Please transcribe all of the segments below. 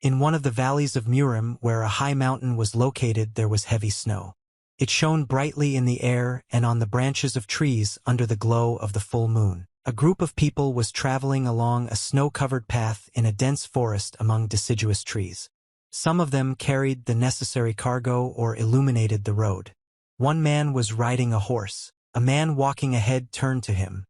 In one of the valleys of Murim, where a high mountain was located, there was heavy snow. It shone brightly in the air and on the branches of trees under the glow of the full moon. A group of people was traveling along a snow-covered path in a dense forest among deciduous trees. Some of them carried the necessary cargo or illuminated the road. One man was riding a horse. A man walking ahead turned to him.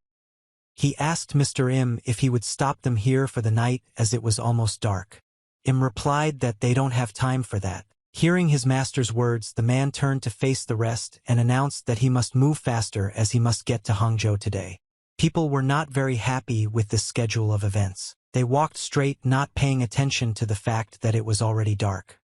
He asked Mr. Im if he would stop them here for the night as it was almost dark. Im replied that they don't have time for that. Hearing his master's words, the man turned to face the rest and announced that he must move faster as he must get to Hangzhou today. People were not very happy with this schedule of events. They walked straight, not paying attention to the fact that it was already dark.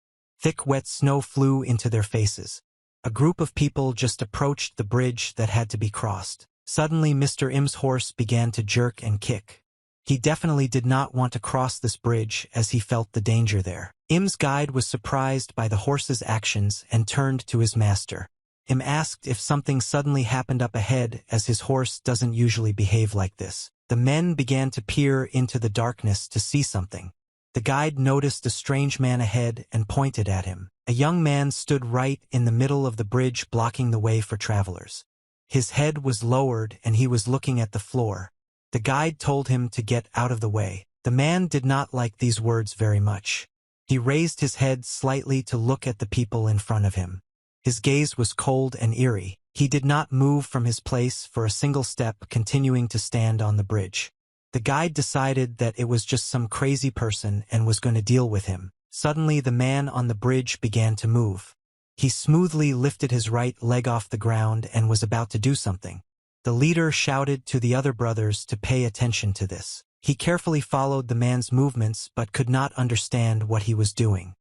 Thick wet snow flew into their faces. A group of people just approached the bridge that had to be crossed. Suddenly Mr. Im's horse began to jerk and kick. He definitely did not want to cross this bridge as he felt the danger there. Im's guide was surprised by the horse's actions and turned to his master. Im asked if something suddenly happened up ahead, as his horse doesn't usually behave like this. The men began to peer into the darkness to see something. The guide noticed a strange man ahead and pointed at him. A young man stood right in the middle of the bridge, blocking the way for travelers. His head was lowered and he was looking at the floor. The guide told him to get out of the way. The man did not like these words very much. He raised his head slightly to look at the people in front of him. His gaze was cold and eerie. He did not move from his place for a single step, continuing to stand on the bridge. The guide decided that it was just some crazy person and was going to deal with him. Suddenly the man on the bridge began to move. He smoothly lifted his right leg off the ground and was about to do something. The leader shouted to the other brothers to pay attention to this. He carefully followed the man's movements but could not understand what he was doing.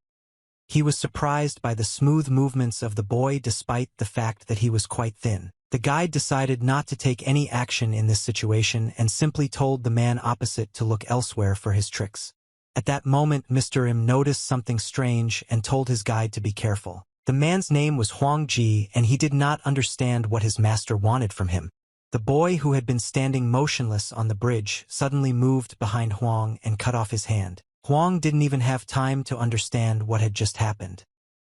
He was surprised by the smooth movements of the boy despite the fact that he was quite thin. The guide decided not to take any action in this situation and simply told the man opposite to look elsewhere for his tricks. At that moment, Mr. Im noticed something strange and told his guide to be careful. The man's name was Huang Ji, and he did not understand what his master wanted from him. The boy, who had been standing motionless on the bridge, suddenly moved behind Huang and cut off his hand. Huang didn't even have time to understand what had just happened.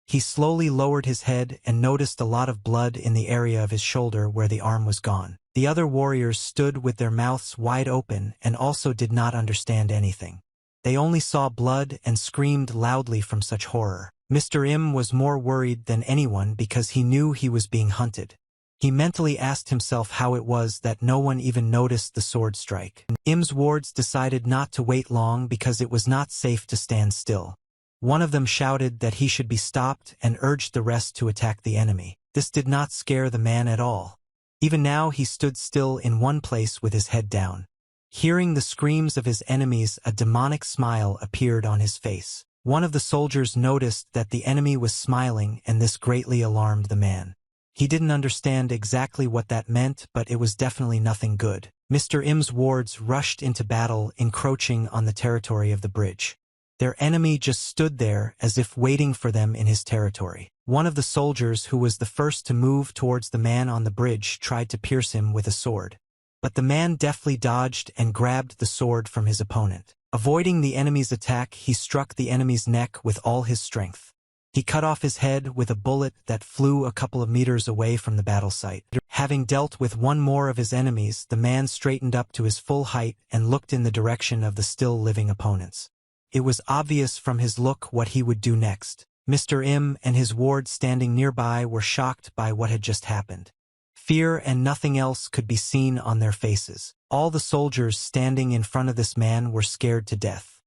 He slowly lowered his head and noticed a lot of blood in the area of his shoulder where the arm was gone. The other warriors stood with their mouths wide open and also did not understand anything. They only saw blood and screamed loudly from such horror. Mr. Im was more worried than anyone because he knew he was being hunted. He mentally asked himself how it was that no one even noticed the sword strike. Im's wards decided not to wait long because it was not safe to stand still. One of them shouted that he should be stopped and urged the rest to attack the enemy. This did not scare the man at all. Even now he stood still in one place with his head down. Hearing the screams of his enemies, a demonic smile appeared on his face. One of the soldiers noticed that the enemy was smiling, and this greatly alarmed the man. He didn't understand exactly what that meant, but it was definitely nothing good. Mr. Im's wards rushed into battle, encroaching on the territory of the bridge. Their enemy just stood there as if waiting for them in his territory. One of the soldiers, who was the first to move towards the man on the bridge, tried to pierce him with a sword. But the man deftly dodged and grabbed the sword from his opponent. Avoiding the enemy's attack, he struck the enemy's neck with all his strength. He cut off his head with a bullet that flew a couple of meters away from the battle site. Having dealt with one more of his enemies, the man straightened up to his full height and looked in the direction of the still living opponents. It was obvious from his look what he would do next. Mr. Im and his ward standing nearby were shocked by what had just happened. Fear and nothing else could be seen on their faces. All the soldiers standing in front of this man were scared to death.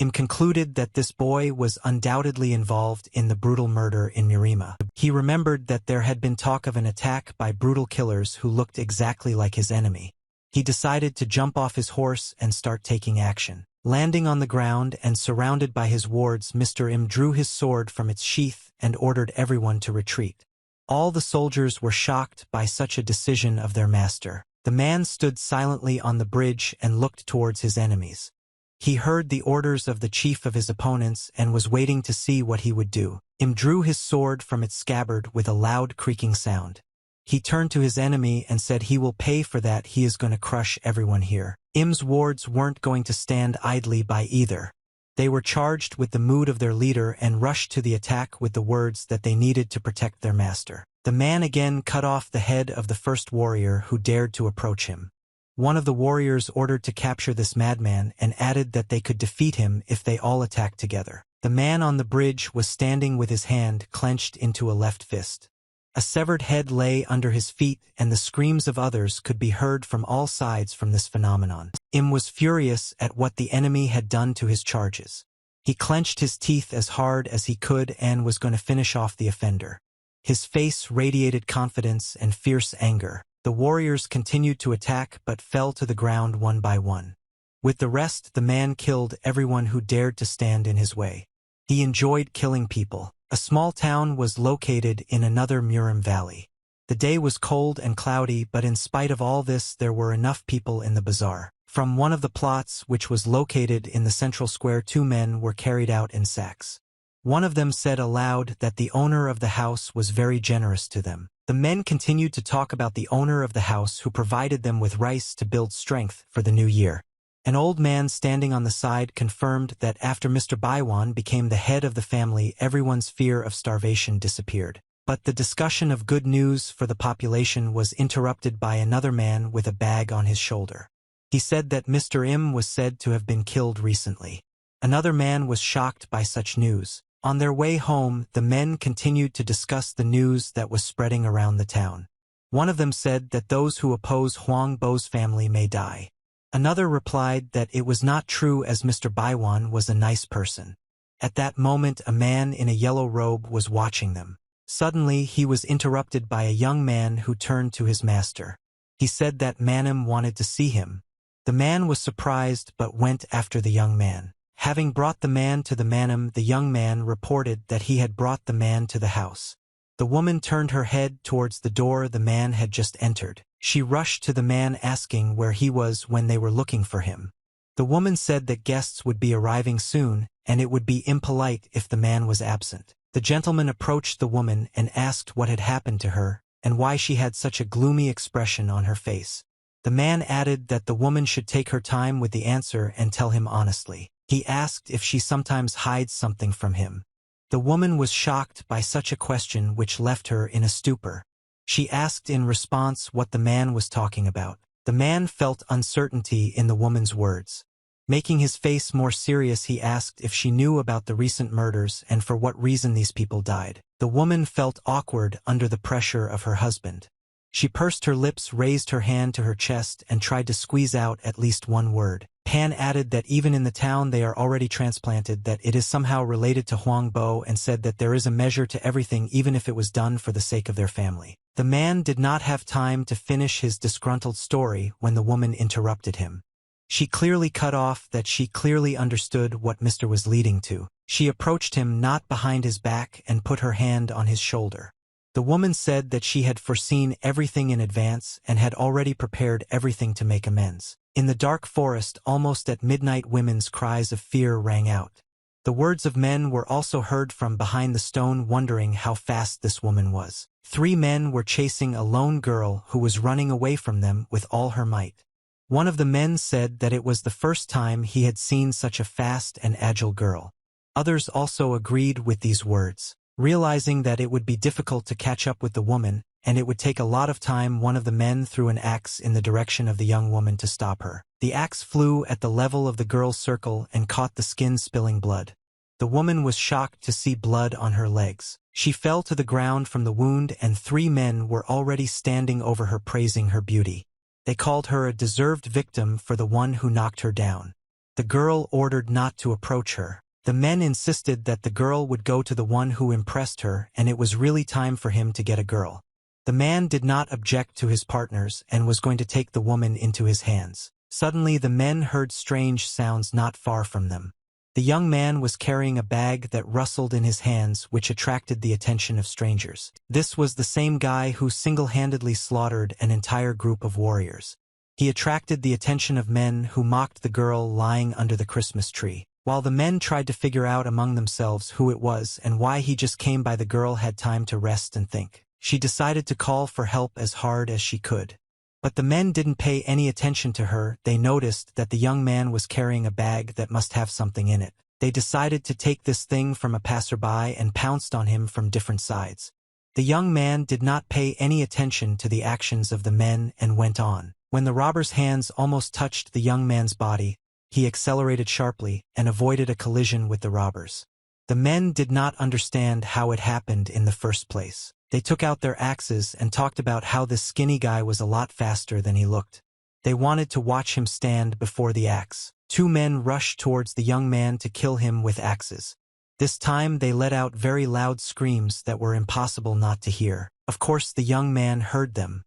Im concluded that this boy was undoubtedly involved in the brutal murder in Murima. He remembered that there had been talk of an attack by brutal killers who looked exactly like his enemy. He decided to jump off his horse and start taking action. Landing on the ground and surrounded by his wards, Mr. Im drew his sword from its sheath and ordered everyone to retreat. All the soldiers were shocked by such a decision of their master. The man stood silently on the bridge and looked towards his enemies. He heard the orders of the chief of his opponents and was waiting to see what he would do. Im drew his sword from its scabbard with a loud creaking sound. He turned to his enemy and said he will pay for that. He is going to crush everyone here. Im's wards weren't going to stand idly by either. They were charged with the mood of their leader and rushed to the attack with the words that they needed to protect their master. The man again cut off the head of the first warrior who dared to approach him. One of the warriors ordered to capture this madman and added that they could defeat him if they all attacked together. The man on the bridge was standing with his hand clenched into a left fist. A severed head lay under his feet, and the screams of others could be heard from all sides from this phenomenon. Im was furious at what the enemy had done to his charges. He clenched his teeth as hard as he could and was going to finish off the offender. His face radiated confidence and fierce anger. The warriors continued to attack but fell to the ground one by one. With the rest, the man killed everyone who dared to stand in his way. He enjoyed killing people. A small town was located in another Murim Valley. The day was cold and cloudy, but in spite of all this there were enough people in the bazaar. From one of the plots, which was located in the central square, 2 men were carried out in sacks. One of them said aloud that the owner of the house was very generous to them. The men continued to talk about the owner of the house who provided them with rice to build strength for the new year. An old man standing on the side confirmed that after Mr. Baiwan became the head of the family, everyone's fear of starvation disappeared. But the discussion of good news for the population was interrupted by another man with a bag on his shoulder. He said that Mr. Im was said to have been killed recently. Another man was shocked by such news. On their way home, the men continued to discuss the news that was spreading around the town. One of them said that those who oppose Huang Bo's family may die. Another replied that it was not true, as Mr. Baiwan was a nice person. At that moment, a man in a yellow robe was watching them. Suddenly, he was interrupted by a young man who turned to his master. He said that Manim wanted to see him. The man was surprised but went after the young man. Having brought the man to the Manim, the young man reported that he had brought the man to the house. The woman turned her head towards the door the man had just entered. She rushed to the man asking where he was when they were looking for him. The woman said that guests would be arriving soon, and it would be impolite if the man was absent. The gentleman approached the woman and asked what had happened to her, and why she had such a gloomy expression on her face. The man added that the woman should take her time with the answer and tell him honestly. He asked if she sometimes hides something from him. The woman was shocked by such a question, which left her in a stupor. She asked in response what the man was talking about. The man felt uncertainty in the woman's words. Making his face more serious, he asked if she knew about the recent murders and for what reason these people died. The woman felt awkward under the pressure of her husband. She pursed her lips, raised her hand to her chest, and tried to squeeze out at least one word. Pan added that even in the town they are already transplanted, that it is somehow related to Huang Bo, and said that there is a measure to everything, even if it was done for the sake of their family. The man did not have time to finish his disgruntled story when the woman interrupted him. She clearly cut off that she clearly understood what Mr. was leading to. She approached him not behind his back and put her hand on his shoulder. The woman said that she had foreseen everything in advance and had already prepared everything to make amends. In the dark forest, almost at midnight, women's cries of fear rang out. The words of men were also heard from behind the stone, wondering how fast this woman was. 3 men were chasing a lone girl who was running away from them with all her might. One of the men said that it was the first time he had seen such a fast and agile girl. Others also agreed with these words. Realizing that it would be difficult to catch up with the woman, and it would take a lot of time, one of the men threw an axe in the direction of the young woman to stop her. The axe flew at the level of the girl's circle and caught the skin, spilling blood. The woman was shocked to see blood on her legs. She fell to the ground from the wound, and 3 men were already standing over her, praising her beauty. They called her a deserved victim for the one who knocked her down. The girl ordered not to approach her. The men insisted that the girl would go to the one who impressed her, and it was really time for him to get a girl. The man did not object to his partners and was going to take the woman into his hands. Suddenly the men heard strange sounds not far from them. The young man was carrying a bag that rustled in his hands, which attracted the attention of strangers. This was the same guy who single-handedly slaughtered an entire group of warriors. He attracted the attention of men who mocked the girl lying under the Christmas tree. While the men tried to figure out among themselves who it was and why he just came by, the girl had time to rest and think. She decided to call for help as hard as she could. But the men didn't pay any attention to her. They noticed that the young man was carrying a bag that must have something in it. They decided to take this thing from a passerby and pounced on him from different sides. The young man did not pay any attention to the actions of the men and went on. When the robber's hands almost touched the young man's body, he accelerated sharply and avoided a collision with the robbers. The men did not understand how it happened in the first place. They took out their axes and talked about how this skinny guy was a lot faster than he looked. They wanted to watch him stand before the axe. Two men rushed towards the young man to kill him with axes. This time they let out very loud screams that were impossible not to hear. Of course the young man heard them.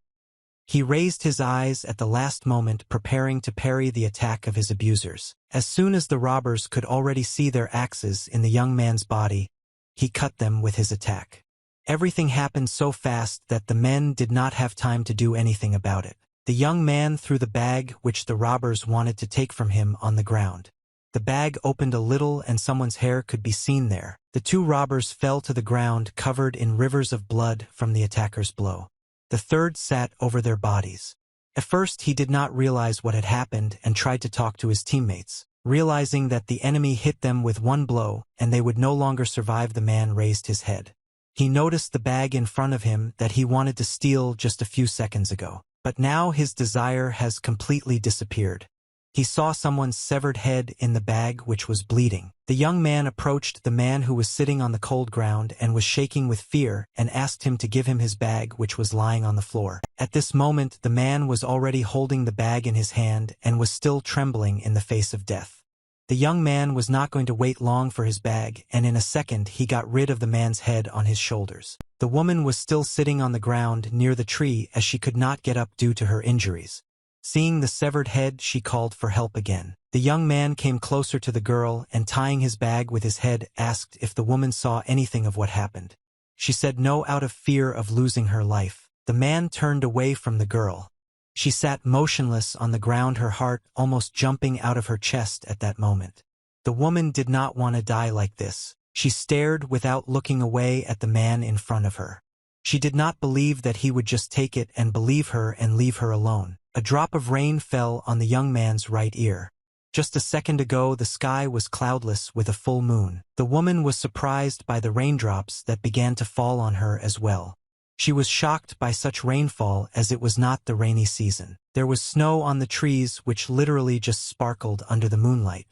He raised his eyes at the last moment, preparing to parry the attack of his abusers. As soon as the robbers could already see their axes in the young man's body, he cut them with his attack. Everything happened so fast that the men did not have time to do anything about it. The young man threw the bag which the robbers wanted to take from him on the ground. The bag opened a little and someone's hair could be seen there. The two robbers fell to the ground covered in rivers of blood from the attacker's blow. The third sat over their bodies. At first he did not realize what had happened and tried to talk to his teammates. Realizing that the enemy hit them with one blow and they would no longer survive, the man raised his head. He noticed the bag in front of him that he wanted to steal just a few seconds ago. But now his desire has completely disappeared. He saw someone's severed head in the bag which was bleeding. The young man approached the man who was sitting on the cold ground and was shaking with fear and asked him to give him his bag which was lying on the floor. At this moment the man was already holding the bag in his hand and was still trembling in the face of death. The young man was not going to wait long for his bag, and in a second he got rid of the man's head on his shoulders. The woman was still sitting on the ground near the tree as she could not get up due to her injuries. Seeing the severed head, she called for help again. The young man came closer to the girl and, tying his bag with his head, asked if the woman saw anything of what happened. She said no, out of fear of losing her life. The man turned away from the girl. She sat motionless on the ground, her heart almost jumping out of her chest at that moment. The woman did not want to die like this. She stared without looking away at the man in front of her. She did not believe that he would just take it and believe her and leave her alone. A drop of rain fell on the young man's right ear. Just a second ago the sky was cloudless with a full moon. The woman was surprised by the raindrops that began to fall on her as well. She was shocked by such rainfall as it was not the rainy season. There was snow on the trees which literally just sparkled under the moonlight.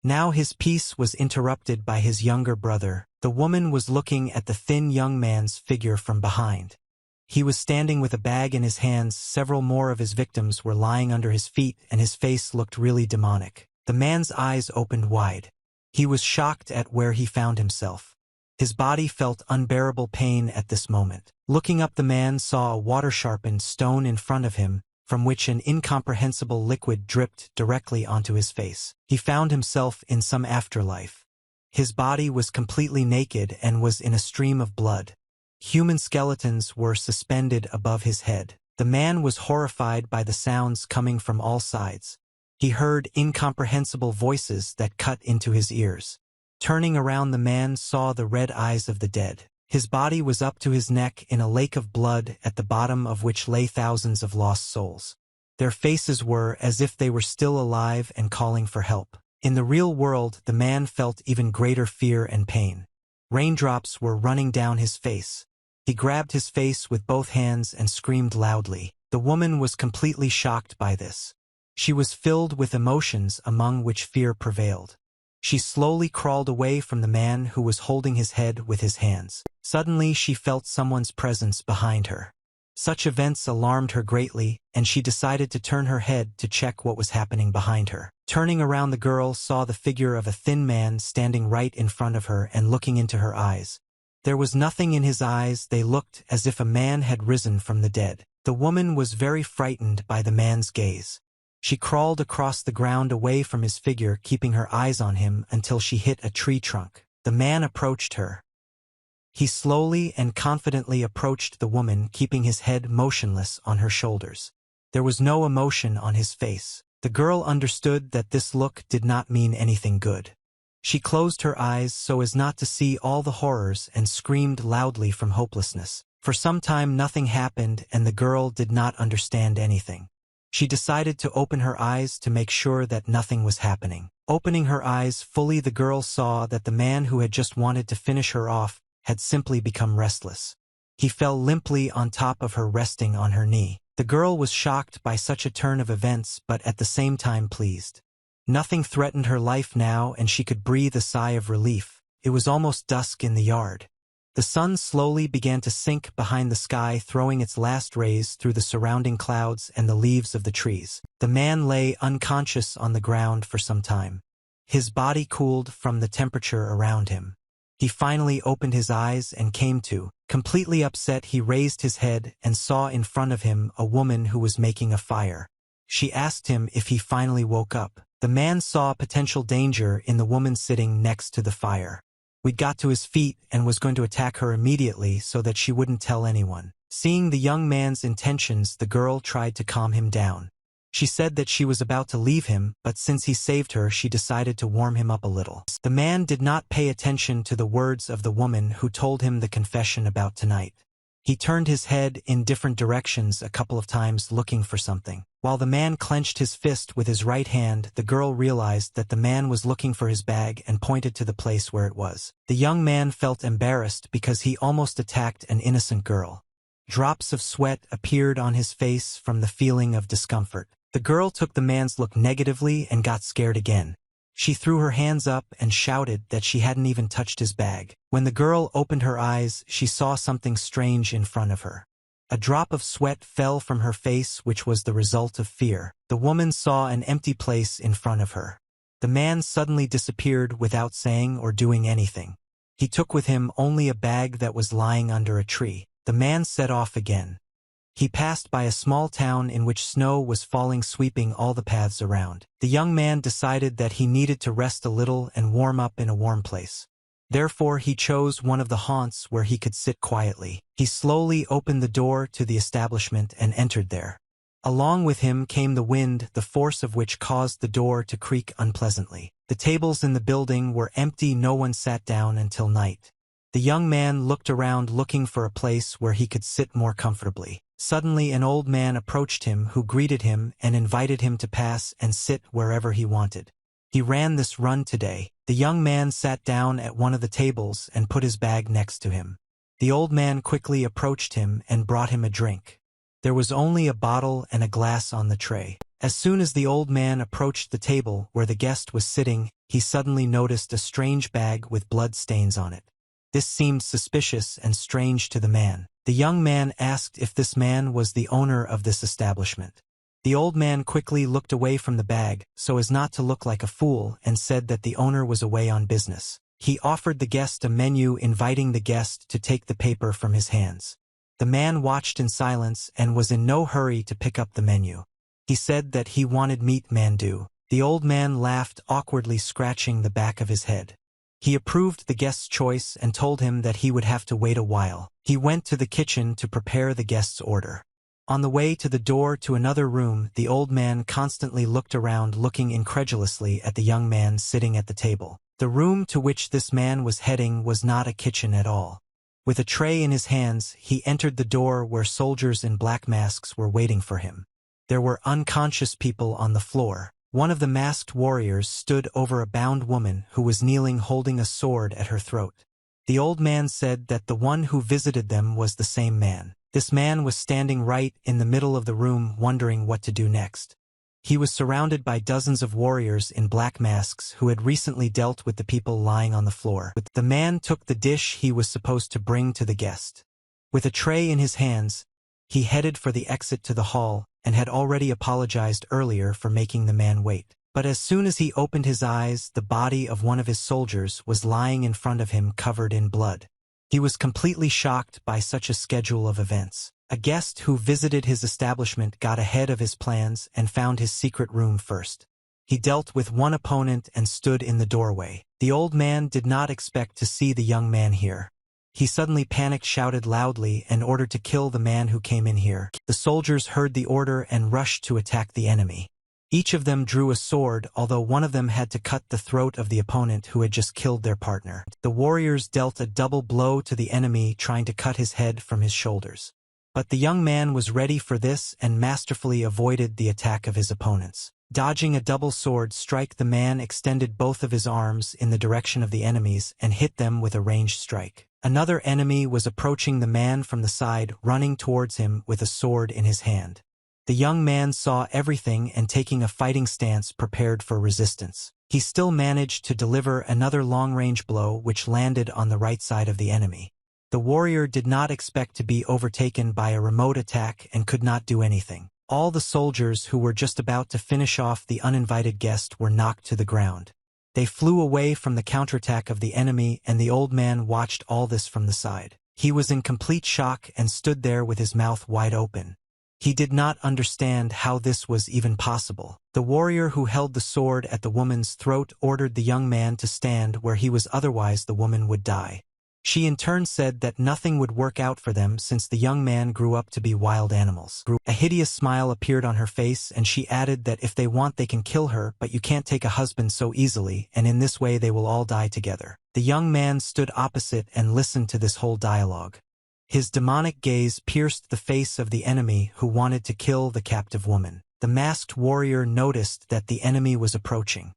Now his peace was interrupted by his younger brother. The woman was looking at the thin young man's figure from behind. He was standing with a bag in his hands. Several more of his victims were lying under his feet and his face looked really demonic. The man's eyes opened wide. He was shocked at where he found himself. His body felt unbearable pain at this moment. Looking up, the man saw a water-sharpened stone in front of him, from which an incomprehensible liquid dripped directly onto his face. He found himself in some afterlife. His body was completely naked and was in a stream of blood. Human skeletons were suspended above his head. The man was horrified by the sounds coming from all sides. He heard incomprehensible voices that cut into his ears. Turning around, the man saw the red eyes of the dead. His body was up to his neck in a lake of blood, at the bottom of which lay thousands of lost souls. Their faces were as if they were still alive and calling for help. In the real world, the man felt even greater fear and pain. Raindrops were running down his face. He grabbed his face with both hands and screamed loudly. The woman was completely shocked by this. She was filled with emotions, among which fear prevailed. She slowly crawled away from the man who was holding his head with his hands. Suddenly she felt someone's presence behind her. Such events alarmed her greatly, and she decided to turn her head to check what was happening behind her. Turning around, the girl saw the figure of a thin man standing right in front of her and looking into her eyes. There was nothing in his eyes. They looked as if a man had risen from the dead. The woman was very frightened by the man's gaze. She crawled across the ground away from his figure, keeping her eyes on him until she hit a tree trunk. The man approached her. He slowly and confidently approached the woman, keeping his head motionless on her shoulders. There was no emotion on his face. The girl understood that this look did not mean anything good. She closed her eyes so as not to see all the horrors and screamed loudly from hopelessness. For some time nothing happened and the girl did not understand anything. She decided to open her eyes to make sure that nothing was happening. Opening her eyes fully, the girl saw that the man who had just wanted to finish her off had simply become restless. He fell limply on top of her, resting on her knee. The girl was shocked by such a turn of events, but at the same time pleased. Nothing threatened her life now, and she could breathe a sigh of relief. It was almost dusk in the yard. The sun slowly began to sink behind the sky, throwing its last rays through the surrounding clouds and the leaves of the trees. The man lay unconscious on the ground for some time. His body cooled from the temperature around him. He finally opened his eyes and came to. Completely upset, he raised his head and saw in front of him a woman who was making a fire. She asked him if he finally woke up. The man saw potential danger in the woman sitting next to the fire. We'd got to his feet and was going to attack her immediately so that she wouldn't tell anyone. Seeing the young man's intentions, the girl tried to calm him down. She said that she was about to leave him, but since he saved her, she decided to warm him up a little. The man did not pay attention to the words of the woman who told him the confession about tonight. He turned his head in different directions a couple of times looking for something. While the man clenched his fist with his right hand, the girl realized that the man was looking for his bag and pointed to the place where it was. The young man felt embarrassed because he almost attacked an innocent girl. Drops of sweat appeared on his face from the feeling of discomfort. The girl took the man's look negatively and got scared again. She threw her hands up and shouted that she hadn't even touched his bag. When the girl opened her eyes, she saw something strange in front of her. A drop of sweat fell from her face, which was the result of fear. The woman saw an empty place in front of her. The man suddenly disappeared without saying or doing anything. He took with him only a bag that was lying under a tree. The man set off again. He passed by a small town in which snow was falling, sweeping all the paths around. The young man decided that he needed to rest a little and warm up in a warm place. Therefore, he chose one of the haunts where he could sit quietly. He slowly opened the door to the establishment and entered there. Along with him came the wind, the force of which caused the door to creak unpleasantly. The tables in the building were empty. No one sat down until night. The young man looked around looking for a place where he could sit more comfortably. Suddenly, an old man approached him who greeted him and invited him to pass and sit wherever he wanted. He ran this run today. The young man sat down at one of the tables and put his bag next to him. The old man quickly approached him and brought him a drink. There was only a bottle and a glass on the tray. As soon as the old man approached the table where the guest was sitting, he suddenly noticed a strange bag with blood stains on it. This seemed suspicious and strange to the man. The young man asked if this man was the owner of this establishment. The old man quickly looked away from the bag, so as not to look like a fool, and said that the owner was away on business. He offered the guest a menu, inviting the guest to take the paper from his hands. The man watched in silence and was in no hurry to pick up the menu. He said that he wanted meat mandu. The old man laughed awkwardly, scratching the back of his head. He approved the guest's choice and told him that he would have to wait a while. He went to the kitchen to prepare the guest's order. On the way to the door to another room, the old man constantly looked around, looking incredulously at the young man sitting at the table. The room to which this man was heading was not a kitchen at all. With a tray in his hands, he entered the door where soldiers in black masks were waiting for him. There were unconscious people on the floor. One of the masked warriors stood over a bound woman who was kneeling, holding a sword at her throat. The old man said that the one who visited them was the same man. This man was standing right in the middle of the room, wondering what to do next. He was surrounded by dozens of warriors in black masks who had recently dealt with the people lying on the floor. The man took the dish he was supposed to bring to the guest. With a tray in his hands, he headed for the exit to the hall, and had already apologized earlier for making the man wait. But as soon as he opened his eyes, the body of one of his soldiers was lying in front of him, covered in blood. He was completely shocked by such a schedule of events. A guest who visited his establishment got ahead of his plans and found his secret room first. He dealt with one opponent and stood in the doorway. The old man did not expect to see the young man here. He suddenly panicked, shouted loudly, and ordered to kill the man who came in here. The soldiers heard the order and rushed to attack the enemy. Each of them drew a sword, although one of them had to cut the throat of the opponent who had just killed their partner. The warriors dealt a double blow to the enemy, trying to cut his head from his shoulders. But the young man was ready for this and masterfully avoided the attack of his opponents. Dodging a double sword strike, the man extended both of his arms in the direction of the enemies and hit them with a ranged strike. Another enemy was approaching the man from the side, running towards him with a sword in his hand. The young man saw everything and, taking a fighting stance, prepared for resistance. He still managed to deliver another long-range blow which landed on the right side of the enemy. The warrior did not expect to be overtaken by a remote attack and could not do anything. All the soldiers who were just about to finish off the uninvited guest were knocked to the ground. They flew away from the counterattack of the enemy, and the old man watched all this from the side. He was in complete shock and stood there with his mouth wide open. He did not understand how this was even possible. The warrior who held the sword at the woman's throat ordered the young man to stand where he was, otherwise the woman would die. She in turn said that nothing would work out for them since the young man grew up to be wild animals. A hideous smile appeared on her face, and she added that if they want they can kill her, but you can't take a husband so easily, and in this way they will all die together. The young man stood opposite and listened to this whole dialogue. His demonic gaze pierced the face of the enemy who wanted to kill the captive woman. The masked warrior noticed that the enemy was approaching.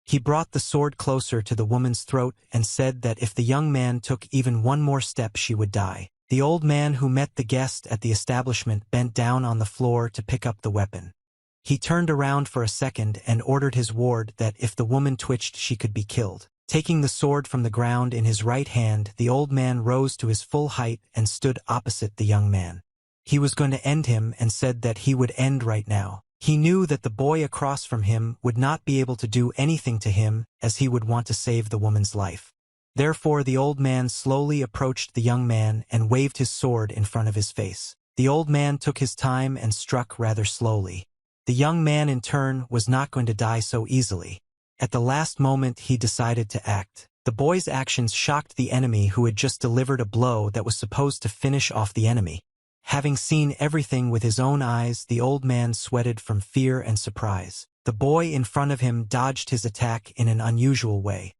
He brought the sword closer to the woman's throat and said that if the young man took even one more step she would die. The old man who met the guest at the establishment bent down on the floor to pick up the weapon. He turned around for a second and ordered his ward that if the woman twitched she could be killed. Taking the sword from the ground in his right hand, the old man rose to his full height and stood opposite the young man. He was going to end him and said that he would end right now. He knew that the boy across from him would not be able to do anything to him, as he would want to save the woman's life. Therefore the old man slowly approached the young man and waved his sword in front of his face. The old man took his time and struck rather slowly. The young man in turn was not going to die so easily. At the last moment he decided to act. The boy's actions shocked the enemy, who had just delivered a blow that was supposed to finish off the enemy. Having seen everything with his own eyes, the old man sweated from fear and surprise. The boy in front of him dodged his attack in an unusual way.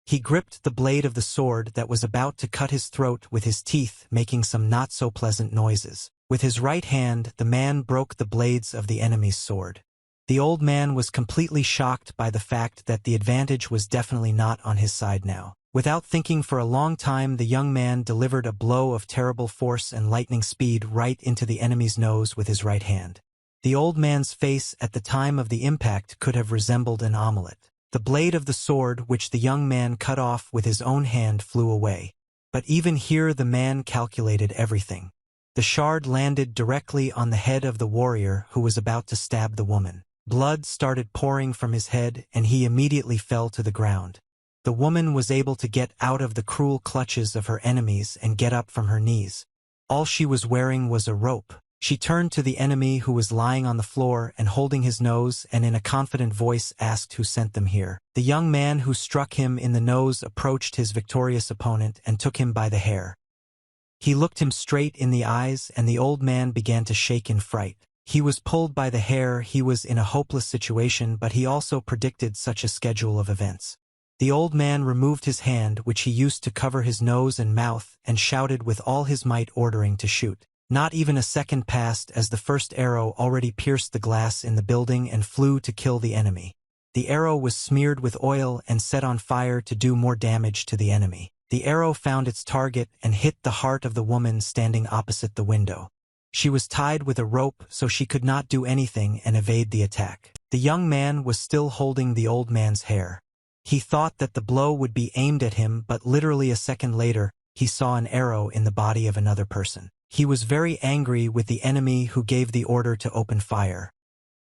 He gripped the blade of the sword that was about to cut his throat with his teeth, making some not-so-pleasant noises. With his right hand, the man broke the blades of the enemy's sword. The old man was completely shocked by the fact that the advantage was definitely not on his side now. Without thinking for a long time, the young man delivered a blow of terrible force and lightning speed right into the enemy's nose with his right hand. The old man's face at the time of the impact could have resembled an omelette. The blade of the sword which the young man cut off with his own hand flew away. But even here the man calculated everything. The shard landed directly on the head of the warrior who was about to stab the woman. Blood started pouring from his head, and he immediately fell to the ground. The woman was able to get out of the cruel clutches of her enemies and get up from her knees. All she was wearing was a rope. She turned to the enemy who was lying on the floor and holding his nose, and in a confident voice asked who sent them here. The young man who struck him in the nose approached his victorious opponent and took him by the hair. He looked him straight in the eyes, and the old man began to shake in fright. He was pulled by the hair. He was in a hopeless situation, but he also predicted such a schedule of events. The old man removed his hand, which he used to cover his nose and mouth, and shouted with all his might, ordering to shoot. Not even a second passed as the first arrow already pierced the glass in the building and flew to kill the enemy. The arrow was smeared with oil and set on fire to do more damage to the enemy. The arrow found its target and hit the heart of the woman standing opposite the window. She was tied with a rope, so she could not do anything and evade the attack. The young man was still holding the old man's hair. He thought that the blow would be aimed at him, but literally a second later, he saw an arrow in the body of another person. He was very angry with the enemy who gave the order to open fire.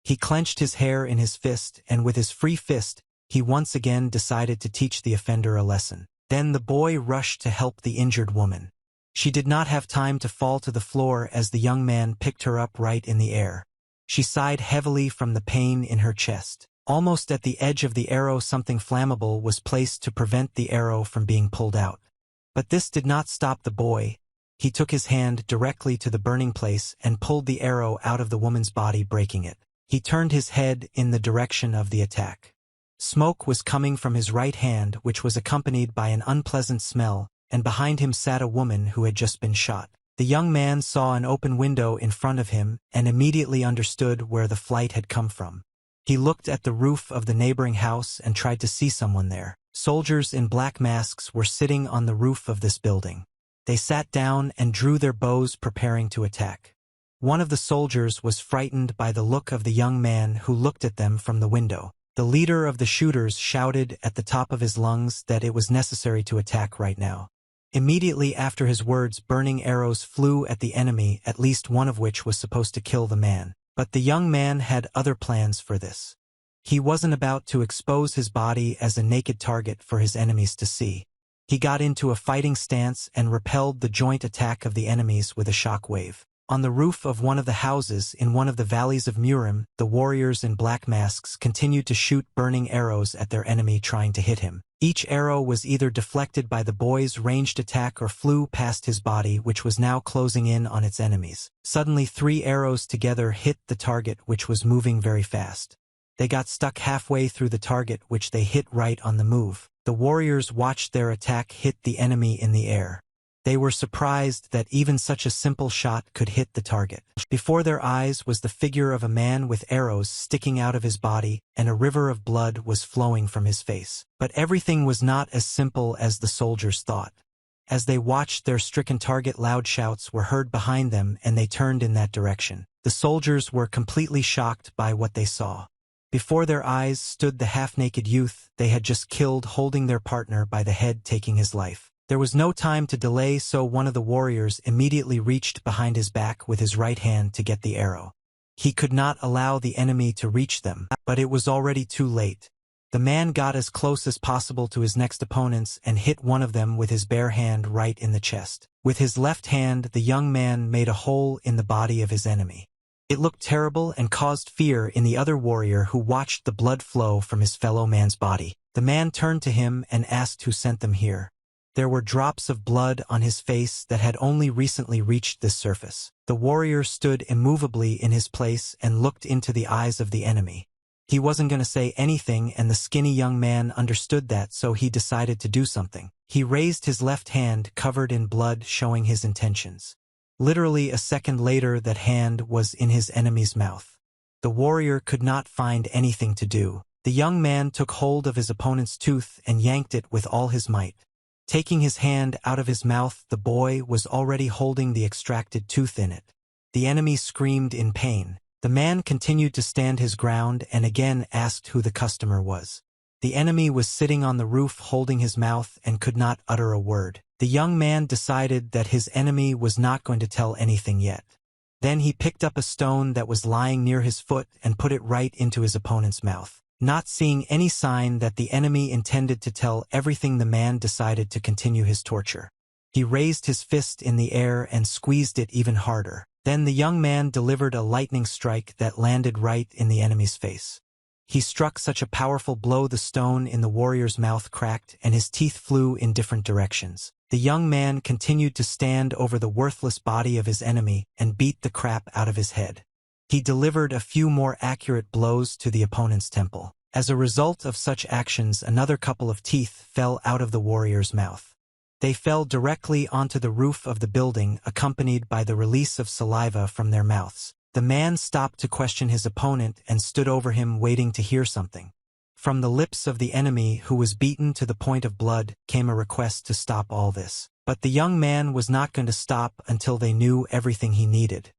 He clenched his hair in his fist, and with his free fist, he once again decided to teach the offender a lesson. Then the boy rushed to help the injured woman. She did not have time to fall to the floor as the young man picked her up right in the air. She sighed heavily from the pain in her chest. Almost at the edge of the arrow, something flammable was placed to prevent the arrow from being pulled out. But this did not stop the boy. He took his hand directly to the burning place and pulled the arrow out of the woman's body, breaking it. He turned his head in the direction of the attack. Smoke was coming from his right hand, which was accompanied by an unpleasant smell, and behind him sat a woman who had just been shot. The young man saw an open window in front of him and immediately understood where the flight had come from. He looked at the roof of the neighboring house and tried to see someone there. Soldiers in black masks were sitting on the roof of this building. They sat down and drew their bows, preparing to attack. One of the soldiers was frightened by the look of the young man who looked at them from the window. The leader of the shooters shouted at the top of his lungs that it was necessary to attack right now. Immediately after his words, burning arrows flew at the enemy, at least one of which was supposed to kill the man. But the young man had other plans for this. He wasn't about to expose his body as a naked target for his enemies to see. He got into a fighting stance and repelled the joint attack of the enemies with a shock wave. On the roof of one of the houses in one of the valleys of Murim, the warriors in black masks continued to shoot burning arrows at their enemy, trying to hit him. Each arrow was either deflected by the boy's ranged attack or flew past his body, which was now closing in on its enemies. Suddenly 3 arrows together hit the target, which was moving very fast. They got stuck halfway through the target, which they hit right on the move. The warriors watched their attack hit the enemy in the air. They were surprised that even such a simple shot could hit the target. Before their eyes was the figure of a man with arrows sticking out of his body, and a river of blood was flowing from his face. But everything was not as simple as the soldiers thought. As they watched their stricken target, loud shouts were heard behind them, and they turned in that direction. The soldiers were completely shocked by what they saw. Before their eyes stood the half-naked youth they had just killed, holding their partner by the head, taking his life. There was no time to delay, so one of the warriors immediately reached behind his back with his right hand to get the arrow. He could not allow the enemy to reach them, but it was already too late. The man got as close as possible to his next opponents and hit one of them with his bare hand right in the chest. With his left hand, the young man made a hole in the body of his enemy. It looked terrible and caused fear in the other warrior, who watched the blood flow from his fellow man's body. The man turned to him and asked who sent them here. There were drops of blood on his face that had only recently reached this surface. The warrior stood immovably in his place and looked into the eyes of the enemy. He wasn't going to say anything, and the skinny young man understood that, so he decided to do something. He raised his left hand, covered in blood, showing his intentions. Literally a second later, that hand was in his enemy's mouth. The warrior could not find anything to do. The young man took hold of his opponent's tooth and yanked it with all his might. Taking his hand out of his mouth, the boy was already holding the extracted tooth in it. The enemy screamed in pain. The man continued to stand his ground and again asked who the customer was. The enemy was sitting on the roof holding his mouth and could not utter a word. The young man decided that his enemy was not going to tell anything yet. Then he picked up a stone that was lying near his foot and put it right into his opponent's mouth. Not seeing any sign that the enemy intended to tell everything, the man decided to continue his torture. He raised his fist in the air and squeezed it even harder. Then the young man delivered a lightning strike that landed right in the enemy's face. He struck such a powerful blow the stone in the warrior's mouth cracked and his teeth flew in different directions. The young man continued to stand over the worthless body of his enemy and beat the crap out of his head. He delivered a few more accurate blows to the opponent's temple. As a result of such actions, another couple of teeth fell out of the warrior's mouth. They fell directly onto the roof of the building, accompanied by the release of saliva from their mouths. The man stopped to question his opponent and stood over him, waiting to hear something. From the lips of the enemy, who was beaten to the point of blood, came a request to stop all this. But the young man was not going to stop until they knew everything he needed.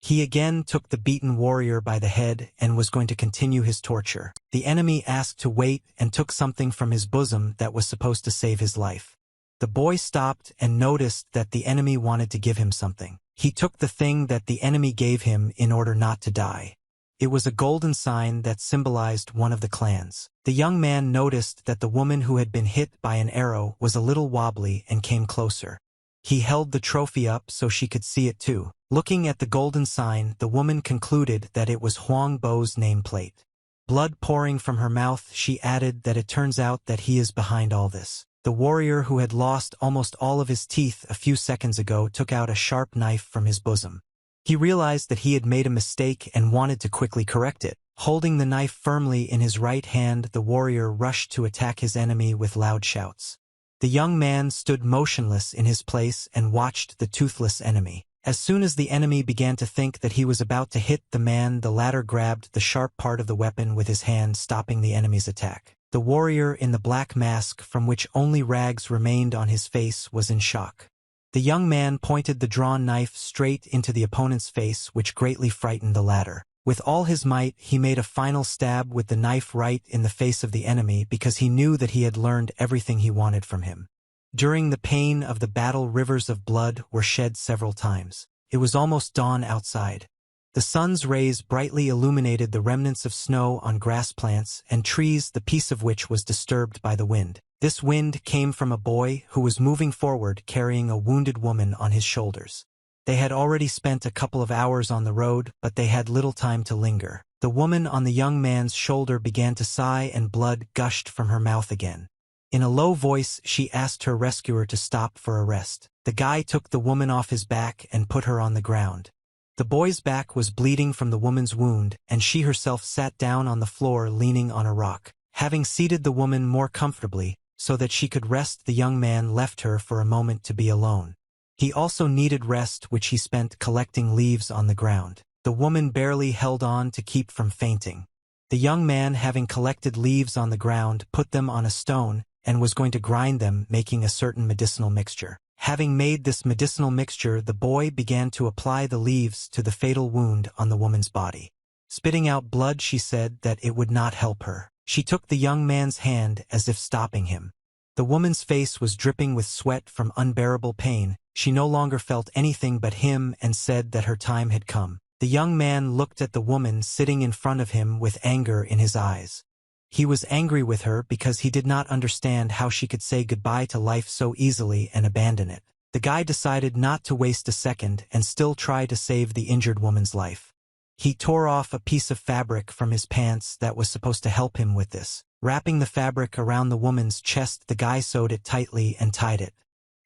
He again took the beaten warrior by the head and was going to continue his torture. The enemy asked to wait and took something from his bosom that was supposed to save his life. The boy stopped and noticed that the enemy wanted to give him something. He took the thing that the enemy gave him in order not to die. It was a golden sign that symbolized one of the clans. The young man noticed that the woman who had been hit by an arrow was a little wobbly and came closer. He held the trophy up so she could see it too. Looking at the golden sign, the woman concluded that it was Huang Bo's nameplate. Blood pouring from her mouth, she added that it turns out that he is behind all this. The warrior, who had lost almost all of his teeth a few seconds ago, took out a sharp knife from his bosom. He realized that he had made a mistake and wanted to quickly correct it. Holding the knife firmly in his right hand, the warrior rushed to attack his enemy with loud shouts. The young man stood motionless in his place and watched the toothless enemy. As soon as the enemy began to think that he was about to hit the man, the latter grabbed the sharp part of the weapon with his hand, stopping the enemy's attack. The warrior in the black mask, from which only rags remained on his face, was in shock. The young man pointed the drawn knife straight into the opponent's face, which greatly frightened the latter. With all his might, he made a final stab with the knife right in the face of the enemy, because he knew that he had learned everything he wanted from him. During the pain of the battle, rivers of blood were shed several times. It was almost dawn outside. The sun's rays brightly illuminated the remnants of snow on grass plants and trees, the peace of which was disturbed by the wind. This wind came from a boy who was moving forward carrying a wounded woman on his shoulders. They had already spent a couple of hours on the road, but they had little time to linger. The woman on the young man's shoulder began to sigh, and blood gushed from her mouth again. In a low voice, she asked her rescuer to stop for a rest. The guy took the woman off his back and put her on the ground. The boy's back was bleeding from the woman's wound, and she herself sat down on the floor leaning on a rock. Having seated the woman more comfortably, so that she could rest, the young man left her for a moment to be alone. He also needed rest, which he spent collecting leaves on the ground. The woman barely held on to keep from fainting. The young man, having collected leaves on the ground, put them on a stone, and was going to grind them, making a certain medicinal mixture. Having made this medicinal mixture, the boy began to apply the leaves to the fatal wound on the woman's body. Spitting out blood, she said that it would not help her. She took the young man's hand as if stopping him. The woman's face was dripping with sweat from unbearable pain. She no longer felt anything but him and said that her time had come. The young man looked at the woman sitting in front of him with anger in his eyes. He was angry with her because he did not understand how she could say goodbye to life so easily and abandon it. The guy decided not to waste a second and still try to save the injured woman's life. He tore off a piece of fabric from his pants that was supposed to help him with this. Wrapping the fabric around the woman's chest, the guy sewed it tightly and tied it.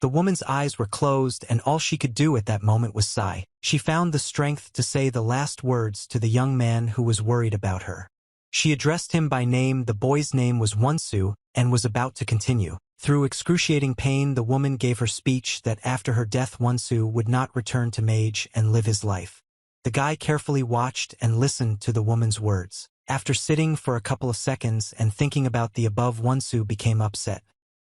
The woman's eyes were closed, and all she could do at that moment was sigh. She found the strength to say the last words to the young man who was worried about her. She addressed him by name. The boy's name was Wonsu, and was about to continue. Through excruciating pain, the woman gave her speech that after her death Wonsu would not return to Mage and live his life. The guy carefully watched and listened to the woman's words. After sitting for a couple of seconds and thinking about the above, Wonsu became upset.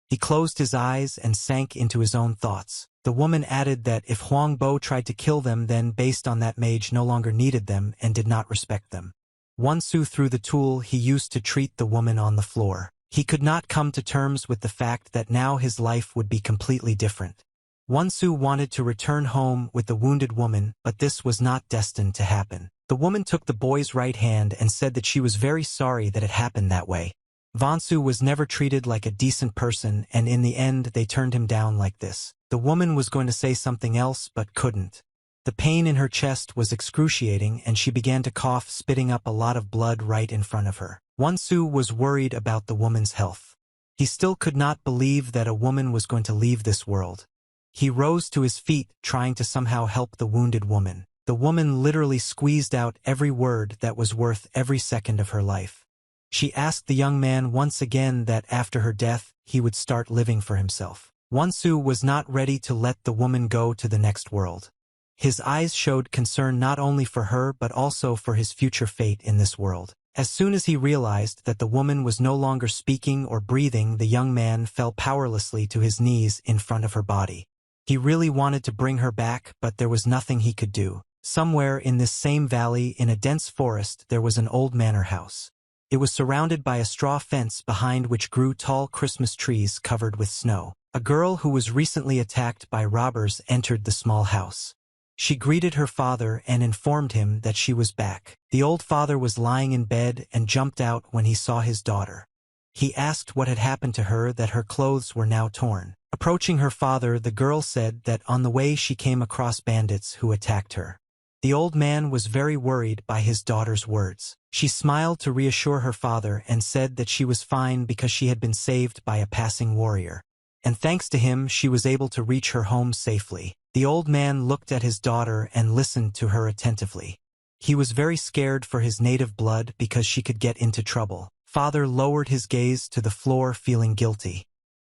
He closed his eyes and sank into his own thoughts. The woman added that if Huang Bo tried to kill them, then based on that, Mage no longer needed them and did not respect them. Wonsu threw the tool he used to treat the woman on the floor. He could not come to terms with the fact that now his life would be completely different. Wonsu wanted to return home with the wounded woman, but this was not destined to happen. The woman took the boy's right hand and said that she was very sorry that it happened that way. Wonsu was never treated like a decent person, and in the end they turned him down like this. The woman was going to say something else but couldn't. The pain in her chest was excruciating, and she began to cough, spitting up a lot of blood right in front of her. Wonsu was worried about the woman's health. He still could not believe that a woman was going to leave this world. He rose to his feet, trying to somehow help the wounded woman. The woman literally squeezed out every word that was worth every second of her life. She asked the young man once again that after her death, he would start living for himself. Wonsu was not ready to let the woman go to the next world. His eyes showed concern not only for her but also for his future fate in this world. As soon as he realized that the woman was no longer speaking or breathing, the young man fell powerlessly to his knees in front of her body. He really wanted to bring her back, but there was nothing he could do. Somewhere in this same valley, in a dense forest, there was an old manor house. It was surrounded by a straw fence behind which grew tall Christmas trees covered with snow. A girl who was recently attacked by robbers entered the small house. She greeted her father and informed him that she was back. The old father was lying in bed and jumped out when he saw his daughter. He asked what had happened to her, that her clothes were now torn. Approaching her father, the girl said that on the way she came across bandits who attacked her. The old man was very worried by his daughter's words. She smiled to reassure her father and said that she was fine because she had been saved by a passing warrior. And thanks to him, she was able to reach her home safely. The old man looked at his daughter and listened to her attentively. He was very scared for his native blood because she could get into trouble. Father lowered his gaze to the floor, feeling guilty.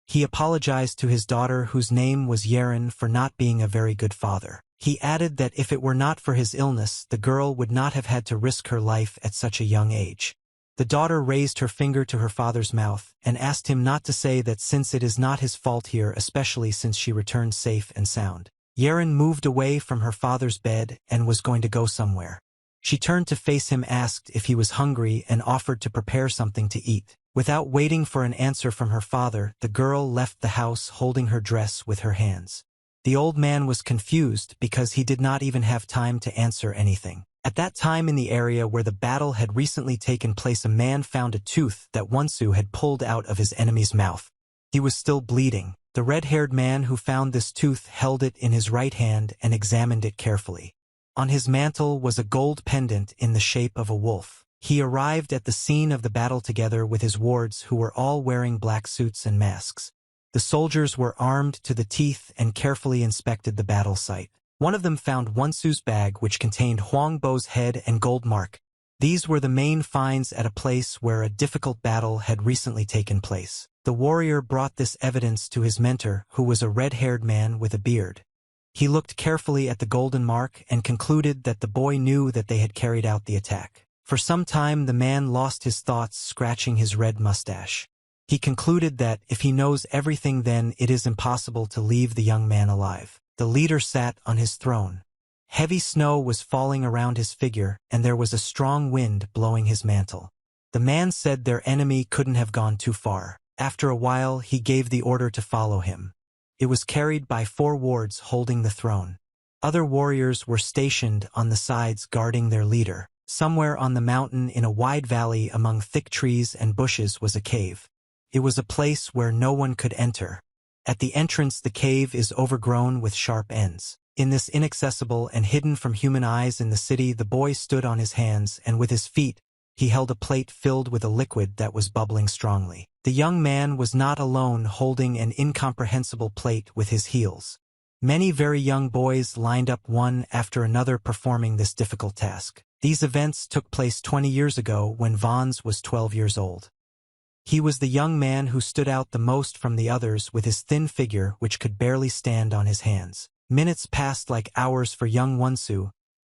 He apologized to his daughter, whose name was Yeren, for not being a very good father. He added that if it were not for his illness, the girl would not have had to risk her life at such a young age. The daughter raised her finger to her father's mouth and asked him not to say that, since it is not his fault here, especially since she returned safe and sound. Yeren moved away from her father's bed and was going to go somewhere. She turned to face him, asked if he was hungry, and offered to prepare something to eat. Without waiting for an answer from her father, the girl left the house holding her dress with her hands. The old man was confused because he did not even have time to answer anything. At that time, in the area where the battle had recently taken place, a man found a tooth that Wonsu had pulled out of his enemy's mouth. He was still bleeding. The red-haired man who found this tooth held it in his right hand and examined it carefully. On his mantle was a gold pendant in the shape of a wolf. He arrived at the scene of the battle together with his wards, who were all wearing black suits and masks. The soldiers were armed to the teeth and carefully inspected the battle site. One of them found Wonsu's bag, which contained Huang Bo's head and gold mark. These were the main finds at a place where a difficult battle had recently taken place. The warrior brought this evidence to his mentor, who was a red-haired man with a beard. He looked carefully at the golden mark and concluded that the boy knew that they had carried out the attack. For some time the man lost his thoughts, scratching his red mustache. He concluded that if he knows everything, then it is impossible to leave the young man alive. The leader sat on his throne. Heavy snow was falling around his figure, and there was a strong wind blowing his mantle. The man said their enemy couldn't have gone too far. After a while he gave the order to follow him. It was carried by 4 wards holding the throne. Other warriors were stationed on the sides guarding their leader. Somewhere on the mountain, in a wide valley among thick trees and bushes, was a cave. It was a place where no one could enter. At the entrance, the cave is overgrown with sharp ends. In this inaccessible and hidden from human eyes in the city, the boy stood on his hands, and with his feet he held a plate filled with a liquid that was bubbling strongly. The young man was not alone, holding an incomprehensible plate with his heels. Many very young boys lined up one after another, performing this difficult task. These events took place 20 years ago, when Vons was 12 years old. He was the young man who stood out the most from the others, with his thin figure which could barely stand on his hands. Minutes passed like hours for young Wonsu.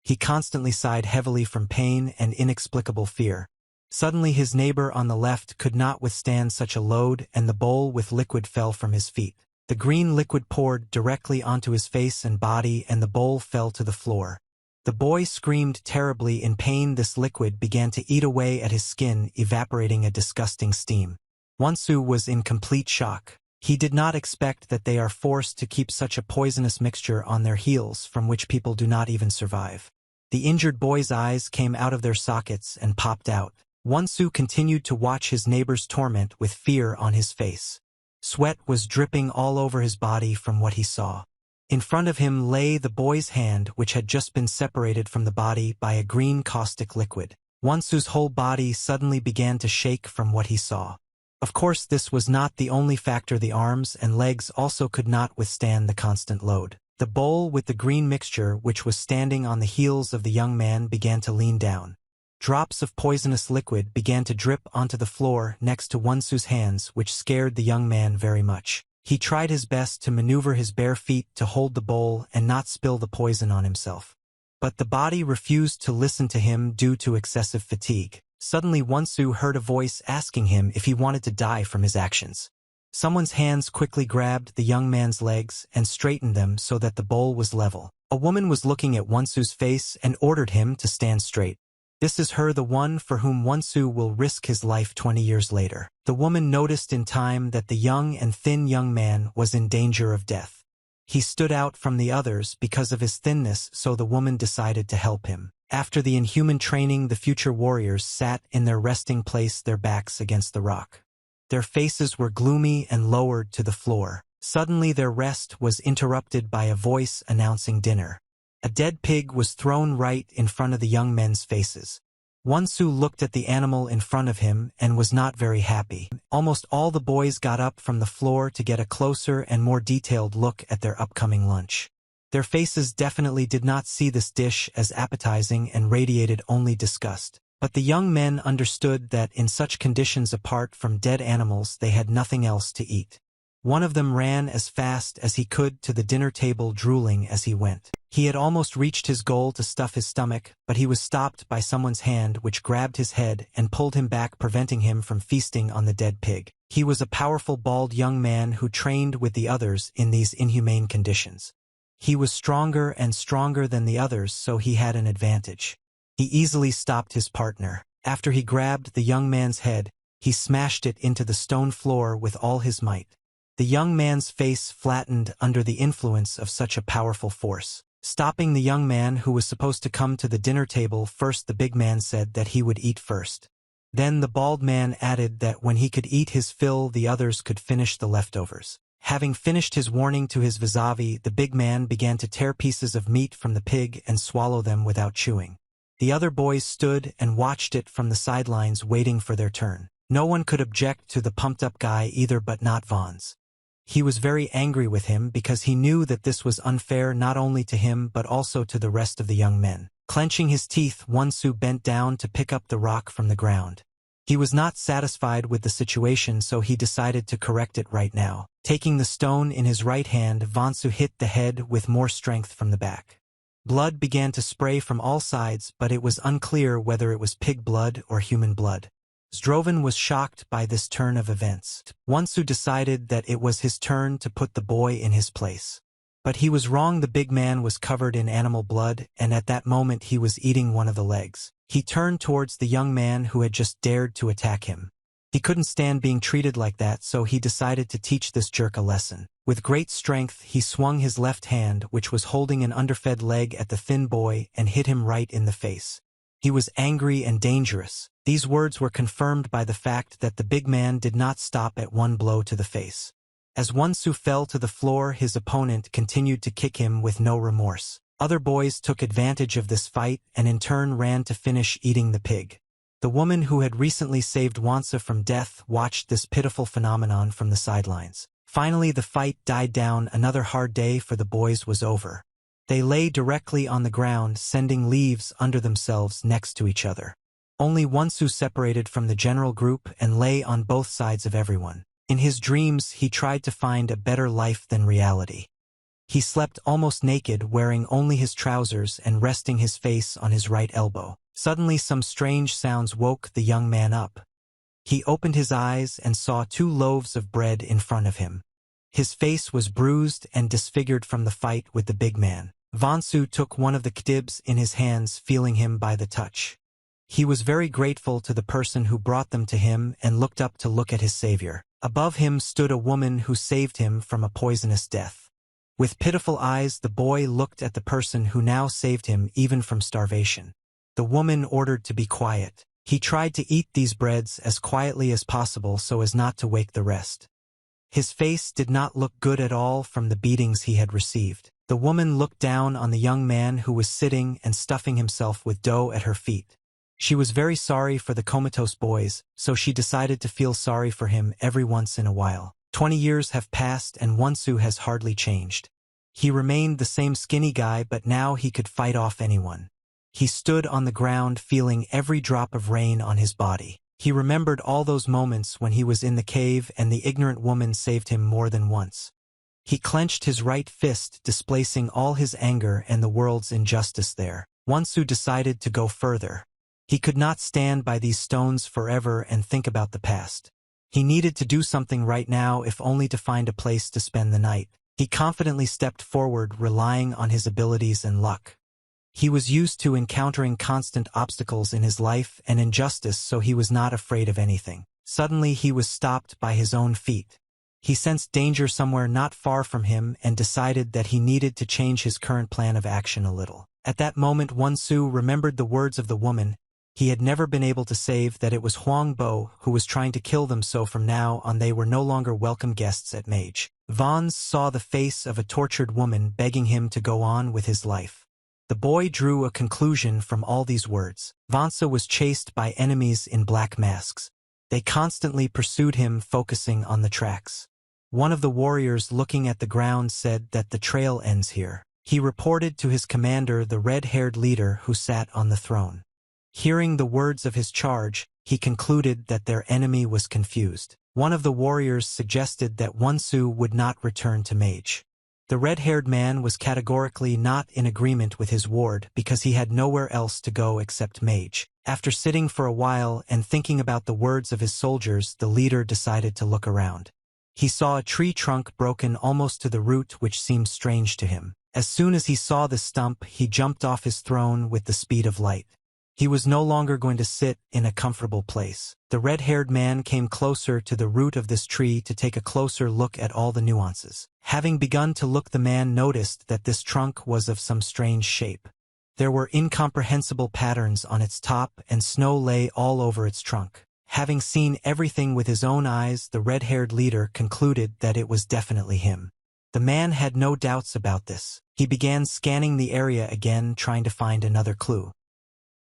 He constantly sighed heavily from pain and inexplicable fear. Suddenly his neighbor on the left could not withstand such a load, and the bowl with liquid fell from his feet. The green liquid poured directly onto his face and body, and the bowl fell to the floor. The boy screamed terribly in pain. This liquid began to eat away at his skin, evaporating a disgusting steam. Wonsu was in complete shock. He did not expect that they are forced to keep such a poisonous mixture on their heels, from which people do not even survive. The injured boy's eyes came out of their sockets and popped out. Wonsu continued to watch his neighbor's torment with fear on his face. Sweat was dripping all over his body from what he saw. In front of him lay the boy's hand, which had just been separated from the body by a green caustic liquid. Wonsu's whole body suddenly began to shake from what he saw. Of course, this was not the only factor. The arms and legs also could not withstand the constant load. The bowl with the green mixture, which was standing on the heels of the young man, began to lean down. Drops of poisonous liquid began to drip onto the floor next to Wonsu's hands, which scared the young man very much. He tried his best to maneuver his bare feet to hold the bowl and not spill the poison on himself. But the body refused to listen to him due to excessive fatigue. Suddenly Wonsu heard a voice asking him if he wanted to die from his actions. Someone's hands quickly grabbed the young man's legs and straightened them so that the bowl was level. A woman was looking at Wonsu's face and ordered him to stand straight. This is her, the one for whom Wonsu will risk his life 20 years later. The woman noticed in time that the young and thin young man was in danger of death. He stood out from the others because of his thinness, so the woman decided to help him. After the inhuman training, the future warriors sat in their resting place, their backs against the rock. Their faces were gloomy and lowered to the floor. Suddenly their rest was interrupted by a voice announcing dinner. A dead pig was thrown right in front of the young men's faces. Wonsu looked at the animal in front of him and was not very happy. Almost all the boys got up from the floor to get a closer and more detailed look at their upcoming lunch. Their faces definitely did not see this dish as appetizing and radiated only disgust. But the young men understood that in such conditions, apart from dead animals, they had nothing else to eat. One of them ran as fast as he could to the dinner table, drooling as he went. He had almost reached his goal to stuff his stomach, but he was stopped by someone's hand which grabbed his head and pulled him back, preventing him from feasting on the dead pig. He was a powerful bald young man who trained with the others in these inhumane conditions. He was stronger and stronger than the others, so he had an advantage. He easily stopped his partner. After he grabbed the young man's head, he smashed it into the stone floor with all his might. The young man's face flattened under the influence of such a powerful force. Stopping the young man who was supposed to come to the dinner table first, the big man said that he would eat first. Then the bald man added that when he could eat his fill, the others could finish the leftovers. Having finished his warning to his vis-a-vis, the big man began to tear pieces of meat from the pig and swallow them without chewing. The other boys stood and watched it from the sidelines, waiting for their turn. No one could object to the pumped-up guy either, but not Vons. He was very angry with him because he knew that this was unfair not only to him but also to the rest of the young men. Clenching his teeth, Wonsu bent down to pick up the rock from the ground. He was not satisfied with the situation, so he decided to correct it right now. Taking the stone in his right hand, Vonsu hit the head with more strength from the back. Blood began to spray from all sides, but it was unclear whether it was pig blood or human blood. Zdrovan was shocked by this turn of events. Wonsu decided that it was his turn to put the boy in his place. But he was wrong. The big man was covered in animal blood, and at that moment he was eating one of the legs. He turned towards the young man who had just dared to attack him. He couldn't stand being treated like that, so he decided to teach this jerk a lesson. With great strength, he swung his left hand, which was holding an underfed leg, at the thin boy and hit him right in the face. He was angry and dangerous. These words were confirmed by the fact that the big man did not stop at one blow to the face. As Wonsu fell to the floor, his opponent continued to kick him with no remorse. Other boys took advantage of this fight and in turn ran to finish eating the pig. The woman who had recently saved Wonsu from death watched this pitiful phenomenon from the sidelines. Finally, the fight died down. Another hard day for the boys was over. They lay directly on the ground, sending leaves under themselves next to each other. Only Wonsu separated from the general group and lay on both sides of everyone. In his dreams, he tried to find a better life than reality. He slept almost naked, wearing only his trousers and resting his face on his right elbow. Suddenly, some strange sounds woke the young man up. He opened his eyes and saw 2 loaves of bread in front of him. His face was bruised and disfigured from the fight with the big man. Wonsu took one of the kdibs in his hands, feeling him by the touch. He was very grateful to the person who brought them to him and looked up to look at his savior. Above him stood a woman who saved him from a poisonous death. With pitiful eyes, the boy looked at the person who now saved him even from starvation. The woman ordered to be quiet. He tried to eat these breads as quietly as possible so as not to wake the rest. His face did not look good at all from the beatings he had received. The woman looked down on the young man who was sitting and stuffing himself with dough at her feet. She was very sorry for the comatose boys, so she decided to feel sorry for him every once in a while. 20 years have passed and Wonsu has hardly changed. He remained the same skinny guy, but now he could fight off anyone. He stood on the ground, feeling every drop of rain on his body. He remembered all those moments when he was in the cave and the ignorant woman saved him more than once. He clenched his right fist, displacing all his anger and the world's injustice there. Wonsu decided to go further. He could not stand by these stones forever and think about the past. He needed to do something right now, if only to find a place to spend the night. He confidently stepped forward, relying on his abilities and luck. He was used to encountering constant obstacles in his life and injustice, so he was not afraid of anything. Suddenly he was stopped by his own feet. He sensed danger somewhere not far from him and decided that he needed to change his current plan of action a little. At that moment, Wonsu remembered the words of the woman he had never been able to save, that it was Huang Bo who was trying to kill them, so from now on they were no longer welcome guests at Mage. Vons saw the face of a tortured woman begging him to go on with his life. The boy drew a conclusion from all these words. Vonsa was chased by enemies in black masks. They constantly pursued him, focusing on the tracks. One of the warriors, looking at the ground, said that the trail ends here. He reported to his commander, the red-haired leader who sat on the throne. Hearing the words of his charge, he concluded that their enemy was confused. One of the warriors suggested that Wonsu would not return to Mage. The red-haired man was categorically not in agreement with his ward because he had nowhere else to go except Mage. After sitting for a while and thinking about the words of his soldiers, the leader decided to look around. He saw a tree trunk broken almost to the root, which seemed strange to him. As soon as he saw the stump, he jumped off his throne with the speed of light. He was no longer going to sit in a comfortable place. The red-haired man came closer to the root of this tree to take a closer look at all the nuances. Having begun to look, the man noticed that this trunk was of some strange shape. There were incomprehensible patterns on its top, and snow lay all over its trunk. Having seen everything with his own eyes, the red-haired leader concluded that it was definitely him. The man had no doubts about this. He began scanning the area again, trying to find another clue.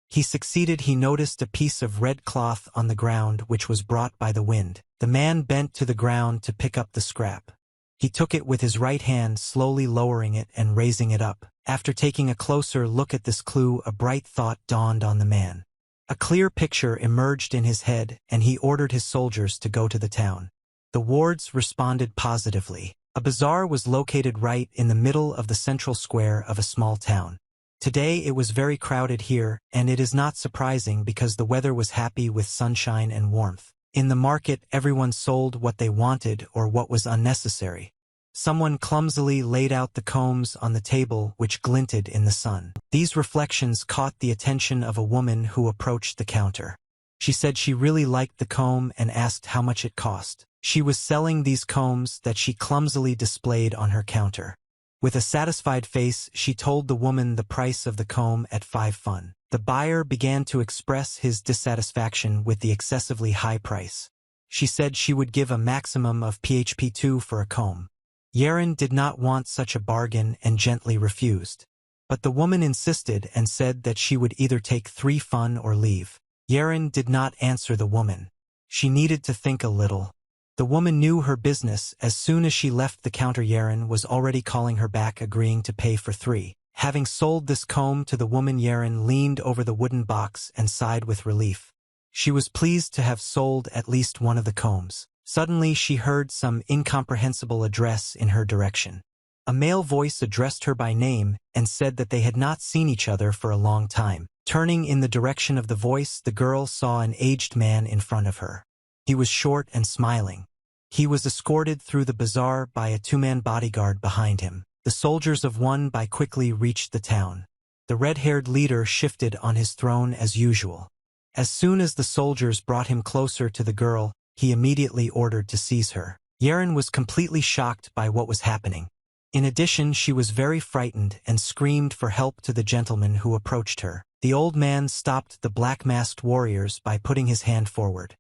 He succeeded. He noticed a piece of red cloth on the ground which was brought by the wind. The man bent to the ground to pick up the scrap. He took it with his right hand, slowly lowering it and raising it up. After taking a closer look at this clue, a bright thought dawned on the man. A clear picture emerged in his head, and he ordered his soldiers to go to the town. The wards responded positively. A bazaar was located right in the middle of the central square of a small town. Today it was very crowded here, and it is not surprising because the weather was happy with sunshine and warmth. In the market, everyone sold what they wanted or what was unnecessary. Someone clumsily laid out the combs on the table, which glinted in the sun. These reflections caught the attention of a woman who approached the counter. She said she really liked the comb and asked how much it cost. She was selling these combs that she clumsily displayed on her counter. With a satisfied face, she told the woman the price of the comb at 5 fun. The buyer began to express his dissatisfaction with the excessively high price. She said she would give a maximum of PHP2 for a comb. Yeren did not want such a bargain and gently refused. But the woman insisted and said that she would either take 3 fun or leave. Yeren did not answer the woman. She needed to think a little. The woman knew her business. As soon as she left the counter, Yeren was already calling her back, agreeing to pay for 3. Having sold this comb to the woman, Yeren leaned over the wooden box and sighed with relief. She was pleased to have sold at least one of the combs. Suddenly she heard some incomprehensible address in her direction. A male voice addressed her by name and said that they had not seen each other for a long time. Turning in the direction of the voice, the girl saw an aged man in front of her. He was short and smiling. He was escorted through the bazaar by a 2-man bodyguard behind him. The soldiers of one by quickly reached the town. The red-haired leader shifted on his throne as usual. As soon as the soldiers brought him closer to the girl, he immediately ordered to seize her. Yeren was completely shocked by what was happening. In addition, she was very frightened and screamed for help to the gentleman who approached her. The old man stopped the black-masked warriors by putting his hand forward.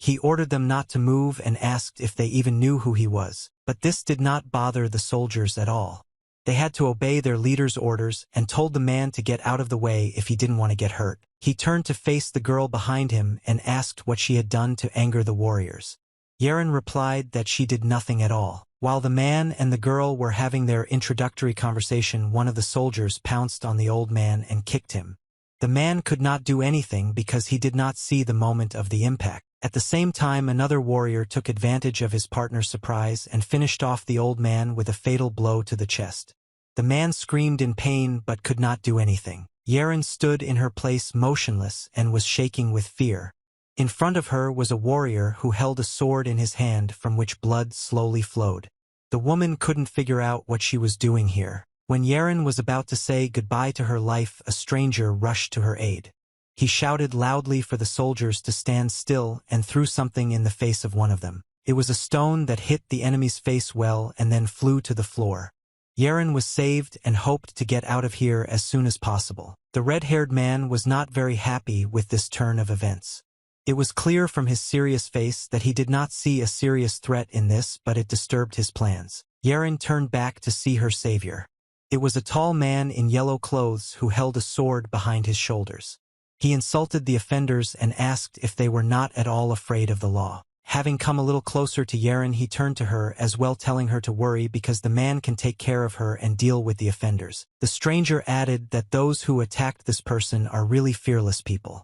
He ordered them not to move and asked if they even knew who he was, but this did not bother the soldiers at all. They had to obey their leader's orders and told the man to get out of the way if he didn't want to get hurt. He turned to face the girl behind him and asked what she had done to anger the warriors. Yeren replied that she did nothing at all. While the man and the girl were having their introductory conversation, one of the soldiers pounced on the old man and kicked him. The man could not do anything because he did not see the moment of the impact. At the same time, another warrior took advantage of his partner's surprise and finished off the old man with a fatal blow to the chest. The man screamed in pain but could not do anything. Yeren stood in her place motionless and was shaking with fear. In front of her was a warrior who held a sword in his hand from which blood slowly flowed. The woman couldn't figure out what she was doing here. When Yeren was about to say goodbye to her life, a stranger rushed to her aid. He shouted loudly for the soldiers to stand still and threw something in the face of one of them. It was a stone that hit the enemy's face well and then flew to the floor. Yeren was saved and hoped to get out of here as soon as possible. The red-haired man was not very happy with this turn of events. It was clear from his serious face that he did not see a serious threat in this, but it disturbed his plans. Yeren turned back to see her savior. It was a tall man in yellow clothes who held a sword behind his shoulders. He insulted the offenders and asked if they were not at all afraid of the law. Having come a little closer to Yeren, he turned to her as well, telling her to worry because the man can take care of her and deal with the offenders. The stranger added that those who attacked this person are really fearless people.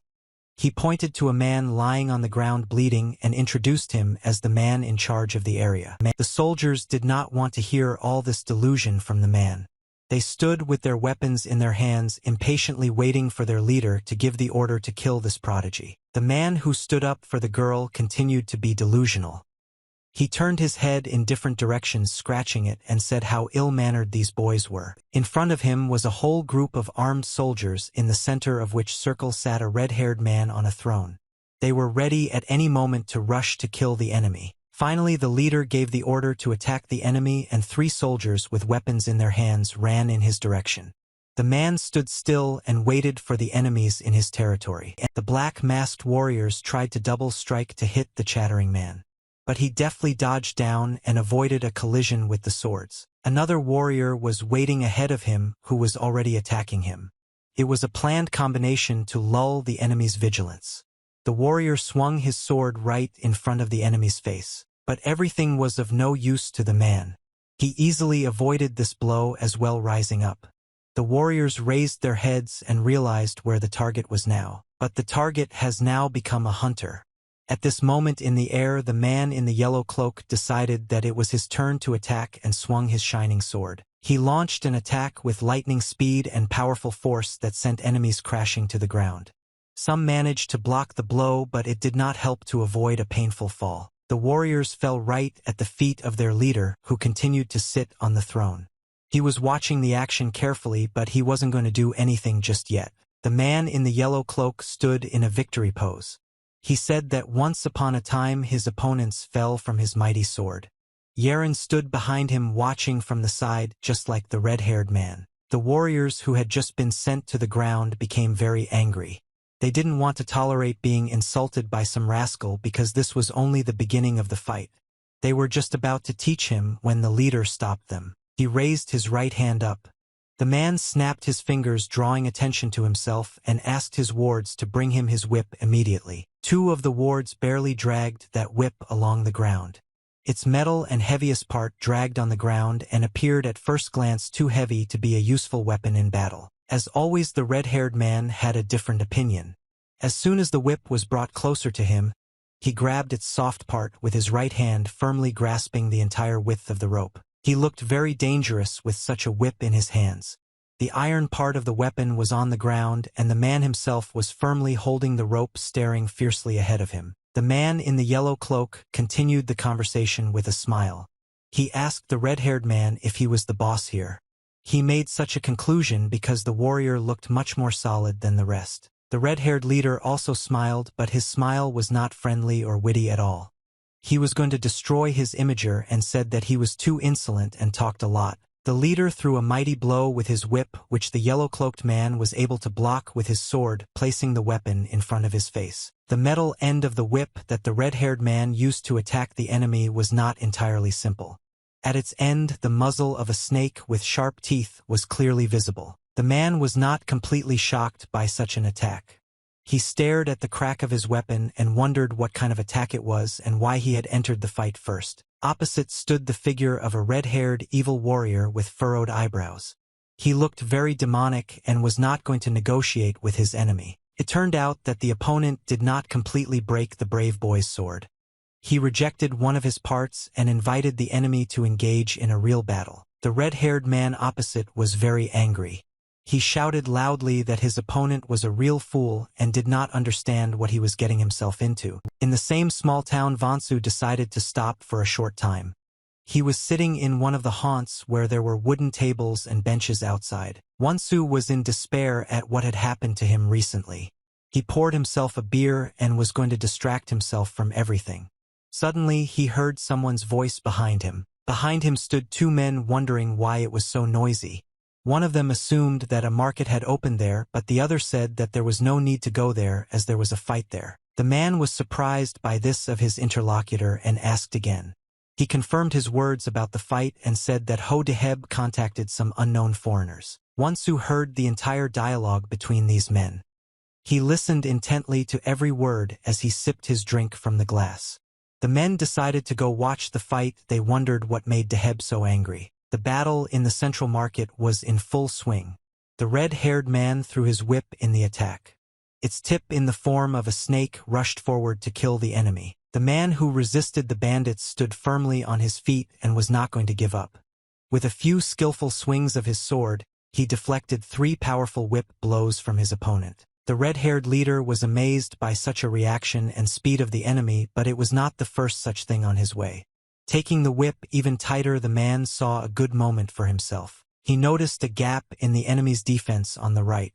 He pointed to a man lying on the ground bleeding and introduced him as the man in charge of the area. The soldiers did not want to hear all this delusion from the man. They stood with their weapons in their hands, impatiently waiting for their leader to give the order to kill this prodigy. The man who stood up for the girl continued to be delusional. He turned his head in different directions, scratching it, and said how ill-mannered these boys were. In front of him was a whole group of armed soldiers, in the center of which circle sat a red-haired man on a throne. They were ready at any moment to rush to kill the enemy. Finally, the leader gave the order to attack the enemy, and 3 soldiers with weapons in their hands ran in his direction. The man stood still and waited for the enemies in his territory. The black-masked warriors tried to double strike to hit the chattering man, but he deftly dodged down and avoided a collision with the swords. Another warrior was waiting ahead of him who was already attacking him. It was a planned combination to lull the enemy's vigilance. The warrior swung his sword right in front of the enemy's face, but everything was of no use to the man. He easily avoided this blow as well, rising up. The warriors raised their heads and realized where the target was now, but the target has now become a hunter. At this moment in the air, the man in the yellow cloak decided that it was his turn to attack and swung his shining sword. He launched an attack with lightning speed and powerful force that sent enemies crashing to the ground. Some managed to block the blow, but it did not help to avoid a painful fall. The warriors fell right at the feet of their leader, who continued to sit on the throne. He was watching the action carefully, but he wasn't going to do anything just yet. The man in the yellow cloak stood in a victory pose. He said that once upon a time his opponents fell from his mighty sword. Yeren stood behind him watching from the side, just like the red-haired man. The warriors who had just been sent to the ground became very angry. They didn't want to tolerate being insulted by some rascal because this was only the beginning of the fight. They were just about to teach him when the leader stopped them. He raised his right hand up. The man snapped his fingers, drawing attention to himself, and asked his wards to bring him his whip immediately. 2 of the wards barely dragged that whip along the ground. Its metal and heaviest part dragged on the ground and appeared at first glance too heavy to be a useful weapon in battle. As always, the red-haired man had a different opinion. As soon as the whip was brought closer to him, he grabbed its soft part with his right hand, firmly grasping the entire width of the rope. He looked very dangerous with such a whip in his hands. The iron part of the weapon was on the ground, and the man himself was firmly holding the rope, staring fiercely ahead of him. The man in the yellow cloak continued the conversation with a smile. He asked the red-haired man if he was the boss here. He made such a conclusion because the warrior looked much more solid than the rest. The red-haired leader also smiled, but his smile was not friendly or witty at all. He was going to destroy his imager and said that he was too insolent and talked a lot. The leader threw a mighty blow with his whip, which the yellow-cloaked man was able to block with his sword, placing the weapon in front of his face. The metal end of the whip that the red-haired man used to attack the enemy was not entirely simple. At its end, the muzzle of a snake with sharp teeth was clearly visible. The man was not completely shocked by such an attack. He stared at the crack of his weapon and wondered what kind of attack it was and why he had entered the fight first. Opposite stood the figure of a red-haired evil warrior with furrowed eyebrows. He looked very demonic and was not going to negotiate with his enemy. It turned out that the opponent did not completely break the brave boy's sword. He rejected one of his parts and invited the enemy to engage in a real battle. The red-haired man opposite was very angry. He shouted loudly that his opponent was a real fool and did not understand what he was getting himself into. In the same small town, Vansu decided to stop for a short time. He was sitting in one of the haunts where there were wooden tables and benches outside. Vansu was in despair at what had happened to him recently. He poured himself a beer and was going to distract himself from everything. Suddenly, he heard someone's voice behind him. Behind him stood 2 men, wondering why it was so noisy. One of them assumed that a market had opened there, but the other said that there was no need to go there as there was a fight there. The man was surprised by this of his interlocutor and asked again. He confirmed his words about the fight and said that Ho Deheb contacted some unknown foreigners. Wansu heard the entire dialogue between these men. He listened intently to every word as he sipped his drink from the glass. The men decided to go watch the fight. They wondered what made Deheb so angry. The battle in the central market was in full swing. The red-haired man threw his whip in the attack. Its tip in the form of a snake rushed forward to kill the enemy. The man who resisted the bandits stood firmly on his feet and was not going to give up. With a few skillful swings of his sword, he deflected 3 powerful whip blows from his opponent. The red-haired leader was amazed by such a reaction and speed of the enemy, but it was not the first such thing on his way. Taking the whip even tighter, the man saw a good moment for himself. He noticed a gap in the enemy's defense on the right.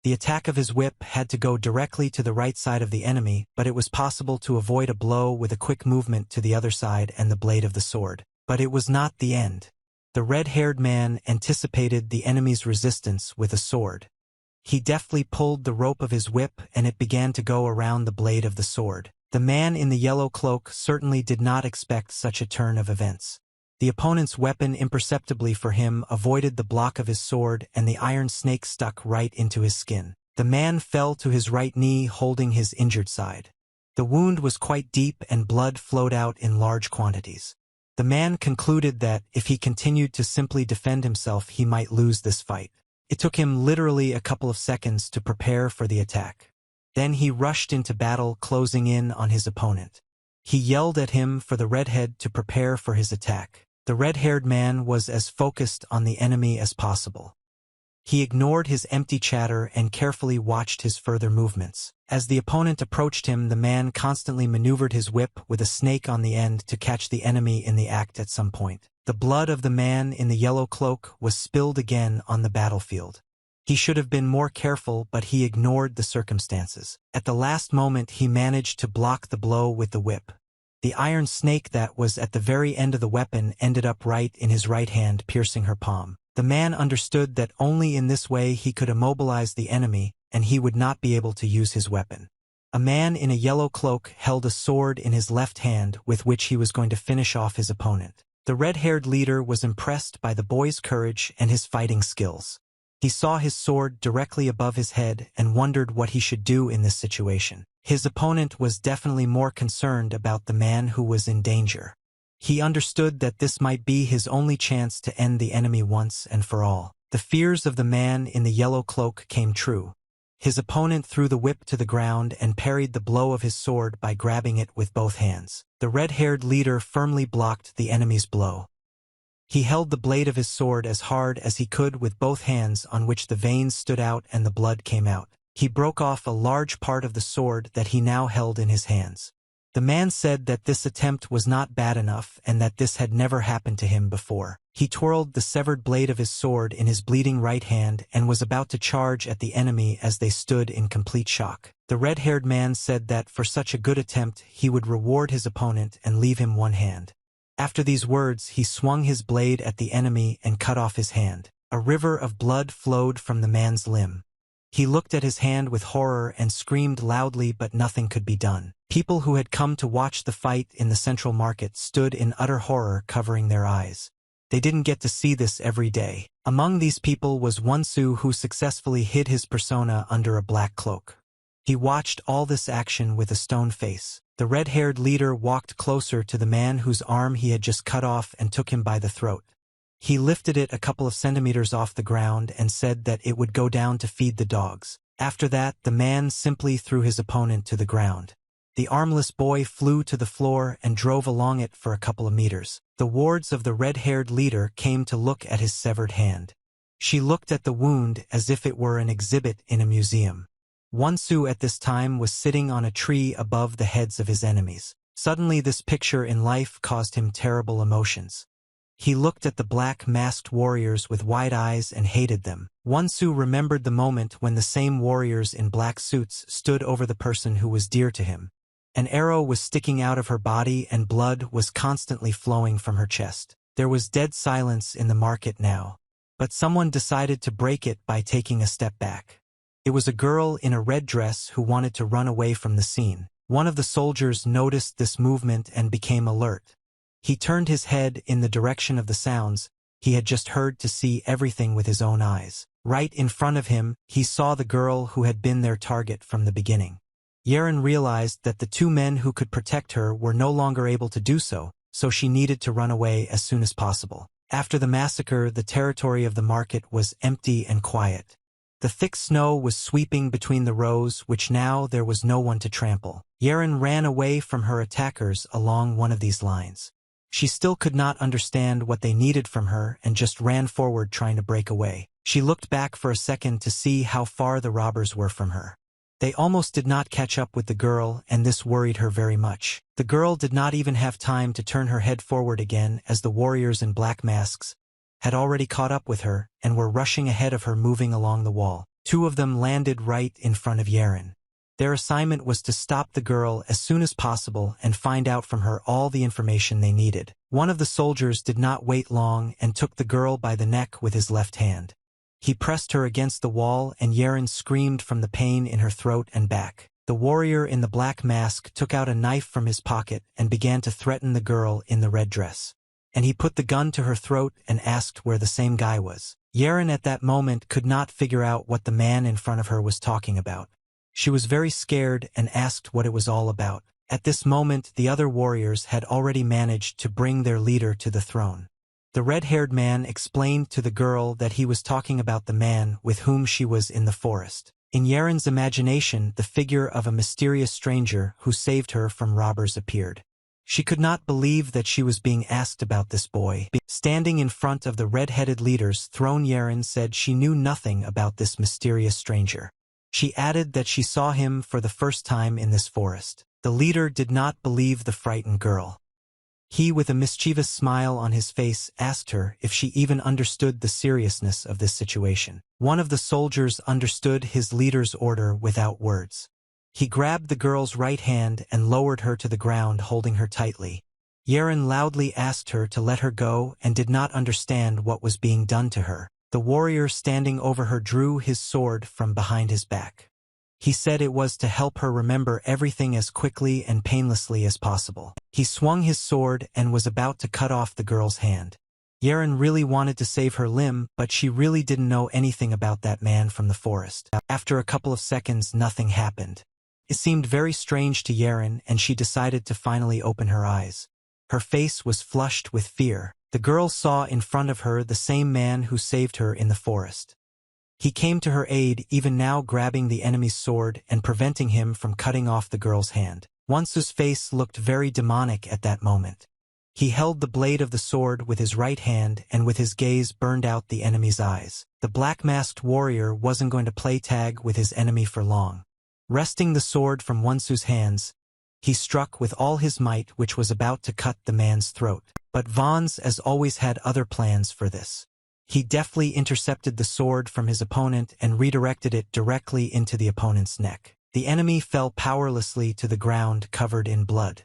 The attack of his whip had to go directly to the right side of the enemy, but it was possible to avoid a blow with a quick movement to the other side and the blade of the sword. But it was not the end. The red-haired man anticipated the enemy's resistance with a sword. He deftly pulled the rope of his whip and it began to go around the blade of the sword. The man in the yellow cloak certainly did not expect such a turn of events. The opponent's weapon imperceptibly for him avoided the block of his sword and the iron snake stuck right into his skin. The man fell to his right knee holding his injured side. The wound was quite deep and blood flowed out in large quantities. The man concluded that if he continued to simply defend himself he might lose this fight. It took him literally a couple of seconds to prepare for the attack. Then he rushed into battle, closing in on his opponent. He yelled at him for the redhead to prepare for his attack. The red-haired man was as focused on the enemy as possible. He ignored his empty chatter and carefully watched his further movements. As the opponent approached him, the man constantly maneuvered his whip with a snake on the end to catch the enemy in the act at some point. The blood of the man in the yellow cloak was spilled again on the battlefield. He should have been more careful, but he ignored the circumstances. At the last moment he managed to block the blow with the whip. The iron snake that was at the very end of the weapon ended up right in his right hand, piercing her palm. The man understood that only in this way he could immobilize the enemy, and he would not be able to use his weapon. A man in a yellow cloak held a sword in his left hand with which he was going to finish off his opponent. The red-haired leader was impressed by the boy's courage and his fighting skills. He saw his sword directly above his head and wondered what he should do in this situation. His opponent was definitely more concerned about the man who was in danger. He understood that this might be his only chance to end the enemy once and for all. The fears of the man in the yellow cloak came true. His opponent threw the whip to the ground and parried the blow of his sword by grabbing it with both hands. The red-haired leader firmly blocked the enemy's blow. He held the blade of his sword as hard as he could with both hands, on which the veins stood out and the blood came out. He broke off a large part of the sword that he now held in his hands. The man said that this attempt was not bad enough and that this had never happened to him before. He twirled the severed blade of his sword in his bleeding right hand and was about to charge at the enemy as they stood in complete shock. The red-haired man said that for such a good attempt he would reward his opponent and leave him one hand. After these words he swung his blade at the enemy and cut off his hand. A river of blood flowed from the man's limb. He looked at his hand with horror and screamed loudly, but nothing could be done. People who had come to watch the fight in the central market stood in utter horror, covering their eyes. They didn't get to see this every day. Among these people was Wonsu, who successfully hid his persona under a black cloak. He watched all this action with a stone face. The red-haired leader walked closer to the man whose arm he had just cut off and took him by the throat. He lifted it a couple of centimeters off the ground and said that it would go down to feed the dogs. After that, the man simply threw his opponent to the ground. The armless boy flew to the floor and drove along it for a couple of meters. The wards of the red-haired leader came to look at his severed hand. She looked at the wound as if it were an exhibit in a museum. Wonsu at this time was sitting on a tree above the heads of his enemies. Suddenly this picture in life caused him terrible emotions. He looked at the black masked warriors with wide eyes and hated them. Wonsu remembered the moment when the same warriors in black suits stood over the person who was dear to him. An arrow was sticking out of her body and blood was constantly flowing from her chest. There was dead silence in the market now. But someone decided to break it by taking a step back. It was a girl in a red dress who wanted to run away from the scene. One of the soldiers noticed this movement and became alert. He turned his head in the direction of the sounds he had just heard to see everything with his own eyes. Right in front of him, he saw the girl who had been their target from the beginning. Yeren realized that the two men who could protect her were no longer able to do so, so she needed to run away as soon as possible. After the massacre, the territory of the market was empty and quiet. The thick snow was sweeping between the rows, which now there was no one to trample. Yeren ran away from her attackers along one of these lines. She still could not understand what they needed from her and just ran forward trying to break away. She looked back for a second to see how far the robbers were from her. They almost did not catch up with the girl, and this worried her very much. The girl did not even have time to turn her head forward again, as the warriors in black masks had already caught up with her and were rushing ahead of her, moving along the wall. Two of them landed right in front of Yeren. Their assignment was to stop the girl as soon as possible and find out from her all the information they needed. One of the soldiers did not wait long and took the girl by the neck with his left hand. He pressed her against the wall, and Yeren screamed from the pain in her throat and back. The warrior in the black mask took out a knife from his pocket and began to threaten the girl in the red dress. And he put the gun to her throat and asked where the same guy was. Yeren at that moment could not figure out what the man in front of her was talking about. She was very scared and asked what it was all about. At this moment, the other warriors had already managed to bring their leader to the throne. The red-haired man explained to the girl that he was talking about the man with whom she was in the forest. In Yeren's imagination, the figure of a mysterious stranger who saved her from robbers appeared. She could not believe that she was being asked about this boy. Standing in front of the red-headed leader's throne, Yeren said she knew nothing about this mysterious stranger. She added that she saw him for the first time in this forest. The leader did not believe the frightened girl. He, with a mischievous smile on his face, asked her if she even understood the seriousness of this situation. One of the soldiers understood his leader's order without words. He grabbed the girl's right hand and lowered her to the ground, holding her tightly. Yeren loudly asked her to let her go and did not understand what was being done to her. The warrior standing over her drew his sword from behind his back. He said it was to help her remember everything as quickly and painlessly as possible. He swung his sword and was about to cut off the girl's hand. Yeren really wanted to save her limb, but she really didn't know anything about that man from the forest. After a couple of seconds, nothing happened. It seemed very strange to Yeren, and she decided to finally open her eyes. Her face was flushed with fear. The girl saw in front of her the same man who saved her in the forest. He came to her aid, even now grabbing the enemy's sword and preventing him from cutting off the girl's hand. Wonsu's face looked very demonic at that moment. He held the blade of the sword with his right hand and with his gaze burned out the enemy's eyes. The black-masked warrior wasn't going to play tag with his enemy for long. Wresting the sword from Wonsu's hands, he struck with all his might, which was about to cut the man's throat. But Vons, as always, had other plans for this. He deftly intercepted the sword from his opponent and redirected it directly into the opponent's neck. The enemy fell powerlessly to the ground, covered in blood.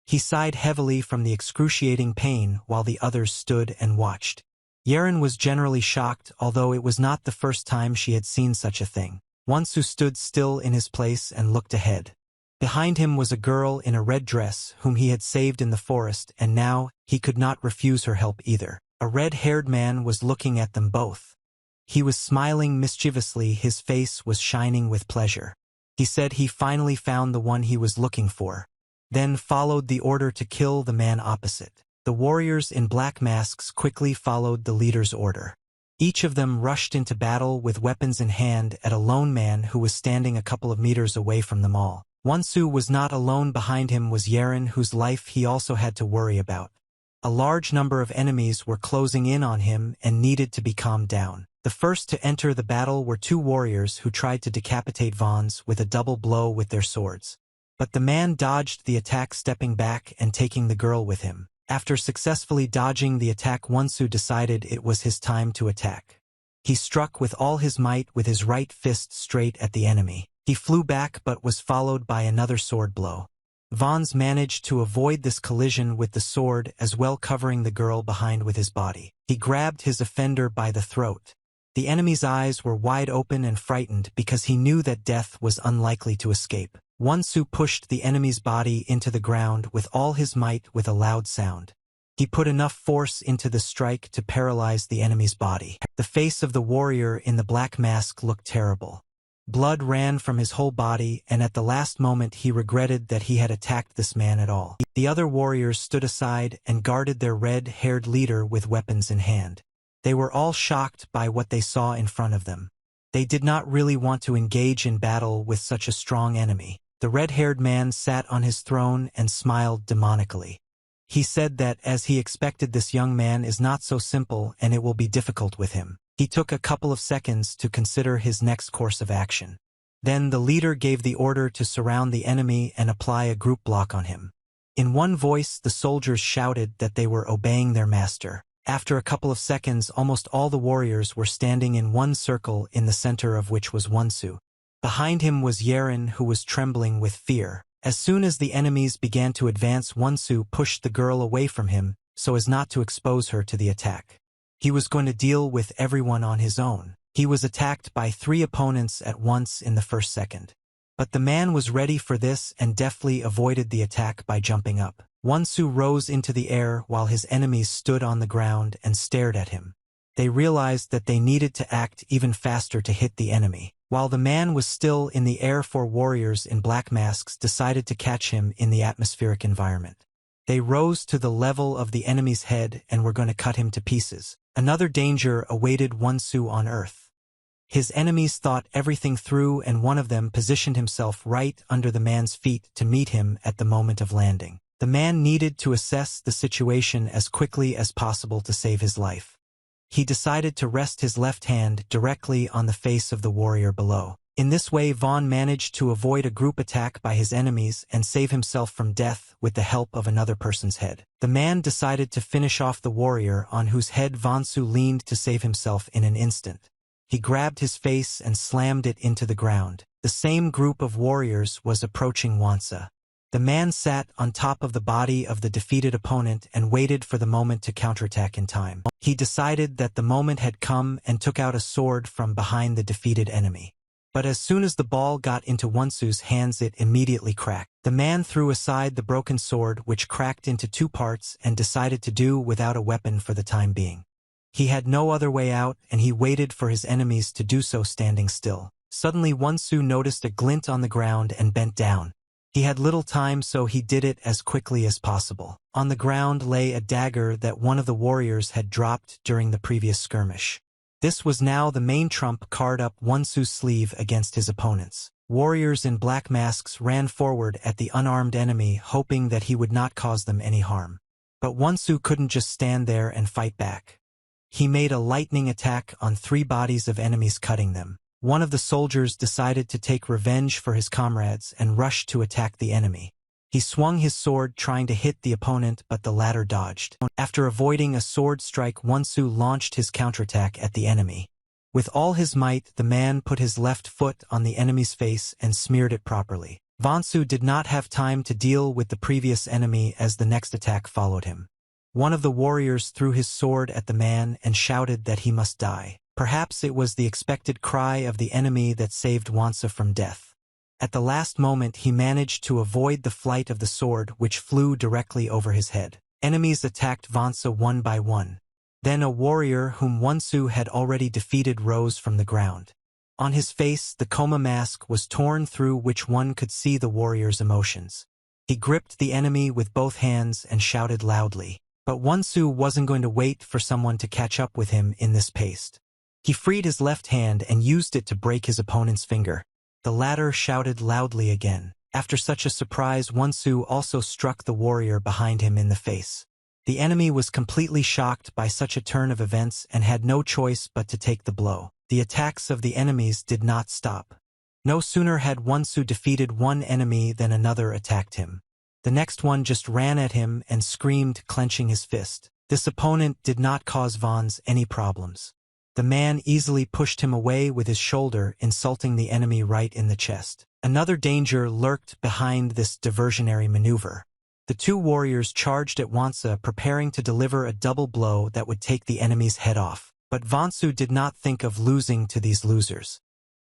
He sighed heavily from the excruciating pain while the others stood and watched. Yeren was generally shocked, although it was not the first time she had seen such a thing. Wonsu stood still in his place and looked ahead. Behind him was a girl in a red dress whom he had saved in the forest, and now he could not refuse her help either. A red-haired man was looking at them both. He was smiling mischievously, his face was shining with pleasure. He said he finally found the one he was looking for. Then followed the order to kill the man opposite. The warriors in black masks quickly followed the leader's order. Each of them rushed into battle with weapons in hand at a lone man who was standing a couple of meters away from them all. Wonsu was not alone. Behind him was Yeren, whose life he also had to worry about. A large number of enemies were closing in on him and needed to be calmed down. The first to enter the battle were two warriors who tried to decapitate Vons with a double blow with their swords. But the man dodged the attack, stepping back and taking the girl with him. After successfully dodging the attack, Wonsu decided it was his time to attack. He struck with all his might with his right fist straight at the enemy. He flew back but was followed by another sword blow. Vons managed to avoid this collision with the sword as well, covering the girl behind with his body. He grabbed his offender by the throat. The enemy's eyes were wide open and frightened because he knew that death was unlikely to escape. Wonsu pushed the enemy's body into the ground with all his might with a loud sound. He put enough force into the strike to paralyze the enemy's body. The face of the warrior in the black mask looked terrible. Blood ran from his whole body, and at the last moment he regretted that he had attacked this man at all. The other warriors stood aside and guarded their red-haired leader with weapons in hand. They were all shocked by what they saw in front of them. They did not really want to engage in battle with such a strong enemy. The red-haired man sat on his throne and smiled demonically. He said that, as he expected, this young man is not so simple and it will be difficult with him. He took a couple of seconds to consider his next course of action. Then the leader gave the order to surround the enemy and apply a group block on him. In one voice, the soldiers shouted that they were obeying their master. After a couple of seconds, almost all the warriors were standing in one circle, in the center of which was Wonsu. Behind him was Yeren, who was trembling with fear. As soon as the enemies began to advance, Wonsu pushed the girl away from him so as not to expose her to the attack. He was going to deal with everyone on his own. He was attacked by 3 opponents at once in the first second. But the man was ready for this and deftly avoided the attack by jumping up. Wonsu rose into the air while his enemies stood on the ground and stared at him. They realized that they needed to act even faster to hit the enemy. While the man was still in the air, 4 warriors in black masks decided to catch him in the atmospheric environment. They rose to the level of the enemy's head and were going to cut him to pieces. Another danger awaited Wonsu on Earth. His enemies thought everything through, and one of them positioned himself right under the man's feet to meet him at the moment of landing. The man needed to assess the situation as quickly as possible to save his life. He decided to rest his left hand directly on the face of the warrior below. In this way, Vaughn managed to avoid a group attack by his enemies and save himself from death with the help of another person's head. The man decided to finish off the warrior on whose head Wonsu leaned to save himself in an instant. He grabbed his face and slammed it into the ground. The same group of warriors was approaching Wonsa. The man sat on top of the body of the defeated opponent and waited for the moment to counterattack in time. He decided that the moment had come and took out a sword from behind the defeated enemy. But as soon as the ball got into Wonsu's hands, it immediately cracked. The man threw aside the broken sword, which cracked into 2 parts, and decided to do without a weapon for the time being. He had no other way out, and he waited for his enemies to do so, standing still. Suddenly Wonsu noticed a glint on the ground and bent down. He had little time, so he did it as quickly as possible. On the ground lay a dagger that one of the warriors had dropped during the previous skirmish. This was now the main trump card up Wonsu's sleeve against his opponents. Warriors in black masks ran forward at the unarmed enemy, hoping that he would not cause them any harm. But Wonsu couldn't just stand there and fight back. He made a lightning attack on 3 bodies of enemies, cutting them. One of the soldiers decided to take revenge for his comrades and rushed to attack the enemy. He swung his sword trying to hit the opponent, but the latter dodged. After avoiding a sword strike, Wonsu launched his counterattack at the enemy. With all his might, the man put his left foot on the enemy's face and smeared it properly. Wonsu did not have time to deal with the previous enemy as the next attack followed him. One of the warriors threw his sword at the man and shouted that he must die. Perhaps it was the expected cry of the enemy that saved Wonsu from death. At the last moment, he managed to avoid the flight of the sword, which flew directly over his head. Enemies attacked Wonsu one by one. Then a warrior whom Wonsu had already defeated rose from the ground. On his face, the coma mask was torn through, which one could see the warrior's emotions. He gripped the enemy with both hands and shouted loudly. But Wonsu wasn't going to wait for someone to catch up with him in this pace. He freed his left hand and used it to break his opponent's finger. The latter shouted loudly again. After such a surprise, Wonsu also struck the warrior behind him in the face. The enemy was completely shocked by such a turn of events and had no choice but to take the blow. The attacks of the enemies did not stop. No sooner had Wonsu defeated one enemy than another attacked him. The next one just ran at him and screamed, clenching his fist. This opponent did not cause Vons any problems. The man easily pushed him away with his shoulder, insulting the enemy right in the chest. Another danger lurked behind this diversionary maneuver. The 2 warriors charged at Wonsa, preparing to deliver a double blow that would take the enemy's head off. But Wonsu did not think of losing to these losers.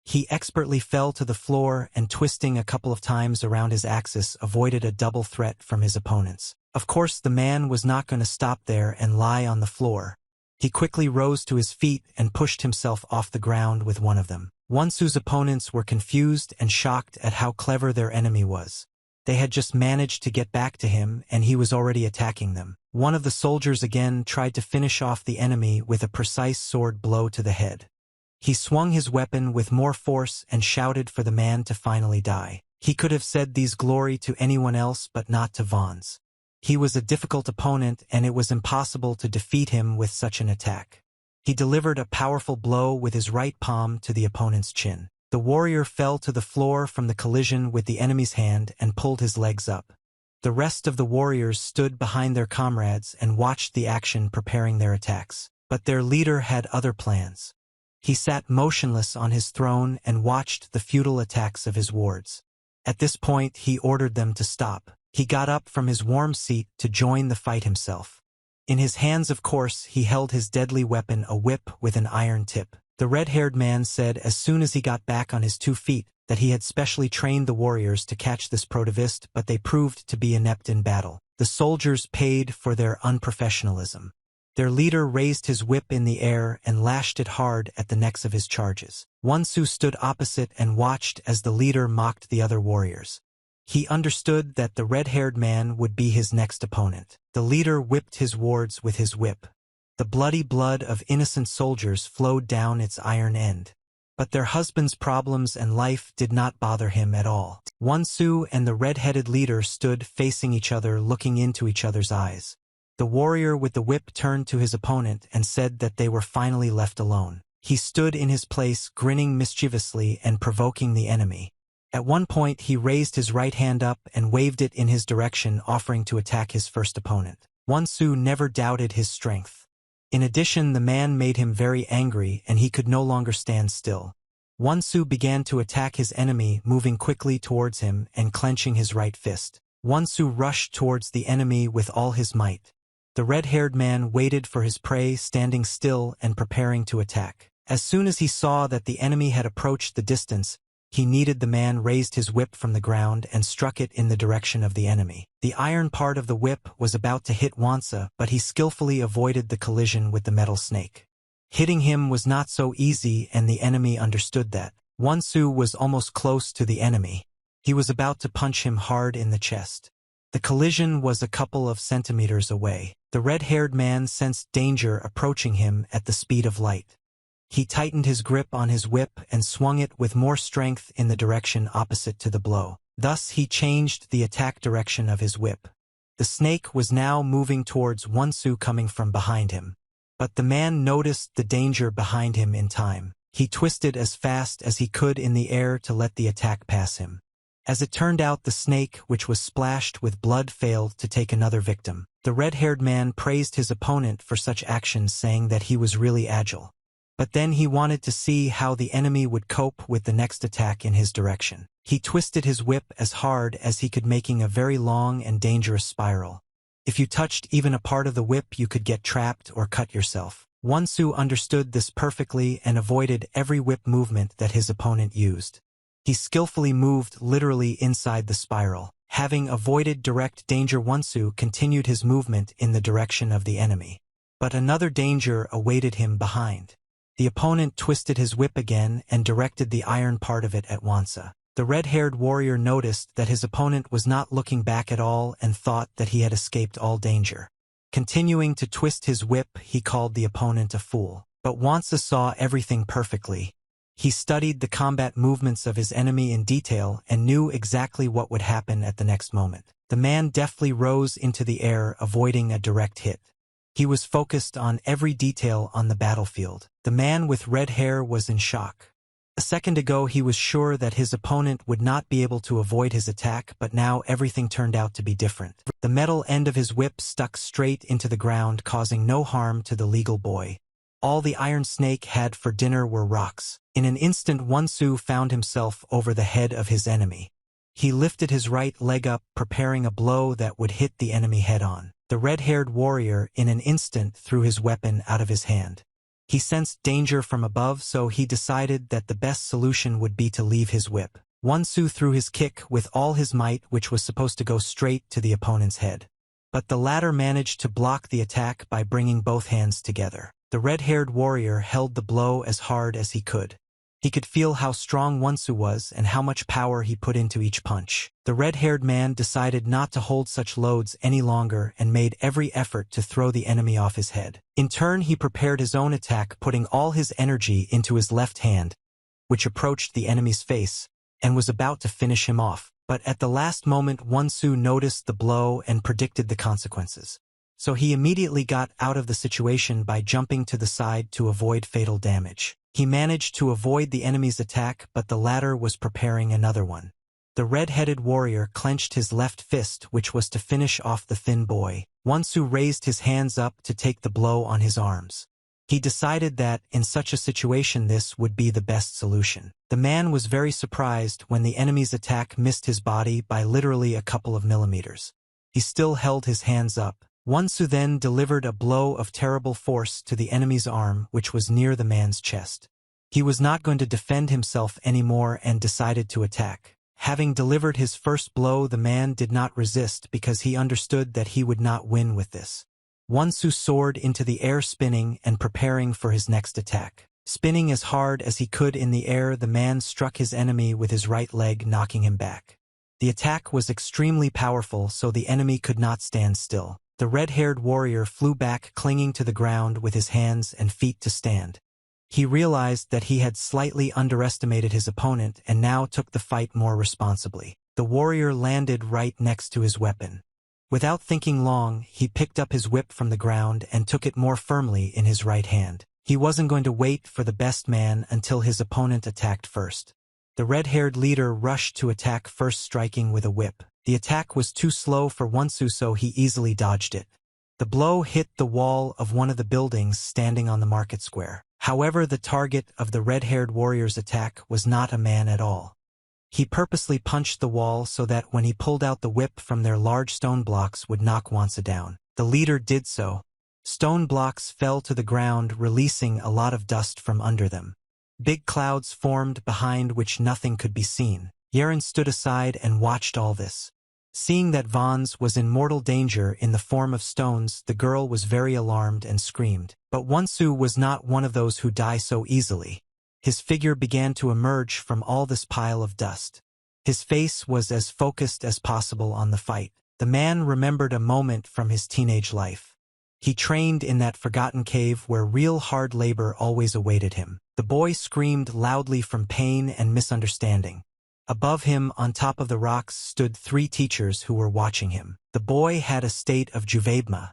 He expertly fell to the floor and, twisting a couple of times around his axis, avoided a double threat from his opponents. Of course, the man was not going to stop there and lie on the floor. He quickly rose to his feet and pushed himself off the ground with one of them. Wonsu's opponents were confused and shocked at how clever their enemy was. They had just managed to get back to him, and he was already attacking them. One of the soldiers again tried to finish off the enemy with a precise sword blow to the head. He swung his weapon with more force and shouted for the man to finally die. He could have said these glory to anyone else but not to Vons. He was a difficult opponent and it was impossible to defeat him with such an attack. He delivered a powerful blow with his right palm to the opponent's chin. The warrior fell to the floor from the collision with the enemy's hand and pulled his legs up. The rest of the warriors stood behind their comrades and watched the action, preparing their attacks. But their leader had other plans. He sat motionless on his throne and watched the futile attacks of his wards. At this point, he ordered them to stop. He got up from his warm seat to join the fight himself. In his hands, of course, he held his deadly weapon, a whip with an iron tip. The red-haired man said as soon as he got back on his 2 feet that he had specially trained the warriors to catch this protovist, but they proved to be inept in battle. The soldiers paid for their unprofessionalism. Their leader raised his whip in the air and lashed it hard at the necks of his charges. Wonsu stood opposite and watched as the leader mocked the other warriors. He understood that the red-haired man would be his next opponent. The leader whipped his wards with his whip. The bloody blood of innocent soldiers flowed down its iron end. But their husbands' problems and life did not bother him at all. Wonsu and the red-headed leader stood facing each other, looking into each other's eyes. The warrior with the whip turned to his opponent and said that they were finally left alone. He stood in his place, grinning mischievously and provoking the enemy. At one point, he raised his right hand up and waved it in his direction, offering to attack his first opponent. Wonsu never doubted his strength. In addition, the man made him very angry and he could no longer stand still. Wonsu began to attack his enemy, moving quickly towards him and clenching his right fist. Wonsu rushed towards the enemy with all his might. The red-haired man waited for his prey, standing still and preparing to attack. As soon as he saw that the enemy had approached the distance, he kneaded the man, raised his whip from the ground and struck it in the direction of the enemy. The iron part of the whip was about to hit Wonsa, but he skillfully avoided the collision with the metal snake. Hitting him was not so easy and the enemy understood that. Wonsu was almost close to the enemy. He was about to punch him hard in the chest. The collision was a couple of centimeters away. The red-haired man sensed danger approaching him at the speed of light. He tightened his grip on his whip and swung it with more strength in the direction opposite to the blow. Thus he changed the attack direction of his whip. The snake was now moving towards Wonsu, coming from behind him. But the man noticed the danger behind him in time. He twisted as fast as he could in the air to let the attack pass him. As it turned out, the snake, which was splashed with blood, failed to take another victim. The red-haired man praised his opponent for such actions, saying that he was really agile. But then he wanted to see how the enemy would cope with the next attack in his direction. He twisted his whip as hard as he could, making a very long and dangerous spiral. If you touched even a part of the whip, you could get trapped or cut yourself. Wonsu understood this perfectly and avoided every whip movement that his opponent used. He skillfully moved literally inside the spiral. Having avoided direct danger, Wonsu continued his movement in the direction of the enemy. But another danger awaited him behind. The opponent twisted his whip again and directed the iron part of it at Wonsa. The red-haired warrior noticed that his opponent was not looking back at all and thought that he had escaped all danger. Continuing to twist his whip, he called the opponent a fool. But Wonsa saw everything perfectly. He studied the combat movements of his enemy in detail and knew exactly what would happen at the next moment. The man deftly rose into the air, avoiding a direct hit. He was focused on every detail on the battlefield. The man with red hair was in shock. A second ago he was sure that his opponent would not be able to avoid his attack, but now everything turned out to be different. The metal end of his whip stuck straight into the ground, causing no harm to the legal boy. All the iron snake had for dinner were rocks. In an instant, Wonsu found himself over the head of his enemy. He lifted his right leg up, preparing a blow that would hit the enemy head-on. The red-haired warrior in an instant threw his weapon out of his hand. He sensed danger from above, so he decided that the best solution would be to leave his whip. Wonsu threw his kick with all his might, which was supposed to go straight to the opponent's head. But the latter managed to block the attack by bringing both hands together. The red-haired warrior held the blow as hard as he could. He could feel how strong Wonsu was and how much power he put into each punch. The red-haired man decided not to hold such loads any longer and made every effort to throw the enemy off his head. In turn, he prepared his own attack, putting all his energy into his left hand, which approached the enemy's face, and was about to finish him off. But at the last moment, Wonsu noticed the blow and predicted the consequences. So he immediately got out of the situation by jumping to the side to avoid fatal damage. He managed to avoid the enemy's attack, but the latter was preparing another one. The red-headed warrior clenched his left fist, which was to finish off the thin boy. Wonsu raised his hands up to take the blow on his arms. He decided that, in such a situation, this would be the best solution. The man was very surprised when the enemy's attack missed his body by literally a couple of millimeters. He still held his hands up. Wonsu then delivered a blow of terrible force to the enemy's arm, which was near the man's chest. He was not going to defend himself anymore and decided to attack. Having delivered his first blow, the man did not resist because he understood that he would not win with this. Wonsu soared into the air, spinning and preparing for his next attack. Spinning as hard as he could in the air, the man struck his enemy with his right leg, knocking him back. The attack was extremely powerful, so the enemy could not stand still. The red-haired warrior flew back, clinging to the ground with his hands and feet to stand. He realized that he had slightly underestimated his opponent and now took the fight more responsibly. The warrior landed right next to his weapon. Without thinking long, he picked up his whip from the ground and took it more firmly in his right hand. He wasn't going to wait for the best man until his opponent attacked first. The red-haired leader rushed to attack first, striking with a whip. The attack was too slow for Wonsu, so he easily dodged it. The blow hit the wall of one of the buildings standing on the market square. However, the target of the red-haired warrior's attack was not a man at all. He purposely punched the wall so that when he pulled out the whip from their large stone blocks would knock Wonsu down. The leader did so. Stone blocks fell to the ground, releasing a lot of dust from under them. Big clouds formed behind which nothing could be seen. Yeren stood aside and watched all this. Seeing that Vons was in mortal danger in the form of stones, the girl was very alarmed and screamed. But Wonsu was not one of those who die so easily. His figure began to emerge from all this pile of dust. His face was as focused as possible on the fight. The man remembered a moment from his teenage life. He trained in that forgotten cave where real hard labor always awaited him. The boy screamed loudly from pain and misunderstanding. Above him, on top of the rocks, stood 3 teachers who were watching him. The boy had a state of juvaibma.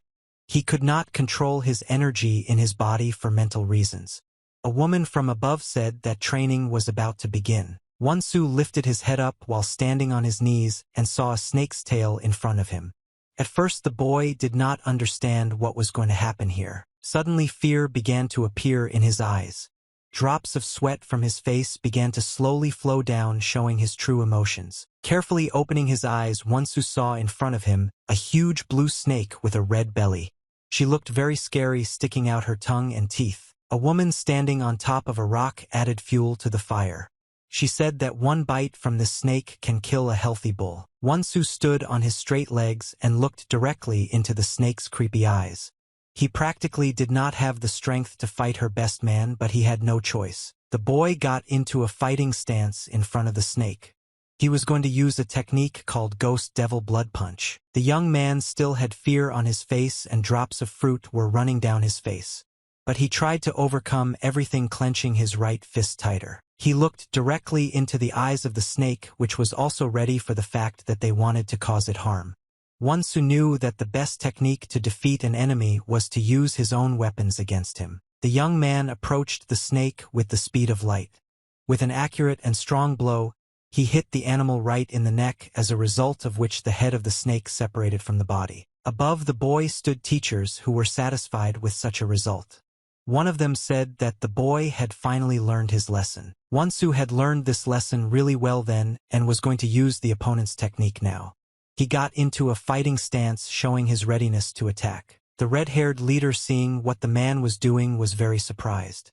He could not control his energy in his body for mental reasons. A woman from above said that training was about to begin. Wonsu lifted his head up while standing on his knees and saw a snake's tail in front of him. At first, the boy did not understand what was going to happen here. Suddenly, fear began to appear in his eyes. Drops of sweat from his face began to slowly flow down, showing his true emotions. Carefully opening his eyes, Wonsu saw in front of him a huge blue snake with a red belly. She looked very scary, sticking out her tongue and teeth. A woman standing on top of a rock added fuel to the fire. She said that one bite from this snake can kill a healthy bull. Wonsu stood on his straight legs and looked directly into the snake's creepy eyes. He practically did not have the strength to fight her best man, but he had no choice. The boy got into a fighting stance in front of the snake. He was going to use a technique called Ghost Devil Blood Punch. The young man still had fear on his face and drops of fruit were running down his face. But he tried to overcome everything, clenching his right fist tighter. He looked directly into the eyes of the snake, which was also ready for the fact that they wanted to cause it harm. Wonsu knew that the best technique to defeat an enemy was to use his own weapons against him. The young man approached the snake with the speed of light. With an accurate and strong blow, he hit the animal right in the neck, as a result of which the head of the snake separated from the body. Above the boy stood teachers who were satisfied with such a result. One of them said that the boy had finally learned his lesson. Wonsu had learned this lesson really well then and was going to use the opponent's technique now. He got into a fighting stance, showing his readiness to attack. The red-haired leader, seeing what the man was doing, was very surprised.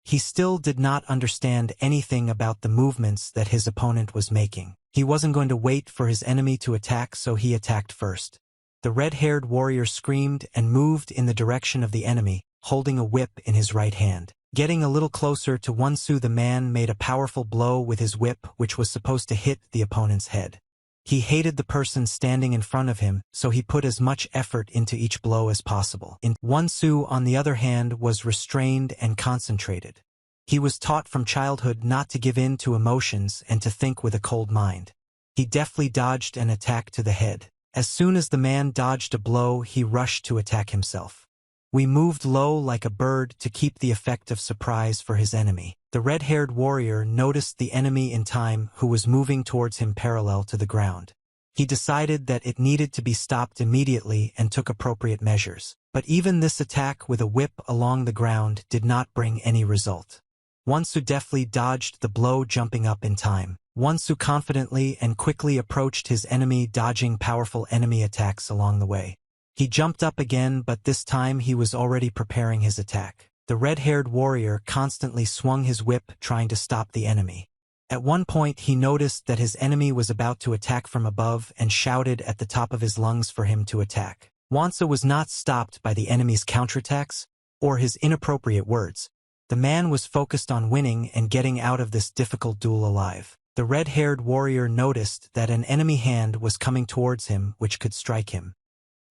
He still did not understand anything about the movements that his opponent was making. He wasn't going to wait for his enemy to attack, so he attacked first. The red-haired warrior screamed and moved in the direction of the enemy, holding a whip in his right hand. Getting a little closer to Wonsu, the man made a powerful blow with his whip which was supposed to hit the opponent's head. He hated the person standing in front of him, so he put as much effort into each blow as possible. Wonsu, on the other hand, was restrained and concentrated. He was taught from childhood not to give in to emotions and to think with a cold mind. He deftly dodged an attack to the head. As soon as the man dodged a blow, he rushed to attack himself. We moved low like a bird to keep the effect of surprise for his enemy. The red-haired warrior noticed the enemy in time who was moving towards him parallel to the ground. He decided that it needed to be stopped immediately and took appropriate measures. But even this attack with a whip along the ground did not bring any result. Wonsu deftly dodged the blow, jumping up in time. Wonsu confidently and quickly approached his enemy, dodging powerful enemy attacks along the way. He jumped up again, but this time he was already preparing his attack. The red-haired warrior constantly swung his whip, trying to stop the enemy. At one point he noticed that his enemy was about to attack from above and shouted at the top of his lungs for him to attack. Wonsu was not stopped by the enemy's counterattacks or his inappropriate words. The man was focused on winning and getting out of this difficult duel alive. The red-haired warrior noticed that an enemy hand was coming towards him which could strike him.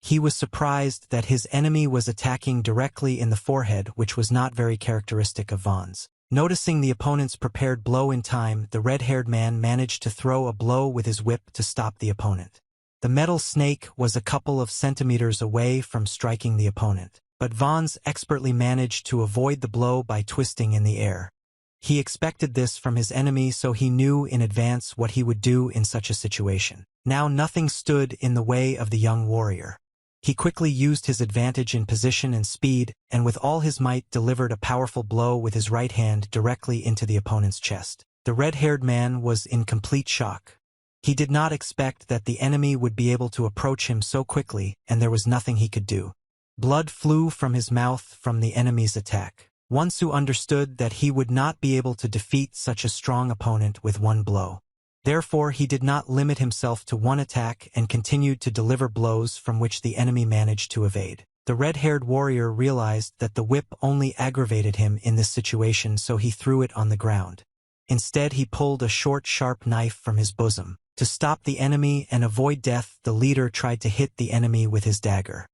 He was surprised that his enemy was attacking directly in the forehead, which was not very characteristic of Vaughn's. Noticing the opponent's prepared blow in time, the red-haired man managed to throw a blow with his whip to stop the opponent. The metal snake was a couple of centimeters away from striking the opponent, but Vaughn's expertly managed to avoid the blow by twisting in the air. He expected this from his enemy, so he knew in advance what he would do in such a situation. Now nothing stood in the way of the young warrior. He quickly used his advantage in position and speed, and with all his might delivered a powerful blow with his right hand directly into the opponent's chest. The red-haired man was in complete shock. He did not expect that the enemy would be able to approach him so quickly, and there was nothing he could do. Blood flew from his mouth from the enemy's attack. Wonsu understood that he would not be able to defeat such a strong opponent with one blow. Therefore, he did not limit himself to one attack and continued to deliver blows from which the enemy managed to evade. The red-haired warrior realized that the whip only aggravated him in this situation, so he threw it on the ground. Instead, he pulled a short, sharp knife from his bosom. To stop the enemy and avoid death, the leader tried to hit the enemy with his dagger.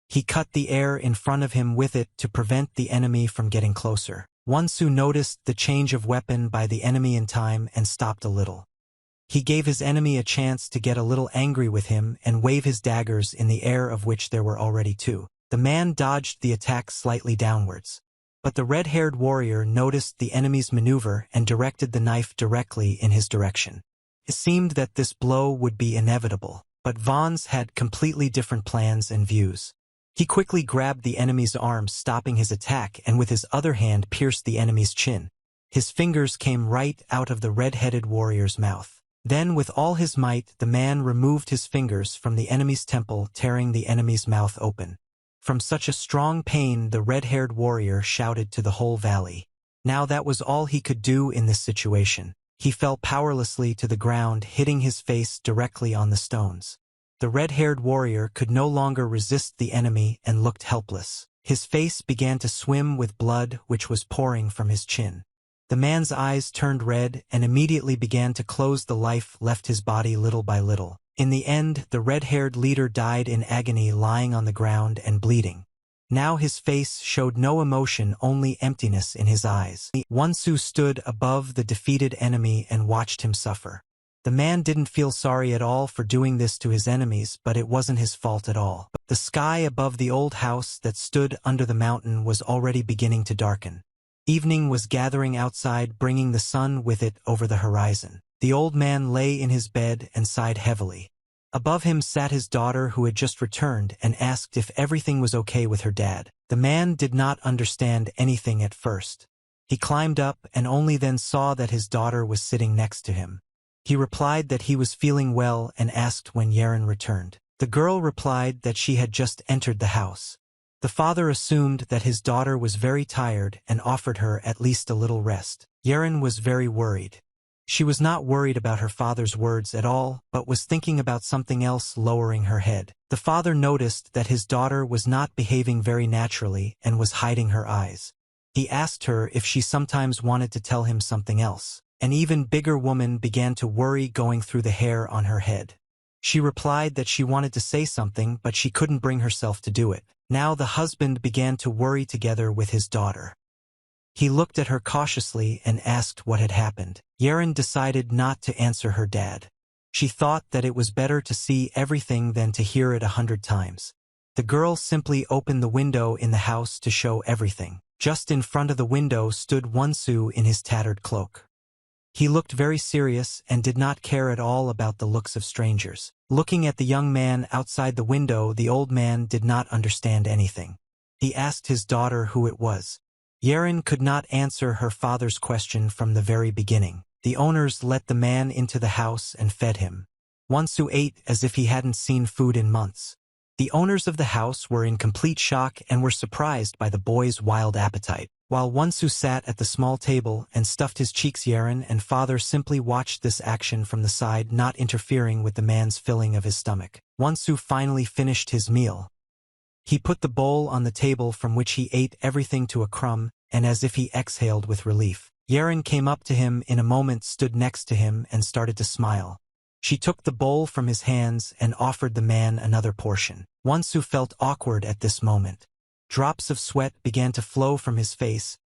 He cut the air in front of him with it to prevent the enemy from getting closer. Wonsu noticed the change of weapon by the enemy in time and stopped a little. He gave his enemy a chance to get a little angry with him and wave his daggers in the air, of which there were already two. The man dodged the attack slightly downwards. But the red-haired warrior noticed the enemy's maneuver and directed the knife directly in his direction. It seemed that this blow would be inevitable, but Vaughn's had completely different plans and views. He quickly grabbed the enemy's arm, stopping his attack, and with his other hand pierced the enemy's chin. His fingers came right out of the red-headed warrior's mouth. Then, with all his might, the man removed his fingers from the enemy's temple, tearing the enemy's mouth open. From such a strong pain, the red-haired warrior shouted to the whole valley. Now that was all he could do in this situation. He fell powerlessly to the ground, hitting his face directly on the stones. The red-haired warrior could no longer resist the enemy and looked helpless. His face began to swim with blood which was pouring from his chin. The man's eyes turned red and immediately began to close. The life left his body little by little. In the end, the red-haired leader died in agony, lying on the ground and bleeding. Now his face showed no emotion, only emptiness in his eyes. Wonsu stood above the defeated enemy and watched him suffer. The man didn't feel sorry at all for doing this to his enemies, but it wasn't his fault at all. The sky above the old house that stood under the mountain was already beginning to darken. Evening was gathering outside, bringing the sun with it over the horizon. The old man lay in his bed and sighed heavily. Above him sat his daughter, who had just returned, and asked if everything was okay with her dad. The man did not understand anything at first. He climbed up and only then saw that his daughter was sitting next to him. He replied that he was feeling well and asked when Yeren returned. The girl replied that she had just entered the house. The father assumed that his daughter was very tired and offered her at least a little rest. Yeren was very worried. She was not worried about her father's words at all, but was thinking about something else, lowering her head. The father noticed that his daughter was not behaving very naturally and was hiding her eyes. He asked her if she sometimes wanted to tell him something else. An even bigger woman began to worry going through the hair on her head. She replied that she wanted to say something but she couldn't bring herself to do it. Now the husband began to worry together with his daughter. He looked at her cautiously and asked what had happened. Yeren decided not to answer her dad. She thought that it was better to see everything than to hear it 100 times. The girl simply opened the window in the house to show everything. Just in front of the window stood Wonsu in his tattered cloak. He looked very serious and did not care at all about the looks of strangers. Looking at the young man outside the window, the old man did not understand anything. He asked his daughter who it was. Yeren could not answer her father's question from the very beginning. The owners let the man into the house and fed him. Wonsu ate as if he hadn't seen food in months. The owners of the house were in complete shock and were surprised by the boy's wild appetite. While Wonsu sat at the small table and stuffed his cheeks, Yeren and father simply watched this action from the side, not interfering with the man's filling of his stomach. Wonsu finally finished his meal. He put the bowl on the table from which he ate everything to a crumb, and as if he exhaled with relief. Yeren came up to him in a moment, stood next to him and started to smile. She took the bowl from his hands and offered the man another portion. Wonsu felt awkward at this moment. Drops of sweat began to flow from his face.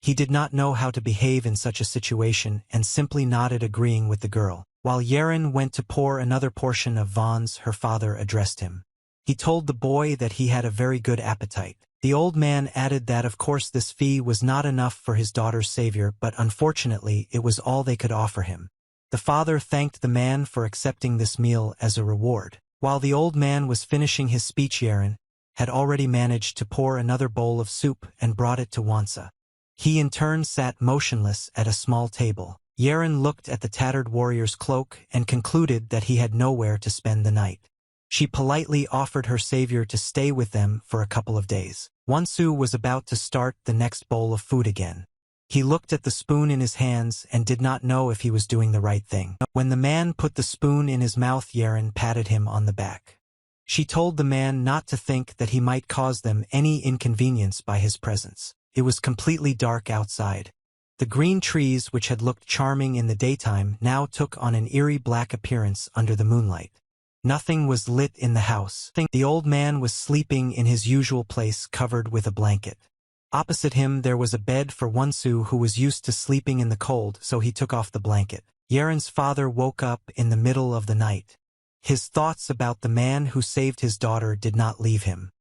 He did not know how to behave in such a situation and simply nodded, agreeing with the girl. While Yeren went to pour another portion of Vaughn's, her father addressed him. He told the boy that he had a very good appetite. The old man added that of course this fee was not enough for his daughter's savior, but unfortunately it was all they could offer him. The father thanked the man for accepting this meal as a reward. While the old man was finishing his speech, Yeren had already managed to pour another bowl of soup and brought it to Wonsa. He in turn sat motionless at a small table. Yeren looked at the tattered warrior's cloak and concluded that he had nowhere to spend the night. She politely offered her savior to stay with them for a couple of days. Wonsu was about to start the next bowl of food again. He looked at the spoon in his hands and did not know if he was doing the right thing. When the man put the spoon in his mouth, Yeren patted him on the back. She told the man not to think that he might cause them any inconvenience by his presence. It was completely dark outside. The green trees, which had looked charming in the daytime, now took on an eerie black appearance under the moonlight. Nothing was lit in the house. The old man was sleeping in his usual place, covered with a blanket. Opposite him there was a bed for Wonsu, who was used to sleeping in the cold, so he took off the blanket. Yeren's father woke up in the middle of the night. His thoughts about the man who saved his daughter did not leave him.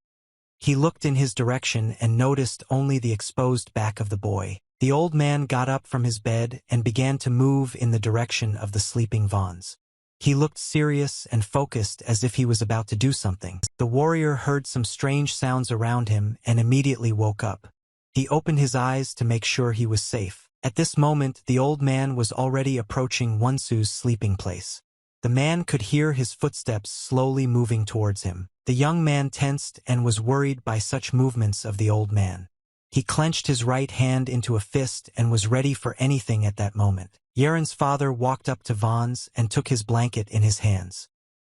He looked in his direction and noticed only the exposed back of the boy. The old man got up from his bed and began to move in the direction of the sleeping Vaughns. He looked serious and focused as if he was about to do something. The warrior heard some strange sounds around him and immediately woke up. He opened his eyes to make sure he was safe. At this moment, the old man was already approaching Wonsu's sleeping place. The man could hear his footsteps slowly moving towards him. The young man tensed and was worried by such movements of the old man. He clenched his right hand into a fist and was ready for anything at that moment. Yeren's father walked up to Vaughn's and took his blanket in his hands.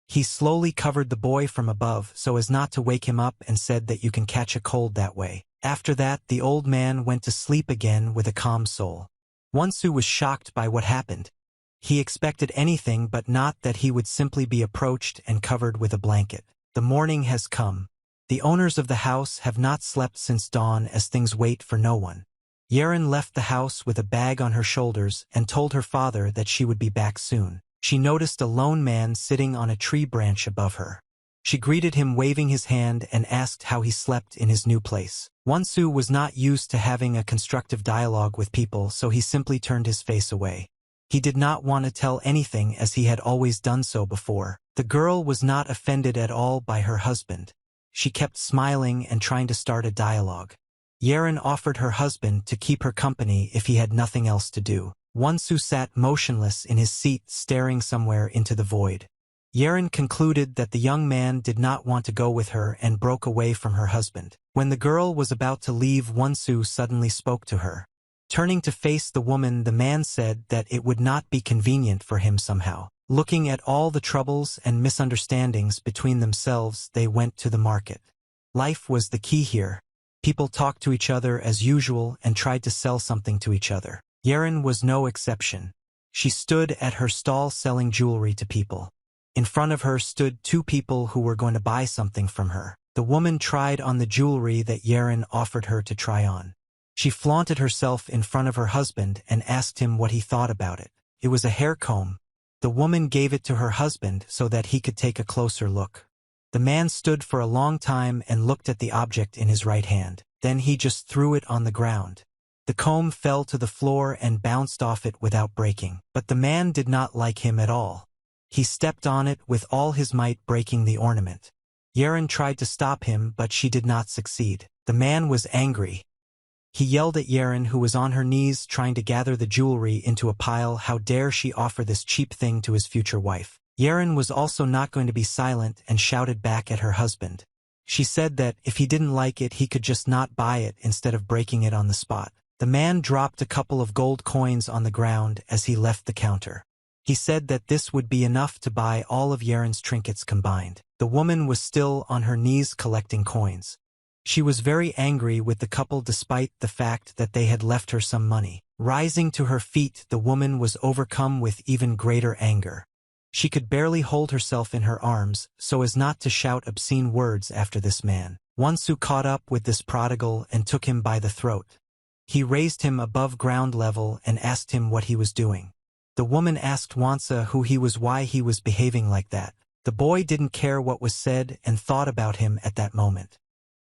He slowly covered the boy from above so as not to wake him up and said that you can catch a cold that way. After that, the old man went to sleep again with a calm soul. Wonsu was shocked by what happened. He expected anything but not that he would simply be approached and covered with a blanket. The morning has come. The owners of the house have not slept since dawn as things wait for no one. Yeren left the house with a bag on her shoulders and told her father that she would be back soon. She noticed a lone man sitting on a tree branch above her. She greeted him waving his hand and asked how he slept in his new place. Wonsu was not used to having a constructive dialogue with people, so he simply turned his face away. He did not want to tell anything as he had always done so before. The girl was not offended at all by her husband. She kept smiling and trying to start a dialogue. Yeren offered her husband to keep her company if he had nothing else to do. Wonsu sat motionless in his seat, staring somewhere into the void. Yeren concluded that the young man did not want to go with her and broke away from her husband. When the girl was about to leave, Wonsu suddenly spoke to her. Turning to face the woman, the man said that it would not be convenient for him somehow. Looking at all the troubles and misunderstandings between themselves, they went to the market. Life was the key here. People talked to each other as usual and tried to sell something to each other. Yerin was no exception. She stood at her stall selling jewelry to people. In front of her stood two people who were going to buy something from her. The woman tried on the jewelry that Yerin offered her to try on. She flaunted herself in front of her husband and asked him what he thought about it. It was a hair comb. The woman gave it to her husband so that he could take a closer look. The man stood for a long time and looked at the object in his right hand. Then he just threw it on the ground. The comb fell to the floor and bounced off it without breaking. But the man did not like him at all. He stepped on it with all his might, breaking the ornament. Yerin tried to stop him, but she did not succeed. The man was angry. He yelled at Yerin, who was on her knees trying to gather the jewelry into a pile. How dare she offer this cheap thing to his future wife? Yerin was also not going to be silent and shouted back at her husband. She said that if he didn't like it, he could just not buy it instead of breaking it on the spot. The man dropped a couple of gold coins on the ground as he left the counter. He said that this would be enough to buy all of Yerin's trinkets combined. The woman was still on her knees collecting coins. She was very angry with the couple despite the fact that they had left her some money. Rising to her feet, the woman was overcome with even greater anger. She could barely hold herself in her arms so as not to shout obscene words after this man. Wonsu caught up with this prodigal and took him by the throat. He raised him above ground level and asked him what he was doing. The woman asked Wonsa who he was, why he was behaving like that. The boy didn't care what was said and thought about him at that moment.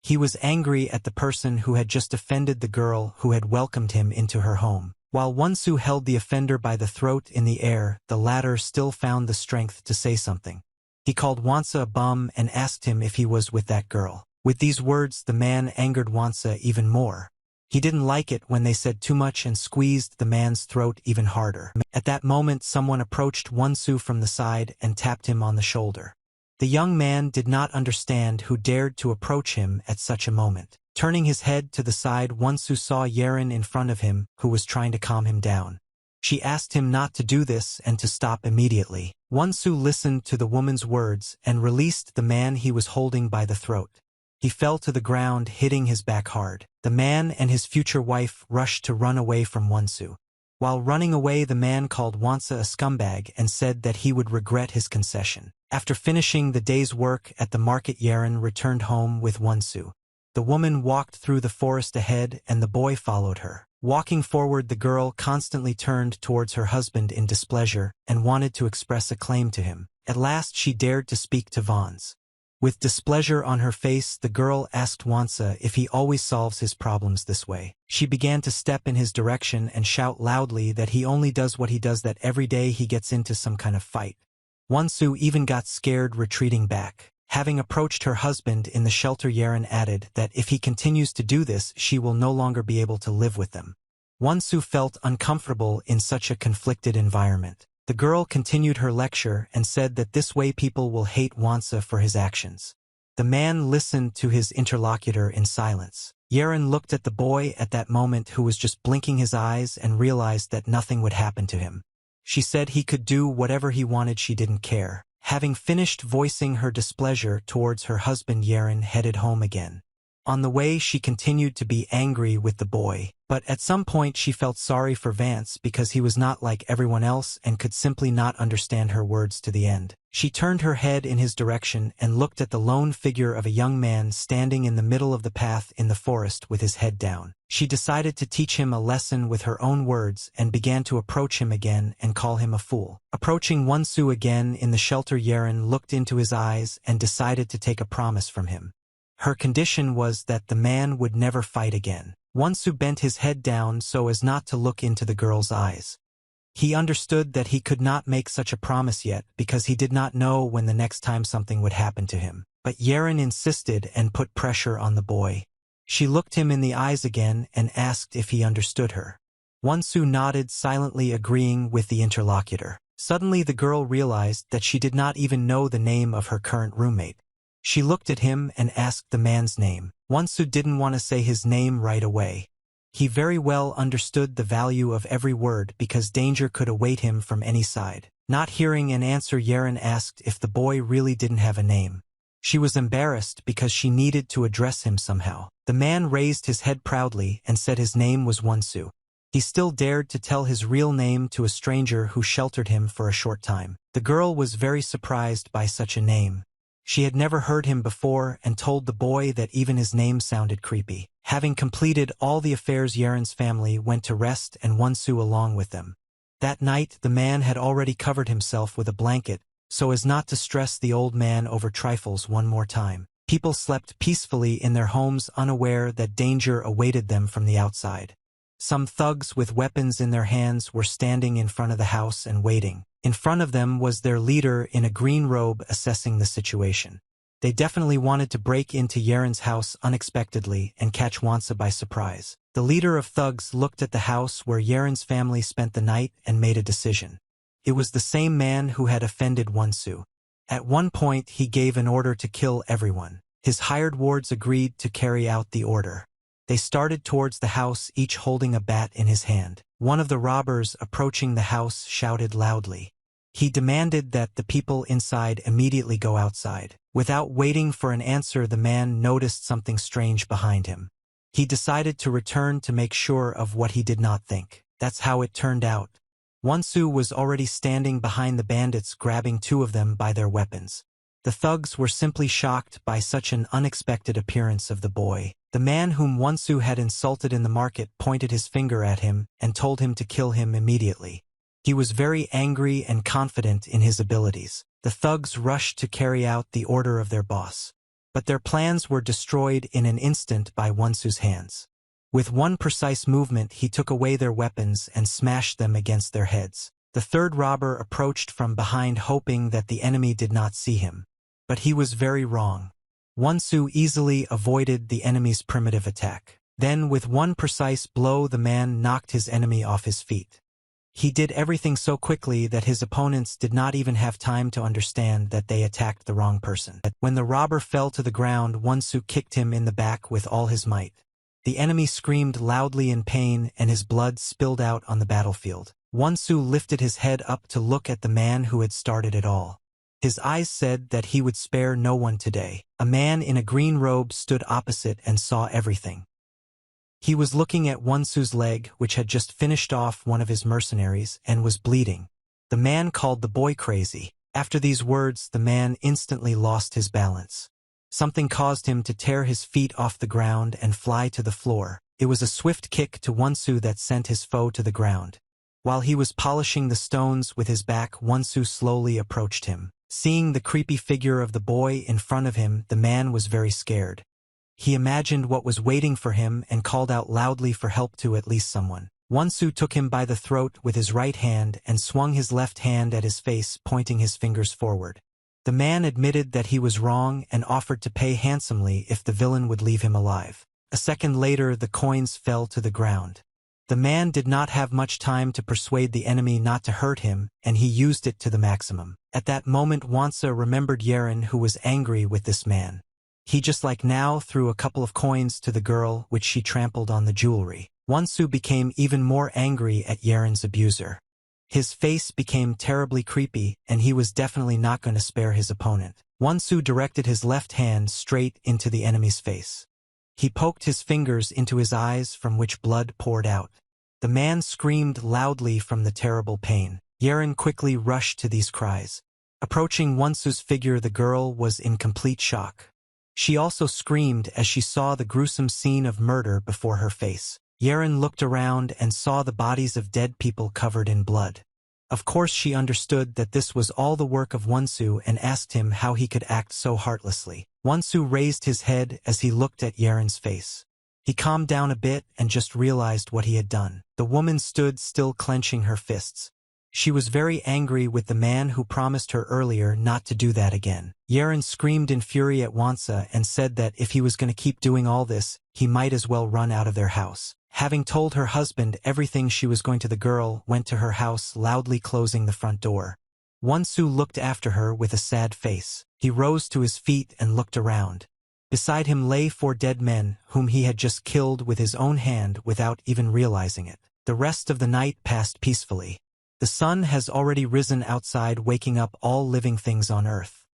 He was angry at the person who had just offended the girl who had welcomed him into her home. While Wonsu held the offender by the throat in the air, the latter still found the strength to say something. He called Wonsa a bum and asked him if he was with that girl. With these words, the man angered Wonsa even more. He didn't like it when they said too much and squeezed the man's throat even harder. At that moment, someone approached Wonsu from the side and tapped him on the shoulder. The young man did not understand who dared to approach him at such a moment. Turning his head to the side, Wonsu saw Yerin in front of him, who was trying to calm him down. She asked him not to do this and to stop immediately. Wonsu listened to the woman's words and released the man he was holding by the throat. He fell to the ground, hitting his back hard. The man and his future wife rushed to run away from Wonsu. While running away, the man called Wonsa a scumbag and said that he would regret his concession. After finishing the day's work at the market, Yerin returned home with Wonsu. The woman walked through the forest ahead and the boy followed her. Walking forward, the girl constantly turned towards her husband in displeasure and wanted to express a claim to him. At last she dared to speak to Vons. With displeasure on her face, the girl asked Wonsa if he always solves his problems this way. She began to step in his direction and shout loudly that he only does what he does, that every day he gets into some kind of fight. Wonsu even got scared, retreating back. Having approached her husband in the shelter, Yerin added that if he continues to do this, she will no longer be able to live with them. Wonsu felt uncomfortable in such a conflicted environment. The girl continued her lecture and said that this way people will hate Wonsa for his actions. The man listened to his interlocutor in silence. Yerin looked at the boy at that moment, who was just blinking his eyes, and realized that nothing would happen to him. She said he could do whatever he wanted, she didn't care. Having finished voicing her displeasure towards her husband, Yerin headed home again. On the way, she continued to be angry with the boy, but at some point she felt sorry for Vance because he was not like everyone else and could simply not understand her words to the end. She turned her head in his direction and looked at the lone figure of a young man standing in the middle of the path in the forest with his head down. She decided to teach him a lesson with her own words and began to approach him again and call him a fool. Approaching Wonsu again in the shelter, Yerin looked into his eyes and decided to take a promise from him. Her condition was that the man would never fight again. Wonsu bent his head down so as not to look into the girl's eyes. He understood that he could not make such a promise yet because he did not know when the next time something would happen to him. But Yerin insisted and put pressure on the boy. She looked him in the eyes again and asked if he understood her. Wonsu nodded silently, agreeing with the interlocutor. Suddenly the girl realized that she did not even know the name of her current roommate. She looked at him and asked the man's name. Wonsu didn't want to say his name right away. He very well understood the value of every word because danger could await him from any side. Not hearing an answer, Yerin asked if the boy really didn't have a name. She was embarrassed because she needed to address him somehow. The man raised his head proudly and said his name was Wonsu. He still dared to tell his real name to a stranger who sheltered him for a short time. The girl was very surprised by such a name. She had never heard him before and told the boy that even his name sounded creepy. Having completed all the affairs, Yaren's family went to rest and Wonsu along with them. That night the man had already covered himself with a blanket so as not to stress the old man over trifles one more time. People slept peacefully in their homes, unaware that danger awaited them from the outside. Some thugs with weapons in their hands were standing in front of the house and waiting. In front of them was their leader in a green robe assessing the situation. They definitely wanted to break into Yaren's house unexpectedly and catch Wonsa by surprise. The leader of thugs looked at the house where Yaren's family spent the night and made a decision. It was the same man who had offended Wonsu. At one point he gave an order to kill everyone. His hired wards agreed to carry out the order. They started towards the house, each holding a bat in his hand. One of the robbers approaching the house shouted loudly. He demanded that the people inside immediately go outside. Without waiting for an answer, the man noticed something strange behind him. He decided to return to make sure of what he did not think. That's how it turned out. Wonsu was already standing behind the bandits, grabbing two of them by their weapons. The thugs were simply shocked by such an unexpected appearance of the boy. The man whom Wonsu had insulted in the market pointed his finger at him and told him to kill him immediately. He was very angry and confident in his abilities. The thugs rushed to carry out the order of their boss. But their plans were destroyed in an instant by Wonsu's hands. With one precise movement he took away their weapons and smashed them against their heads. The third robber approached from behind, hoping that the enemy did not see him. But he was very wrong. Wonsu easily avoided the enemy's primitive attack. Then with one precise blow the man knocked his enemy off his feet. He did everything so quickly that his opponents did not even have time to understand that they attacked the wrong person. When the robber fell to the ground, Wonsu kicked him in the back with all his might. The enemy screamed loudly in pain and his blood spilled out on the battlefield. Wonsu lifted his head up to look at the man who had started it all. His eyes said that he would spare no one today. A man in a green robe stood opposite and saw everything. He was looking at Wonsu's leg, which had just finished off one of his mercenaries and was bleeding. The man called the boy crazy. After these words, the man instantly lost his balance. Something caused him to tear his feet off the ground and fly to the floor. It was a swift kick to Wonsu that sent his foe to the ground. While he was polishing the stones with his back, Wonsu slowly approached him. Seeing the creepy figure of the boy in front of him, the man was very scared. He imagined what was waiting for him and called out loudly for help to at least someone. Wonsu took him by the throat with his right hand and swung his left hand at his face, pointing his fingers forward. The man admitted that he was wrong and offered to pay handsomely if the villain would leave him alive. A second later, the coins fell to the ground. The man did not have much time to persuade the enemy not to hurt him, and he used it to the maximum. At that moment, Wonsa remembered Yaren, who was angry with this man. He just like now threw a couple of coins to the girl, which she trampled on the jewelry. Wonsu became even more angry at Yaren's abuser. His face became terribly creepy, and he was definitely not going to spare his opponent. Wonsu directed his left hand straight into the enemy's face. He poked his fingers into his eyes, from which blood poured out. The man screamed loudly from the terrible pain. Yaren quickly rushed to these cries. Approaching Wonsu's figure, the girl was in complete shock. She also screamed as she saw the gruesome scene of murder before her face. Yaren looked around and saw the bodies of dead people covered in blood. Of course she understood that this was all the work of Wonsu and asked him how he could act so heartlessly. Wonsu raised his head as he looked at Yaren's face. He calmed down a bit and just realized what he had done. The woman stood still, clenching her fists. She was very angry with the man who promised her earlier not to do that again. Yaren screamed in fury at Wonsa and said that if he was going to keep doing all this, he might as well run out of their house. Having told her husband everything, she was going to, the girl went to her house, loudly closing the front door. Wonsu looked after her with a sad face. He rose to his feet and looked around. Beside him lay 4 dead men, whom he had just killed with his own hand without even realizing it. The rest of the night passed peacefully. The sun has already risen outside, waking up all living things on Earth.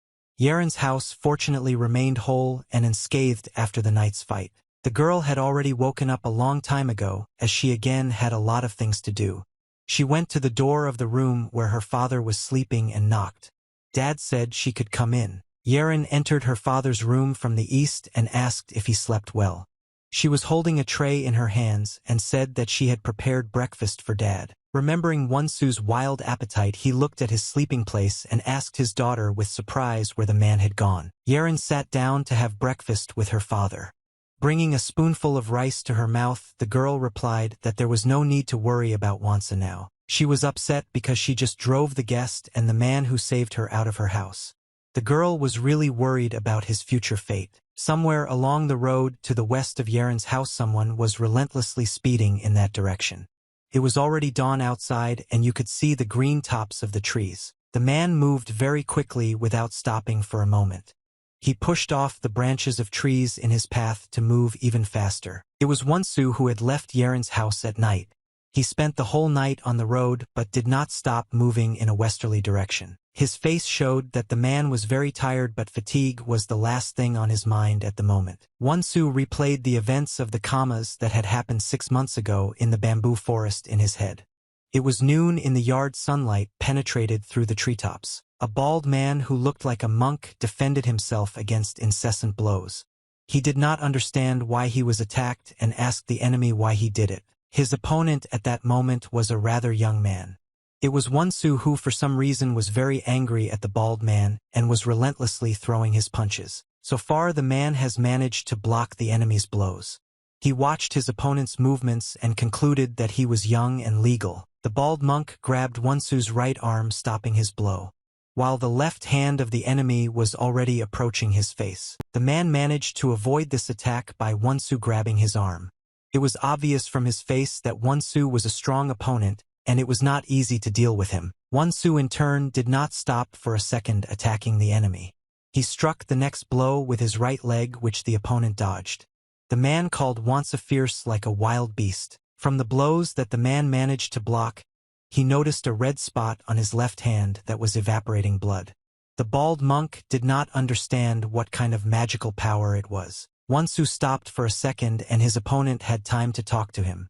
Yaren's house fortunately remained whole and unscathed after the night's fight. The girl had already woken up a long time ago, as she again had a lot of things to do. She went to the door of the room where her father was sleeping and knocked. Dad said she could come in. Yaren entered her father's room from the east and asked if he slept well. She was holding a tray in her hands and said that she had prepared breakfast for Dad. Remembering Wonsu's wild appetite, he looked at his sleeping place and asked his daughter with surprise where the man had gone. Yaren sat down to have breakfast with her father. Bringing a spoonful of rice to her mouth, the girl replied that there was no need to worry about Wonsu now. She was upset because she just drove the guest and the man who saved her out of her house. The girl was really worried about his future fate. Somewhere along the road to the west of Yaren's house, someone was relentlessly speeding in that direction. It was already dawn outside and you could see the green tops of the trees. The man moved very quickly without stopping for a moment. He pushed off the branches of trees in his path to move even faster. It was Wonsu who had left Yaren's house at night. He spent the whole night on the road but did not stop moving in a westerly direction. His face showed that the man was very tired, but fatigue was the last thing on his mind at the moment. Wonsu replayed the events of the commas that had happened 6 months ago in the bamboo forest in his head. It was noon in the yard. Sunlight penetrated through the treetops. A bald man who looked like a monk defended himself against incessant blows. He did not understand why he was attacked and asked the enemy why he did it. His opponent at that moment was a rather young man. It was Wonsu who for some reason was very angry at the bald man and was relentlessly throwing his punches. So far the man has managed to block the enemy's blows. He watched his opponent's movements and concluded that he was young and legal. The bald monk grabbed Wonsu's right arm, stopping his blow, while the left hand of the enemy was already approaching his face. The man managed to avoid this attack by Wonsu grabbing his arm. It was obvious from his face that Wonsu was a strong opponent, and it was not easy to deal with him. Wonsu in turn did not stop for a second attacking the enemy. He struck the next blow with his right leg, which the opponent dodged. The man called Wonsu fierce like a wild beast. From the blows that the man managed to block, he noticed a red spot on his left hand that was evaporating blood. The bald monk did not understand what kind of magical power it was. Wonsu stopped for a second and his opponent had time to talk to him.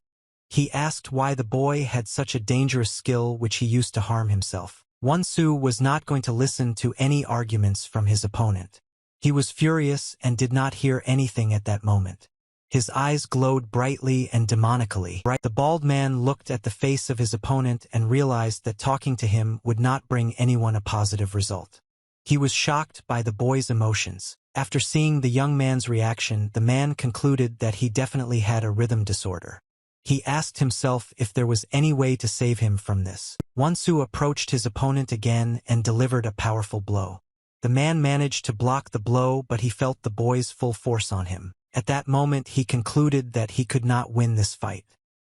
He asked why the boy had such a dangerous skill which he used to harm himself. Wonsu was not going to listen to any arguments from his opponent. He was furious and did not hear anything at that moment. His eyes glowed brightly and demonically. The bald man looked at the face of his opponent and realized that talking to him would not bring anyone a positive result. He was shocked by the boy's emotions. After seeing the young man's reaction, the man concluded that he definitely had a rhythm disorder. He asked himself if there was any way to save him from this. Wonsu approached his opponent again and delivered a powerful blow. The man managed to block the blow, but he felt the boy's full force on him. At that moment he concluded that he could not win this fight.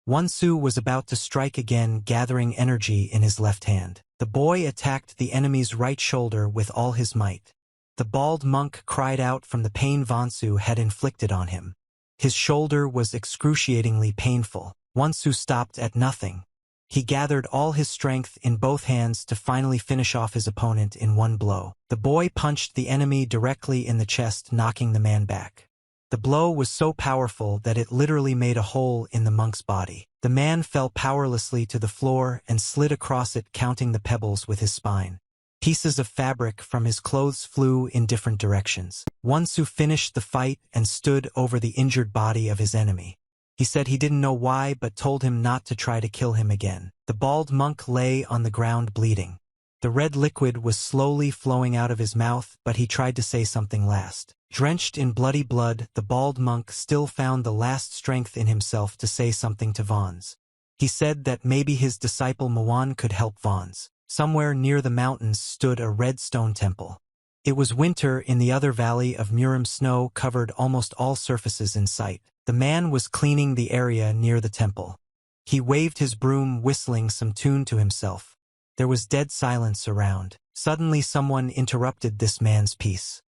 Wonsu was about to strike again, gathering energy in his left hand. The boy attacked the enemy's right shoulder with all his might. The bald monk cried out from the pain Wonsu had inflicted on him. His shoulder was excruciatingly painful. Wonsu stopped at nothing. He gathered all his strength in both hands to finally finish off his opponent in one blow. The boy punched the enemy directly in the chest, knocking the man back. The blow was so powerful that it literally made a hole in the monk's body. The man fell powerlessly to the floor and slid across it, counting the pebbles with his spine. Pieces of fabric from his clothes flew in different directions. Wonsu finished the fight and stood over the injured body of his enemy. He said he didn't know why, but told him not to try to kill him again. The bald monk lay on the ground bleeding. The red liquid was slowly flowing out of his mouth, but he tried to say something last. Drenched in bloody blood, the bald monk still found the last strength in himself to say something to Vons. He said that maybe his disciple Mwan could help Vons. Somewhere near the mountains stood a red stone temple. It was winter in the other valley of Murim. Snow covered almost all surfaces in sight. The man was cleaning the area near the temple. He waved his broom, whistling some tune to himself. There was dead silence around. Suddenly someone interrupted this man's peace.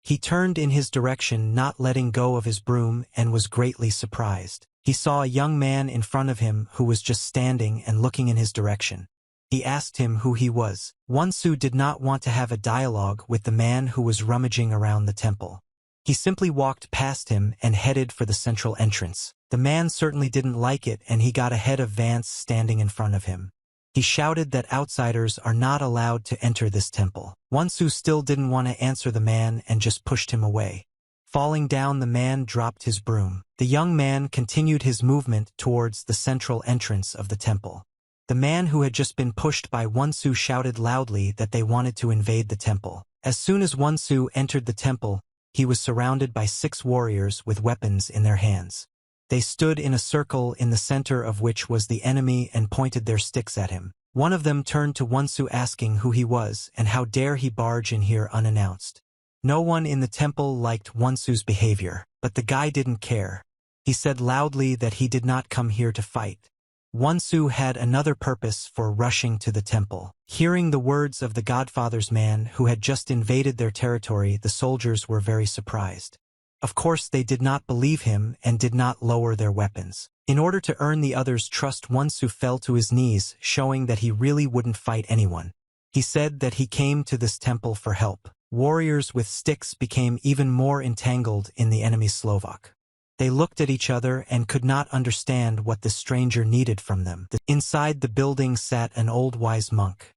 He turned in his direction, not letting go of his broom, and was greatly surprised. He saw a young man in front of him who was just standing and looking in his direction. He asked him who he was. Wonsu did not want to have a dialogue with the man who was rummaging around the temple. He simply walked past him and headed for the central entrance. The man certainly didn't like it, and he got ahead of Vance standing in front of him. He shouted that outsiders are not allowed to enter this temple. Wonsu still didn't want to answer the man and just pushed him away. Falling down, the man dropped his broom. The young man continued his movement towards the central entrance of the temple. The man who had just been pushed by Wonsu shouted loudly that they wanted to invade the temple. As soon as Wonsu entered the temple, he was surrounded by 6 warriors with weapons in their hands. They stood in a circle in the center of which was the enemy and pointed their sticks at him. One of them turned to Wonsu asking who he was and how dare he barge in here unannounced. No one in the temple liked Wonsu's behavior, but the guy didn't care. He said loudly that he did not come here to fight. Wonsu had another purpose for rushing to the temple. Hearing the words of the Godfather's man who had just invaded their territory, the soldiers were very surprised. Of course, they did not believe him and did not lower their weapons. In order to earn the others' trust, Wonsu fell to his knees, showing that he really wouldn't fight anyone. He said that he came to this temple for help. Warriors with sticks became even more entangled in the enemy's Slovak. They looked at each other and could not understand what the stranger needed from them. Inside the building sat an old wise monk.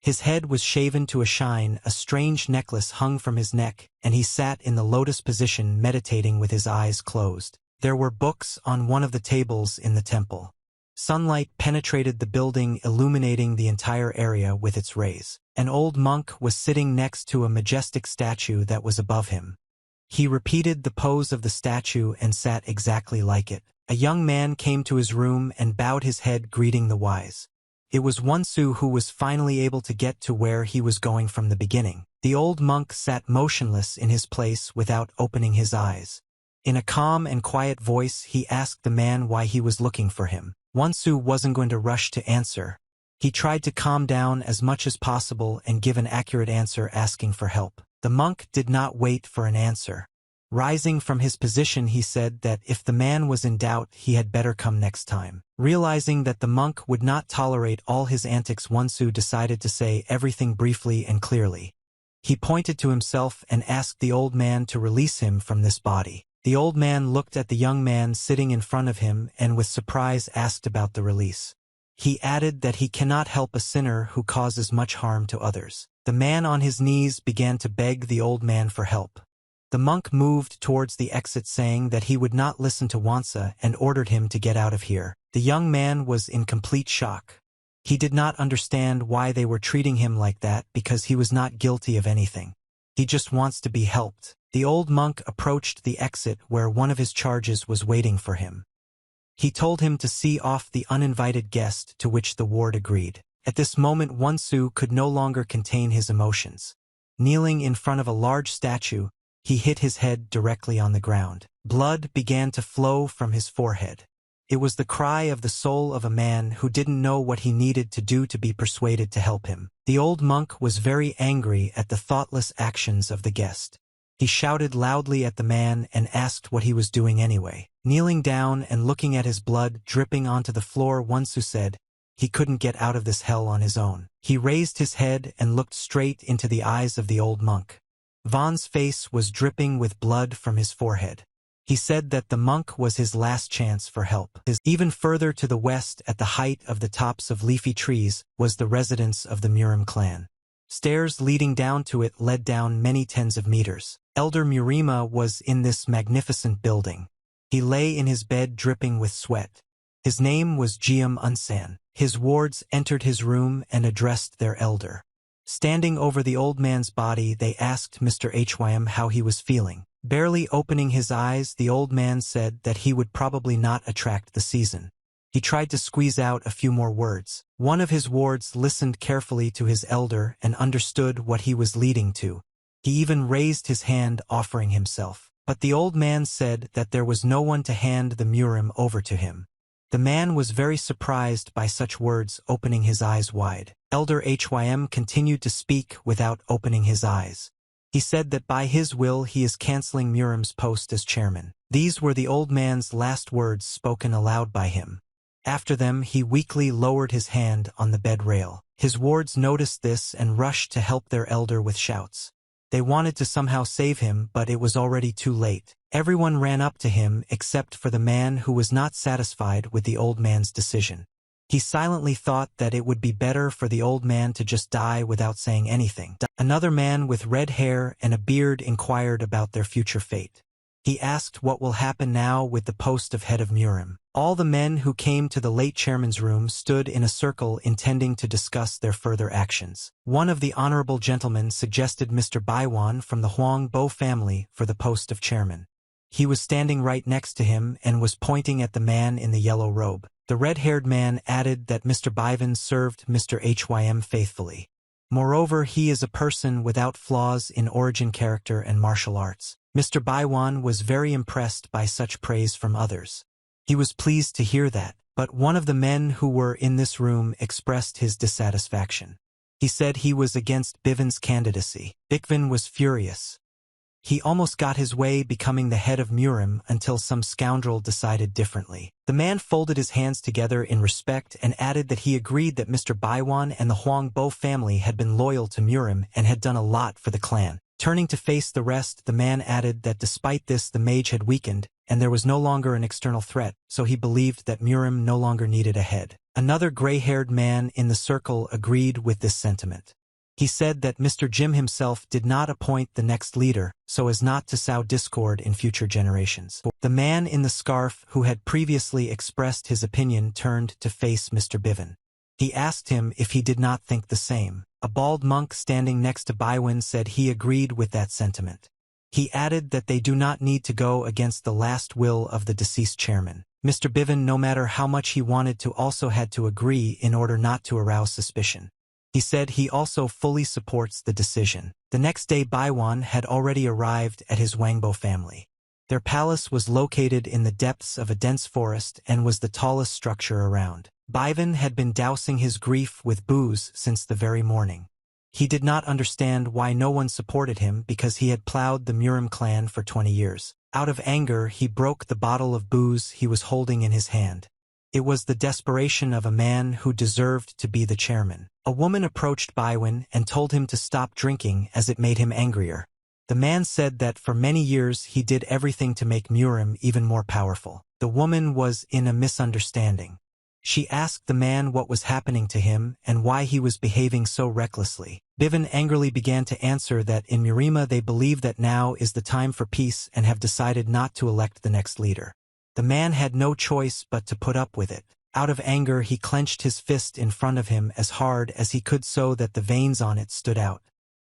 His head was shaven to a shine, a strange necklace hung from his neck, and he sat in the lotus position meditating with his eyes closed. There were books on one of the tables in the temple. Sunlight penetrated the building, illuminating the entire area with its rays. An old monk was sitting next to a majestic statue that was above him. He repeated the pose of the statue and sat exactly like it. A young man came to his room and bowed his head, greeting the wise. It was Wonsu who was finally able to get to where he was going from the beginning. The old monk sat motionless in his place without opening his eyes. In a calm and quiet voice, he asked the man why he was looking for him. Wonsu wasn't going to rush to answer. He tried to calm down as much as possible and give an accurate answer, asking for help. The monk did not wait for an answer. Rising from his position, he said that if the man was in doubt, he had better come next time. Realizing that the monk would not tolerate all his antics, Wonsu decided to say everything briefly and clearly. He pointed to himself and asked the old man to release him from this body. The old man looked at the young man sitting in front of him and with surprise asked about the release. He added that he cannot help a sinner who causes much harm to others. The man on his knees began to beg the old man for help. The monk moved towards the exit, saying that he would not listen to Wonsu and ordered him to get out of here. The young man was in complete shock. He did not understand why they were treating him like that, because he was not guilty of anything. He just wants to be helped. The old monk approached the exit where one of his charges was waiting for him. He told him to see off the uninvited guest, to which the ward agreed. At this moment, Wonsu could no longer contain his emotions. Kneeling in front of a large statue, he hit his head directly on the ground. Blood began to flow from his forehead. It was the cry of the soul of a man who didn't know what he needed to do to be persuaded to help him. The old monk was very angry at the thoughtless actions of the guest. He shouted loudly at the man and asked what he was doing anyway. Kneeling down and looking at his blood dripping onto the floor, Wonsu said he couldn't get out of this hell on his own. He raised his head and looked straight into the eyes of the old monk. Vaughn's face was dripping with blood from his forehead. He said that the monk was his last chance for help. Even further to the west, at the height of the tops of leafy trees, was the residence of the Murim clan. Stairs leading down to it led down many tens of meters. Elder Murima was in this magnificent building. He lay in his bed dripping with sweat. His name was Jiam Unsan. His wards entered his room and addressed their elder. Standing over the old man's body, they asked Mr. Hym how he was feeling. Barely opening his eyes, the old man said that he would probably not attract the season. He tried to squeeze out a few more words. One of his wards listened carefully to his elder and understood what he was leading to. He even raised his hand, offering himself. But the old man said that there was no one to hand the Murim over to him. The man was very surprised by such words, opening his eyes wide. Elder Hym continued to speak without opening his eyes. He said that by his will he is canceling Murim's post as chairman. These were the old man's last words spoken aloud by him. After them, he weakly lowered his hand on the bed rail. His wards noticed this and rushed to help their elder with shouts. They wanted to somehow save him, but it was already too late. Everyone ran up to him except for the man who was not satisfied with the old man's decision. He silently thought that it would be better for the old man to just die without saying anything. Another man with red hair and a beard inquired about their future fate. He asked what will happen now with the post of head of Murim. All the men who came to the late chairman's room stood in a circle intending to discuss their further actions. One of the honorable gentlemen suggested Mr. Baiwan from the Huang Bo family for the post of chairman. He was standing right next to him and was pointing at the man in the yellow robe. The red-haired man added that Mr. Baiwan served Mr. Hym faithfully. Moreover, he is a person without flaws in origin, character, and martial arts. Mr. Baiwan was very impressed by such praise from others. He was pleased to hear that, but one of the men who were in this room expressed his dissatisfaction. He said he was against Bivon's candidacy. Bikvin was furious. He almost got his way becoming the head of Murim until some scoundrel decided differently. The man folded his hands together in respect and added that he agreed that Mr. Baiwan and the Huang Bo family had been loyal to Murim and had done a lot for the clan. Turning to face the rest, the man added that despite this the mage had weakened, and there was no longer an external threat, so he believed that Murim no longer needed a head. Another gray-haired man in the circle agreed with this sentiment. He said that Mr. Jim himself did not appoint the next leader, so as not to sow discord in future generations. The man in the scarf who had previously expressed his opinion turned to face Mr. Bivon. He asked him if he did not think the same. A bald monk standing next to Baiwan said he agreed with that sentiment. He added that they do not need to go against the last will of the deceased chairman. Mr. Bivon, no matter how much he wanted to, also had to agree in order not to arouse suspicion. He said he also fully supports the decision. The next day Baiwan had already arrived at his Wangbo family. Their palace was located in the depths of a dense forest and was the tallest structure around. Baiwan had been dousing his grief with booze since the very morning. He did not understand why no one supported him because he had plowed the Murim clan for 20 years. Out of anger, he broke the bottle of booze he was holding in his hand. It was the desperation of a man who deserved to be the chairman. A woman approached Baiwan and told him to stop drinking as it made him angrier. The man said that for many years he did everything to make Murim even more powerful. The woman was in a misunderstanding. She asked the man what was happening to him and why he was behaving so recklessly. Bivon angrily began to answer that in Murima they believe that now is the time for peace and have decided not to elect the next leader. The man had no choice but to put up with it. Out of anger, he clenched his fist in front of him as hard as he could so that the veins on it stood out.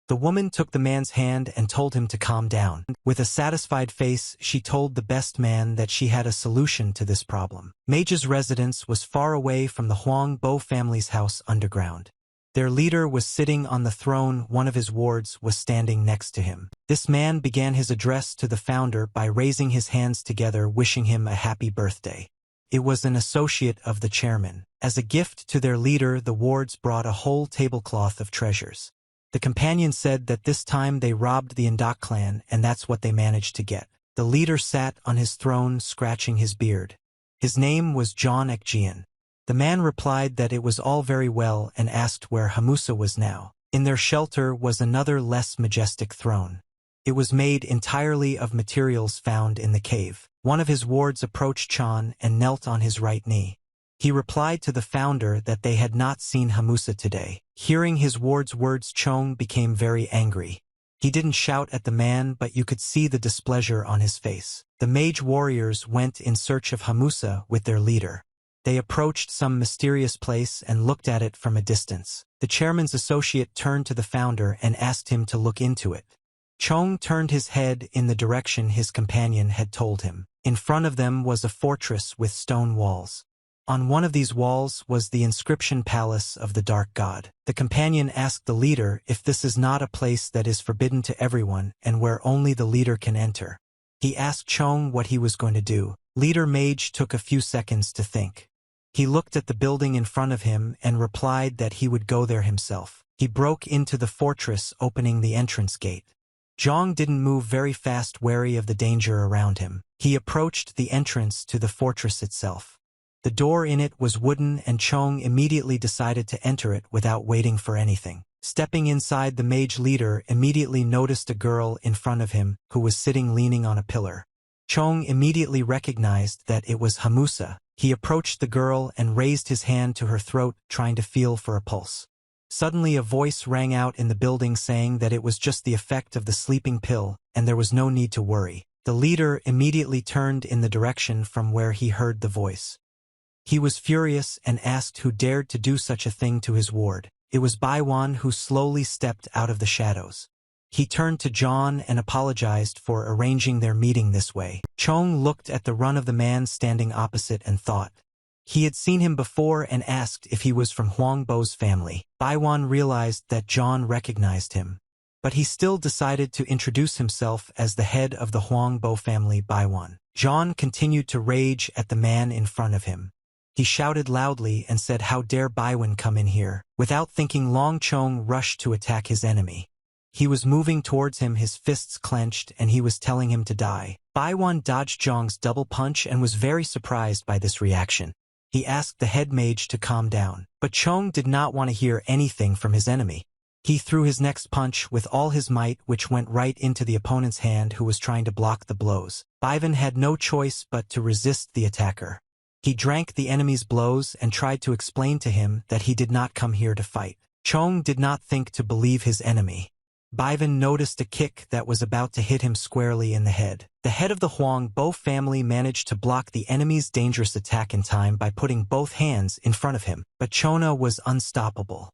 The woman took the man's hand and told him to calm down. With a satisfied face, she told the best man that she had a solution to this problem. Mage's residence was far away from the Huang Bo family's house underground. Their leader was sitting on the throne, one of his wards was standing next to him. This man began his address to the founder by raising his hands together, wishing him a happy birthday. It was an associate of the chairman. As a gift to their leader, the wards brought a whole tablecloth of treasures. The companion said that this time they robbed the Indak clan and that's what they managed to get. The leader sat on his throne scratching his beard. His name was John Ekjian. The man replied that it was all very well and asked where Hamusa was now. In their shelter was another less majestic throne. It was made entirely of materials found in the cave. One of his wards approached Chan and knelt on his right knee. He replied to the founder that they had not seen Hamusa today. Hearing his ward's words, Chong became very angry. He didn't shout at the man, but you could see the displeasure on his face. The mage warriors went in search of Hamusa with their leader. They approached some mysterious place and looked at it from a distance. The chairman's associate turned to the founder and asked him to look into it. Chong turned his head in the direction his companion had told him. In front of them was a fortress with stone walls. On one of these walls was the inscription Palace of the Dark God. The companion asked the leader if this is not a place that is forbidden to everyone and where only the leader can enter. He asked Chong what he was going to do. Leader Mage took a few seconds to think. He looked at the building in front of him and replied that he would go there himself. He broke into the fortress, opening the entrance gate. Zhang didn't move very fast, wary of the danger around him. He approached the entrance to the fortress itself. The door in it was wooden and Chong immediately decided to enter it without waiting for anything. Stepping inside, the mage leader immediately noticed a girl in front of him who was sitting leaning on a pillar. Chong immediately recognized that it was Hamusa. He approached the girl and raised his hand to her throat, trying to feel for a pulse. Suddenly a voice rang out in the building saying that it was just the effect of the sleeping pill, and there was no need to worry. The leader immediately turned in the direction from where he heard the voice. He was furious and asked who dared to do such a thing to his ward. It was Baiwan who slowly stepped out of the shadows. He turned to John and apologized for arranging their meeting this way. Chong looked at the run of the man standing opposite and thought. He had seen him before and asked if he was from Huangbo's family. Baiwan realized that John recognized him, but he still decided to introduce himself as the head of the Huangbo family. Baiwan. John continued to rage at the man in front of him. He shouted loudly and said, "How dare Baiwan come in here?" Without thinking long, Chong rushed to attack his enemy. He was moving towards him, his fists clenched, and he was telling him to die. Baiwan dodged Zhang's double punch and was very surprised by this reaction. He asked the head mage to calm down, but Chong did not want to hear anything from his enemy. He threw his next punch with all his might, which went right into the opponent's hand who was trying to block the blows. Baiwan had no choice but to resist the attacker. He drank the enemy's blows and tried to explain to him that he did not come here to fight. Chong did not think to believe his enemy. Baiwan noticed a kick that was about to hit him squarely in the head. The head of the Huangbo family managed to block the enemy's dangerous attack in time by putting both hands in front of him, but Chona was unstoppable.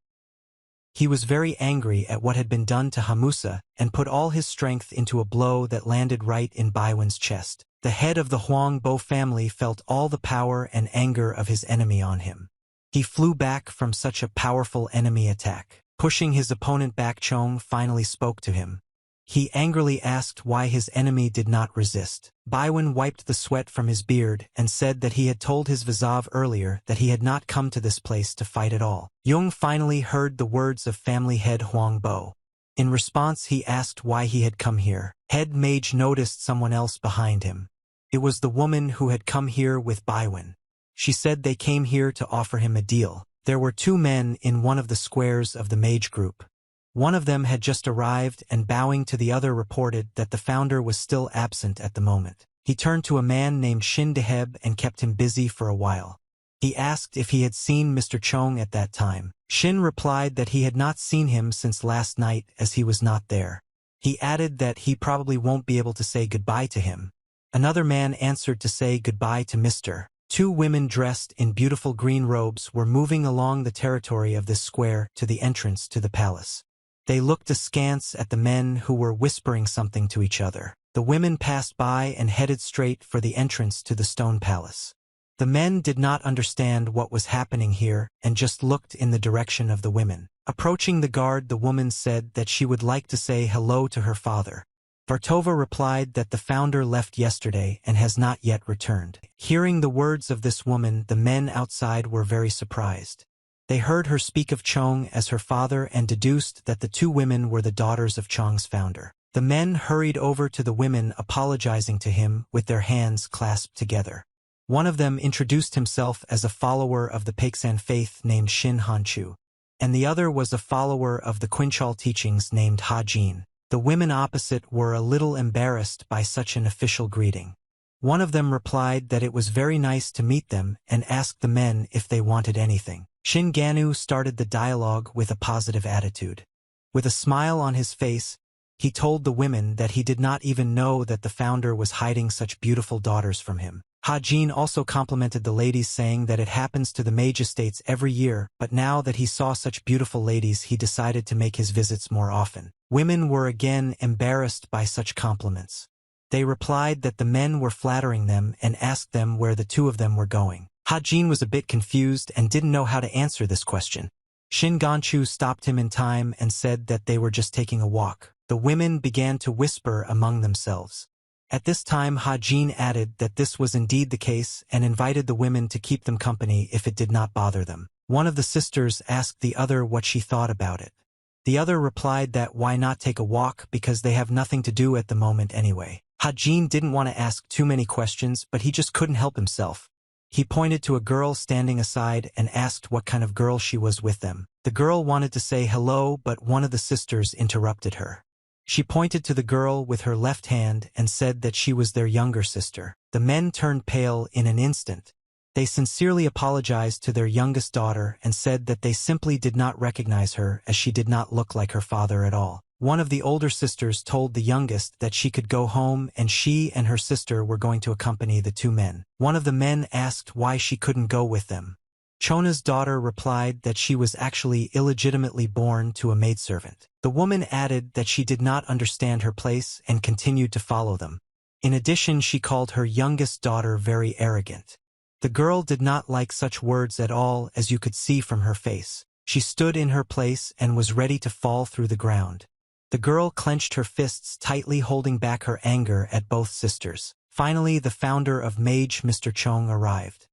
He was very angry at what had been done to Hamusa and put all his strength into a blow that landed right in Baiwan's chest. The head of the Huangbo family felt all the power and anger of his enemy on him. He flew back from such a powerful enemy attack. Pushing his opponent back, Chong finally spoke to him. He angrily asked why his enemy did not resist. Baiwan wiped the sweat from his beard and said that he had told his Vizav earlier that he had not come to this place to fight at all. Jung finally heard the words of family head Huangbo. In response, he asked why he had come here. Head mage noticed someone else behind him. It was the woman who had come here with Baiwan. She said they came here to offer him a deal. There were two men in one of the squares of the mage group. One of them had just arrived and bowing to the other reported that the founder was still absent at the moment. He turned to a man named Shin Deheb and kept him busy for a while. He asked if he had seen Mr. Chong at that time. Shin replied that he had not seen him since last night as he was not there. He added that he probably won't be able to say goodbye to him. Another man answered to say goodbye to Mr. Two women dressed in beautiful green robes were moving along the territory of this square to the entrance to the palace. They looked askance at the men who were whispering something to each other. The women passed by and headed straight for the entrance to the stone palace. The men did not understand what was happening here and just looked in the direction of the women. Approaching the guard, the woman said that she would like to say hello to her father. Vartova replied that the founder left yesterday and has not yet returned. Hearing the words of this woman, the men outside were very surprised. They heard her speak of Chong as her father and deduced that the two women were the daughters of Chong's founder. The men hurried over to the women, apologizing to him with their hands clasped together. One of them introduced himself as a follower of the Paiksan faith named Shin Hanchu, and the other was a follower of the Quinchal teachings named Ha Jin. The women opposite were a little embarrassed by such an official greeting. One of them replied that it was very nice to meet them and asked the men if they wanted anything. Shin Ganu started the dialogue with a positive attitude. With a smile on his face, he told the women that he did not even know that the founder was hiding such beautiful daughters from him. Ha Jin also complimented the ladies, saying that it happens to the mage estates every year, but now that he saw such beautiful ladies, he decided to make his visits more often. Women were again embarrassed by such compliments. They replied that the men were flattering them and asked them where the two of them were going. Ha Jin was a bit confused and didn't know how to answer this question. Shin Ganchu stopped him in time and said that they were just taking a walk. The women began to whisper among themselves. At this time, Ha Jin added that this was indeed the case and invited the women to keep them company if it did not bother them. One of the sisters asked the other what she thought about it. The other replied that why not take a walk, because they have nothing to do at the moment anyway. Ha Jin didn't want to ask too many questions, but he just couldn't help himself. He pointed to a girl standing aside and asked what kind of girl she was with them. The girl wanted to say hello, but one of the sisters interrupted her. She pointed to the girl with her left hand and said that she was their younger sister. The men turned pale in an instant. They sincerely apologized to their youngest daughter and said that they simply did not recognize her as she did not look like her father at all. One of the older sisters told the youngest that she could go home and she and her sister were going to accompany the two men. One of the men asked why she couldn't go with them. Chona's daughter replied that she was actually illegitimately born to a maidservant. The woman added that she did not understand her place and continued to follow them. In addition, she called her youngest daughter very arrogant. The girl did not like such words at all, as you could see from her face. She stood in her place and was ready to fall through the ground. The girl clenched her fists tightly, holding back her anger at both sisters. Finally, the founder of Mage, Mr. Chong, arrived.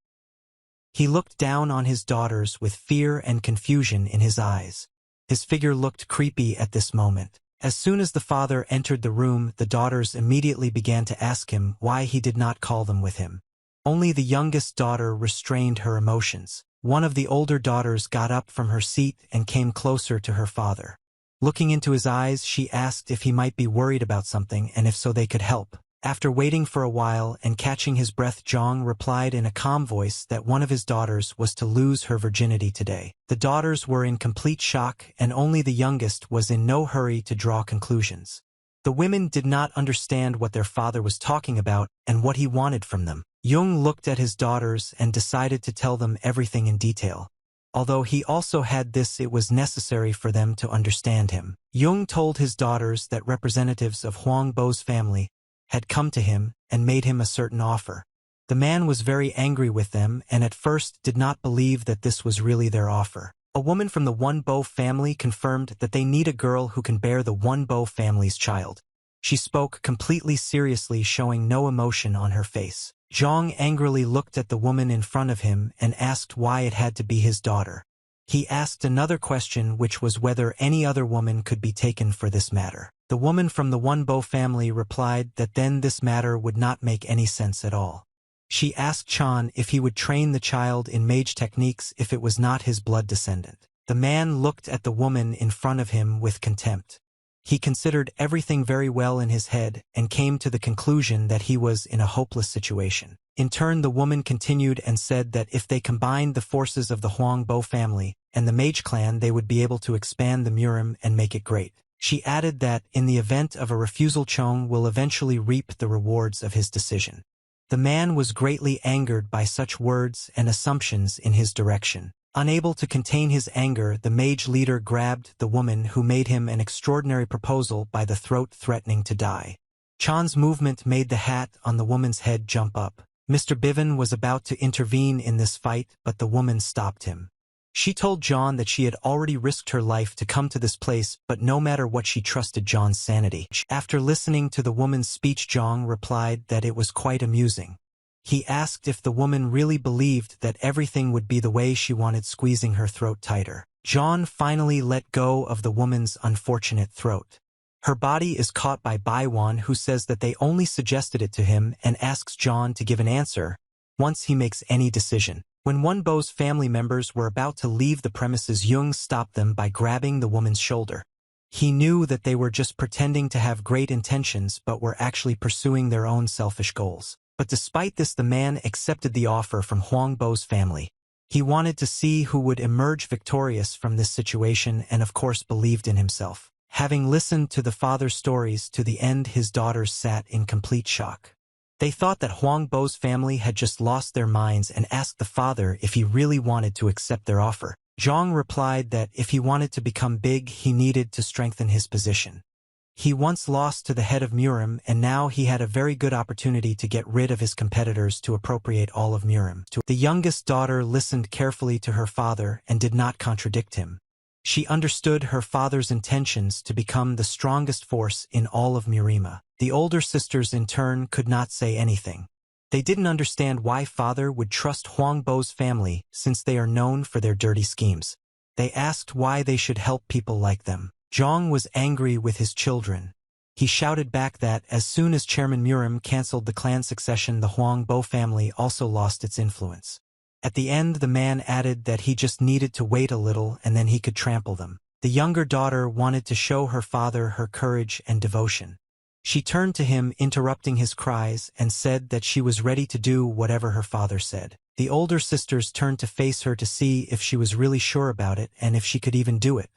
He looked down on his daughters with fear and confusion in his eyes. His figure looked creepy at this moment. As soon as the father entered the room, the daughters immediately began to ask him why he did not call them with him. Only the youngest daughter restrained her emotions. One of the older daughters got up from her seat and came closer to her father. Looking into his eyes, she asked if he might be worried about something and if so they could help. After waiting for a while and catching his breath, Jong replied in a calm voice that one of his daughters was to lose her virginity today. The daughters were in complete shock, and only the youngest was in no hurry to draw conclusions. The women did not understand what their father was talking about and what he wanted from them. Jung looked at his daughters and decided to tell them everything in detail. Although he also had this, it was necessary for them to understand him. Jung told his daughters that representatives of Huang Bo's family had come to him and made him a certain offer. The man was very angry with them and at first did not believe that this was really their offer. A woman from the Wan Bo family confirmed that they need a girl who can bear the Wan Bo family's child. She spoke completely seriously, showing no emotion on her face. Zhang angrily looked at the woman in front of him and asked why it had to be his daughter. He asked another question, which was whether any other woman could be taken for this matter. The woman from the Wan Bo family replied that then this matter would not make any sense at all. She asked Chan if he would train the child in mage techniques if it was not his blood descendant. The man looked at the woman in front of him with contempt. He considered everything very well in his head and came to the conclusion that he was in a hopeless situation. In turn, the woman continued and said that if they combined the forces of the Huang Bo family and the mage clan, they would be able to expand the Murim and make it great. She added that, in the event of a refusal, Chong will eventually reap the rewards of his decision. The man was greatly angered by such words and assumptions in his direction. Unable to contain his anger, the mage leader grabbed the woman who made him an extraordinary proposal by the throat, threatening to die. Chan's movement made the hat on the woman's head jump up. Mr. Bivan was about to intervene in this fight, but the woman stopped him. She told John that she had already risked her life to come to this place, but no matter what, she trusted John's sanity. After listening to the woman's speech, John replied that it was quite amusing. He asked if the woman really believed that everything would be the way she wanted, squeezing her throat tighter. John finally let go of the woman's unfortunate throat. Her body is caught by Baiwan, who says that they only suggested it to him and asks John to give an answer once he makes any decision. When Wan Bo's family members were about to leave the premises, Jung stopped them by grabbing the woman's shoulder. He knew that they were just pretending to have great intentions but were actually pursuing their own selfish goals. But despite this, the man accepted the offer from Huang Bo's family. He wanted to see who would emerge victorious from this situation and of course believed in himself. Having listened to the father's stories to the end, his daughters sat in complete shock. They thought that Huang Bo's family had just lost their minds and asked the father if he really wanted to accept their offer. Zhang replied that if he wanted to become big, he needed to strengthen his position. He once lost to the head of Murim, and now he had a very good opportunity to get rid of his competitors to appropriate all of Murim. The youngest daughter listened carefully to her father and did not contradict him. She understood her father's intentions to become the strongest force in all of Murima. The older sisters in turn could not say anything. They didn't understand why father would trust Huang Bo's family since they are known for their dirty schemes. They asked why they should help people like them. Zhang was angry with his children. He shouted back that as soon as Chairman Murim cancelled the clan succession, the Huang Bo family also lost its influence. At the end, the man added that he just needed to wait a little and then he could trample them. The younger daughter wanted to show her father her courage and devotion. She turned to him, interrupting his cries, and said that she was ready to do whatever her father said. The older sisters turned to face her to see if she was really sure about it and if she could even do it.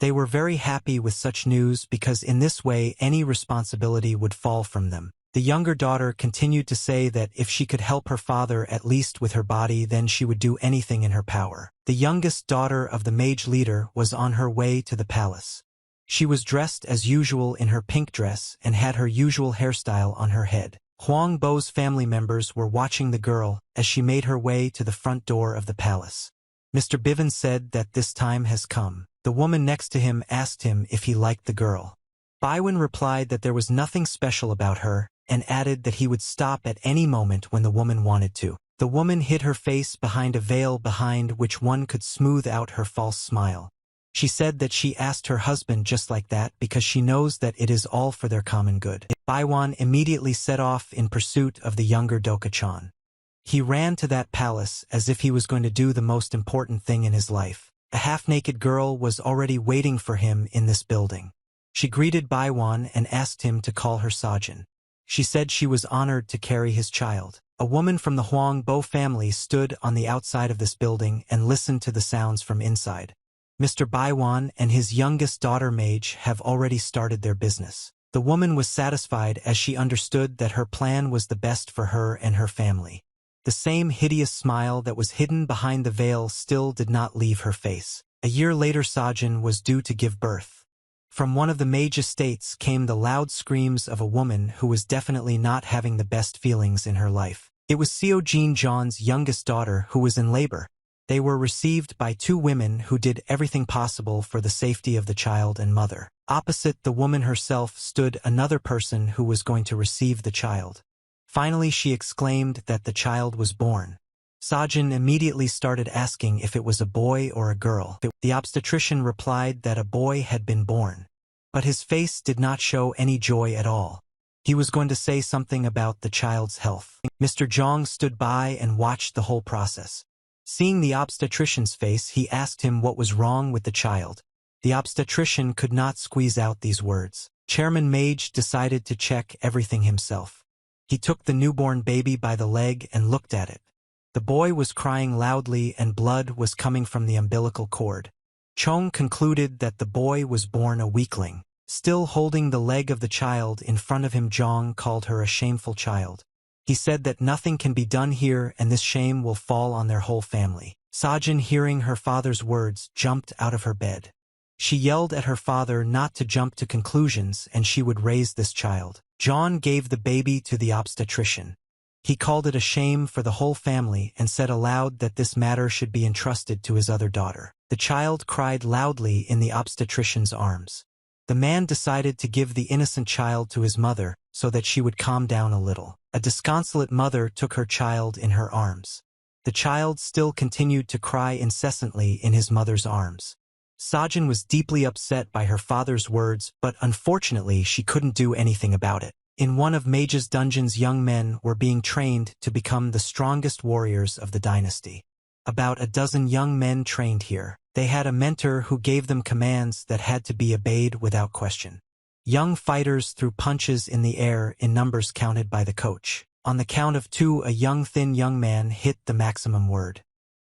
They were very happy with such news because in this way any responsibility would fall from them. The younger daughter continued to say that if she could help her father at least with her body, then she would do anything in her power. The youngest daughter of the mage leader was on her way to the palace. She was dressed as usual in her pink dress and had her usual hairstyle on her head. Huang Bo's family members were watching the girl as she made her way to the front door of the palace. Mr. Bivens said that this time has come. The woman next to him asked him if he liked the girl. Baiwen replied that there was nothing special about her and added that he would stop at any moment when the woman wanted to. The woman hid her face behind a veil behind which one could smooth out her false smile. She said that she asked her husband just like that because she knows that it is all for their common good. Baiwan immediately set off in pursuit of the younger Doka-chan. He ran to that palace as if he was going to do the most important thing in his life. A half-naked girl was already waiting for him in this building. She greeted Baiwan and asked him to call her Sajin. She said she was honored to carry his child. A woman from the Huang Bo family stood on the outside of this building and listened to the sounds from inside. Mr. Baiwan and his youngest daughter Mage have already started their business. The woman was satisfied as she understood that her plan was the best for her and her family. The same hideous smile that was hidden behind the veil still did not leave her face. A year later, Sajin was due to give birth. From one of the mage estates came the loud screams of a woman who was definitely not having the best feelings in her life. It was Seo Jin John's youngest daughter who was in labor. They were received by two women who did everything possible for the safety of the child and mother. Opposite the woman herself stood another person who was going to receive the child. Finally, she exclaimed that the child was born. Sajin immediately started asking if it was a boy or a girl. The obstetrician replied that a boy had been born, but his face did not show any joy at all. He was going to say something about the child's health. Mr. Zhang stood by and watched the whole process. Seeing the obstetrician's face, he asked him what was wrong with the child. The obstetrician could not squeeze out these words. Chairman Mage decided to check everything himself. He took the newborn baby by the leg and looked at it. The boy was crying loudly and blood was coming from the umbilical cord. Chong concluded that the boy was born a weakling. Still holding the leg of the child in front of him, Zhang called her a shameful child. He said that nothing can be done here and this shame will fall on their whole family. Sajin, hearing her father's words, jumped out of her bed. She yelled at her father not to jump to conclusions and she would raise this child. John gave the baby to the obstetrician. He called it a shame for the whole family and said aloud that this matter should be entrusted to his other daughter. The child cried loudly in the obstetrician's arms. The man decided to give the innocent child to his mother so that she would calm down a little. A disconsolate mother took her child in her arms. The child still continued to cry incessantly in his mother's arms. Sajin was deeply upset by her father's words, but unfortunately she couldn't do anything about it. In one of Mage's dungeons, young men were being trained to become the strongest warriors of the dynasty. About a dozen young men trained here. They had a mentor who gave them commands that had to be obeyed without question. Young fighters threw punches in the air in numbers counted by the coach. On the count of 2, a thin young man hit the maximum word.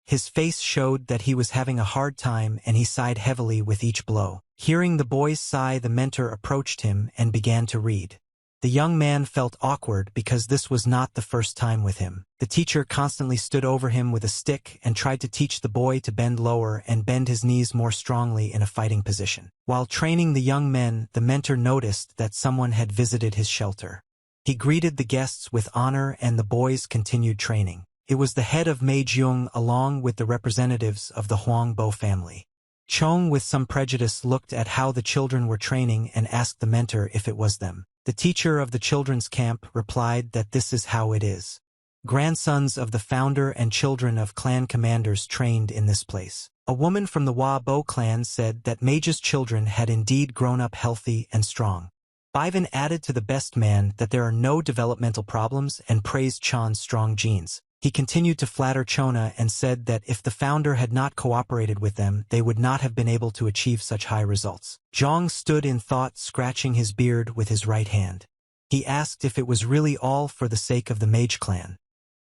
His face showed that he was having a hard time and he sighed heavily with each blow. Hearing the boy's sigh, the mentor approached him and began to read. The young man felt awkward because this was not the first time with him. The teacher constantly stood over him with a stick and tried to teach the boy to bend lower and bend his knees more strongly in a fighting position. While training the young men, the mentor noticed that someone had visited his shelter. He greeted the guests with honor and the boys continued training. It was the head of Mage Yung along with the representatives of the Huang Bo family. Chong, with some prejudice, looked at how the children were training and asked the mentor if it was them. The teacher of the children's camp replied that this is how it is. Grandsons of the founder and children of clan commanders trained in this place. A woman from the Hua Bo clan said that Mage's children had indeed grown up healthy and strong. Ivan added to the best man that there are no developmental problems and praised Chan's strong genes. He continued to flatter Chona and said that if the founder had not cooperated with them, they would not have been able to achieve such high results. Zhang stood in thought, scratching his beard with his right hand. He asked if it was really all for the sake of the mage clan.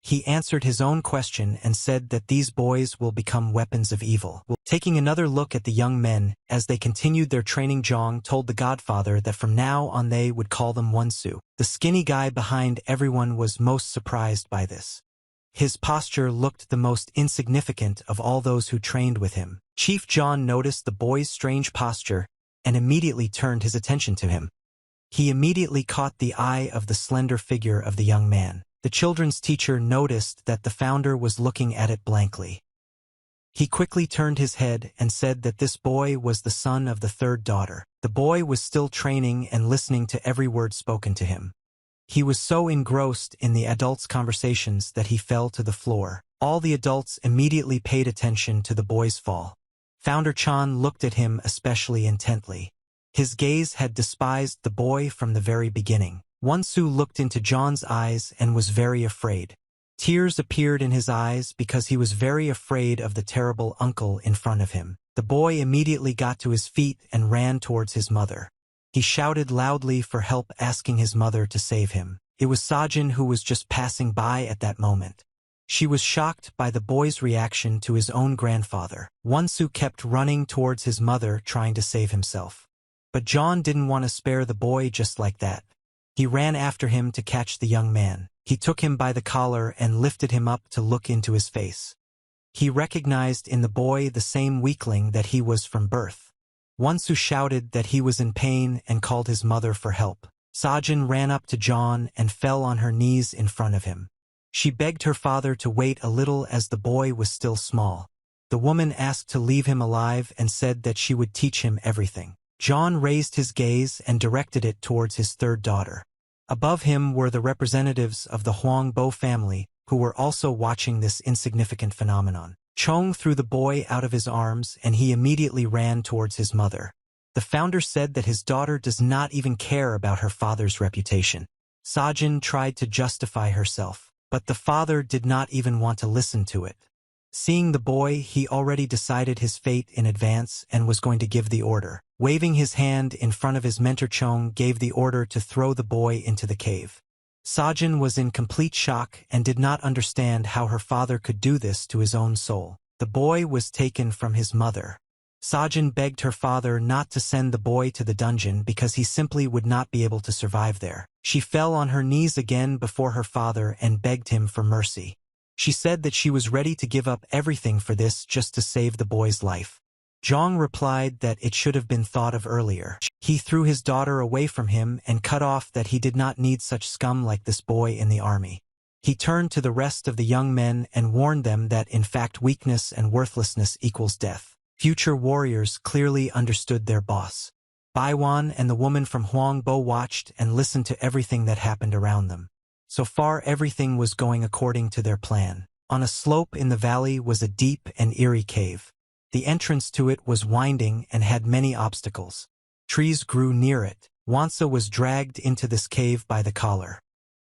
He answered his own question and said that these boys will become weapons of evil. Taking another look at the young men, as they continued their training, Zhang told the godfather that from now on they would call them Wonsu. The skinny guy behind everyone was most surprised by this. His posture looked the most insignificant of all those who trained with him. Chief John noticed the boy's strange posture and immediately turned his attention to him. He immediately caught the eye of the slender figure of the young man. The children's teacher noticed that the founder was looking at it blankly. He quickly turned his head and said that this boy was the son of the third daughter. The boy was still training and listening to every word spoken to him. He was so engrossed in the adults' conversations that he fell to the floor. All the adults immediately paid attention to the boy's fall. Founder Chan looked at him especially intently. His gaze had despised the boy from the very beginning. Wonsu looked into John's eyes and was very afraid. Tears appeared in his eyes because he was very afraid of the terrible uncle in front of him. The boy immediately got to his feet and ran towards his mother. He shouted loudly for help, asking his mother to save him. It was Sajin who was just passing by at that moment. She was shocked by the boy's reaction to his own grandfather. Wonsu kept running towards his mother, trying to save himself. But John didn't want to spare the boy just like that. He ran after him to catch the young man. He took him by the collar and lifted him up to look into his face. He recognized in the boy the same weakling that he was from birth. Wonsu shouted that he was in pain and called his mother for help. Sajin ran up to John and fell on her knees in front of him. She begged her father to wait a little as the boy was still small. The woman asked to leave him alive and said that she would teach him everything. John raised his gaze and directed it towards his third daughter. Above him were the representatives of the Huang Bo family, who were also watching this insignificant phenomenon. Chong threw the boy out of his arms and he immediately ran towards his mother. The founder said that his daughter does not even care about her father's reputation. Sajin tried to justify herself, but the father did not even want to listen to it. Seeing the boy, he already decided his fate in advance and was going to give the order. Waving his hand in front of his mentor, Chong gave the order to throw the boy into the cave. Sajin was in complete shock and did not understand how her father could do this to his own soul. The boy was taken from his mother. Sajin begged her father not to send the boy to the dungeon because he simply would not be able to survive there. She fell on her knees again before her father and begged him for mercy. She said that she was ready to give up everything for this just to save the boy's life. Zhang replied that it should have been thought of earlier. He threw his daughter away from him and cut off that he did not need such scum like this boy in the army. He turned to the rest of the young men and warned them that in fact weakness and worthlessness equals death. Future warriors clearly understood their boss. Baiwan and the woman from Huang Bo watched and listened to everything that happened around them. So far everything was going according to their plan. On a slope in the valley was a deep and eerie cave. The entrance to it was winding and had many obstacles. Trees grew near it. Wansa was dragged into this cave by the collar.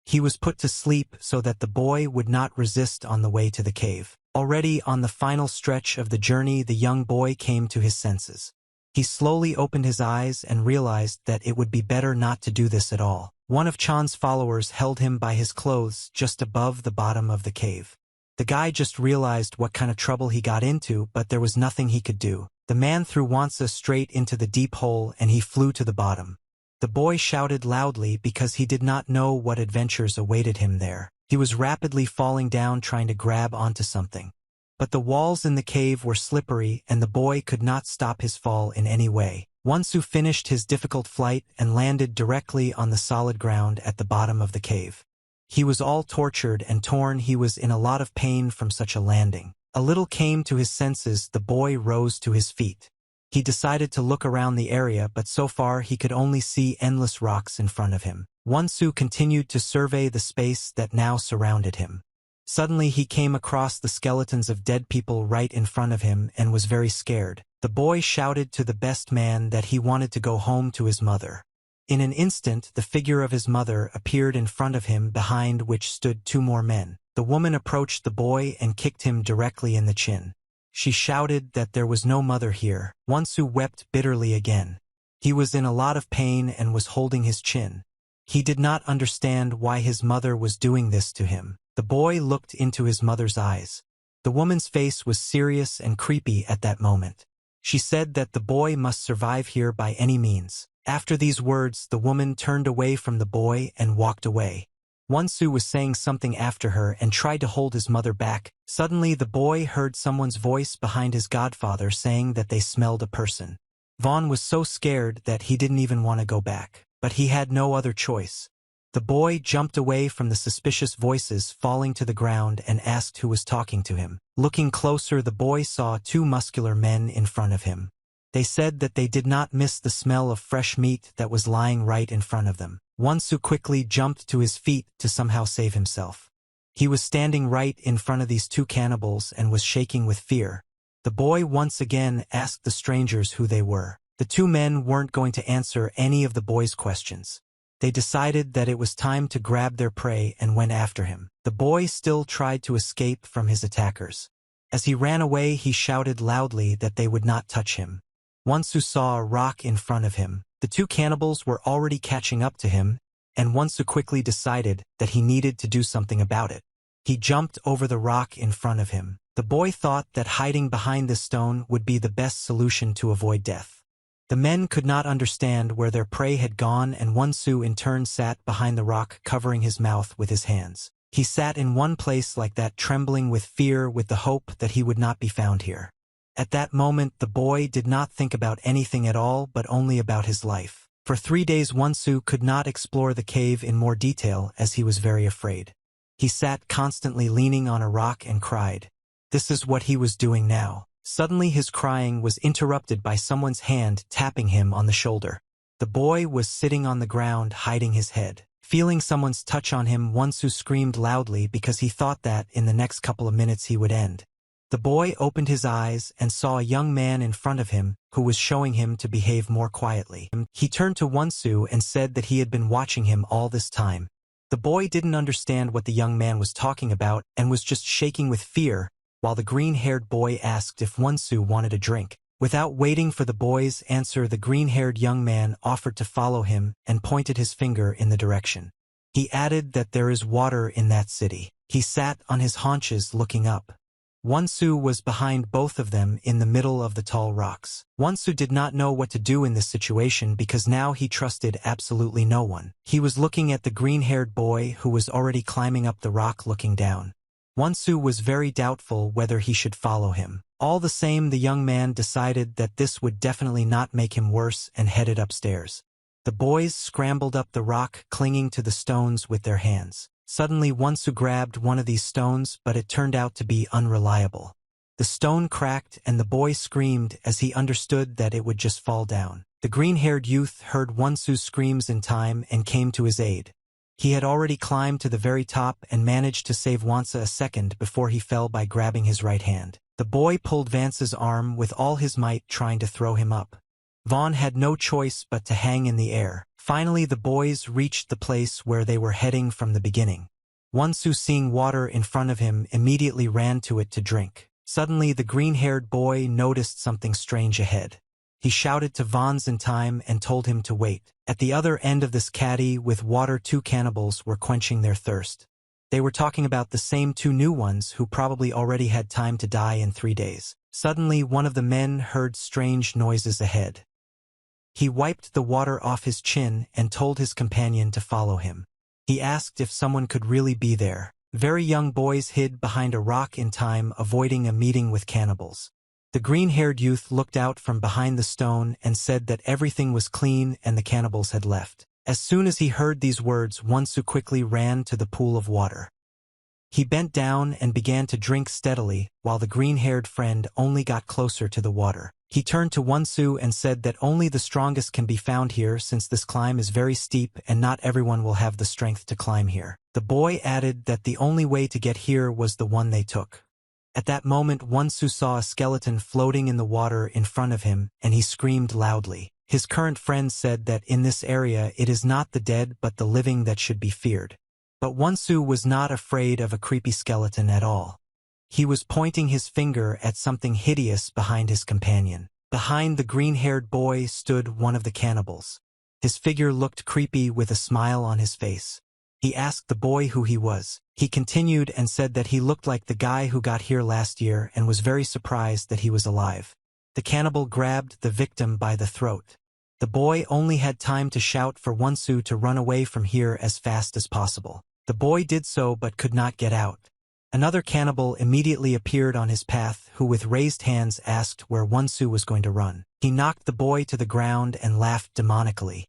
He was put to sleep so that the boy would not resist on the way to the cave. Already on the final stretch of the journey, the young boy came to his senses. He slowly opened his eyes and realized that it would be better not to do this at all. One of Chan's followers held him by his clothes just above the bottom of the cave. The guy just realized what kind of trouble he got into, but there was nothing he could do. The man threw Wansa straight into the deep hole and he flew to the bottom. The boy shouted loudly because he did not know what adventures awaited him there. He was rapidly falling down trying to grab onto something. But the walls in the cave were slippery and the boy could not stop his fall in any way. Wonsu finished his difficult flight and landed directly on the solid ground at the bottom of the cave. He was all tortured and torn. He was in a lot of pain from such a landing. A little came to his senses, the boy rose to his feet. He decided to look around the area, but so far he could only see endless rocks in front of him. Wonsu continued to survey the space that now surrounded him. Suddenly he came across the skeletons of dead people right in front of him and was very scared. The boy shouted to the best man that he wanted to go home to his mother. In an instant, the figure of his mother appeared in front of him, behind which stood two more men. The woman approached the boy and kicked him directly in the chin. She shouted that there was no mother here. Wonsu wept bitterly again. He was in a lot of pain and was holding his chin. He did not understand why his mother was doing this to him. The boy looked into his mother's eyes. The woman's face was serious and creepy at that moment. She said that the boy must survive here by any means. After these words, the woman turned away from the boy and walked away. Wonsu was saying something after her and tried to hold his mother back. Suddenly the boy heard someone's voice behind his godfather saying that they smelled a person. Vaughn was so scared that he didn't even want to go back. But he had no other choice. The boy jumped away from the suspicious voices, falling to the ground, and asked who was talking to him. Looking closer, the boy saw two muscular men in front of him. They said that they did not miss the smell of fresh meat that was lying right in front of them. Wonsu quickly jumped to his feet to somehow save himself. He was standing right in front of these two cannibals and was shaking with fear. The boy once again asked the strangers who they were. The two men weren't going to answer any of the boy's questions. They decided that it was time to grab their prey and went after him. The boy still tried to escape from his attackers. As he ran away, he shouted loudly that they would not touch him. Wonsu saw a rock in front of him. The two cannibals were already catching up to him, and Wonsu quickly decided that he needed to do something about it. He jumped over the rock in front of him. The boy thought that hiding behind this stone would be the best solution to avoid death. The men could not understand where their prey had gone, and Wonsu in turn sat behind the rock, covering his mouth with his hands. He sat in one place like that, trembling with fear, with the hope that he would not be found here. At that moment, the boy did not think about anything at all, but only about his life. For 3 days, Wonsu could not explore the cave in more detail as he was very afraid. He sat constantly leaning on a rock and cried. This is what he was doing now. Suddenly his crying was interrupted by someone's hand tapping him on the shoulder. The boy was sitting on the ground, hiding his head. Feeling someone's touch on him, Wonsu screamed loudly because he thought that in the next couple of minutes he would end. The boy opened his eyes and saw a young man in front of him who was showing him to behave more quietly. He turned to Wonsu and said that he had been watching him all this time. The boy didn't understand what the young man was talking about and was just shaking with fear, while the green-haired boy asked if Wonsu wanted a drink. Without waiting for the boy's answer, the green-haired young man offered to follow him and pointed his finger in the direction. He added that there is water in that city. He sat on his haunches looking up. Wonsu was behind both of them in the middle of the tall rocks. Wonsu did not know what to do in this situation because now he trusted absolutely no one. He was looking at the green-haired boy who was already climbing up the rock looking down. Wonsu was very doubtful whether he should follow him. All the same, the young man decided that this would definitely not make him worse and headed upstairs. The boys scrambled up the rock, clinging to the stones with their hands. Suddenly Wonsu grabbed one of these stones, but it turned out to be unreliable. The stone cracked and the boy screamed as he understood that it would just fall down. The green-haired youth heard Wonsu's screams in time and came to his aid. He had already climbed to the very top and managed to save Wonsu a second before he fell by grabbing his right hand. The boy pulled Vance's arm with all his might, trying to throw him up. Vaughn had no choice but to hang in the air. Finally, the boys reached the place where they were heading from the beginning. Wonsu, seeing water in front of him, immediately ran to it to drink. Suddenly, the green-haired boy noticed something strange ahead. He shouted to Vons in time and told him to wait. At the other end of this caddy with water, two cannibals were quenching their thirst. They were talking about the same two new ones who probably already had time to die in 3 days. Suddenly, one of the men heard strange noises ahead. He wiped the water off his chin and told his companion to follow him. He asked if someone could really be there. Very young boys hid behind a rock in time, avoiding a meeting with cannibals. The green-haired youth looked out from behind the stone and said that everything was clean and the cannibals had left. As soon as he heard these words, Wonsu quickly ran to the pool of water. He bent down and began to drink steadily, while the green-haired friend only got closer to the water. He turned to Wonsu and said that only the strongest can be found here, since this climb is very steep and not everyone will have the strength to climb here. The boy added that the only way to get here was the one they took. At that moment, Wonsu saw a skeleton floating in the water in front of him, and he screamed loudly. His current friend said that in this area it is not the dead but the living that should be feared. But Wonsu was not afraid of a creepy skeleton at all. He was pointing his finger at something hideous behind his companion. Behind the green-haired boy stood one of the cannibals. His figure looked creepy with a smile on his face. He asked the boy who he was. He continued and said that he looked like the guy who got here last year and was very surprised that he was alive. The cannibal grabbed the victim by the throat. The boy only had time to shout for Wonsu to run away from here as fast as possible. The boy did so but could not get out. Another cannibal immediately appeared on his path who with raised hands asked where Wonsu was going to run. He knocked the boy to the ground and laughed demonically.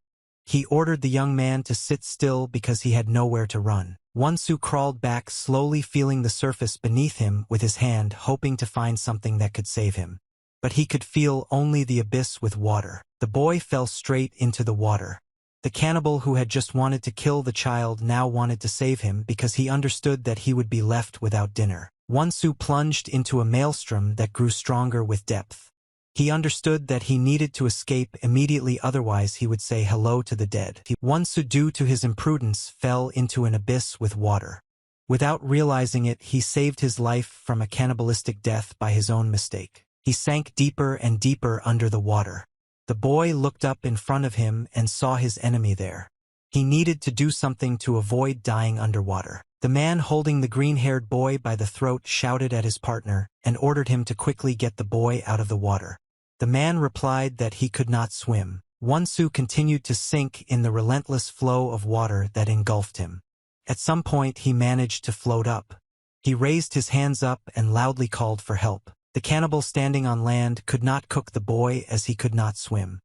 He ordered the young man to sit still because he had nowhere to run. Wonsu crawled back slowly, feeling the surface beneath him with his hand, hoping to find something that could save him. But he could feel only the abyss with water. The boy fell straight into the water. The cannibal who had just wanted to kill the child now wanted to save him because he understood that he would be left without dinner. Wonsu plunged into a maelstrom that grew stronger with depth. He understood that he needed to escape immediately, otherwise he would say hello to the dead. Wonsu, due to his imprudence, fell into an abyss with water. Without realizing it, he saved his life from a cannibalistic death by his own mistake. He sank deeper and deeper under the water. The boy looked up in front of him and saw his enemy there. He needed to do something to avoid dying underwater. The man holding the green-haired boy by the throat shouted at his partner and ordered him to quickly get the boy out of the water. The man replied that he could not swim. Wonsu continued to sink in the relentless flow of water that engulfed him. At some point he managed to float up. He raised his hands up and loudly called for help. The cannibal standing on land could not cook the boy as he could not swim.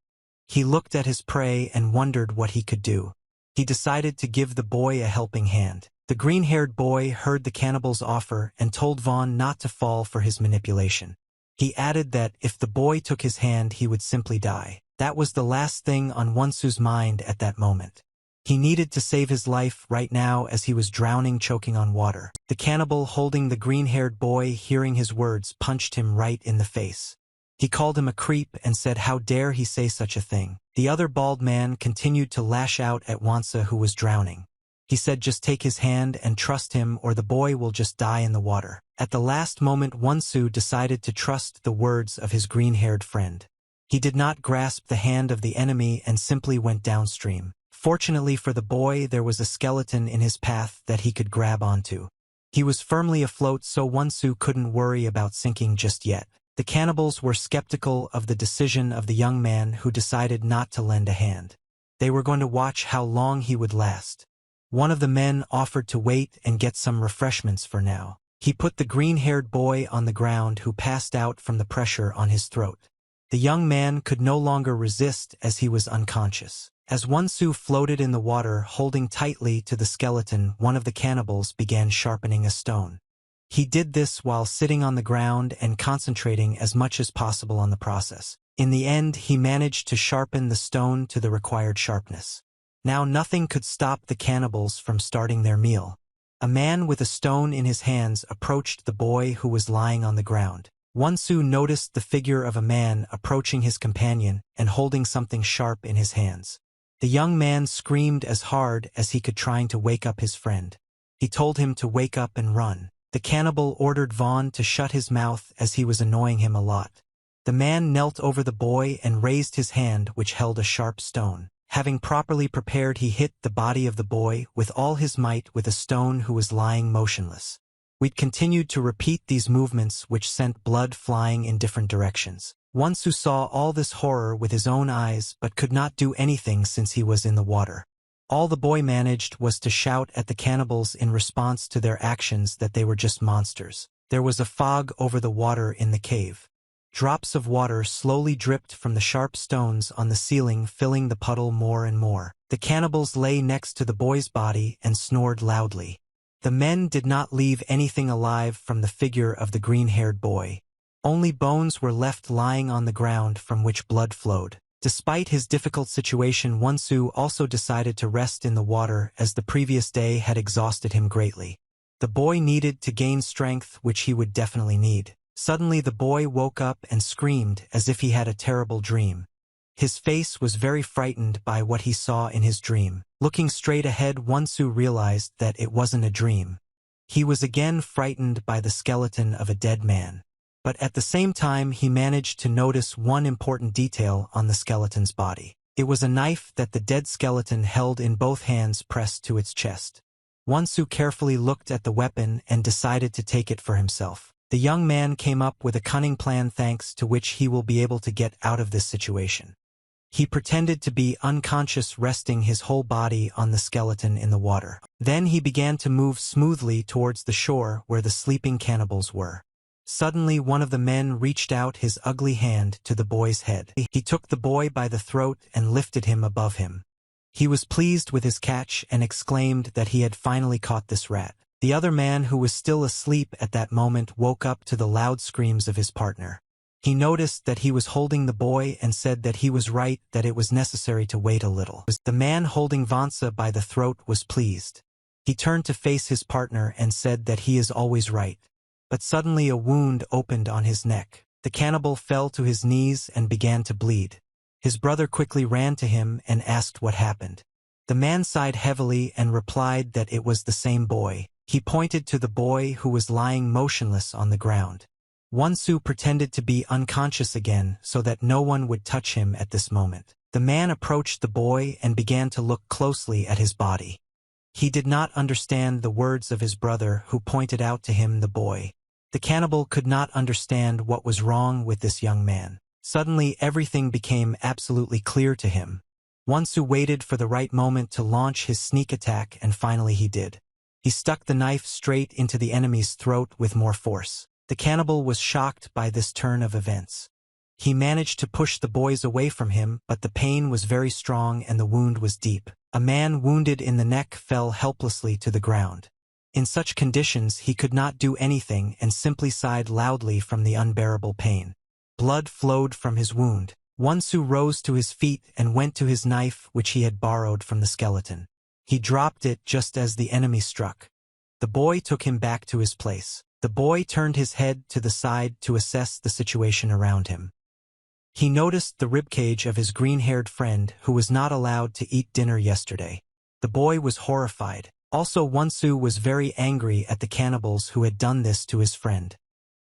He looked at his prey and wondered what he could do. He decided to give the boy a helping hand. The green-haired boy heard the cannibal's offer and told Vaughn not to fall for his manipulation. He added that if the boy took his hand he would simply die. That was the last thing on Wonsu's mind at that moment. He needed to save his life right now as he was drowning, choking on water. The cannibal holding the green-haired boy, hearing his words, punched him right in the face. He called him a creep and said how dare he say such a thing. The other bald man continued to lash out at Wonsu, who was drowning. He said just take his hand and trust him or the boy will just die in the water. At the last moment Wonsu decided to trust the words of his green-haired friend. He did not grasp the hand of the enemy and simply went downstream. Fortunately for the boy, there was a skeleton in his path that he could grab onto. He was firmly afloat, so Wonsu couldn't worry about sinking just yet. The cannibals were skeptical of the decision of the young man who decided not to lend a hand. They were going to watch how long he would last. One of the men offered to wait and get some refreshments for now. He put the green-haired boy on the ground, who passed out from the pressure on his throat. The young man could no longer resist as he was unconscious. As Wonsu floated in the water, holding tightly to the skeleton, one of the cannibals began sharpening a stone. He did this while sitting on the ground and concentrating as much as possible on the process. In the end, he managed to sharpen the stone to the required sharpness. Now nothing could stop the cannibals from starting their meal. A man with a stone in his hands approached the boy who was lying on the ground. Wonsu noticed the figure of a man approaching his companion and holding something sharp in his hands. The young man screamed as hard as he could, trying to wake up his friend. He told him to wake up and run. The cannibal ordered Vaughn to shut his mouth as he was annoying him a lot. The man knelt over the boy and raised his hand, which held a sharp stone. Having properly prepared, he hit the body of the boy with all his might with a stone who was lying motionless. We'd continued to repeat these movements, which sent blood flying in different directions. Wonsu saw all this horror with his own eyes but could not do anything since he was in the water. All the boy managed was to shout at the cannibals in response to their actions that they were just monsters. There was a fog over the water in the cave. Drops of water slowly dripped from the sharp stones on the ceiling, filling the puddle more and more. The cannibals lay next to the boy's body and snored loudly. The men did not leave anything alive from the figure of the green-haired boy. Only bones were left lying on the ground from which blood flowed. Despite his difficult situation, Wonsu also decided to rest in the water as the previous day had exhausted him greatly. The boy needed to gain strength, which he would definitely need. Suddenly the boy woke up and screamed as if he had a terrible dream. His face was very frightened by what he saw in his dream. Looking straight ahead, Wonsu realized that it wasn't a dream. He was again frightened by the skeleton of a dead man. But at the same time he managed to notice one important detail on the skeleton's body. It was a knife that the dead skeleton held in both hands pressed to its chest. Wonsu carefully looked at the weapon and decided to take it for himself. The young man came up with a cunning plan thanks to which he will be able to get out of this situation. He pretended to be unconscious, resting his whole body on the skeleton in the water. Then he began to move smoothly towards the shore where the sleeping cannibals were. Suddenly one of the men reached out his ugly hand to the boy's head. He took the boy by the throat and lifted him above him. He was pleased with his catch and exclaimed that he had finally caught this rat. The other man, who was still asleep at that moment, woke up to the loud screams of his partner. He noticed that he was holding the boy and said that he was right, that it was necessary to wait a little. The man holding Vansa by the throat was pleased. He turned to face his partner and said that he is always right. But suddenly a wound opened on his neck. The cannibal fell to his knees and began to bleed. His brother quickly ran to him and asked what happened. The man sighed heavily and replied that it was the same boy. He pointed to the boy who was lying motionless on the ground. Wonsu pretended to be unconscious again so that no one would touch him at this moment. The man approached the boy and began to look closely at his body. He did not understand the words of his brother, who pointed out to him the boy. The cannibal could not understand what was wrong with this young man. Suddenly everything became absolutely clear to him. Wonsu waited for the right moment to launch his sneak attack, and finally he did. He stuck the knife straight into the enemy's throat with more force. The cannibal was shocked by this turn of events. He managed to push the boys away from him, but the pain was very strong and the wound was deep. A man wounded in the neck fell helplessly to the ground. In such conditions he could not do anything and simply sighed loudly from the unbearable pain. Blood flowed from his wound. Wonsu rose to his feet and went to his knife, which he had borrowed from the skeleton. He dropped it just as the enemy struck. The boy took him back to his place. The boy turned his head to the side to assess the situation around him. He noticed the ribcage of his green-haired friend, who was not allowed to eat dinner yesterday. The boy was horrified. Also, Wonsu was very angry at the cannibals who had done this to his friend.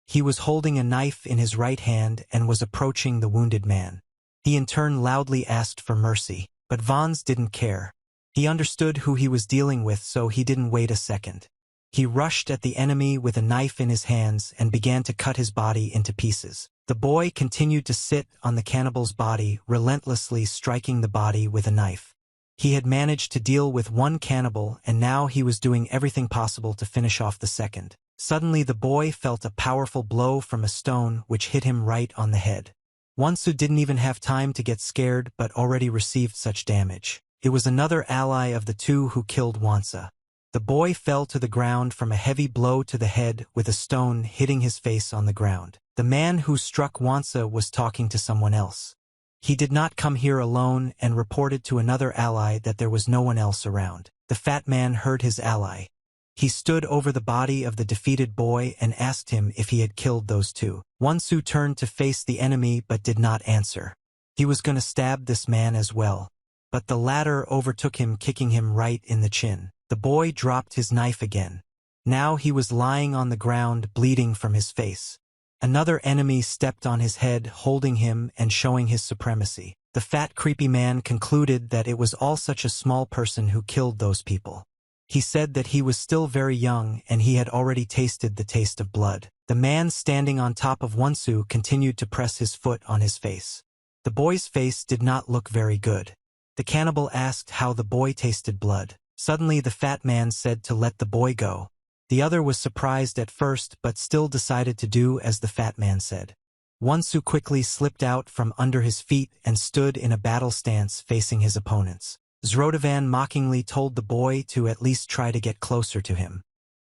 He was holding a knife in his right hand and was approaching the wounded man. He in turn loudly asked for mercy, but Vons didn't care. He understood who he was dealing with, so he didn't wait a second. He rushed at the enemy with a knife in his hands and began to cut his body into pieces. The boy continued to sit on the cannibal's body, relentlessly striking the body with a knife. He had managed to deal with one cannibal, and now he was doing everything possible to finish off the second. Suddenly the boy felt a powerful blow from a stone which hit him right on the head. Wonsu didn't even have time to get scared but already received such damage. It was another ally of the two who killed Wonsa. The boy fell to the ground from a heavy blow to the head, with a stone hitting his face on the ground. The man who struck Wonsa was talking to someone else. He did not come here alone and reported to another ally that there was no one else around. The fat man heard his ally. He stood over the body of the defeated boy and asked him if he had killed those two. Wonsu turned to face the enemy but did not answer. He was going to stab this man as well. But the latter overtook him, kicking him right in the chin. The boy dropped his knife again. Now he was lying on the ground, bleeding from his face. Another enemy stepped on his head, holding him and showing his supremacy. The fat, creepy man concluded that it was all such a small person who killed those people. He said that he was still very young and he had already tasted the taste of blood. The man standing on top of Wonsu continued to press his foot on his face. The boy's face did not look very good. The cannibal asked how the boy tasted blood. Suddenly the fat man said to let the boy go. The other was surprised at first but still decided to do as the fat man said. Wonsu quickly slipped out from under his feet and stood in a battle stance facing his opponents. Zrodovan mockingly told the boy to at least try to get closer to him.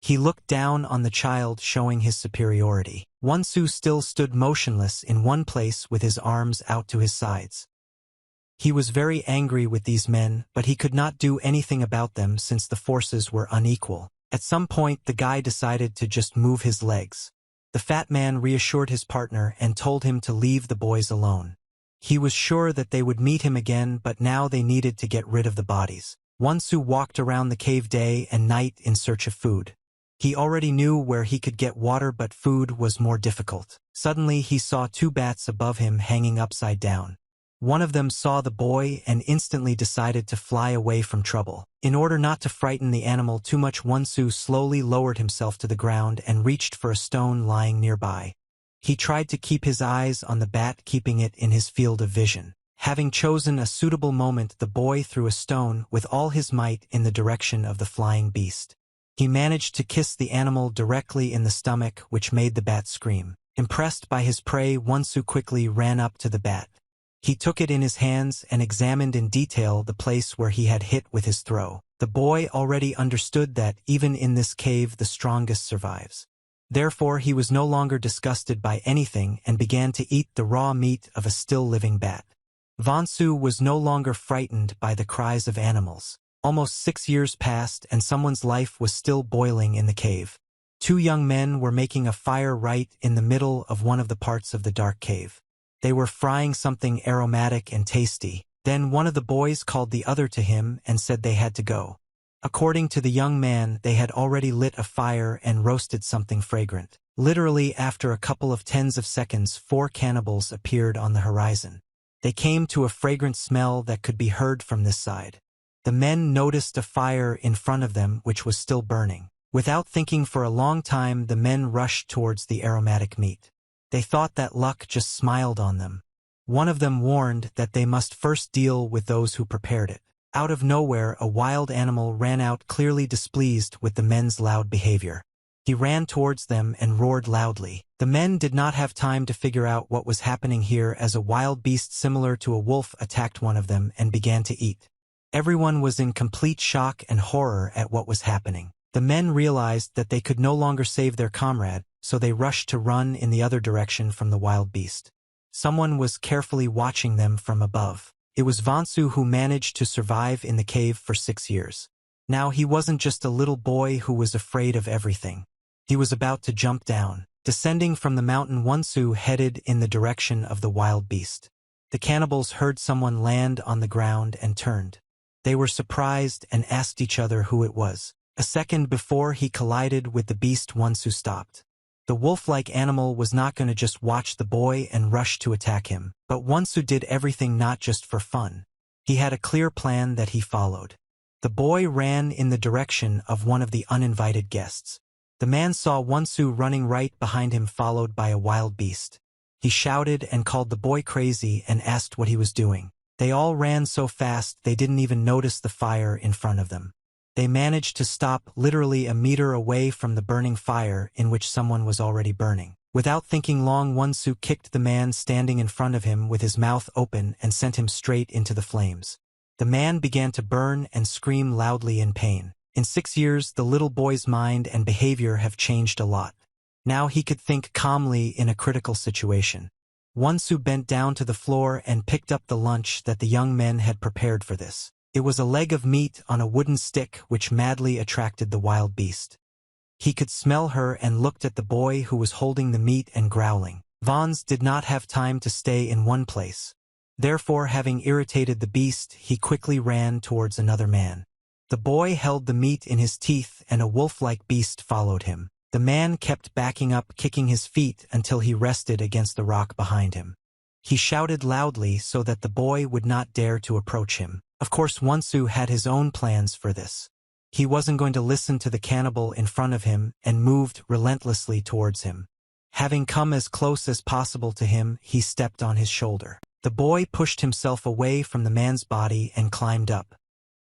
He looked down on the child, showing his superiority. Wonsu still stood motionless in one place with his arms out to his sides. He was very angry with these men, but he could not do anything about them since the forces were unequal. At some point the guy decided to just move his legs. The fat man reassured his partner and told him to leave the boys alone. He was sure that they would meet him again, but now they needed to get rid of the bodies. Wonsu walked around the cave day and night in search of food. He already knew where he could get water, but food was more difficult. Suddenly he saw two bats above him hanging upside down. One of them saw the boy and instantly decided to fly away from trouble. In order not to frighten the animal too much, Wonsu slowly lowered himself to the ground and reached for a stone lying nearby. He tried to keep his eyes on the bat, keeping it in his field of vision. Having chosen a suitable moment, the boy threw a stone with all his might in the direction of the flying beast. He managed to kiss the animal directly in the stomach, which made the bat scream. Impressed by his prey, Wonsu quickly ran up to the bat. He took it in his hands and examined in detail the place where he had hit with his throw. The boy already understood that, even in this cave, the strongest survives. Therefore, he was no longer disgusted by anything and began to eat the raw meat of a still living bat. Wonsu was no longer frightened by the cries of animals. Almost 6 years passed and someone's life was still boiling in the cave. Two young men were making a fire right in the middle of one of the parts of the dark cave. They were frying something aromatic and tasty. Then one of the boys called the other to him and said they had to go. According to the young man, they had already lit a fire and roasted something fragrant. Literally, after a couple of tens of seconds, 4 cannibals appeared on the horizon. They came to a fragrant smell that could be heard from this side. The men noticed a fire in front of them which was still burning. Without thinking for a long time, the men rushed towards the aromatic meat. They thought that luck just smiled on them. One of them warned that they must first deal with those who prepared it. Out of nowhere, a wild animal ran out, clearly displeased with the men's loud behavior. He ran towards them and roared loudly. The men did not have time to figure out what was happening here, as a wild beast similar to a wolf attacked one of them and began to eat. Everyone was in complete shock and horror at what was happening. The men realized that they could no longer save their comrade, so they rushed to run in the other direction from the wild beast. Someone was carefully watching them from above. It was Wonsu, who managed to survive in the cave for 6 years. Now he wasn't just a little boy who was afraid of everything. He was about to jump down. Descending from the mountain, Wonsu headed in the direction of the wild beast. The cannibals heard someone land on the ground and turned. They were surprised and asked each other who it was. A second before he collided with the beast, Wonsu stopped. The wolf-like animal was not going to just watch the boy and rush to attack him, but Wonsu did everything not just for fun. He had a clear plan that he followed. The boy ran in the direction of one of the uninvited guests. The man saw Wonsu running right behind him, followed by a wild beast. He shouted and called the boy crazy and asked what he was doing. They all ran so fast they didn't even notice the fire in front of them. They managed to stop literally a meter away from the burning fire in which someone was already burning. Without thinking long, Wonsu kicked the man standing in front of him with his mouth open and sent him straight into the flames. The man began to burn and scream loudly in pain. In 6 years, the little boy's mind and behavior have changed a lot. Now he could think calmly in a critical situation. Wonsu bent down to the floor and picked up the lunch that the young men had prepared for this. It was a leg of meat on a wooden stick which madly attracted the wild beast. He could smell her and looked at the boy who was holding the meat and growling. Vons did not have time to stay in one place. Therefore, having irritated the beast, he quickly ran towards another man. The boy held the meat in his teeth and a wolf-like beast followed him. The man kept backing up, kicking his feet until he rested against the rock behind him. He shouted loudly so that the boy would not dare to approach him. Of course, Wonsu had his own plans for this. He wasn't going to listen to the cannibal in front of him and moved relentlessly towards him. Having come as close as possible to him, he stepped on his shoulder. The boy pushed himself away from the man's body and climbed up.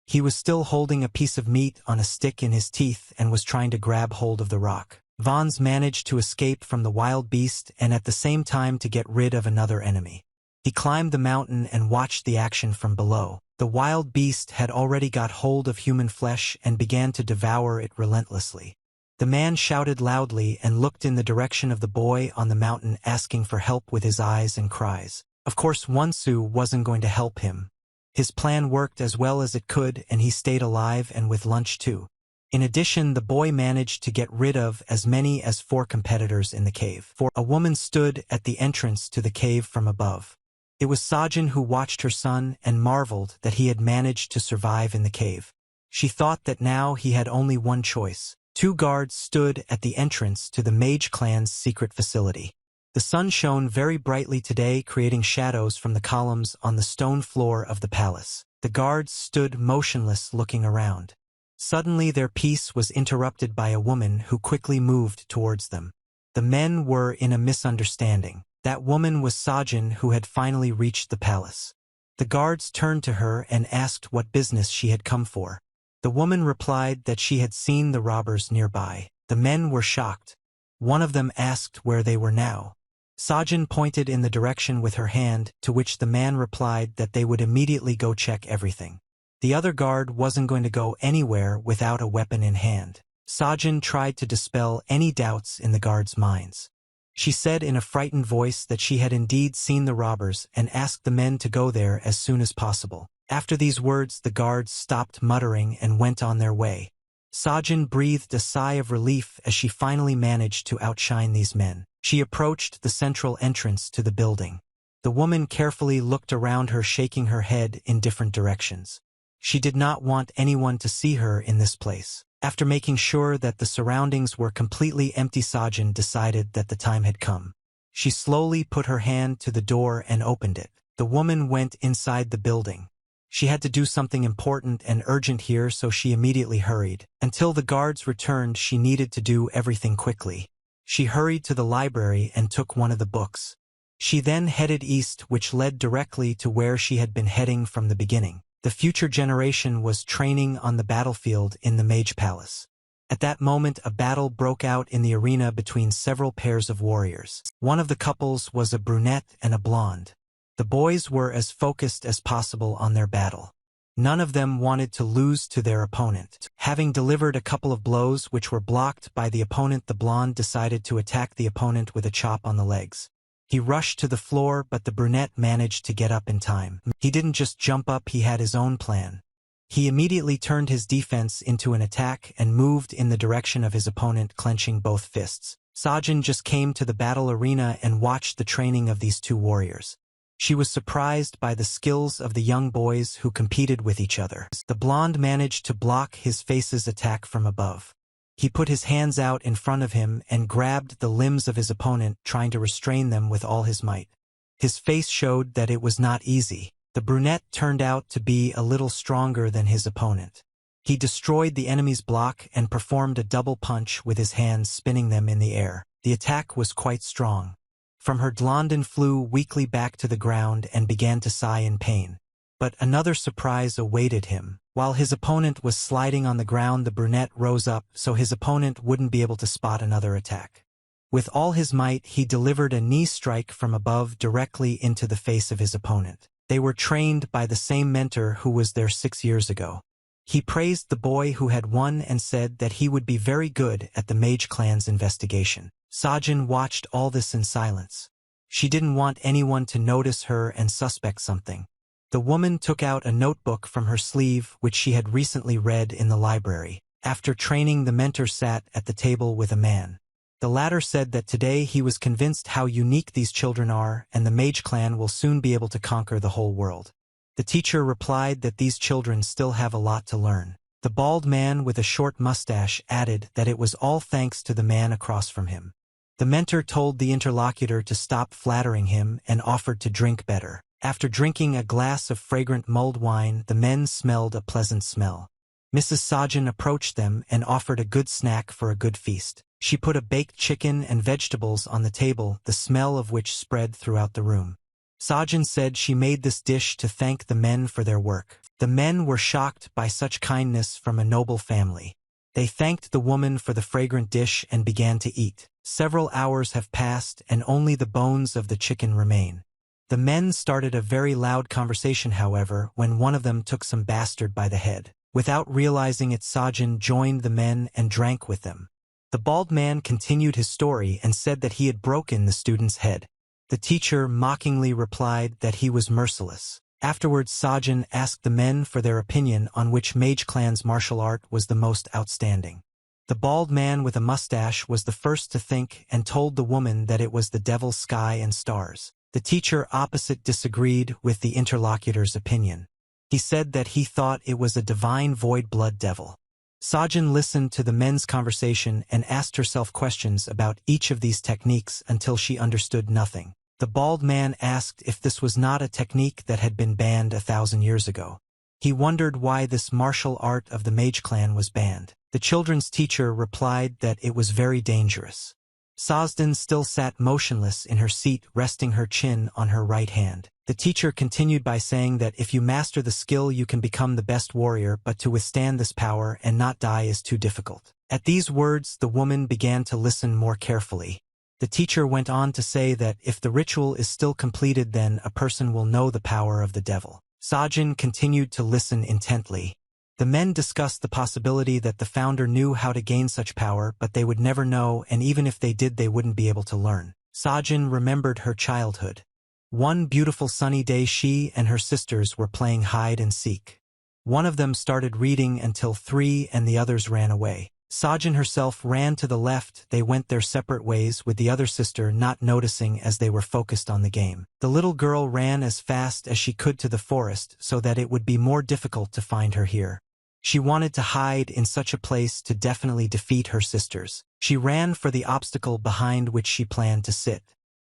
He was still holding a piece of meat on a stick in his teeth and was trying to grab hold of the rock. Vons managed to escape from the wild beast and at the same time to get rid of another enemy. He climbed the mountain and watched the action from below. The wild beast had already got hold of human flesh and began to devour it relentlessly. The man shouted loudly and looked in the direction of the boy on the mountain, asking for help with his eyes and cries. Of course, Wonsu wasn't going to help him. His plan worked as well as it could, and he stayed alive and with lunch too. In addition, the boy managed to get rid of as many as 4 competitors in the cave. For a woman stood at the entrance to the cave from above. It was Sajin who watched her son and marveled that he had managed to survive in the cave. She thought that now he had only one choice. Two guards stood at the entrance to the mage clan's secret facility. The sun shone very brightly today, creating shadows from the columns on the stone floor of the palace. The guards stood motionless, looking around. Suddenly their peace was interrupted by a woman who quickly moved towards them. The men were in a misunderstanding. That woman was Sajin, who had finally reached the palace. The guards turned to her and asked what business she had come for. The woman replied that she had seen the robbers nearby. The men were shocked. One of them asked where they were now. Sajin pointed in the direction with her hand, to which the man replied that they would immediately go check everything. The other guard wasn't going to go anywhere without a weapon in hand. Sajin tried to dispel any doubts in the guards' minds. She said in a frightened voice that she had indeed seen the robbers and asked the men to go there as soon as possible. After these words, the guards stopped muttering and went on their way. Sajin breathed a sigh of relief as she finally managed to outshine these men. She approached the central entrance to the building. The woman carefully looked around her, shaking her head in different directions. She did not want anyone to see her in this place. After making sure that the surroundings were completely empty, Sajin decided that the time had come. She slowly put her hand to the door and opened it. The woman went inside the building. She had to do something important and urgent here, so she immediately hurried. Until the guards returned, she needed to do everything quickly. She hurried to the library and took one of the books. She then headed east, which led directly to where she had been heading from the beginning. The future generation was training on the battlefield in the Mage Palace. At that moment, a battle broke out in the arena between several pairs of warriors. One of the couples was a brunette and a blonde. The boys were as focused as possible on their battle. None of them wanted to lose to their opponent. Having delivered a couple of blows which were blocked by the opponent, the blonde decided to attack the opponent with a chop on the legs. He rushed to the floor, but the brunette managed to get up in time. He didn't just jump up, he had his own plan. He immediately turned his defense into an attack and moved in the direction of his opponent, clenching both fists. Sajin just came to the battle arena and watched the training of these two warriors. She was surprised by the skills of the young boys who competed with each other. The blonde managed to block his face's attack from above. He put his hands out in front of him and grabbed the limbs of his opponent, trying to restrain them with all his might. His face showed that it was not easy. The brunette turned out to be a little stronger than his opponent. He destroyed the enemy's block and performed a double punch with his hands, spinning them in the air. The attack was quite strong. From her, Blondin flew weakly back to the ground and began to sigh in pain. But another surprise awaited him. While his opponent was sliding on the ground, the brunette rose up so his opponent wouldn't be able to spot another attack. With all his might, he delivered a knee strike from above directly into the face of his opponent. They were trained by the same mentor who was there 6 years ago. He praised the boy who had won and said that he would be very good at the Mage Clan's investigation. Sajin watched all this in silence. She didn't want anyone to notice her and suspect something. The woman took out a notebook from her sleeve which she had recently read in the library. After training, the mentor sat at the table with a man. The latter said that today he was convinced how unique these children are and the Mage Clan will soon be able to conquer the whole world. The teacher replied that these children still have a lot to learn. The bald man with a short mustache added that it was all thanks to the man across from him. The mentor told the interlocutor to stop flattering him and offered to drink better. After drinking a glass of fragrant mulled wine, the men smelled a pleasant smell. Mrs. Sajin approached them and offered a good snack for a good feast. She put a baked chicken and vegetables on the table, the smell of which spread throughout the room. Sajin said she made this dish to thank the men for their work. The men were shocked by such kindness from a noble family. They thanked the woman for the fragrant dish and began to eat. Several hours have passed and only the bones of the chicken remain. The men started a very loud conversation, however, when one of them took some bastard by the head. Without realizing it, Sajin joined the men and drank with them. The bald man continued his story and said that he had broken the student's head. The teacher mockingly replied that he was merciless. Afterwards, Sajin asked the men for their opinion on which Mage Clan's martial art was the most outstanding. The bald man with a mustache was the first to think and told the woman that it was the Devil's Sky and Stars. The teacher opposite disagreed with the interlocutor's opinion. He said that he thought it was a divine void blood devil. Sajin listened to the men's conversation and asked herself questions about each of these techniques until she understood nothing. The bald man asked if this was not a technique that had been banned 1,000 years ago. He wondered why this martial art of the mage clan was banned. The children's teacher replied that it was very dangerous. Sazdan still sat motionless in her seat, resting her chin on her right hand. The teacher continued by saying that if you master the skill you can become the best warrior, but to withstand this power and not die is too difficult. At these words the woman began to listen more carefully. The teacher went on to say that if the ritual is still completed then a person will know the power of the devil. Sajin continued to listen intently. The men discussed the possibility that the founder knew how to gain such power, but they would never know, and even if they did they wouldn't be able to learn. Sajin remembered her childhood. One beautiful sunny day she and her sisters were playing hide and seek. One of them started reading until 3 and the others ran away. Sajin herself ran to the left. They went their separate ways, with the other sister not noticing as they were focused on the game. The little girl ran as fast as she could to the forest so that it would be more difficult to find her here. She wanted to hide in such a place to definitely defeat her sisters. She ran for the obstacle behind which she planned to sit.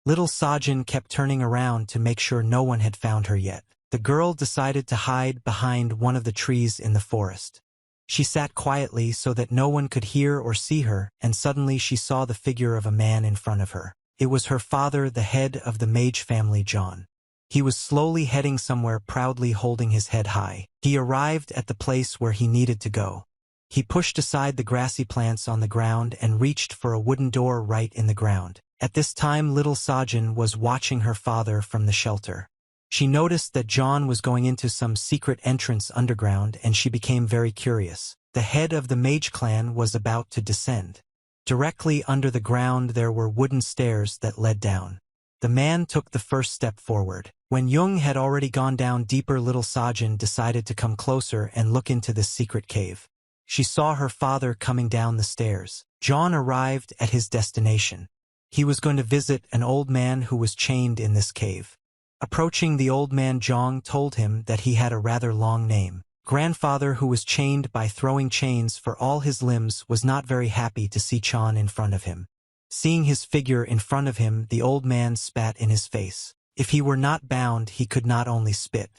Little Sajin kept turning around to make sure no one had found her yet. The girl decided to hide behind one of the trees in the forest. She sat quietly so that no one could hear or see her, and suddenly she saw the figure of a man in front of her. It was her father, the head of the mage family, John. He was slowly heading somewhere, proudly holding his head high. He arrived at the place where he needed to go. He pushed aside the grassy plants on the ground and reached for a wooden door right in the ground. At this time little Sajin was watching her father from the shelter. She noticed that John was going into some secret entrance underground, and she became very curious. The head of the mage clan was about to descend. Directly under the ground there were wooden stairs that led down. The man took the first step forward. When Jung had already gone down deeper, little Sajin decided to come closer and look into this secret cave. She saw her father coming down the stairs. John arrived at his destination. He was going to visit an old man who was chained in this cave. Approaching the old man, Zhang told him that he had a rather long name. Grandfather, who was chained by throwing chains for all his limbs, was not very happy to see Chan in front of him. Seeing his figure in front of him, the old man spat in his face. If he were not bound, he could not only spit.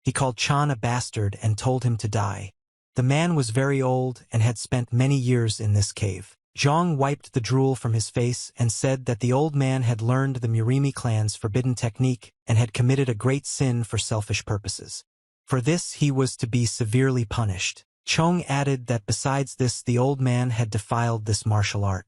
He called Chan a bastard and told him to die. The man was very old and had spent many years in this cave. Zhang wiped the drool from his face and said that the old man had learned the Murimi clan's forbidden technique and had committed a great sin for selfish purposes. For this he was to be severely punished. Chong added that besides this the old man had defiled this martial art.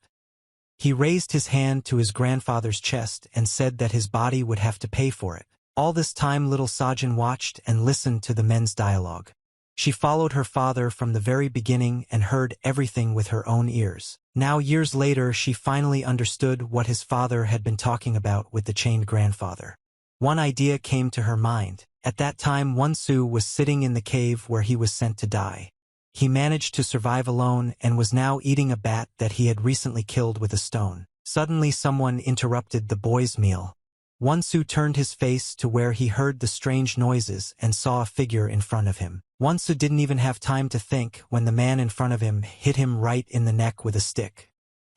He raised his hand to his grandfather's chest and said that his body would have to pay for it. All this time little Sajin watched and listened to the men's dialogue. She followed her father from the very beginning and heard everything with her own ears. Now years later she finally understood what his father had been talking about with the chained grandfather. One idea came to her mind. At that time Wonsu was sitting in the cave where he was sent to die. He managed to survive alone and was now eating a bat that he had recently killed with a stone. Suddenly someone interrupted the boy's meal. Wonsu turned his face to where he heard the strange noises and saw a figure in front of him. Wonsu didn't even have time to think when the man in front of him hit him right in the neck with a stick.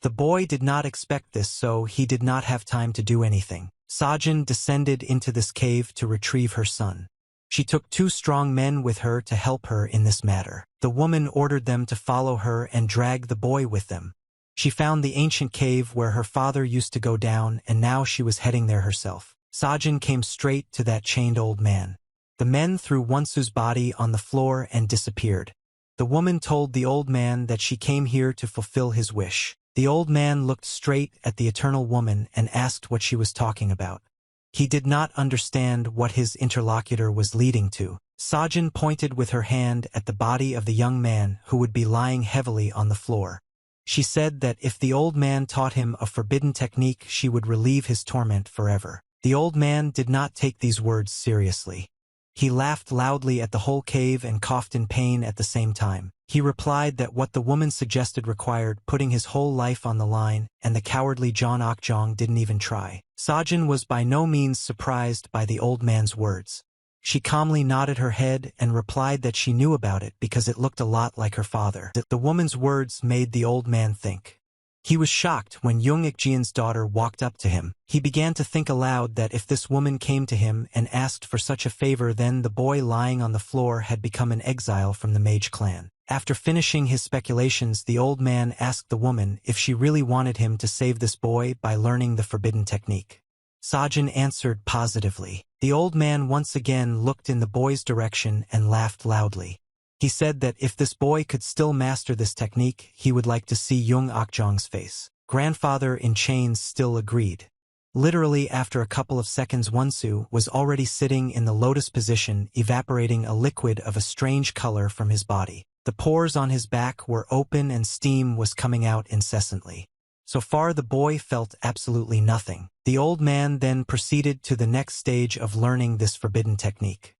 The boy did not expect this, so he did not have time to do anything. Sajin descended into this cave to retrieve her son. She took 2 strong men with her to help her in this matter. The woman ordered them to follow her and drag the boy with them. She found the ancient cave where her father used to go down, and now she was heading there herself. Sajin came straight to that chained old man. The men threw Wonsu's body on the floor and disappeared. The woman told the old man that she came here to fulfill his wish. The old man looked straight at the eternal woman and asked what she was talking about. He did not understand what his interlocutor was leading to. Sajin pointed with her hand at the body of the young man who would be lying heavily on the floor. She said that if the old man taught him a forbidden technique, she would relieve his torment forever. The old man did not take these words seriously. He laughed loudly at the whole cave and coughed in pain at the same time. He replied that what the woman suggested required putting his whole life on the line, and the cowardly John Okjong didn't even try. Sajin was by no means surprised by the old man's words. She calmly nodded her head and replied that she knew about it because it looked a lot like her father. The woman's words made the old man think. He was shocked when Jung Ik-jian's daughter walked up to him. He began to think aloud that if this woman came to him and asked for such a favor, then the boy lying on the floor had become an exile from the mage clan. After finishing his speculations, the old man asked the woman if she really wanted him to save this boy by learning the forbidden technique. Sajin answered positively. The old man once again looked in the boy's direction and laughed loudly. He said that if this boy could still master this technique, he would like to see Jung Okjong's face. Grandfather in chains still agreed. Literally after a couple of seconds, Wonsu was already sitting in the lotus position, evaporating a liquid of a strange color from his body. The pores on his back were open and steam was coming out incessantly. So far the boy felt absolutely nothing. The old man then proceeded to the next stage of learning this forbidden technique.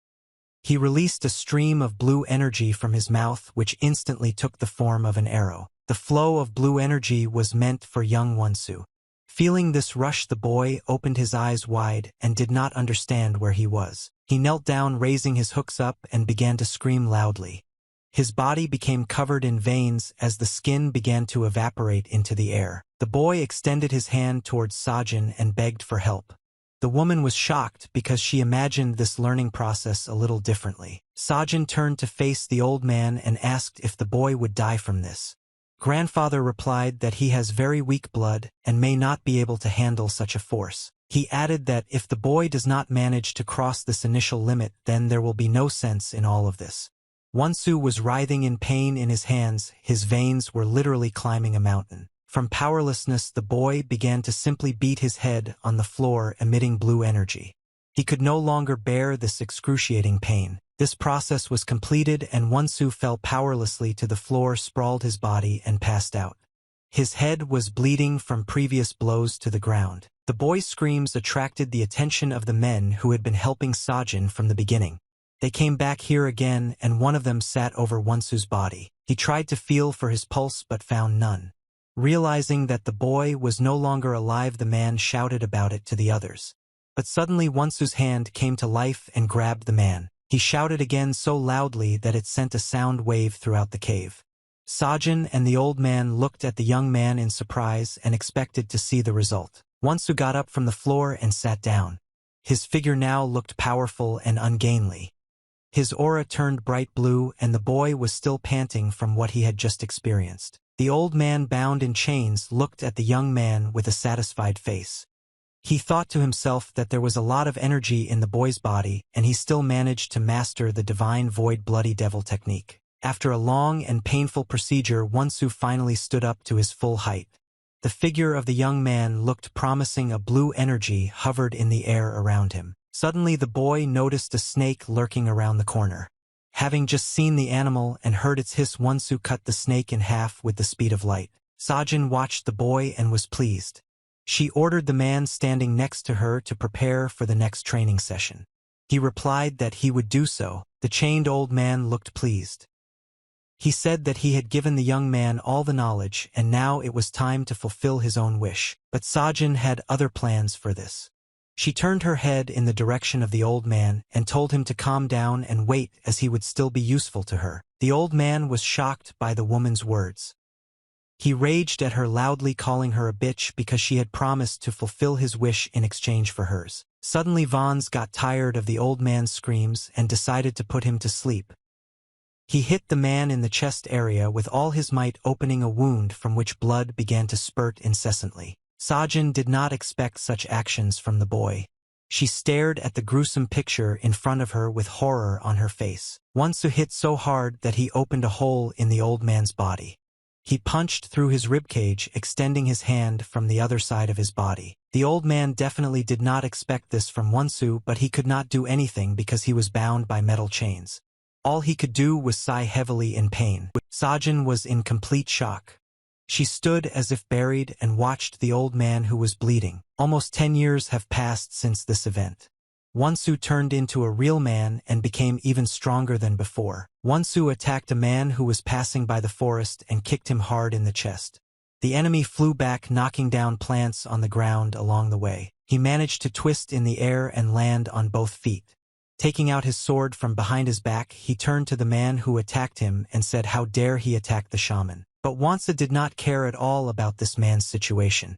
He released a stream of blue energy from his mouth which instantly took the form of an arrow. The flow of blue energy was meant for young Wonsu. Feeling this rush, the boy opened his eyes wide and did not understand where he was. He knelt down, raising his hooks up, and began to scream loudly. His body became covered in veins as the skin began to evaporate into the air. The boy extended his hand towards Sajin and begged for help. The woman was shocked because she imagined this learning process a little differently. Sajin turned to face the old man and asked if the boy would die from this. Grandfather replied that he has very weak blood and may not be able to handle such a force. He added that if the boy does not manage to cross this initial limit, then there will be no sense in all of this. Wonsu was writhing in pain in his hands. His veins were literally climbing a mountain. From powerlessness, the boy began to simply beat his head on the floor, emitting blue energy. He could no longer bear this excruciating pain. This process was completed and Wonsu fell powerlessly to the floor, sprawled his body, and passed out. His head was bleeding from previous blows to the ground. The boy's screams attracted the attention of the men who had been helping Sajin from the beginning. They came back here again, and one of them sat over Wonsu's body. He tried to feel for his pulse but found none. Realizing that the boy was no longer alive, the man shouted about it to the others. But suddenly Wonsu's hand came to life and grabbed the man. He shouted again so loudly that it sent a sound wave throughout the cave. Sajin and the old man looked at the young man in surprise and expected to see the result. Wonsu got up from the floor and sat down. His figure now looked powerful and ungainly. His aura turned bright blue, and the boy was still panting from what he had just experienced. The old man, bound in chains, looked at the young man with a satisfied face. He thought to himself that there was a lot of energy in the boy's body, and he still managed to master the divine void bloody devil technique. After a long and painful procedure, Wonsu finally stood up to his full height. The figure of the young man looked promising. A blue energy hovered in the air around him. Suddenly the boy noticed a snake lurking around the corner. Having just seen the animal and heard its hiss, Wonsu cut the snake in half with the speed of light. Sajin watched the boy and was pleased. She ordered the man standing next to her to prepare for the next training session. He replied that he would do so. The chained old man looked pleased. He said that he had given the young man all the knowledge and now it was time to fulfill his own wish. But Sajin had other plans for this. She turned her head in the direction of the old man and told him to calm down and wait, as he would still be useful to her. The old man was shocked by the woman's words. He raged at her, loudly calling her a bitch because she had promised to fulfill his wish in exchange for hers. Suddenly Vons got tired of the old man's screams and decided to put him to sleep. He hit the man in the chest area with all his might, opening a wound from which blood began to spurt incessantly. Sajin did not expect such actions from the boy. She stared at the gruesome picture in front of her with horror on her face. Wonsu hit so hard that he opened a hole in the old man's body. He punched through his ribcage, extending his hand from the other side of his body. The old man definitely did not expect this from Wonsu, but he could not do anything because he was bound by metal chains. All he could do was sigh heavily in pain. Sajin was in complete shock. She stood as if buried and watched the old man who was bleeding. Almost 10 years have passed since this event. Wonsu turned into a real man and became even stronger than before. Wonsu attacked a man who was passing by the forest and kicked him hard in the chest. The enemy flew back, knocking down plants on the ground along the way. He managed to twist in the air and land on both feet. Taking out his sword from behind his back, he turned to the man who attacked him and said how dare he attack the shaman. But Wonsu did not care at all about this man's situation.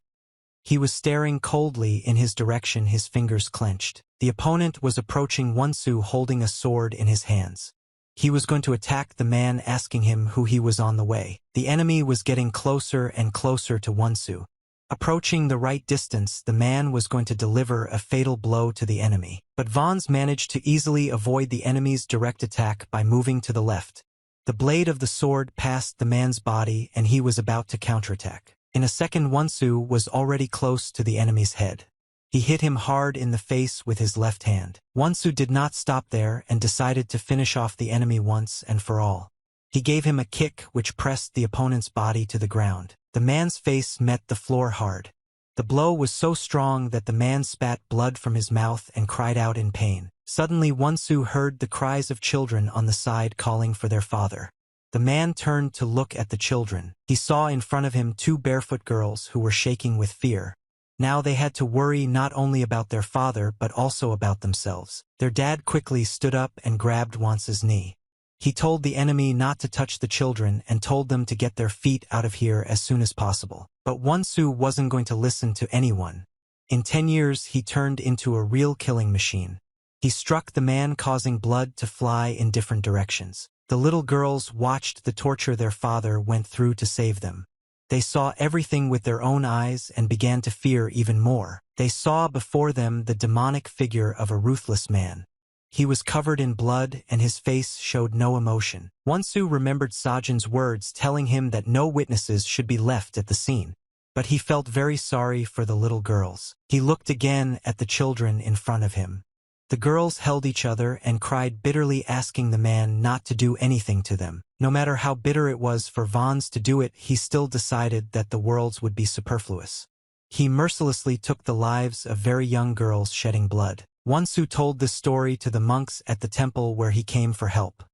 He was staring coldly in his direction, his fingers clenched. The opponent was approaching Wonsu holding a sword in his hands. He was going to attack the man, asking him who he was on the way. The enemy was getting closer and closer to Wonsu. Approaching the right distance, the man was going to deliver a fatal blow to the enemy. But Vons managed to easily avoid the enemy's direct attack by moving to the left. The blade of the sword passed the man's body and he was about to counterattack. In a second, Wonsu was already close to the enemy's head. He hit him hard in the face with his left hand. Wonsu did not stop there and decided to finish off the enemy once and for all. He gave him a kick which pressed the opponent's body to the ground. The man's face met the floor hard. The blow was so strong that the man spat blood from his mouth and cried out in pain. Suddenly Wonsu heard the cries of children on the side calling for their father. The man turned to look at the children. He saw in front of him two barefoot girls who were shaking with fear. Now they had to worry not only about their father but also about themselves. Their dad quickly stood up and grabbed Wonsu's knee. He told the enemy not to touch the children and told them to get their feet out of here as soon as possible. But Wonsu wasn't going to listen to anyone. In 10 years he turned into a real killing machine. He struck the man, causing blood to fly in different directions. The little girls watched the torture their father went through to save them. They saw everything with their own eyes and began to fear even more. They saw before them the demonic figure of a ruthless man. He was covered in blood and his face showed no emotion. Wonsu remembered Sajin's words telling him that no witnesses should be left at the scene. But he felt very sorry for the little girls. He looked again at the children in front of him. The girls held each other and cried bitterly, asking the man not to do anything to them. No matter how bitter it was for Vons to do it, he still decided that the worlds would be superfluous. He mercilessly took the lives of very young girls shedding blood. Wonsu told this story to the monks at the temple where he came for help.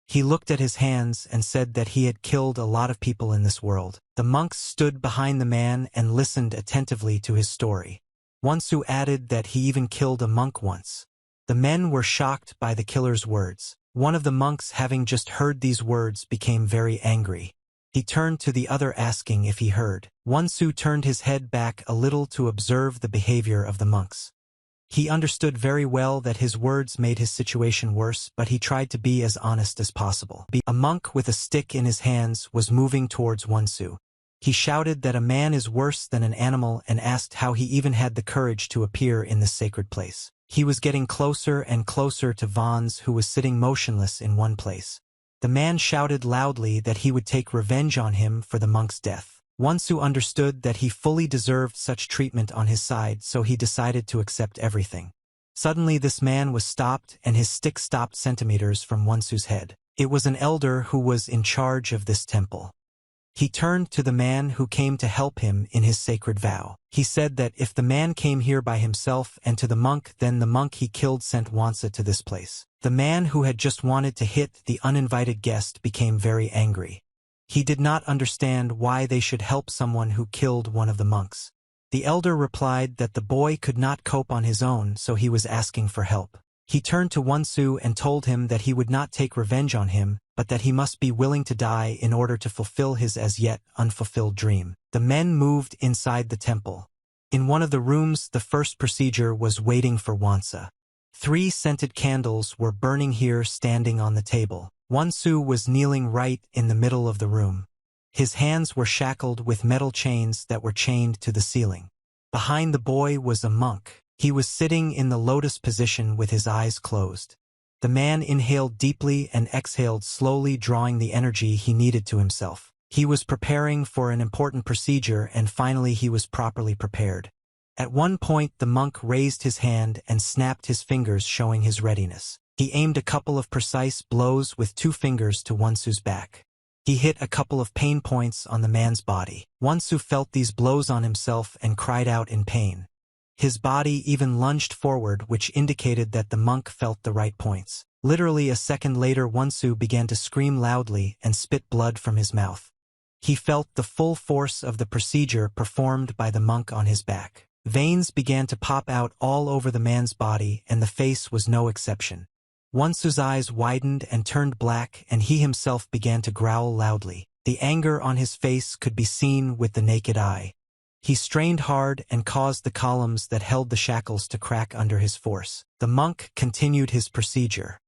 He looked at his hands and said that he had killed a lot of people in this world. The monks stood behind the man and listened attentively to his story. Wonsu added that he even killed a monk once. The men were shocked by the killer's words. One of the monks, having just heard these words, became very angry. He turned to the other asking if he heard. Wonsu turned his head back a little to observe the behavior of the monks. He understood very well that his words made his situation worse, but he tried to be as honest as possible. A monk with a stick in his hands was moving towards Wonsu. He shouted that a man is worse than an animal and asked how he even had the courage to appear in this sacred place. He was getting closer and closer to Vons, who was sitting motionless in one place. The man shouted loudly that he would take revenge on him for the monk's death. Wonsu understood that he fully deserved such treatment on his side, so he decided to accept everything. Suddenly this man was stopped and his stick stopped centimeters from Wonsu's head. It was an elder who was in charge of this temple. He turned to the man who came to help him in his sacred vow. He said that if the man came here by himself and to the monk, then the monk he killed sent Wonsu to this place. The man who had just wanted to hit the uninvited guest became very angry. He did not understand why they should help someone who killed one of the monks. The elder replied that the boy could not cope on his own, so he was asking for help. He turned to Wonsu and told him that he would not take revenge on him, but that he must be willing to die in order to fulfill his as yet unfulfilled dream. The men moved inside the temple. In one of the rooms, the first procedure was waiting for Wonsu. 3 scented candles were burning here, standing on the table. Wonsu was kneeling right in the middle of the room. His hands were shackled with metal chains that were chained to the ceiling. Behind the boy was a monk. He was sitting in the lotus position with his eyes closed. The man inhaled deeply and exhaled slowly, drawing the energy he needed to himself. He was preparing for an important procedure, and finally he was properly prepared. At one point the monk raised his hand and snapped his fingers, showing his readiness. He aimed a couple of precise blows with 2 fingers to Wonsu's back. He hit a couple of pain points on the man's body. Wonsu felt these blows on himself and cried out in pain. His body even lunged forward, which indicated that the monk felt the right points. Literally a second later, Wonsu began to scream loudly and spit blood from his mouth. He felt the full force of the procedure performed by the monk on his back. Veins began to pop out all over the man's body, and the face was no exception. Wonsu's eyes widened and turned black, and he himself began to growl loudly. The anger on his face could be seen with the naked eye. He strained hard and caused the columns that held the shackles to crack under his force. The monk continued his procedure.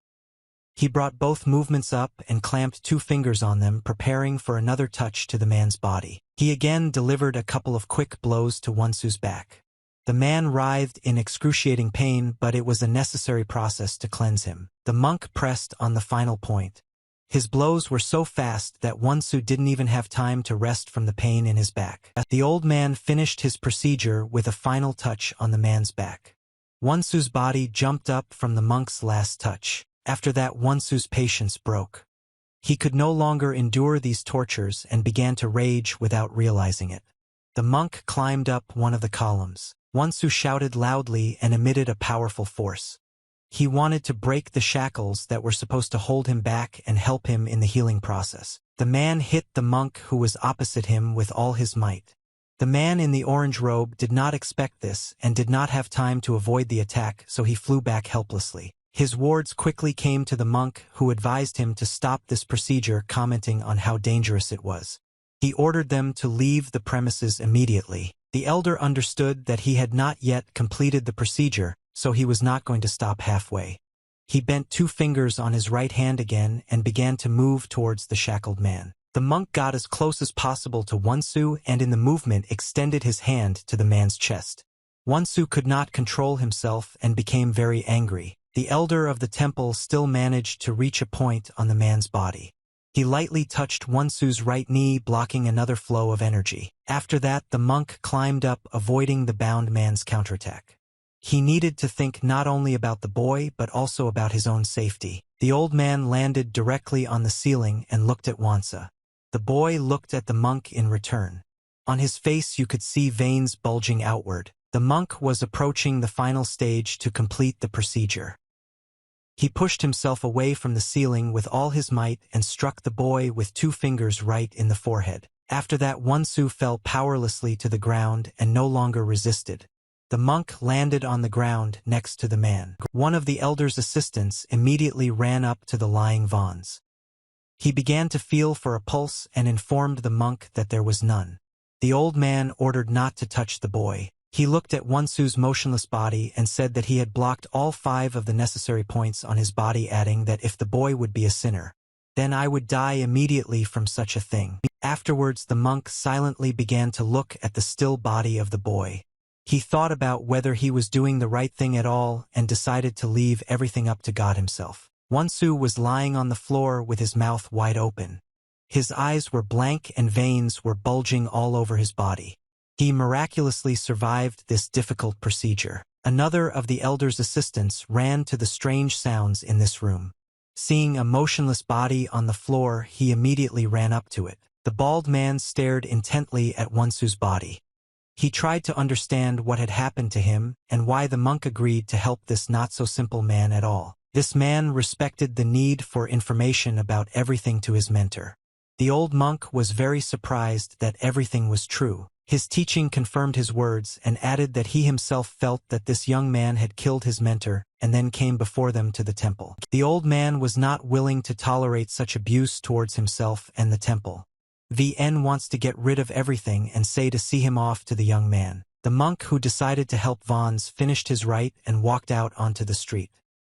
He brought both movements up and clamped 2 fingers on them, preparing for another touch to the man's body. He again delivered a couple of quick blows to Wonsu's back. The man writhed in excruciating pain, but it was a necessary process to cleanse him. The monk pressed on the final point. His blows were so fast that Wonsu didn't even have time to rest from the pain in his back. The old man finished his procedure with a final touch on the man's back. Wonsu's body jumped up from the monk's last touch. After that, Wonsu's patience broke. He could no longer endure these tortures and began to rage without realizing it. The monk climbed up one of the columns. Wonsu shouted loudly and emitted a powerful force. He wanted to break the shackles that were supposed to hold him back and help him in the healing process. The man hit the monk who was opposite him with all his might. The man in the orange robe did not expect this and did not have time to avoid the attack, so he flew back helplessly. His wards quickly came to the monk, who advised him to stop this procedure, commenting on how dangerous it was. He ordered them to leave the premises immediately. The elder understood that he had not yet completed the procedure, so he was not going to stop halfway. He bent 2 fingers on his right hand again and began to move towards the shackled man. The monk got as close as possible to Wonsu and in the movement extended his hand to the man's chest. Wonsu could not control himself and became very angry. The elder of the temple still managed to reach a point on the man's body. He lightly touched Wonsu's right knee, blocking another flow of energy. After that, the monk climbed up, avoiding the bound man's counterattack. He needed to think not only about the boy but also about his own safety. The old man landed directly on the ceiling and looked at Wonsu. The boy looked at the monk in return. On his face you could see veins bulging outward. The monk was approaching the final stage to complete the procedure. He pushed himself away from the ceiling with all his might and struck the boy with 2 fingers right in the forehead. After that, Wonsu fell powerlessly to the ground and no longer resisted. The monk landed on the ground next to the man. One of the elder's assistants immediately ran up to the lying Vons. He began to feel for a pulse and informed the monk that there was none. The old man ordered not to touch the boy. He looked at Wonsu's motionless body and said that he had blocked all 5 of the necessary points on his body, adding that if the boy would be a sinner, then I would die immediately from such a thing. Afterwards, the monk silently began to look at the still body of the boy. He thought about whether he was doing the right thing at all and decided to leave everything up to God himself. Wonsu was lying on the floor with his mouth wide open. His eyes were blank and veins were bulging all over his body. He miraculously survived this difficult procedure. Another of the elder's assistants ran to the strange sounds in this room. Seeing a motionless body on the floor, he immediately ran up to it. The bald man stared intently at Wonsu's body. He tried to understand what had happened to him and why the monk agreed to help this not-so-simple man at all. This man respected the need for information about everything to his mentor. The old monk was very surprised that everything was true. His teaching confirmed his words and added that he himself felt that this young man had killed his mentor and then came before them to the temple. The old man was not willing to tolerate such abuse towards himself and the temple. VN wants to get rid of everything and say to see him off to the young man. The monk who decided to help Vons finished his rite and walked out onto the street.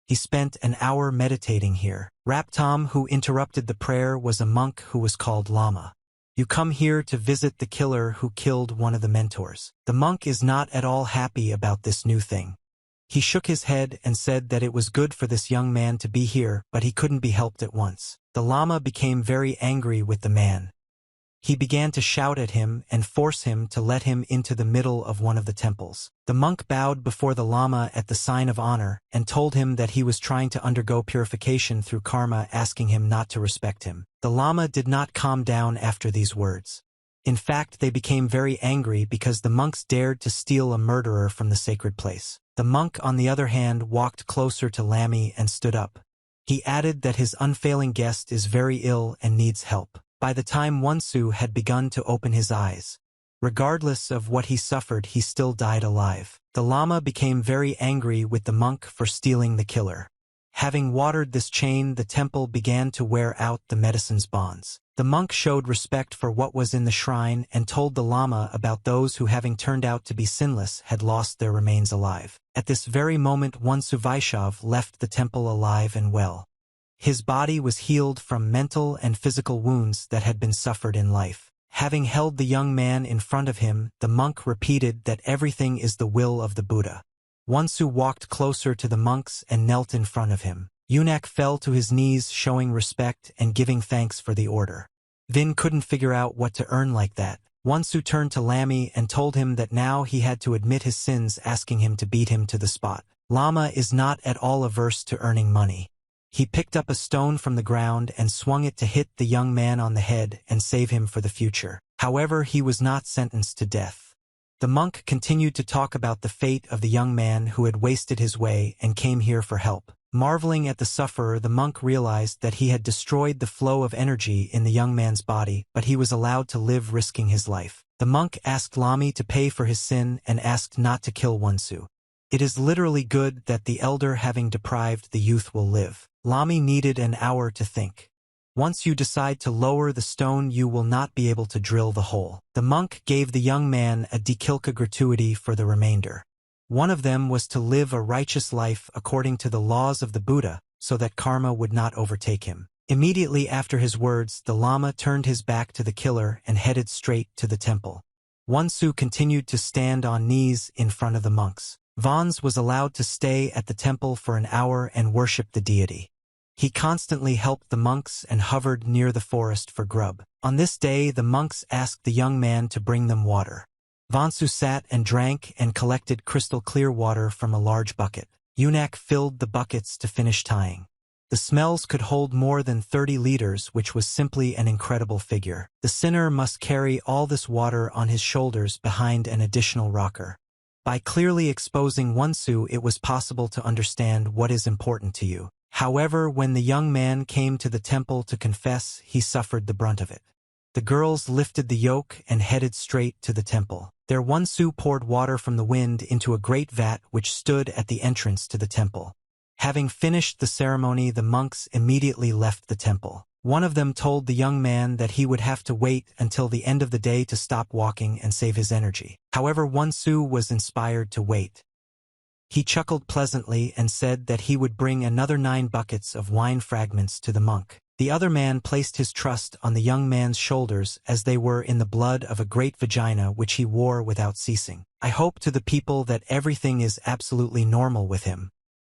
He spent an hour meditating here. Raptom, who interrupted the prayer, was a monk who was called Lama. You come here to visit the killer who killed one of the mentors. The monk is not at all happy about this new thing. He shook his head and said that it was good for this young man to be here, but he couldn't be helped at once. The Lama became very angry with the man. He began to shout at him and force him to let him into the middle of one of the temples. The monk bowed before the Lama at the sign of honor and told him that he was trying to undergo purification through karma, asking him not to respect him. The Lama did not calm down after these words. In fact, they became very angry because the monks dared to steal a murderer from the sacred place. The monk, on the other hand, walked closer to Lammy and stood up. He added that his unfailing guest is very ill and needs help. By the time Wonsu had begun to open his eyes, regardless of what he suffered, he still died alive. The Lama became very angry with the monk for stealing the killer. Having watered this chain, the temple began to wear out the medicine's bonds. The monk showed respect for what was in the shrine and told the Lama about those who, having turned out to be sinless, had lost their remains alive. At this very moment, Wonsu Vaishnav left the temple alive and well. His body was healed from mental and physical wounds that had been suffered in life. Having held the young man in front of him, the monk repeated that everything is the will of the Buddha. Wonsu walked closer to the monks and knelt in front of him. Yunak fell to his knees, showing respect and giving thanks for the order. Vin couldn't figure out what to earn like that. Wonsu turned to Lammy and told him that now he had to admit his sins, asking him to beat him to the spot. Lama is not at all averse to earning money. He picked up a stone from the ground and swung it to hit the young man on the head and save him for the future. However, he was not sentenced to death. The monk continued to talk about the fate of the young man who had wasted his way and came here for help. Marveling at the sufferer, the monk realized that he had destroyed the flow of energy in the young man's body, but he was allowed to live, risking his life. The monk asked Lamy to pay for his sin and asked not to kill Wonsu. It is literally good that the elder, having deprived the youth, will live. Lamy needed an hour to think. Once you decide to lower the stone, you will not be able to drill the hole. The monk gave the young man a dekilka gratuity for the remainder. One of them was to live a righteous life according to the laws of the Buddha, so that karma would not overtake him. Immediately after his words, the Lama turned his back to the killer and headed straight to the temple. Wonsu continued to stand on knees in front of the monks. Vons was allowed to stay at the temple for an hour and worship the deity. He constantly helped the monks and hovered near the forest for grub. On this day, the monks asked the young man to bring them water. Vonsu sat and drank and collected crystal clear water from a large bucket. Yunak filled the buckets to finish tying. The smells could hold more than 30 liters, which was simply an incredible figure. The sinner must carry all this water on his shoulders behind an additional rocker. By clearly exposing Wonsu, it was possible to understand what is important to you. However, when the young man came to the temple to confess, he suffered the brunt of it. The girls lifted the yoke and headed straight to the temple. There Wonsu poured water from the wind into a great vat which stood at the entrance to the temple. Having finished the ceremony, the monks immediately left the temple. One of them told the young man that he would have to wait until the end of the day to stop walking and save his energy. However, Wonsu was inspired to wait. He chuckled pleasantly and said that he would bring another 9 buckets of wine fragments to the monk. The other man placed his trust on the young man's shoulders, as they were in the blood of a great vagina which he wore without ceasing. I hope to the people that everything is absolutely normal with him.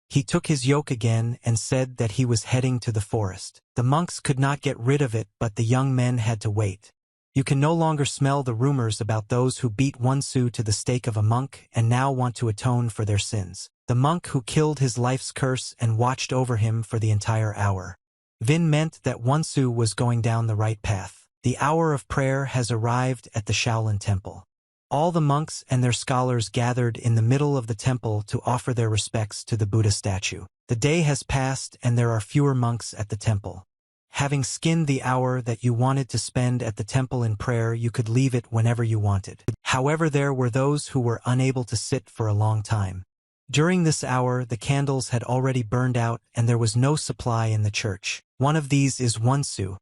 He took his yoke again and said that he was heading to the forest. The monks could not get rid of it, but the young men had to wait. You can no longer smell the rumors about those who beat Wonsu to the stake of a monk and now want to atone for their sins. The monk who killed his life's curse and watched over him for the entire hour. Vin meant that Wonsu was going down the right path. The hour of prayer has arrived at the Shaolin Temple. All the monks and their scholars gathered in the middle of the temple to offer their respects to the Buddha statue. The day has passed and there are fewer monks at the temple. Having skinned the hour that you wanted to spend at the temple in prayer, you could leave it whenever you wanted. However, there were those who were unable to sit for a long time. During this hour, the candles had already burned out and there was no supply in the church. One of these is Wonsu.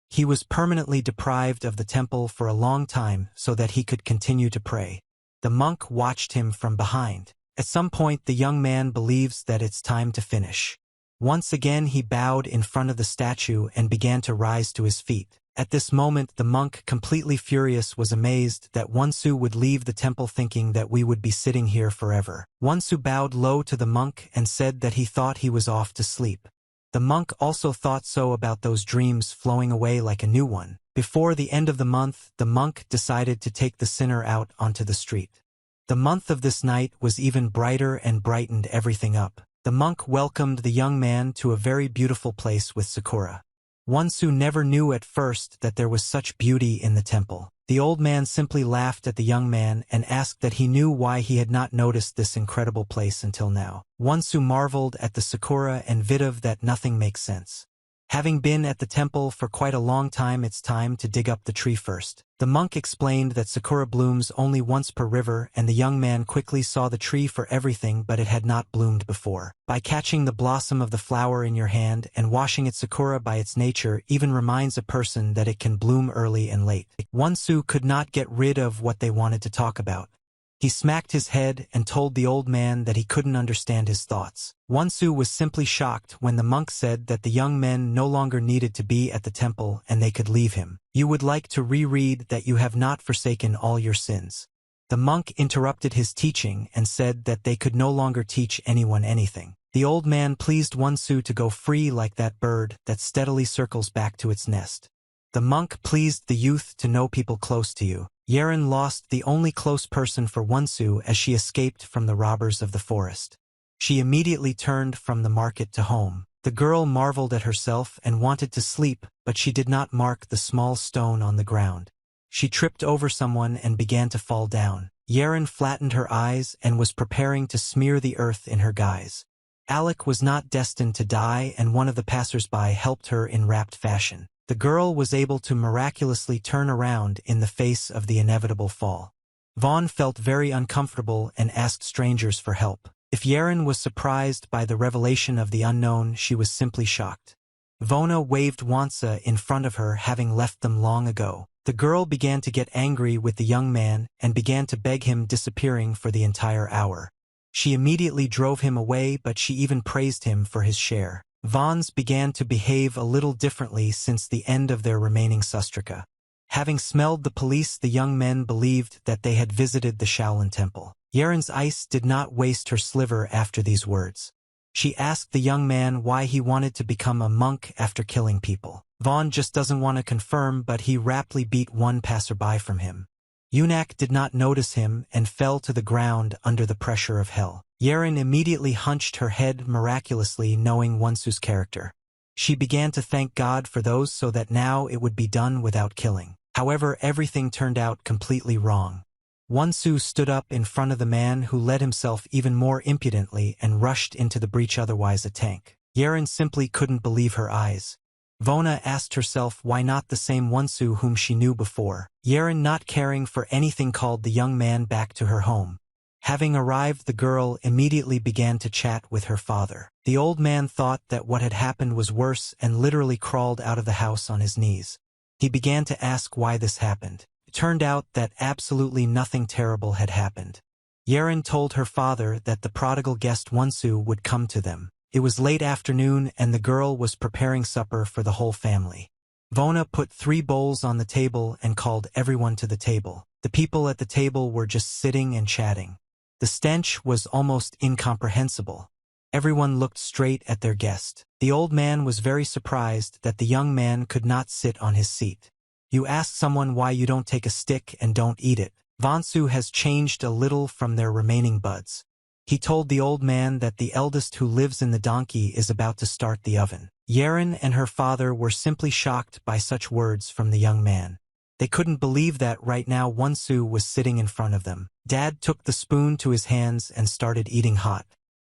He was permanently deprived of the temple for a long time so that he could continue to pray. The monk watched him from behind. At some point, the young man believes that it's time to finish. Once again, he bowed in front of the statue and began to rise to his feet. At this moment, the monk, completely furious, was amazed that Wonsu would leave the temple, thinking that we would be sitting here forever. Wonsu bowed low to the monk and said that he thought he was off to sleep. The monk also thought so about those dreams flowing away like a new one. Before the end of the month, the monk decided to take the sinner out onto the street. The month of this night was even brighter and brightened everything up. The monk welcomed the young man to a very beautiful place with sakura. Wonsu never knew at first that there was such beauty in the temple. The old man simply laughed at the young man and asked that he knew why he had not noticed this incredible place until now. Wonsu marveled at the sakura and vidov that nothing makes sense. Having been at the temple for quite a long time, it's time to dig up the tree first. The monk explained that sakura blooms only once per river, and the young man quickly saw the tree for everything, but it had not bloomed before. By catching the blossom of the flower in your hand and washing its sakura by its nature even reminds a person that it can bloom early and late. Wonsu could not get rid of what they wanted to talk about. He smacked his head and told the old man that he couldn't understand his thoughts. Wonsu was simply shocked when the monk said that the young men no longer needed to be at the temple and they could leave him. You would like to reread that you have not forsaken all your sins. The monk interrupted his teaching and said that they could no longer teach anyone anything. The old man pleased Wonsu to go free like that bird that steadily circles back to its nest. The monk pleased the youth to know people close to you. Yeren lost the only close person for Wonsu as she escaped from the robbers of the forest. She immediately turned from the market to home. The girl marveled at herself and wanted to sleep, but she did not mark the small stone on the ground. She tripped over someone and began to fall down. Yeren flattened her eyes and was preparing to smear the earth in her guise. Alec was not destined to die, and one of the passers-by helped her in rapt fashion. The girl was able to miraculously turn around in the face of the inevitable fall. Vaughn felt very uncomfortable and asked strangers for help. If Yeren was surprised by the revelation of the unknown, she was simply shocked. Vona waved Wansa in front of her, having left them long ago. The girl began to get angry with the young man and began to beg him, disappearing for the entire hour. She immediately drove him away, but she even praised him for his share. Vons began to behave a little differently since the end of their remaining sustrika. Having smelled the police, the young men believed that they had visited the Shaolin temple. Yeren's ice did not waste her sliver after these words. She asked the young man why he wanted to become a monk after killing people. Vaughn just doesn't want to confirm, but he rapidly beat one passerby from him. Yunak did not notice him and fell to the ground under the pressure of hell. Yeren immediately hunched her head, miraculously knowing Wonsu's character. She began to thank God for those so that now it would be done without killing. However, everything turned out completely wrong. Wonsu stood up in front of the man who led himself even more impudently and rushed into the breach, otherwise a tank. Yeren simply couldn't believe her eyes. Vona asked herself why not the same Wonsu whom she knew before. Yeren, not caring for anything, called the young man back to her home. Having arrived, the girl immediately began to chat with her father. The old man thought that what had happened was worse and literally crawled out of the house on his knees. He began to ask why this happened. It turned out that absolutely nothing terrible had happened. Yeren told her father that the prodigal guest Wonsu would come to them. It was late afternoon and the girl was preparing supper for the whole family. Vona put 3 bowls on the table and called everyone to the table. The people at the table were just sitting and chatting. The stench was almost incomprehensible. Everyone looked straight at their guest. The old man was very surprised that the young man could not sit on his seat. You ask someone why you don't take a stick and don't eat it. Wonsu has changed a little from their remaining buds. He told the old man that the eldest, who lives in the donkey, is about to start the oven. Yeren and her father were simply shocked by such words from the young man. They couldn't believe that right now Wonsu was sitting in front of them. Dad took the spoon to his hands and started eating hot.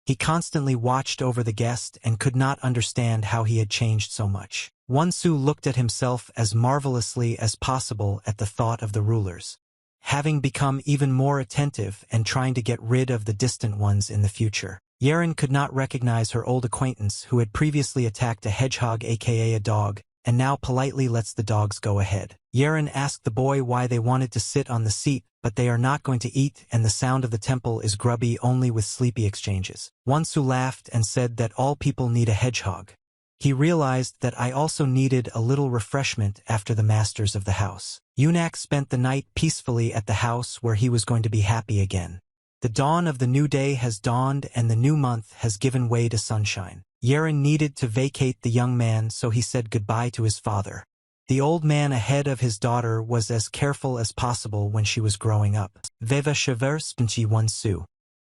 He constantly watched over the guest and could not understand how he had changed so much. Wonsu looked at himself as marvelously as possible at the thought of the rulers. Having become even more attentive and trying to get rid of the distant ones in the future. Yeren could not recognize her old acquaintance who had previously attacked a hedgehog, aka a dog, and now politely lets the dogs go ahead. Yeren asked the boy why they wanted to sit on the seat, but they are not going to eat, and the sound of the temple is grubby only with sleepy exchanges. Wonsu laughed and said that all people need a hedgehog. He realized that I also needed a little refreshment after the masters of the house. Yunak spent the night peacefully at the house where he was going to be happy again. The dawn of the new day has dawned and the new month has given way to sunshine. Yeren needed to vacate the young man, so he said goodbye to his father. The old man ahead of his daughter was as careful as possible when she was growing up. Veva Shaver Spinchi Wonsu.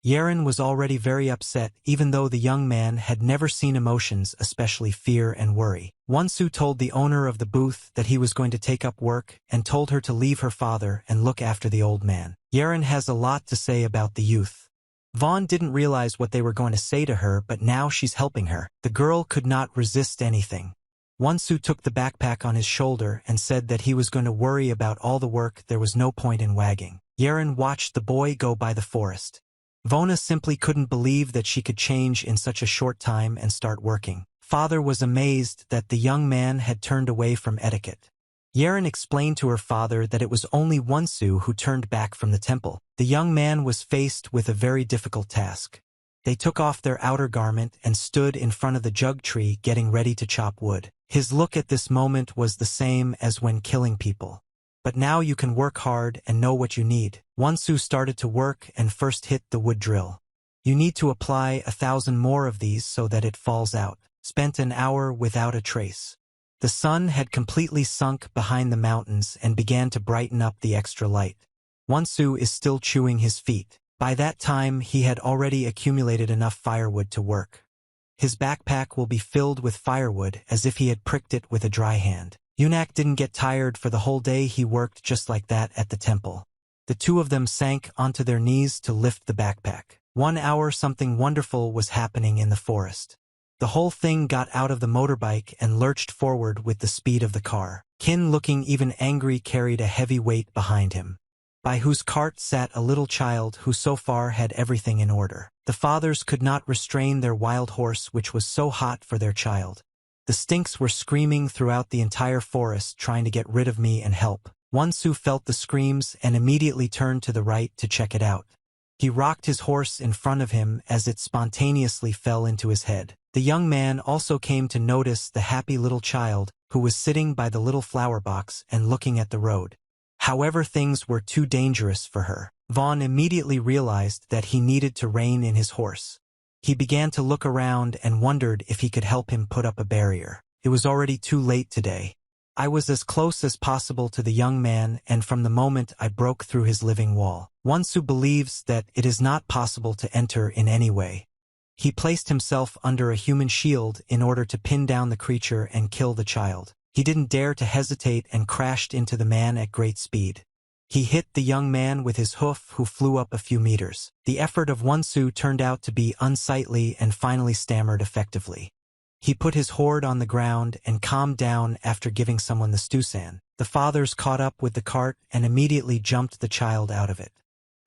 Yeren was already very upset, even though the young man had never seen emotions, especially fear and worry. Wonsu told the owner of the booth that he was going to take up work and told her to leave her father and look after the old man. Yeren has a lot to say about the youth. Vaughn didn't realize what they were going to say to her, but now she's helping her. The girl could not resist anything. Wonsu took the backpack on his shoulder and said that he was going to worry about all the work, there was no point in wagging. Yeren watched the boy go by the forest. Vona simply couldn't believe that she could change in such a short time and start working. Father was amazed that the young man had turned away from etiquette. Yeren explained to her father that it was only Wonsu who turned back from the temple. The young man was faced with a very difficult task. They took off their outer garment and stood in front of the jug tree getting ready to chop wood. His look at this moment was the same as when killing people. But now you can work hard and know what you need. Wonsu started to work and first hit the wood drill. You need to apply 1,000 more of these so that it falls out. Spent an hour without a trace. The sun had completely sunk behind the mountains and began to brighten up the extra light. Wonsu is still chewing his feet. By that time he had already accumulated enough firewood to work. His backpack will be filled with firewood as if he had pricked it with a dry hand. Yunak didn't get tired for the whole day, he worked just like that at the temple. The two of them sank onto their knees to lift the backpack. 1 hour something wonderful was happening in the forest. The whole thing got out of the motorbike and lurched forward with the speed of the car. Kin, looking even angry, carried a heavy weight behind him, by whose cart sat a little child who so far had everything in order. The fathers could not restrain their wild horse, which was so hot for their child. The stinks were screaming throughout the entire forest, trying to get rid of me and help. Wonsu felt the screams and immediately turned to the right to check it out. He rocked his horse in front of him as it spontaneously fell into his head. The young man also came to notice the happy little child who was sitting by the little flower box and looking at the road. However, things were too dangerous for her. Vaughn immediately realized that he needed to rein in his horse. He began to look around and wondered if he could help him put up a barrier. It was already too late today. I was as close as possible to the young man, and from the moment I broke through his living wall. Wonsu believes that it is not possible to enter in any way. He placed himself under a human shield in order to pin down the creature and kill the child. He didn't dare to hesitate and crashed into the man at great speed. He hit the young man with his hoof, who flew up a few meters. The effort of Wonsu turned out to be unsightly and finally stammered effectively. He put his horde on the ground and calmed down after giving someone the stusan. The fathers caught up with the cart and immediately jumped the child out of it.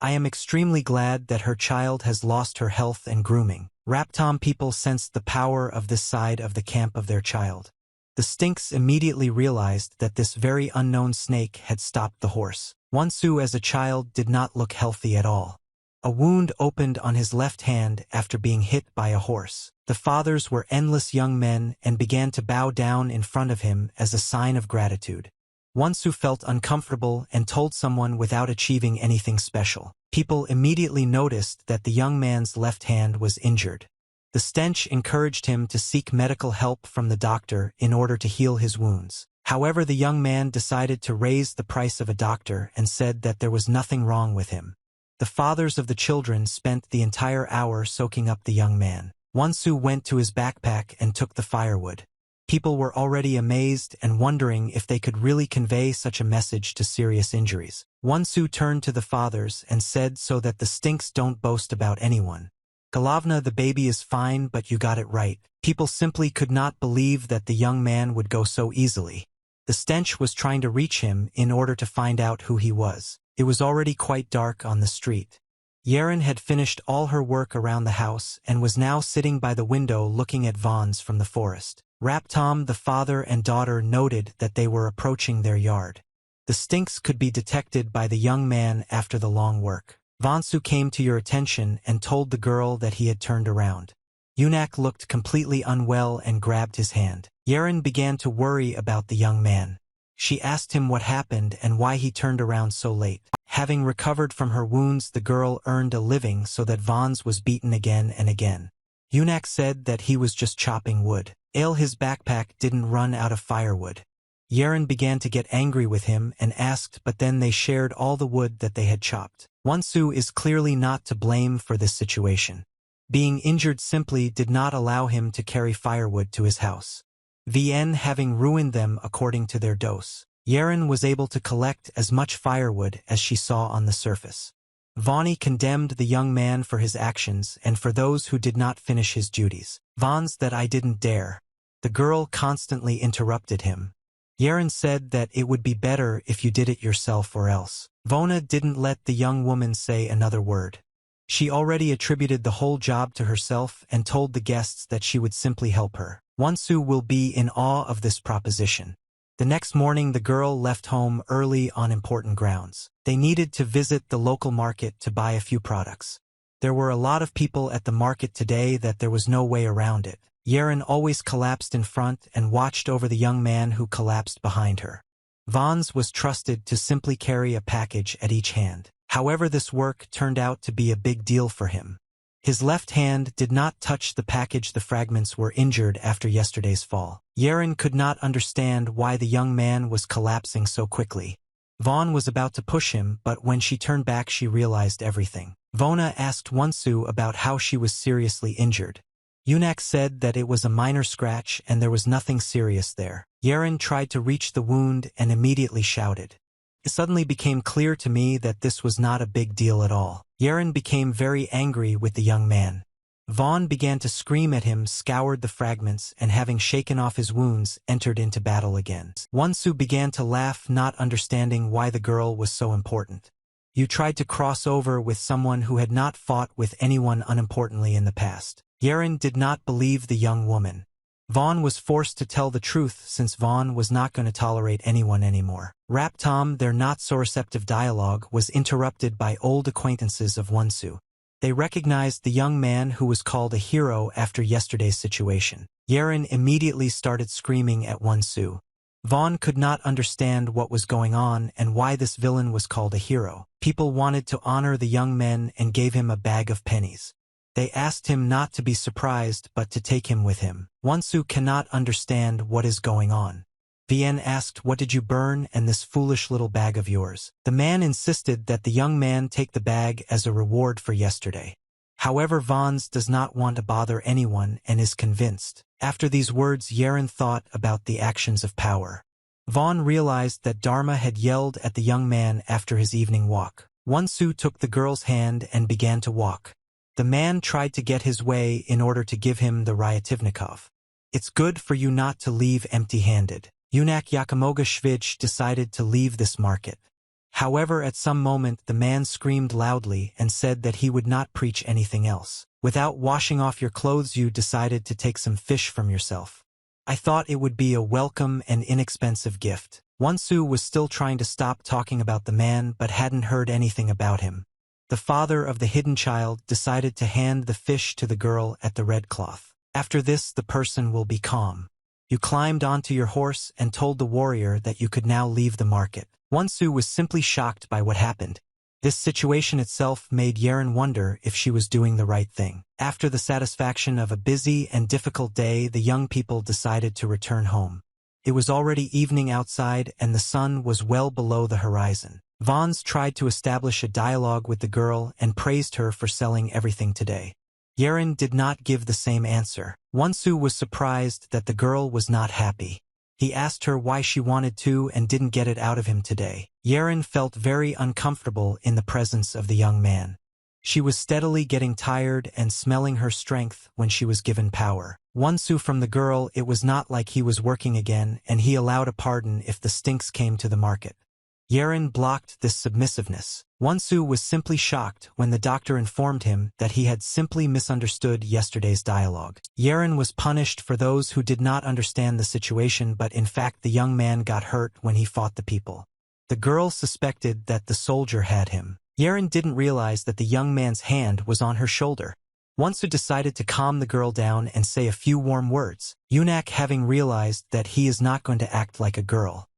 I am extremely glad that her child has lost her health and grooming. Raptom people sensed the power of this side of the camp of their child. The stinks immediately realized that this very unknown snake had stopped the horse. Wonsu as a child did not look healthy at all. A wound opened on his left hand after being hit by a horse. The fathers were endless young men and began to bow down in front of him as a sign of gratitude. Wonsu felt uncomfortable and told someone without achieving anything special. People immediately noticed that the young man's left hand was injured. The stench encouraged him to seek medical help from the doctor in order to heal his wounds. However, the young man decided to raise the price of a doctor and said that there was nothing wrong with him. The fathers of the children spent the entire hour soaking up the young man. Wonsu went to his backpack and took the firewood. People were already amazed and wondering if they could really convey such a message to serious injuries. Wonsu turned to the fathers and said, so that the stinks don't boast about anyone. Galavna, the baby is fine, but you got it right. People simply could not believe that the young man would go so easily. The stench was trying to reach him in order to find out who he was. It was already quite dark on the street. Yeren had finished all her work around the house and was now sitting by the window looking at Vons from the forest. Raptom, the father and daughter, noted that they were approaching their yard. The stinks could be detected by the young man after the long work. Vonsu came to your attention and told the girl that he had turned around. Yunak looked completely unwell and grabbed his hand. Yeren began to worry about the young man. She asked him what happened and why he turned around so late. Having recovered from her wounds, the girl earned a living so that Vons was beaten again and again. Yunak said that he was just chopping wood. His backpack didn't run out of firewood. Yeren began to get angry with him and asked, but then they shared all the wood that they had chopped. Wonsu is clearly not to blame for this situation. Being injured simply did not allow him to carry firewood to his house. VN having ruined them according to their dose. Yeren was able to collect as much firewood as she saw on the surface. Vani condemned the young man for his actions and for those who did not finish his duties. Vons that I didn't dare. The girl constantly interrupted him. Yeren said that it would be better if you did it yourself or else. Vona didn't let the young woman say another word. She already attributed the whole job to herself and told the guests that she would simply help her. Wonsu will be in awe of this proposition. The next morning the girl left home early on important grounds. They needed to visit the local market to buy a few products. There were a lot of people at the market today that there was no way around it. Yeren always collapsed in front and watched over the young man who collapsed behind her. Vons was trusted to simply carry a package at each hand. However, this work turned out to be a big deal for him. His left hand did not touch the package. The fragments were injured after yesterday's fall. Yeren could not understand why the young man was collapsing so quickly. Vaughn was about to push him, but when she turned back she realized everything. Vona asked Wonsu about how she was seriously injured. Yunak said that it was a minor scratch and there was nothing serious there. Yeren tried to reach the wound and immediately shouted. It suddenly became clear to me that this was not a big deal at all. Yeren became very angry with the young man. Vaughn began to scream at him, scoured the fragments, and having shaken off his wounds, entered into battle again. Wonsu began to laugh, not understanding why the girl was so important. You tried to cross over with someone who had not fought with anyone unimportantly in the past. Yeren did not believe the young woman. Vaughn was forced to tell the truth since Vaughn was not going to tolerate anyone anymore. Raptom, their not-so-receptive dialogue, was interrupted by old acquaintances of Wonsu. They recognized the young man who was called a hero after yesterday's situation. Yeren immediately started screaming at Wonsu. Vaughn could not understand what was going on and why this villain was called a hero. People wanted to honor the young man and gave him a bag of pennies. They asked him not to be surprised but to take him with him. Wonsu cannot understand what is going on. Vien asked, "What did you burn and this foolish little bag of yours?" The man insisted that the young man take the bag as a reward for yesterday. However, Vons does not want to bother anyone and is convinced. After these words, Yeren thought about the actions of power. Vaughn realized that Dharma had yelled at the young man after his evening walk. Wonsu took the girl's hand and began to walk. The man tried to get his way in order to give him the Ryativnikov. "It's good for you not to leave empty-handed." Yunak Yakumoga Shvich decided to leave this market. However, at some moment the man screamed loudly and said that he would not preach anything else. "Without washing off your clothes you decided to take some fish from yourself. I thought it would be a welcome and inexpensive gift." Wonsu was still trying to stop talking about the man but hadn't heard anything about him. The father of the hidden child decided to hand the fish to the girl at the red cloth. "After this the person will be calm. You climbed onto your horse and told the warrior that you could now leave the market." Wonsu was simply shocked by what happened. This situation itself made Yeren wonder if she was doing the right thing. After the satisfaction of a busy and difficult day, the young people decided to return home. It was already evening outside and the sun was well below the horizon. Vons tried to establish a dialogue with the girl and praised her for selling everything today. Yeren did not give the same answer. Wonsu was surprised that the girl was not happy. He asked her why she wanted to and didn't get it out of him today. Yeren felt very uncomfortable in the presence of the young man. She was steadily getting tired and smelling her strength when she was given power. Wonsu from the girl, it was not like he was working again and he allowed a pardon if the stinks came to the market. Yeren blocked this submissiveness. Wonsu was simply shocked when the doctor informed him that he had simply misunderstood yesterday's dialogue. Yeren was punished for those who did not understand the situation, but in fact the young man got hurt when he fought the people. The girl suspected that the soldier had him. Yeren didn't realize that the young man's hand was on her shoulder. Wonsu decided to calm the girl down and say a few warm words. Yunak, having realized that he is not going to act like a girl.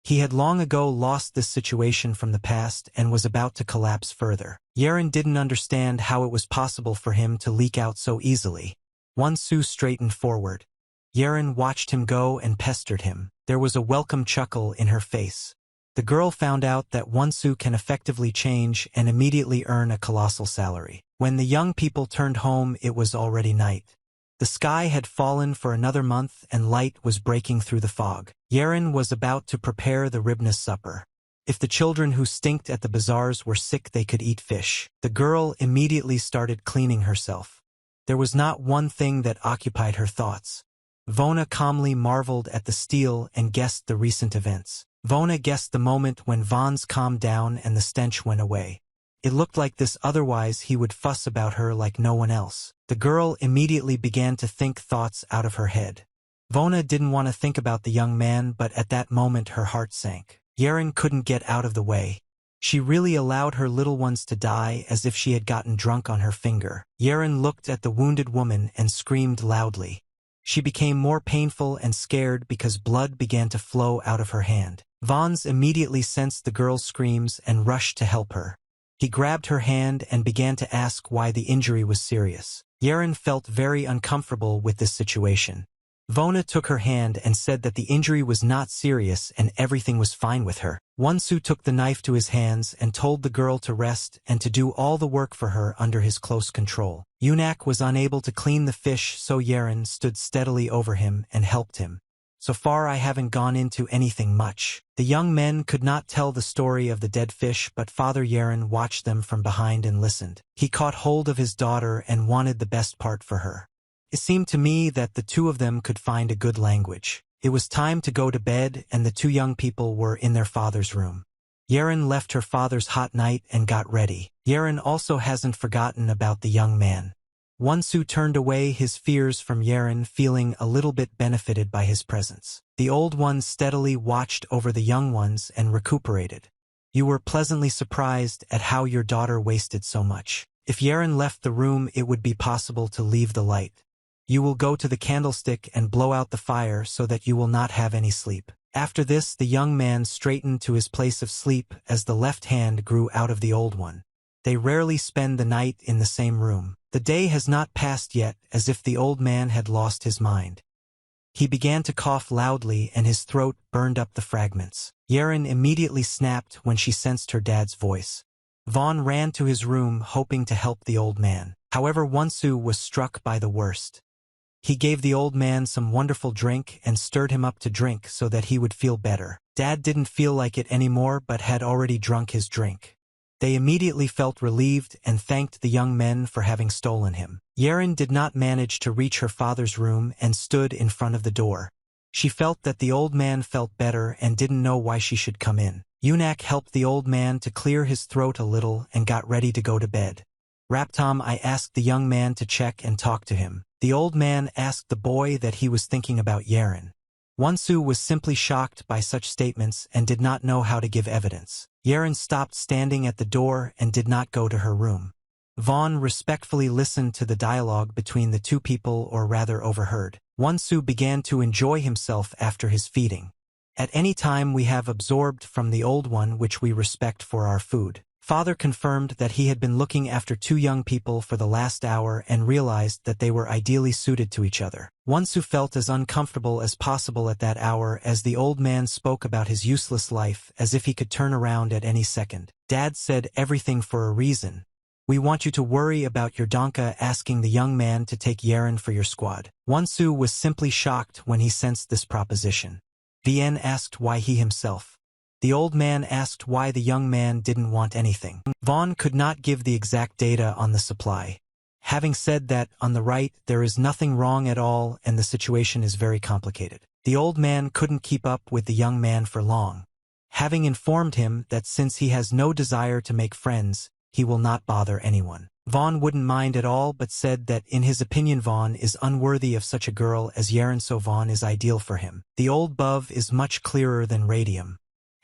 He had long ago lost this situation from the past and was about to collapse further. Yeren didn't understand how it was possible for him to leak out so easily. Wonsu straightened forward. Yeren watched him go and pestered him. There was a welcome chuckle in her face. The girl found out that Wonsu can effectively change and immediately earn a colossal salary. When the young people turned home, it was already night. The sky had fallen for another month and light was breaking through the fog. Yeren was about to prepare the ribness supper. If the children who stinked at the bazaars were sick, they could eat fish. The girl immediately started cleaning herself. There was not one thing that occupied her thoughts. Vona calmly marveled at the steel and guessed the recent events. Vona guessed the moment when Vons calmed down and the stench went away. It looked like this, otherwise he would fuss about her like no one else. The girl immediately began to think thoughts out of her head. Vona didn't want to think about the young man, but at that moment her heart sank. Yeren couldn't get out of the way. She really allowed her little ones to die as if she had gotten drunk on her finger. Yeren looked at the wounded woman and screamed loudly. She became more painful and scared because blood began to flow out of her hand. Vons immediately sensed the girl's screams and rushed to help her. He grabbed her hand and began to ask why the injury was serious. Yeren felt very uncomfortable with this situation. Vona took her hand and said that the injury was not serious and everything was fine with her. Wonsu took the knife to his hands and told the girl to rest and to do all the work for her under his close control. Yunak was unable to clean the fish, so Yeren stood steadily over him and helped him. So far I haven't gone into anything much. The young men could not tell the story of the dead fish, but Father Yeren watched them from behind and listened. He caught hold of his daughter and wanted the best part for her. It seemed to me that the two of them could find a good language. It was time to go to bed, and the two young people were in their father's room. Yeren left her father's hot night and got ready. Yeren also hasn't forgotten about the young man. Wonsu turned away his fears from Yeren, feeling a little bit benefited by his presence. The old ones steadily watched over the young ones and recuperated. You were pleasantly surprised at how your daughter wasted so much. If Yeren left the room, it would be possible to leave the light. You will go to the candlestick and blow out the fire so that you will not have any sleep. After this, the young man straightened to his place of sleep as the left hand grew out of the old one. They rarely spend the night in the same room. The day has not passed yet, as if the old man had lost his mind. He began to cough loudly and his throat burned up the fragments. Yeren immediately snapped when she sensed her dad's voice. Vaughn ran to his room hoping to help the old man. However, Wonsu was struck by the worst. He gave the old man some wonderful drink and stirred him up to drink so that he would feel better. Dad didn't feel like it anymore but had already drunk his drink. They immediately felt relieved and thanked the young men for having stolen him. Yeren did not manage to reach her father's room and stood in front of the door. She felt that the old man felt better and didn't know why she should come in. Yunak helped the old man to clear his throat a little and got ready to go to bed. Raptom, I asked the young man to check and talk to him. The old man asked the boy that he was thinking about Yeren. Wonsu was simply shocked by such statements and did not know how to give evidence. Yeren stopped standing at the door and did not go to her room. Vaughn respectfully listened to the dialogue between the two people, or rather overheard. Wonsu began to enjoy himself after his feeding. At any time we have absorbed from the old one which we respect for our food. Father confirmed that he had been looking after two young people for the last hour and realized that they were ideally suited to each other. Wonsu felt as uncomfortable as possible at that hour as the old man spoke about his useless life as if he could turn around at any second. Dad said everything for a reason. We want you to worry about your donka, asking the young man to take Yeren for your squad. Wonsu was simply shocked when he sensed this proposition. Vien asked why he himself. The old man asked why the young man didn't want anything. Vaughn could not give the exact data on the supply. Having said that, on the right, there is nothing wrong at all and the situation is very complicated. The old man couldn't keep up with the young man for long. Having informed him that since he has no desire to make friends, he will not bother anyone. Vaughn wouldn't mind at all but said that in his opinion Vaughn is unworthy of such a girl as Yeren, so Vaughn is ideal for him. The old Bov is much clearer than radium.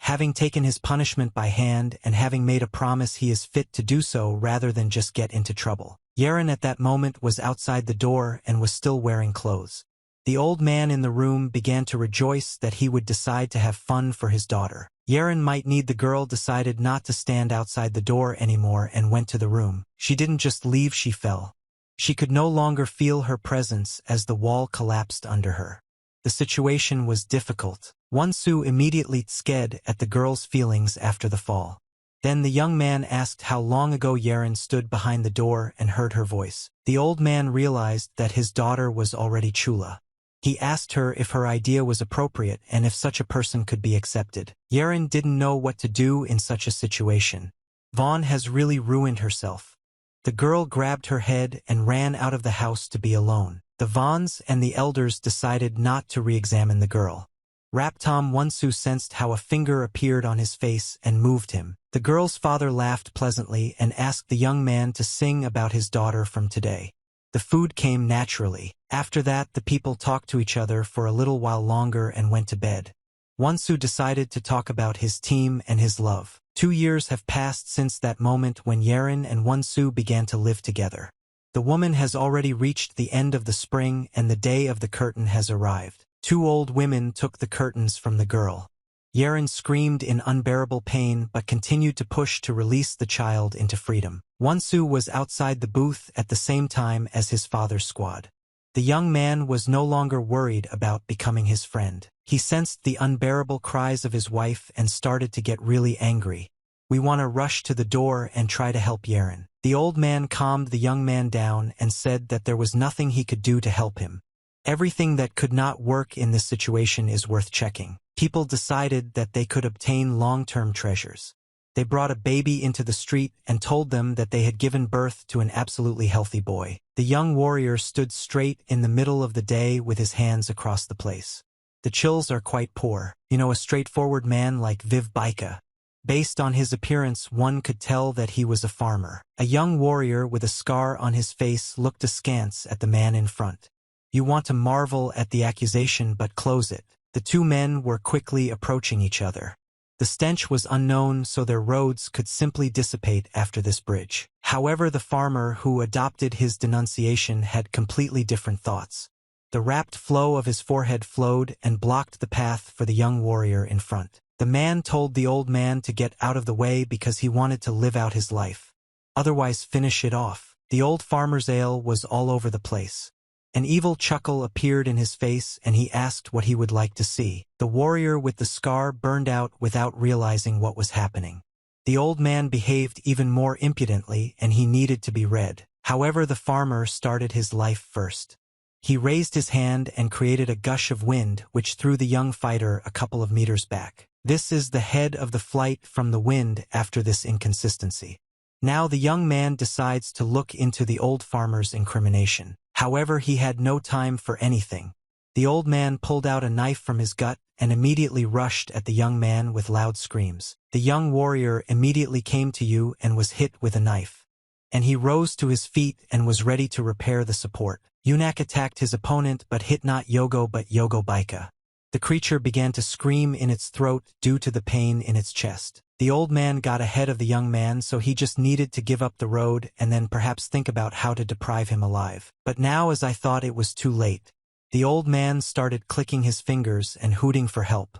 Having taken his punishment by hand and having made a promise, he is fit to do so rather than just get into trouble. Yeren at that moment was outside the door and was still wearing clothes. The old man in the room began to rejoice that he would decide to have fun for his daughter. Yeren might need the girl decided not to stand outside the door anymore and went to the room. She didn't just leave, she fell. She could no longer feel her presence as the wall collapsed under her. The situation was difficult. Wonsu immediately sked at the girl's feelings after the fall. Then the young man asked how long ago Yeren stood behind the door and heard her voice. The old man realized that his daughter was already Chula. He asked her if her idea was appropriate and if such a person could be accepted. Yeren didn't know what to do in such a situation. Vaughn has really ruined herself. The girl grabbed her head and ran out of the house to be alone. The Vaughns and the elders decided not to re-examine the girl. Raptom Wonsu sensed how a finger appeared on his face and moved him. The girl's father laughed pleasantly and asked the young man to sing about his daughter from today. The food came naturally. After that, the people talked to each other for a little while longer and went to bed. Wonsu decided to talk about his team and his love. 2 years have passed since that moment when Yeren and Wonsu began to live together. The woman has already reached the end of the spring and the day of the curtain has arrived. 2 old women took the curtains from the girl. Yeren screamed in unbearable pain but continued to push to release the child into freedom. Wonsu was outside the booth at the same time as his father's squad. The young man was no longer worried about becoming his friend. He sensed the unbearable cries of his wife and started to get really angry. We want to rush to the door and try to help Yeren. The old man calmed the young man down and said that there was nothing he could do to help him. Everything that could not work in this situation is worth checking. People decided that they could obtain long-term treasures. They brought a baby into the street and told them that they had given birth to an absolutely healthy boy. The young warrior stood straight in the middle of the day with his hands across the place. The chills are quite poor. A straightforward man like Viv Baika. Based on his appearance, one could tell that he was a farmer. A young warrior with a scar on his face looked askance at the man in front. You want to marvel at the accusation but close it. The 2 men were quickly approaching each other. The stench was unknown, so their roads could simply dissipate after this bridge. However, the farmer who adopted his denunciation had completely different thoughts. The rapt flow of his forehead flowed and blocked the path for the young warrior in front. The man told the old man to get out of the way because he wanted to live out his life. Otherwise finish it off. The old farmer's ale was all over the place. An evil chuckle appeared in his face and he asked what he would like to see. The warrior with the scar burned out without realizing what was happening. The old man behaved even more impudently and he needed to be read. However, the farmer started his life first. He raised his hand and created a gush of wind which threw the young fighter a couple of meters back. This is the head of the flight from the wind after this inconsistency. Now the young man decides to look into the old farmer's incrimination. However, he had no time for anything. The old man pulled out a knife from his gut and immediately rushed at the young man with loud screams. The young warrior immediately came to you and was hit with a knife. And he rose to his feet and was ready to repair the support. Yunak attacked his opponent but hit not Yogo but Yogo Baika. The creature began to scream in its throat due to the pain in its chest. The old man got ahead of the young man, so he just needed to give up the road and then perhaps think about how to deprive him alive. But now, as I thought, it was too late. The old man started clicking his fingers and hooting for help.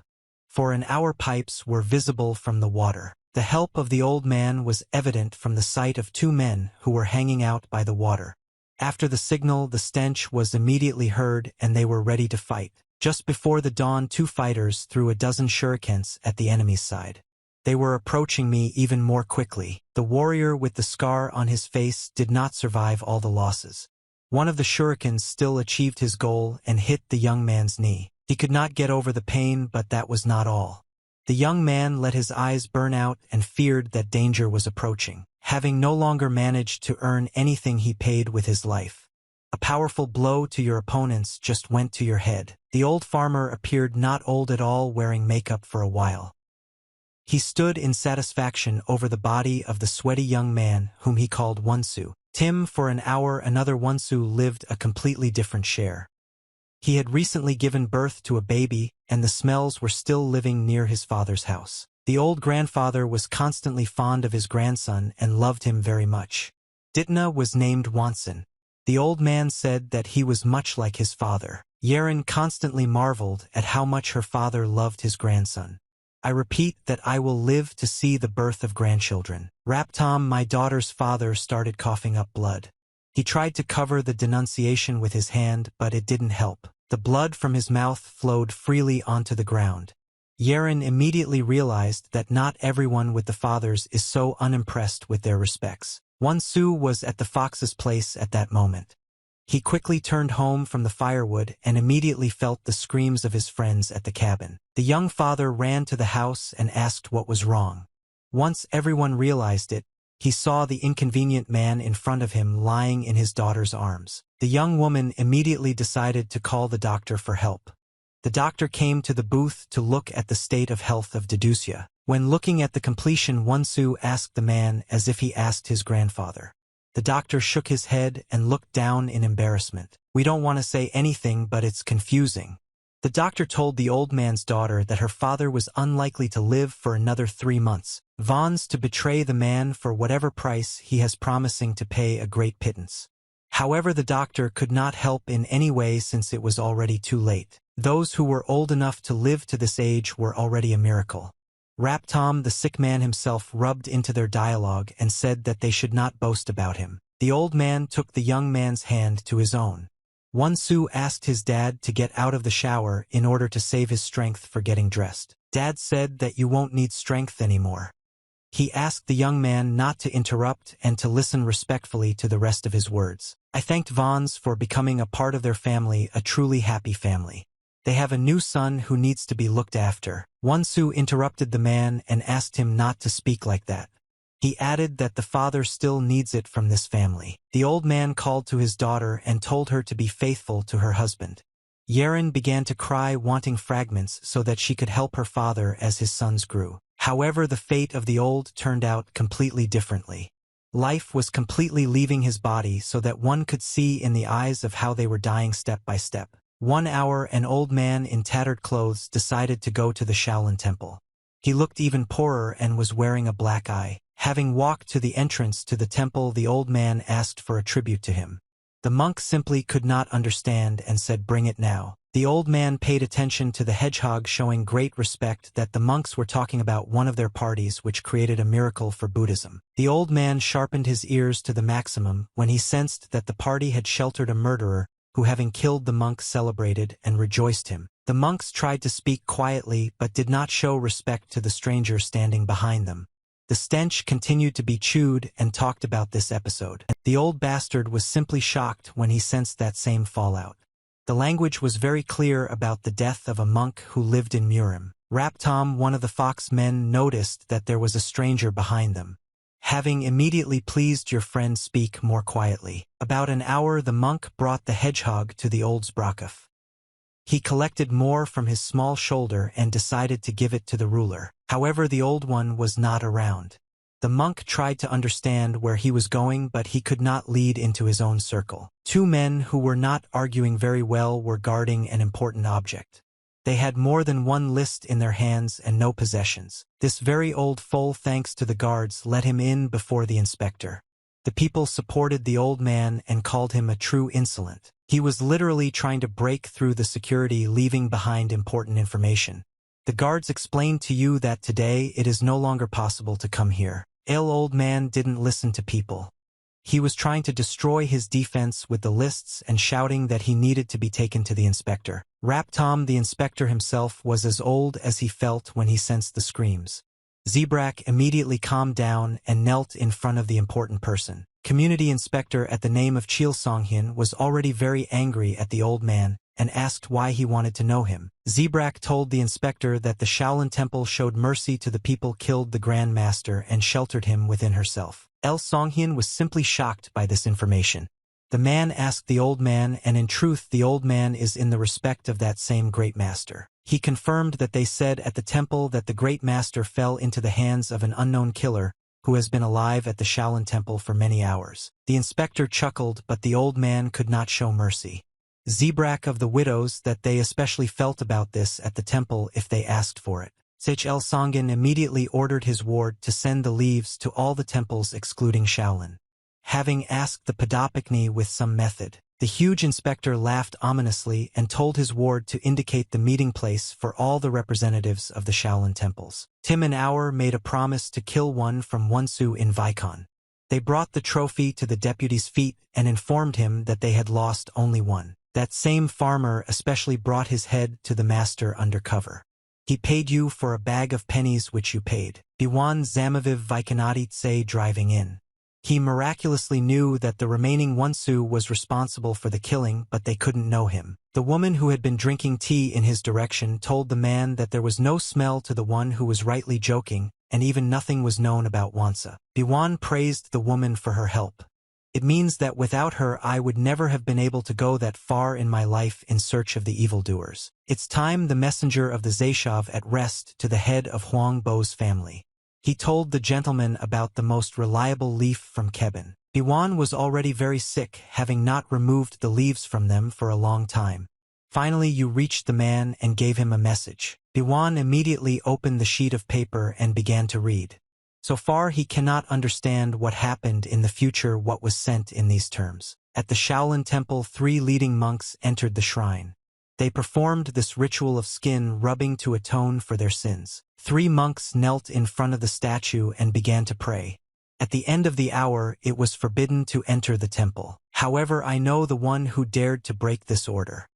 For an hour pipes were visible from the water. The help of the old man was evident from the sight of 2 men who were hanging out by the water. After the signal, the stench was immediately heard and they were ready to fight. Just before the dawn, 2 fighters threw a dozen shurikens at the enemy's side. They were approaching me even more quickly. The warrior with the scar on his face did not survive all the losses. One of the shurikens still achieved his goal and hit the young man's knee. He could not get over the pain, but that was not all. The young man let his eyes burn out and feared that danger was approaching. Having no longer managed to earn anything, he paid with his life. A powerful blow to your opponents just went to your head. The old farmer appeared not old at all, wearing makeup for a while. He stood in satisfaction over the body of the sweaty young man whom he called Wonsu. Tim. For an hour, another Wonsu lived a completely different share. He had recently given birth to a baby, and the smells were still living near his father's house. The old grandfather was constantly fond of his grandson and loved him very much. Ditna was named Wanson. The old man said that he was much like his father. Yeren constantly marveled at how much her father loved his grandson. I repeat that I will live to see the birth of grandchildren. Raptom, my daughter's father, started coughing up blood. He tried to cover the denunciation with his hand, but it didn't help. The blood from his mouth flowed freely onto the ground. Yeren immediately realized that not everyone with the fathers is so unimpressed with their respects. Won-soo was at the fox's place at that moment. He quickly turned home from the firewood and immediately felt the screams of his friends at the cabin. The young father ran to the house and asked what was wrong. Once everyone realized it, he saw the inconvenient man in front of him lying in his daughter's arms. The young woman immediately decided to call the doctor for help. The doctor came to the booth to look at the state of health of Dedusia. When looking at the completion, Won-soo asked the man as if he asked his grandfather. The doctor shook his head and looked down in embarrassment. "We don't want to say anything, but it's confusing." The doctor told the old man's daughter that her father was unlikely to live for another 3 months. Vons to betray the man for whatever price he has promising to pay a great pittance. However, the doctor could not help in any way since it was already too late. Those who were old enough to live to this age were already a miracle. Raptom, the sick man himself, rubbed into their dialogue and said that they should not boast about him. The old man took the young man's hand to his own. Won-soo asked his dad to get out of the shower in order to save his strength for getting dressed. Dad said that you won't need strength anymore. He asked the young man not to interrupt and to listen respectfully to the rest of his words. I thanked Vons for becoming a part of their family, a truly happy family. They have a new son who needs to be looked after. Won-soo interrupted the man and asked him not to speak like that. He added that the father still needs it from this family. The old man called to his daughter and told her to be faithful to her husband. Yeren began to cry, wanting fragments so that she could help her father as his sons grew. However, the fate of the old turned out completely differently. Life was completely leaving his body so that one could see in the eyes of how they were dying step by step. 1 hour, an old man in tattered clothes decided to go to the Shaolin temple. He looked even poorer and was wearing a black eye. Having walked to the entrance to the temple, the old man asked for a tribute to him. The monk simply could not understand and said, "Bring it now." The old man paid attention to the hedgehog, showing great respect that the monks were talking about one of their parties which created a miracle for Buddhism. The old man sharpened his ears to the maximum when he sensed that the party had sheltered a murderer who, having killed the monk, celebrated and rejoiced him. The monks tried to speak quietly but did not show respect to the stranger standing behind them. The stench continued to be chewed and talked about this episode. The old bastard was simply shocked when he sensed that same fallout. The language was very clear about the death of a monk who lived in Murim. Raptom, one of the fox men, noticed that there was a stranger behind them. Having immediately pleased your friend, speak more quietly. About an hour, the monk brought the hedgehog to the old's brakuf. He collected more from his small shoulder and decided to give it to the ruler. However, the old one was not around. The monk tried to understand where he was going, but he could not lead into his own circle. 2 men who were not arguing very well were guarding an important object. They had more than one list in their hands and no possessions. This very old fool, thanks to the guards, let him in before the inspector. The people supported the old man and called him a true insolent. He was literally trying to break through the security, leaving behind important information. The guards explained to you that today it is no longer possible to come here. Old man didn't listen to people. He was trying to destroy his defense with the lists and shouting that he needed to be taken to the inspector. Raptom, the inspector himself, was as old as he felt when he sensed the screams. Zebrak immediately calmed down and knelt in front of the important person. Community inspector at the name of Chil Songhyun was already very angry at the old man and asked why he wanted to know him. Zebrak told the inspector that the Shaolin temple showed mercy to the people, killed the Grand Master, and sheltered him within herself. Songhyun was simply shocked by this information. The man asked the old man, and in truth the old man is in the respect of that same great master. He confirmed that they said at the temple that the great master fell into the hands of an unknown killer who has been alive at the Shaolin temple for many hours. The inspector chuckled, but the old man could not show mercy. Zebrak of the widows that they especially felt about this at the temple if they asked for it. Sejl Songin immediately ordered his ward to send the leaves to all the temples excluding Shaolin. Having asked the Padopikni with some method, the huge inspector laughed ominously and told his ward to indicate the meeting place for all the representatives of the Shaolin temples. Tim and Auer made a promise to kill one from Won-soo in Vicon. They brought the trophy to the deputy's feet and informed him that they had lost only one. That same farmer especially brought his head to the master under cover. He paid you for a bag of pennies which you paid. Biwan Zamaviv Vikanaditse driving in. He miraculously knew that the remaining Wonsu was responsible for the killing, but they couldn't know him. The woman who had been drinking tea in his direction told the man that there was no smell to the one who was rightly joking, and even nothing was known about Wansa. Biwan praised the woman for her help. It means that without her I would never have been able to go that far in my life in search of the evildoers. It's time the messenger of the Zayshav at rest to the head of Huang Bo's family. He told the gentleman about the most reliable leaf from Kebun. Biwan was already very sick, having not removed the leaves from them for a long time. Finally you reached the man and gave him a message. Biwan immediately opened the sheet of paper and began to read. So far he cannot understand what happened in the future, what was sent in these terms. At the Shaolin temple 3 leading monks entered the shrine. They performed this ritual of skin rubbing to atone for their sins. 3 monks knelt in front of the statue and began to pray. At the end of the hour it was forbidden to enter the temple. However, I know the one who dared to break this order.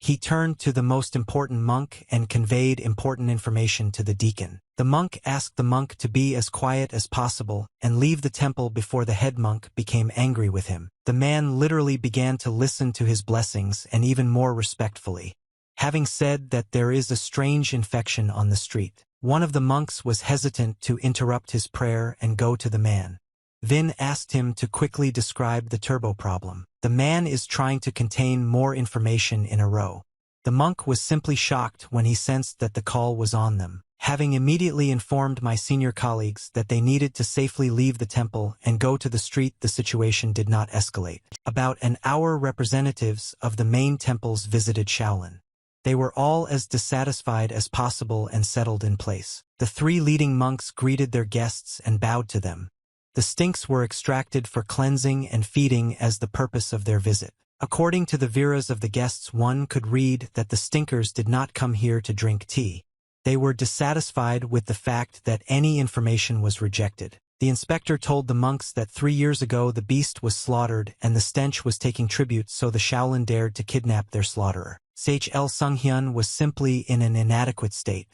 He turned to the most important monk and conveyed important information to the deacon. The monk asked the monk to be as quiet as possible and leave the temple before the head monk became angry with him. The man literally began to listen to his blessings and even more respectfully. Having said that there is a strange infection on the street, one of the monks was hesitant to interrupt his prayer and go to the man. Vin asked him to quickly describe the turbo problem. The man is trying to contain more information in a row. The monk was simply shocked when he sensed that the call was on them. Having immediately informed my senior colleagues that they needed to safely leave the temple and go to the street, the situation did not escalate. About an hour representatives of the main temples visited Shaolin. They were all as dissatisfied as possible and settled in place. The 3 leading monks greeted their guests and bowed to them. The stinks were extracted for cleansing and feeding as the purpose of their visit. According to the viras of the guests, one could read that the stinkers did not come here to drink tea. They were dissatisfied with the fact that any information was rejected. The inspector told the monks that 3 years ago the beast was slaughtered and the stench was taking tribute, so the Shaolin dared to kidnap their slaughterer. Shl Sunghyun was simply in an inadequate state.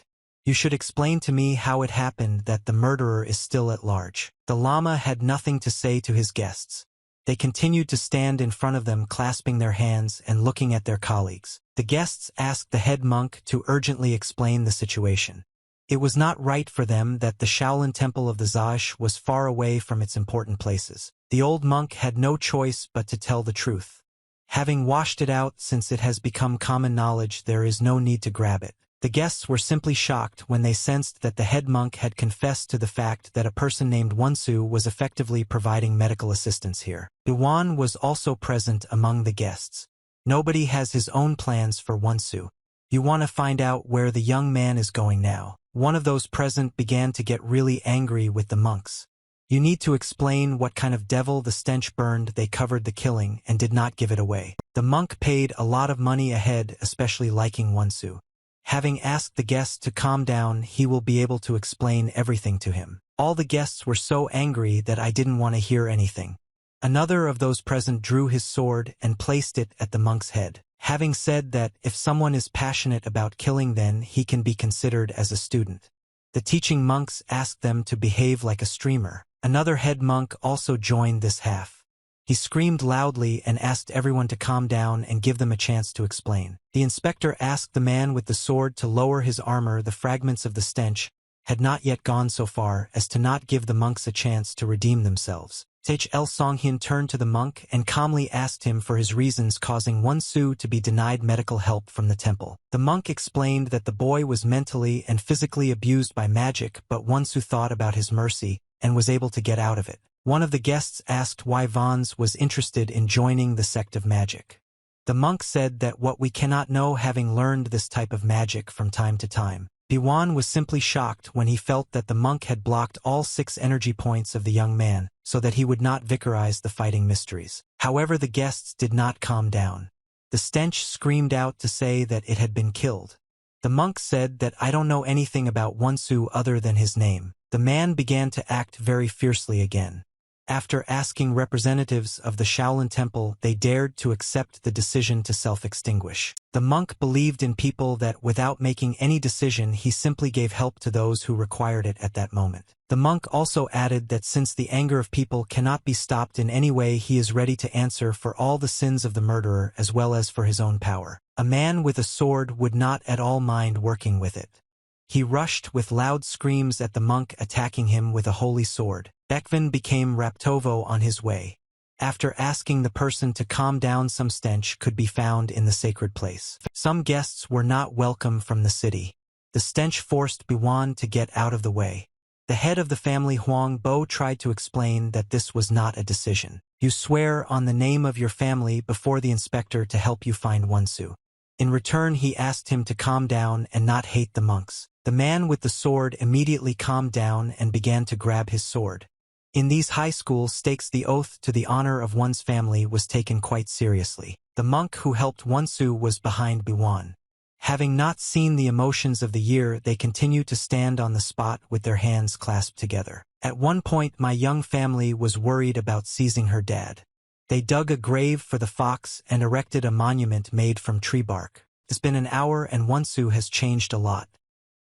You should explain to me how it happened that the murderer is still at large. The Lama had nothing to say to his guests. They continued to stand in front of them, clasping their hands and looking at their colleagues. The guests asked the head monk to urgently explain the situation. It was not right for them that the Shaolin temple of the Zash was far away from its important places. The old monk had no choice but to tell the truth. Having washed it out, since it has become common knowledge, there is no need to grab it. The guests were simply shocked when they sensed that the head monk had confessed to the fact that a person named Wonsu was effectively providing medical assistance here. Biwan was also present among the guests. Nobody has his own plans for Wonsu. You want to find out where the young man is going now. One of those present began to get really angry with the monks. You need to explain what kind of devil the stench burned. They covered the killing and did not give it away. The monk paid a lot of money ahead, especially liking Wonsu. Having asked the guests to calm down, he will be able to explain everything to him. All the guests were so angry that I didn't want to hear anything. Another of those present drew his sword and placed it at the monk's head, having said that if someone is passionate about killing, then he can be considered as a student. The teaching monks asked them to behave like a streamer. Another head monk also joined this half. He screamed loudly and asked everyone to calm down and give them a chance to explain. The inspector asked the man with the sword to lower his armor. The fragments of the stench had not yet gone so far as to not give the monks a chance to redeem themselves. Hl Songhyun turned to the monk and calmly asked him for his reasons causing Wonsu to be denied medical help from the temple. The monk explained that the boy was mentally and physically abused by magic, but Wonsu thought about his mercy and was able to get out of it. One of the guests asked why Vons was interested in joining the sect of magic. The monk said that what we cannot know, having learned this type of magic from time to time. Biwan was simply shocked when he felt that the monk had blocked all 6 energy points of the young man, so that he would not vicarize the fighting mysteries. However, the guests did not calm down. The stench screamed out to say that it had been killed. The monk said that I don't know anything about Wonsu other than his name. The man began to act very fiercely again. After asking representatives of the Shaolin Temple, they dared to accept the decision to self-extinguish. The monk believed in people that without making any decision he simply gave help to those who required it at that moment. The monk also added that since the anger of people cannot be stopped in any way, he is ready to answer for all the sins of the murderer as well as for his own power. A man with a sword would not at all mind working with it. He rushed with loud screams at the monk attacking him with a holy sword. Bekvin became Raptovo on his way. After asking the person to calm down, some stench could be found in the sacred place. Some guests were not welcome from the city. The stench forced Biwan to get out of the way. The head of the family Huang Bo tried to explain that this was not a decision. You swear on the name of your family before the inspector to help you find Wonsu. In return, he asked him to calm down and not hate the monks. The man with the sword immediately calmed down and began to grab his sword. In these high school stakes, the oath to the honor of one's family was taken quite seriously. The monk who helped Wonsu was behind Biwan. Having not seen the emotions of the year, they continued to stand on the spot with their hands clasped together. At one point, my young family was worried about seizing her dad. They dug a grave for the fox and erected a monument made from tree bark. It's been an hour and Wonsu has changed a lot.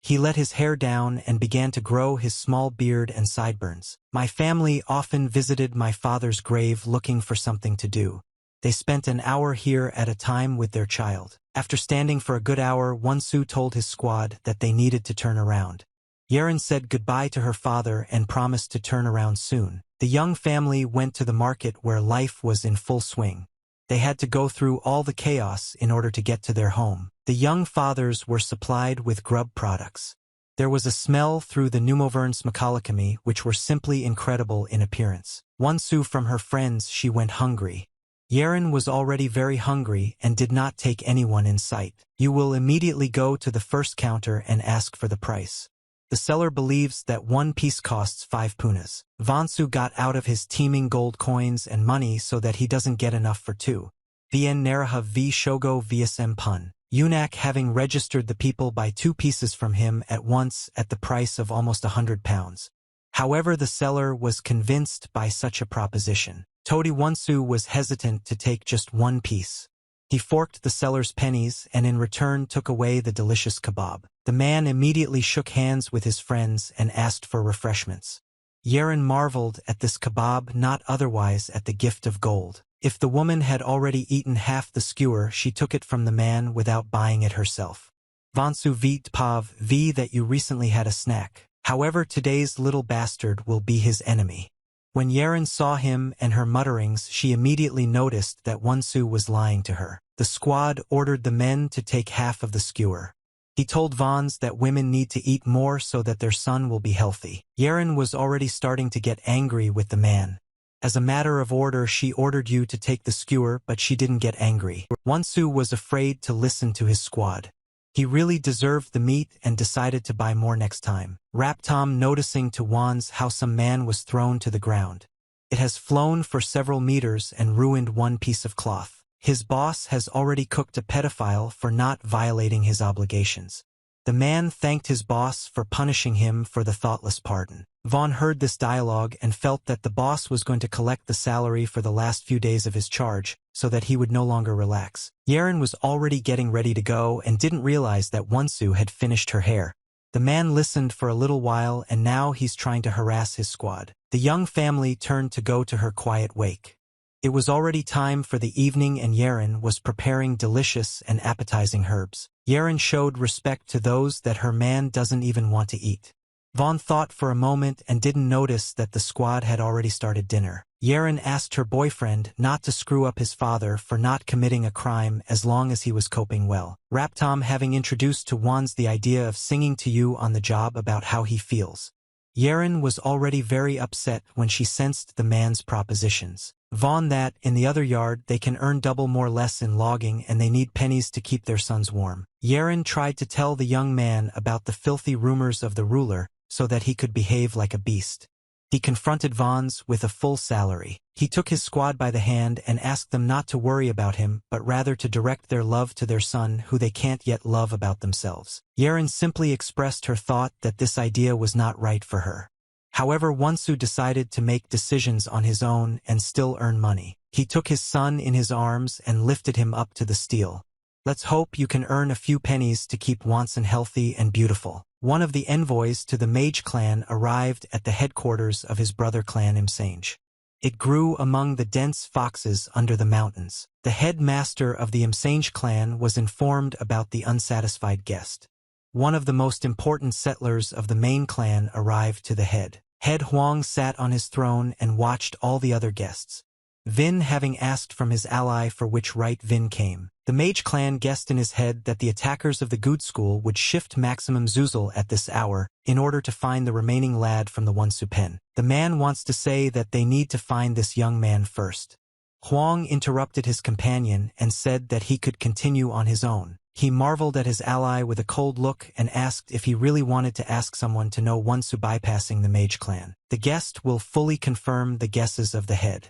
He let his hair down and began to grow his small beard and sideburns. My family often visited my father's grave looking for something to do. They spent an hour here at a time with their child. After standing for a good hour, Wonsu told his squad that they needed to turn around. Yeren said goodbye to her father and promised to turn around soon. The young family went to the market where life was in full swing. They had to go through all the chaos in order to get to their home. The young fathers were supplied with grub products. There was a smell through the pneumoverns macalacami which were simply incredible in appearance. Wonsu from her friends, she went hungry. Yeren was already very hungry and did not take anyone in sight. You will immediately go to the first counter and ask for the price. The seller believes that one piece costs 5 punas. Wonsu got out of his teeming gold coins and money so that he doesn't get enough for 2. Vn Naraha v Shogo vsm pun. Yunak having registered the people buy 2 pieces from him at once at the price of almost 100 pounds. However, the seller was convinced by such a proposition. Todi Wonsu was hesitant to take just 1 piece. He forked the seller's pennies and in return took away the delicious kebab. The man immediately shook hands with his friends and asked for refreshments. Yeren marveled at this kebab, not otherwise at the gift of gold. If the woman had already eaten half the skewer, she took it from the man without buying it herself. Wonsu vit pav v that you recently had a snack. However, today's little bastard will be his enemy. When Yeren saw him and her mutterings, she immediately noticed that Wonsu was lying to her. The squad ordered the men to take half of the skewer. He told Vons that women need to eat more so that their son will be healthy. Yeren was already starting to get angry with the man. As a matter of order, she ordered you to take the skewer, but she didn't get angry. Wonsu was afraid to listen to his squad. He really deserved the meat and decided to buy more next time. Raptom noticing to Wands how some man was thrown to the ground. It has flown for several meters and ruined 1 piece of cloth. His boss has already cooked a pedophile for not violating his obligations. The man thanked his boss for punishing him for the thoughtless pardon. Vaughn heard this dialogue and felt that the boss was going to collect the salary for the last few days of his charge, so that he would no longer relax. Yeren was already getting ready to go and didn't realize that Wonsu had finished her hair. The man listened for a little while and now he's trying to harass his squad. The young family turned to go to her quiet wake. It was already time for the evening and Yeren was preparing delicious and appetizing herbs. Yeren showed respect to those that her man doesn't even want to eat. Vaughn thought for a moment and didn't notice that the squad had already started dinner. Yeren asked her boyfriend not to screw up his father for not committing a crime as long as he was coping well. Raptom having introduced to Wands the idea of singing to you on the job about how he feels. Yeren was already very upset when she sensed the man's propositions. Vaughn that, in the other yard, they can earn double more less in logging and they need pennies to keep their sons warm. Yeren tried to tell the young man about the filthy rumors of the ruler so that he could behave like a beast. He confronted Vons with a full salary. He took his squad by the hand and asked them not to worry about him, but rather to direct their love to their son who they can't yet love about themselves. Yeren simply expressed her thought that this idea was not right for her. However, Wonsu decided to make decisions on his own and still earn money. He took his son in his arms and lifted him up to the steel. Let's hope you can earn a few pennies to keep Wonsun healthy and beautiful. One of the envoys to the Mage clan arrived at the headquarters of his brother clan Imsange. It grew among the dense foxes under the mountains. The headmaster of the Imsange clan was informed about the unsatisfied guest. One of the most important settlers of the main clan arrived to the head. Head Huang sat on his throne and watched all the other guests. Vin having asked from his ally for which right Vin came. The Mage clan guessed in his head that the attackers of the Good School would shift Maximum Zuzul at this hour in order to find the remaining lad from the Wonsu pen. The man wants to say that they need to find this young man first. Huang interrupted his companion and said that he could continue on his own. He marveled at his ally with a cold look and asked if he really wanted to ask someone to know Wonsu bypassing the Mage clan. The guest will fully confirm the guesses of the head.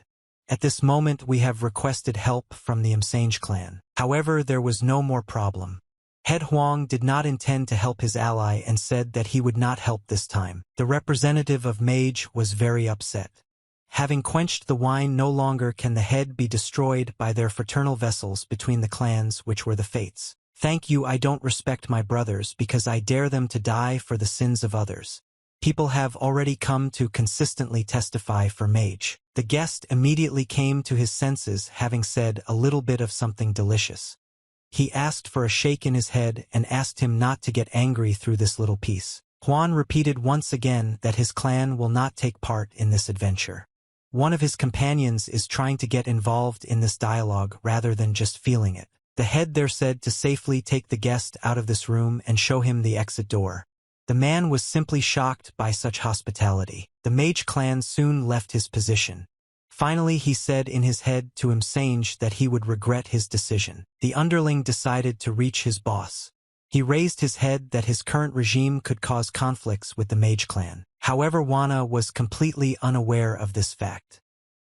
At this moment we have requested help from the Imsange clan. However, there was no more problem. Head Huang did not intend to help his ally and said that he would not help this time. The representative of Mage was very upset. Having quenched the wine, no longer can the head be destroyed by their fraternal vessels between the clans which were the fates. Thank you, I don't respect my brothers because I dare them to die for the sins of others. People have already come to consistently testify for Mage. The guest immediately came to his senses, having said a little bit of something delicious. He asked for a shake in his head and asked him not to get angry through this little piece. Huan repeated once again that his clan will not take part in this adventure. One of his companions is trying to get involved in this dialogue rather than just feeling it. The head there said to safely take the guest out of this room and show him the exit door. The man was simply shocked by such hospitality. The Mage clan soon left his position. Finally he said in his head to Imsange that he would regret his decision. The underling decided to reach his boss. He raised his head that his current regime could cause conflicts with the Mage clan. However, Wana was completely unaware of this fact.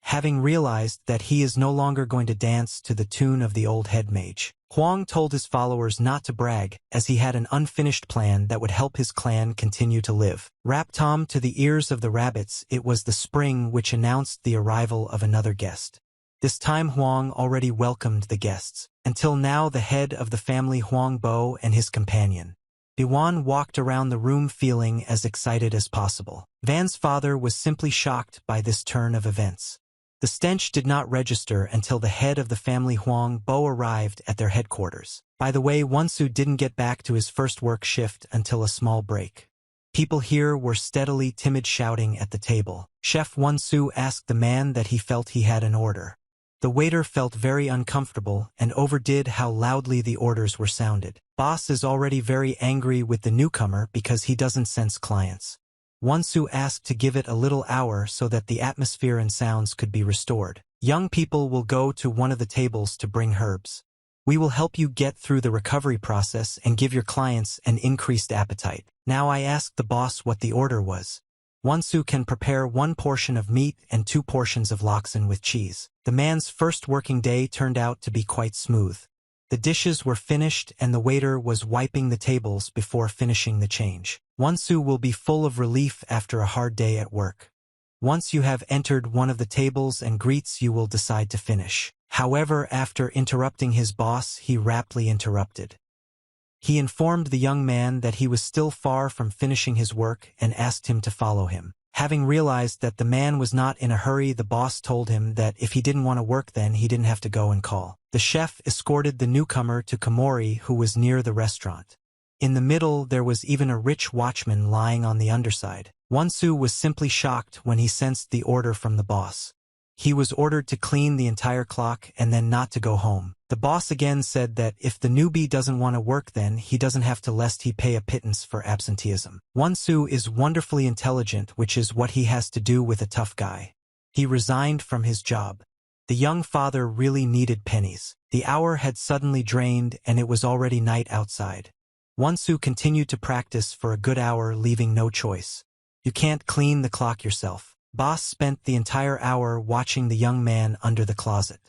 Having realized that he is no longer going to dance to the tune of the old head mage, Huang told his followers not to brag, as he had an unfinished plan that would help his clan continue to live. Rap Tom to the ears of the rabbits, it was the spring which announced the arrival of another guest. This time Huang already welcomed the guests. Until now the head of the family Huang Bo and his companion. Biwan walked around the room feeling as excited as possible. Van's father was simply shocked by this turn of events. The stench did not register until the head of the family Huang Bo arrived at their headquarters. By the way, Wonsu didn't get back to his first work shift until a small break. People here were steadily timid shouting at the table. Chef Wonsu asked the man that he felt he had an order. The waiter felt very uncomfortable and overdid how loudly the orders were sounded. Boss is already very angry with the newcomer because he doesn't sense clients. Wonsu asked to give it a little hour so that the atmosphere and sounds could be restored. Young people will go to one of the tables to bring herbs. We will help you get through the recovery process and give your clients an increased appetite. Now I asked the boss what the order was. Wonsu can prepare 1 portion of meat and 2 portions of laksan with cheese. The man's first working day turned out to be quite smooth. The dishes were finished and the waiter was wiping the tables before finishing the change. Wonsu will be full of relief after a hard day at work. Once you have entered one of the tables and greets, you will decide to finish. However, after interrupting his boss, he rapidly interrupted. He informed the young man that he was still far from finishing his work and asked him to follow him. Having realized that the man was not in a hurry, the boss told him that if he didn't want to work, then he didn't have to go and call. The chef escorted the newcomer to Komori, who was near the restaurant. In the middle there was even a rich watchman lying on the underside. Wonsu was simply shocked when he sensed the order from the boss. He was ordered to clean the entire clock and then not to go home. The boss again said that if the newbie doesn't want to work, then he doesn't have to, lest he pay a pittance for absenteeism. Wonsu is wonderfully intelligent, which is what he has to do with a tough guy. He resigned from his job. The young father really needed pennies. The hour had suddenly drained and it was already night outside. Wonsu continued to practice for a good hour, leaving no choice. You can't clean the clock yourself. Boss spent the entire hour watching the young man under the closet.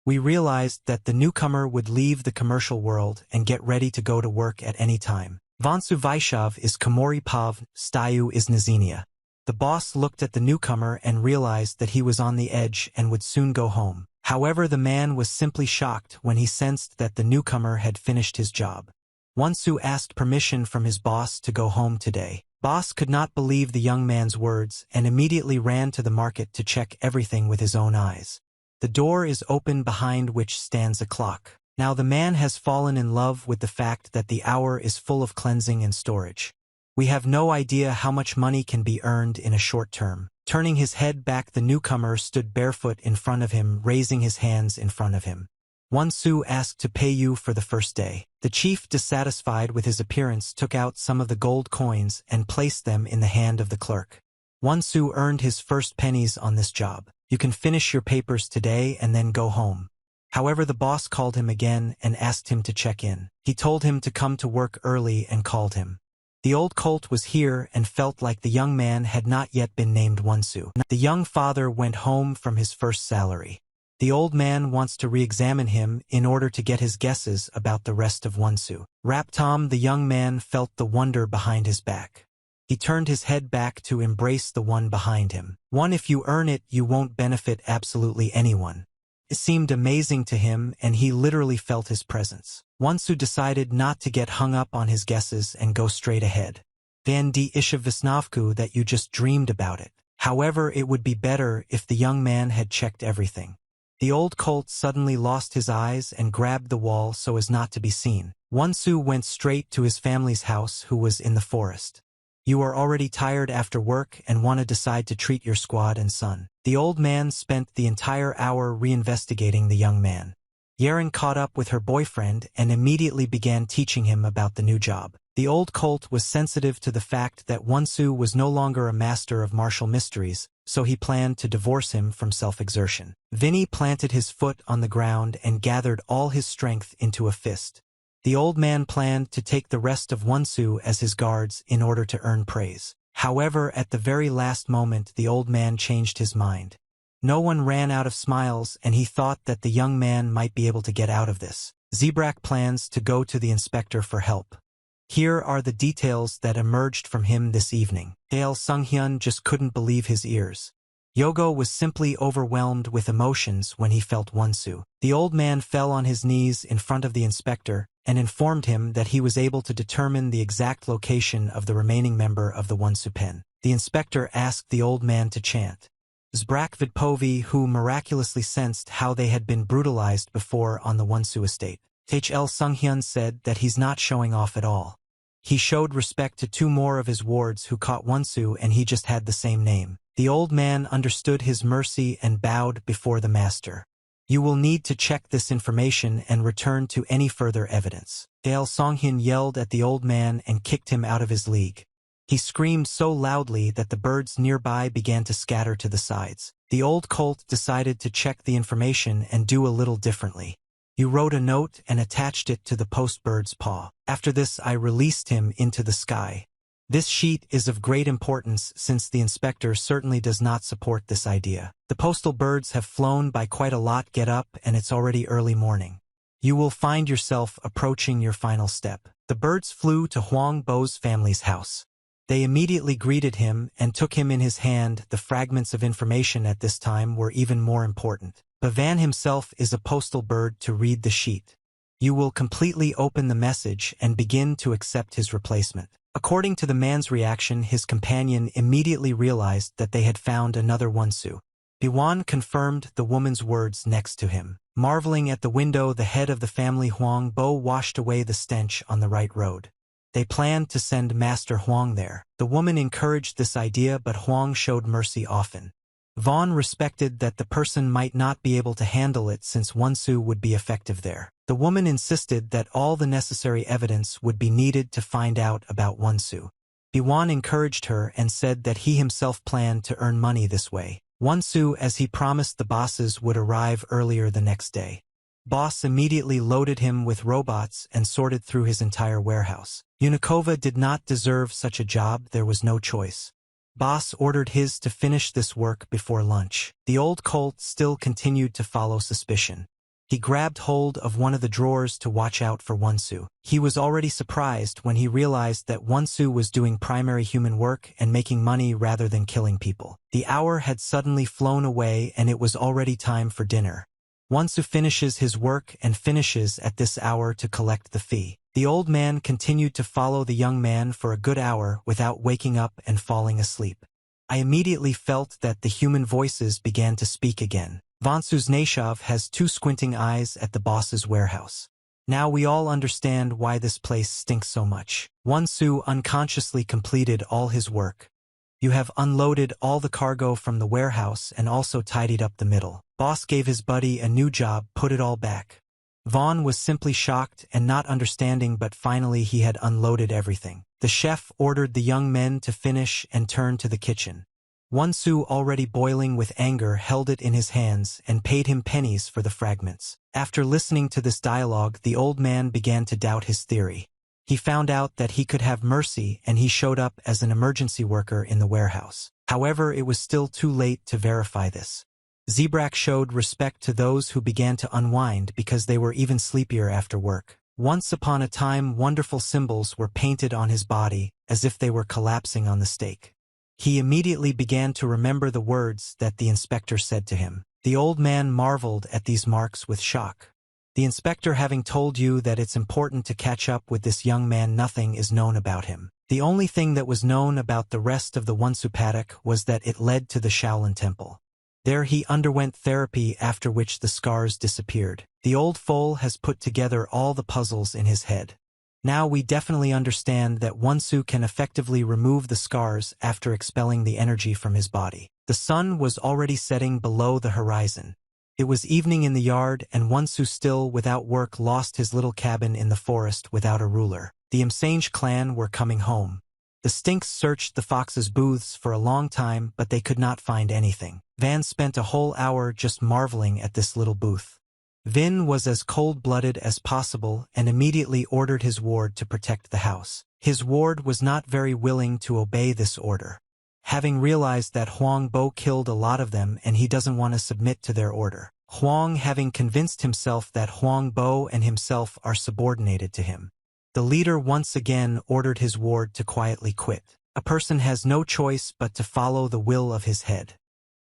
We realized that the newcomer would leave the commercial world and get ready to go to work at any time. Vonsu Vaishav is Komori Pav, Styu is Nazinia. The boss looked at the newcomer and realized that he was on the edge and would soon go home. However, the man was simply shocked when he sensed that the newcomer had finished his job. Wonsu asked permission from his boss to go home today. Boss could not believe the young man's words and immediately ran to the market to check everything with his own eyes. The door is open behind which stands a clock. Now the man has fallen in love with the fact that the hour is full of cleansing and storage. We have no idea how much money can be earned in a short term. Turning his head back, the newcomer stood barefoot in front of him, raising his hands in front of him. Wonsu asked to pay you for the first day. The chief, dissatisfied with his appearance, took out some of the gold coins and placed them in the hand of the clerk. Wonsu earned his first pennies on this job. You can finish your papers today and then go home. However, the boss called him again and asked him to check in. He told him to come to work early and called him. The old colt was here and felt like the young man had not yet been named Wonsu. The young father went home from his first salary. The old man wants to re-examine him in order to get his guesses about the rest of Wonsu. Raptom, the young man, felt the wonder behind his back. He turned his head back to embrace the one behind him. One, if you earn it, you won't benefit absolutely anyone. It seemed amazing to him, and he literally felt his presence. Wonsu decided not to get hung up on his guesses and go straight ahead. Van die isha visnavku, that you just dreamed about it. However, it would be better if the young man had checked everything. The old colt suddenly lost his eyes and grabbed the wall so as not to be seen. Wonsu went straight to his family's house, who was in the forest. You are already tired after work and want to decide to treat your squad and son. The old man spent the entire hour reinvestigating the young man. Yeren caught up with her boyfriend and immediately began teaching him about the new job. The old colt was sensitive to the fact that Wonsu was no longer a master of martial mysteries, so he planned to divorce him from self-exertion. Vinny planted his foot on the ground and gathered all his strength into a fist. The old man planned to take the rest of Wonsu as his guards in order to earn praise. However, at the very last moment, the old man changed his mind. No one ran out of smiles, and he thought that the young man might be able to get out of this. Zebrak plans to go to the inspector for help. Here are the details that emerged from him this evening. Dale Sunghyun just couldn't believe his ears. Yogo was simply overwhelmed with emotions when he felt Wonsu. The old man fell on his knees in front of the inspector and informed him that he was able to determine the exact location of the remaining member of the Wonsu pen. The inspector asked the old man to chant Zbrak Vidpovi, who miraculously sensed how they had been brutalized before on the Wonsu estate. L. Sunghyun said that he's not showing off at all. He showed respect to two more of his wards who caught Wonsu, and he just had the same name. The old man understood his mercy and bowed before the master. You will need to check this information and return to any further evidence. Dale Songhyun yelled at the old man and kicked him out of his league. He screamed so loudly that the birds nearby began to scatter to the sides. The old colt decided to check the information and do a little differently. You wrote a note and attached it to the post bird's paw. After this, I released him into the sky. This sheet is of great importance since the inspector certainly does not support this idea. The postal birds have flown by quite a lot. Get up, and it's already early morning. You will find yourself approaching your final step. The birds flew to Huang Bo's family's house. They immediately greeted him and took him in his hand. The fragments of information at this time were even more important. Bavan himself is a postal bird to read the sheet. You will completely open the message and begin to accept his replacement. According to the man's reaction, his companion immediately realized that they had found another Wonsu. Biwan confirmed the woman's words next to him. Marveling at the window, the head of the family Huang Bo washed away the stench on the right road. They planned to send Master Huang there. The woman encouraged this idea, but Huang showed mercy often. Vaughn respected that the person might not be able to handle it since Wonsu would be effective there. The woman insisted that all the necessary evidence would be needed to find out about Wonsu. Biwan encouraged her and said that he himself planned to earn money this way. Wonsu, as he promised the bosses, would arrive earlier the next day. Boss immediately loaded him with robots and sorted through his entire warehouse. Unikova did not deserve such a job. There was no choice. Boss ordered his to finish this work before lunch. The old colt still continued to follow suspicion. He grabbed hold of one of the drawers to watch out for Wonsu. He was already surprised when he realized that Wonsu was doing primary human work and making money rather than killing people. The hour had suddenly flown away and it was already time for dinner. Wonsu finishes his work and finishes at this hour to collect the fee. The old man continued to follow the young man for a good hour without waking up and falling asleep. I immediately felt that the human voices began to speak again. Vonsu's Nashov has 2 squinting eyes at the boss's warehouse. Now we all understand why this place stinks so much. Wonsu unconsciously completed all his work. You have unloaded all the cargo from the warehouse and also tidied up the middle. Boss gave his buddy a new job, put it all back. Vaughn was simply shocked and not understanding, but finally he had unloaded everything. The chef ordered the young men to finish and turned to the kitchen. Wonsu, already boiling with anger, held it in his hands and paid him pennies for the fragments. After listening to this dialogue, the old man began to doubt his theory. He found out that he could have mercy and he showed up as an emergency worker in the warehouse. However, it was still too late to verify this. Zebrak showed respect to those who began to unwind because they were even sleepier after work. Once upon a time, wonderful symbols were painted on his body as if they were collapsing on the stake. He immediately began to remember the words that the inspector said to him. The old man marveled at these marks with shock. The inspector having told you that it's important to catch up with this young man, nothing is known about him. The only thing that was known about the rest of the Wonsu paddock was that it led to the Shaolin Temple. There he underwent therapy, after which the scars disappeared. The old foal has put together all the puzzles in his head. Now we definitely understand that Wonsu can effectively remove the scars after expelling the energy from his body. The sun was already setting below the horizon. It was evening in the yard and Wonsu, still without work, lost his little cabin in the forest without a ruler. The Imsange clan were coming home. The Stinks searched the foxes' booths for a long time, but they could not find anything. Van spent a whole hour just marveling at this little booth. Vin was as cold-blooded as possible and immediately ordered his ward to protect the house. His ward was not very willing to obey this order. Having realized that Huang Bo killed a lot of them and he doesn't want to submit to their order. Huang, having convinced himself that Huang Bo and himself are subordinated to him. The leader once again ordered his ward to quietly quit. A person has no choice but to follow the will of his head.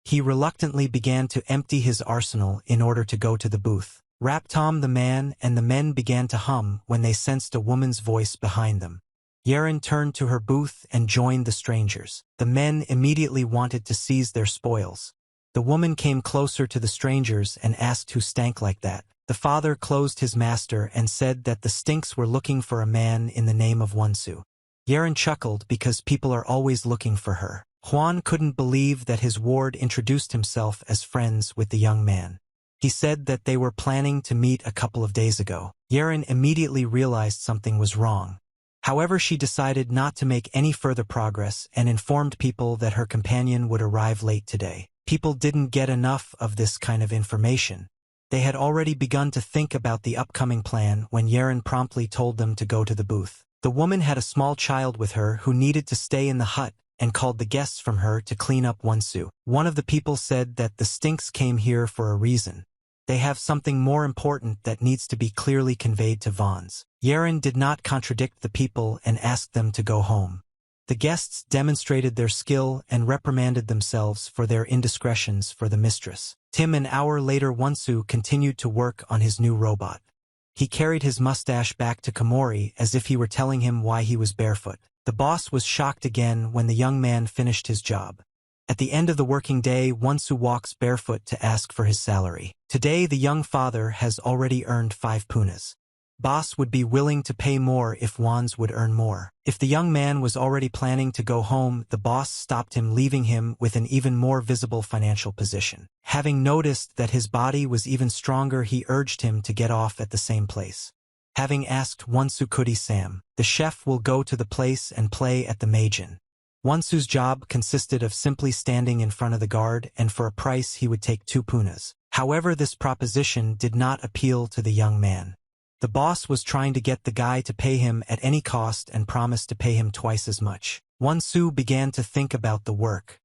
He reluctantly began to empty his arsenal in order to go to the booth. Rap Tom the man and the men began to hum when they sensed a woman's voice behind them. Yeren turned to her booth and joined the strangers. The men immediately wanted to seize their spoils. The woman came closer to the strangers and asked who stank like that. The father closed his master and said that the Stinks were looking for a man in the name of Wonsu. Yeren chuckled because people are always looking for her. Juan couldn't believe that his ward introduced himself as friends with the young man. He said that they were planning to meet a couple of days ago. Yeren immediately realized something was wrong. However, she decided not to make any further progress and informed people that her companion would arrive late today. People didn't get enough of this kind of information. They had already begun to think about the upcoming plan when Yeren promptly told them to go to the booth. The woman had a small child with her who needed to stay in the hut and called the guests from her to clean up Wonsu. One of the people said that the Stinks came here for a reason. They have something more important that needs to be clearly conveyed to Vons. Yeren did not contradict the people and asked them to go home. The guests demonstrated their skill and reprimanded themselves for their indiscretions for the mistress. An hour later, Wonsu continued to work on his new robot. He carried his mustache back to Komori as if he were telling him why he was barefoot. The boss was shocked again when the young man finished his job. At the end of the working day, Wonsu walks barefoot to ask for his salary. Today, the young father has already earned 5 punas. Boss would be willing to pay more if Wands would earn more. If the young man was already planning to go home, the boss stopped him, leaving him with an even more visible financial position. Having noticed that his body was even stronger, he urged him to get off at the same place. Having asked Wonsu Kudi Sam, the chef will go to the place and play at the Majin. Wonsu's job consisted of simply standing in front of the guard, and for a price he would take 2 punas. However, this proposition did not appeal to the young man. The boss was trying to get the guy to pay him at any cost and promised to pay him twice as much. Wonsu began to think about the work.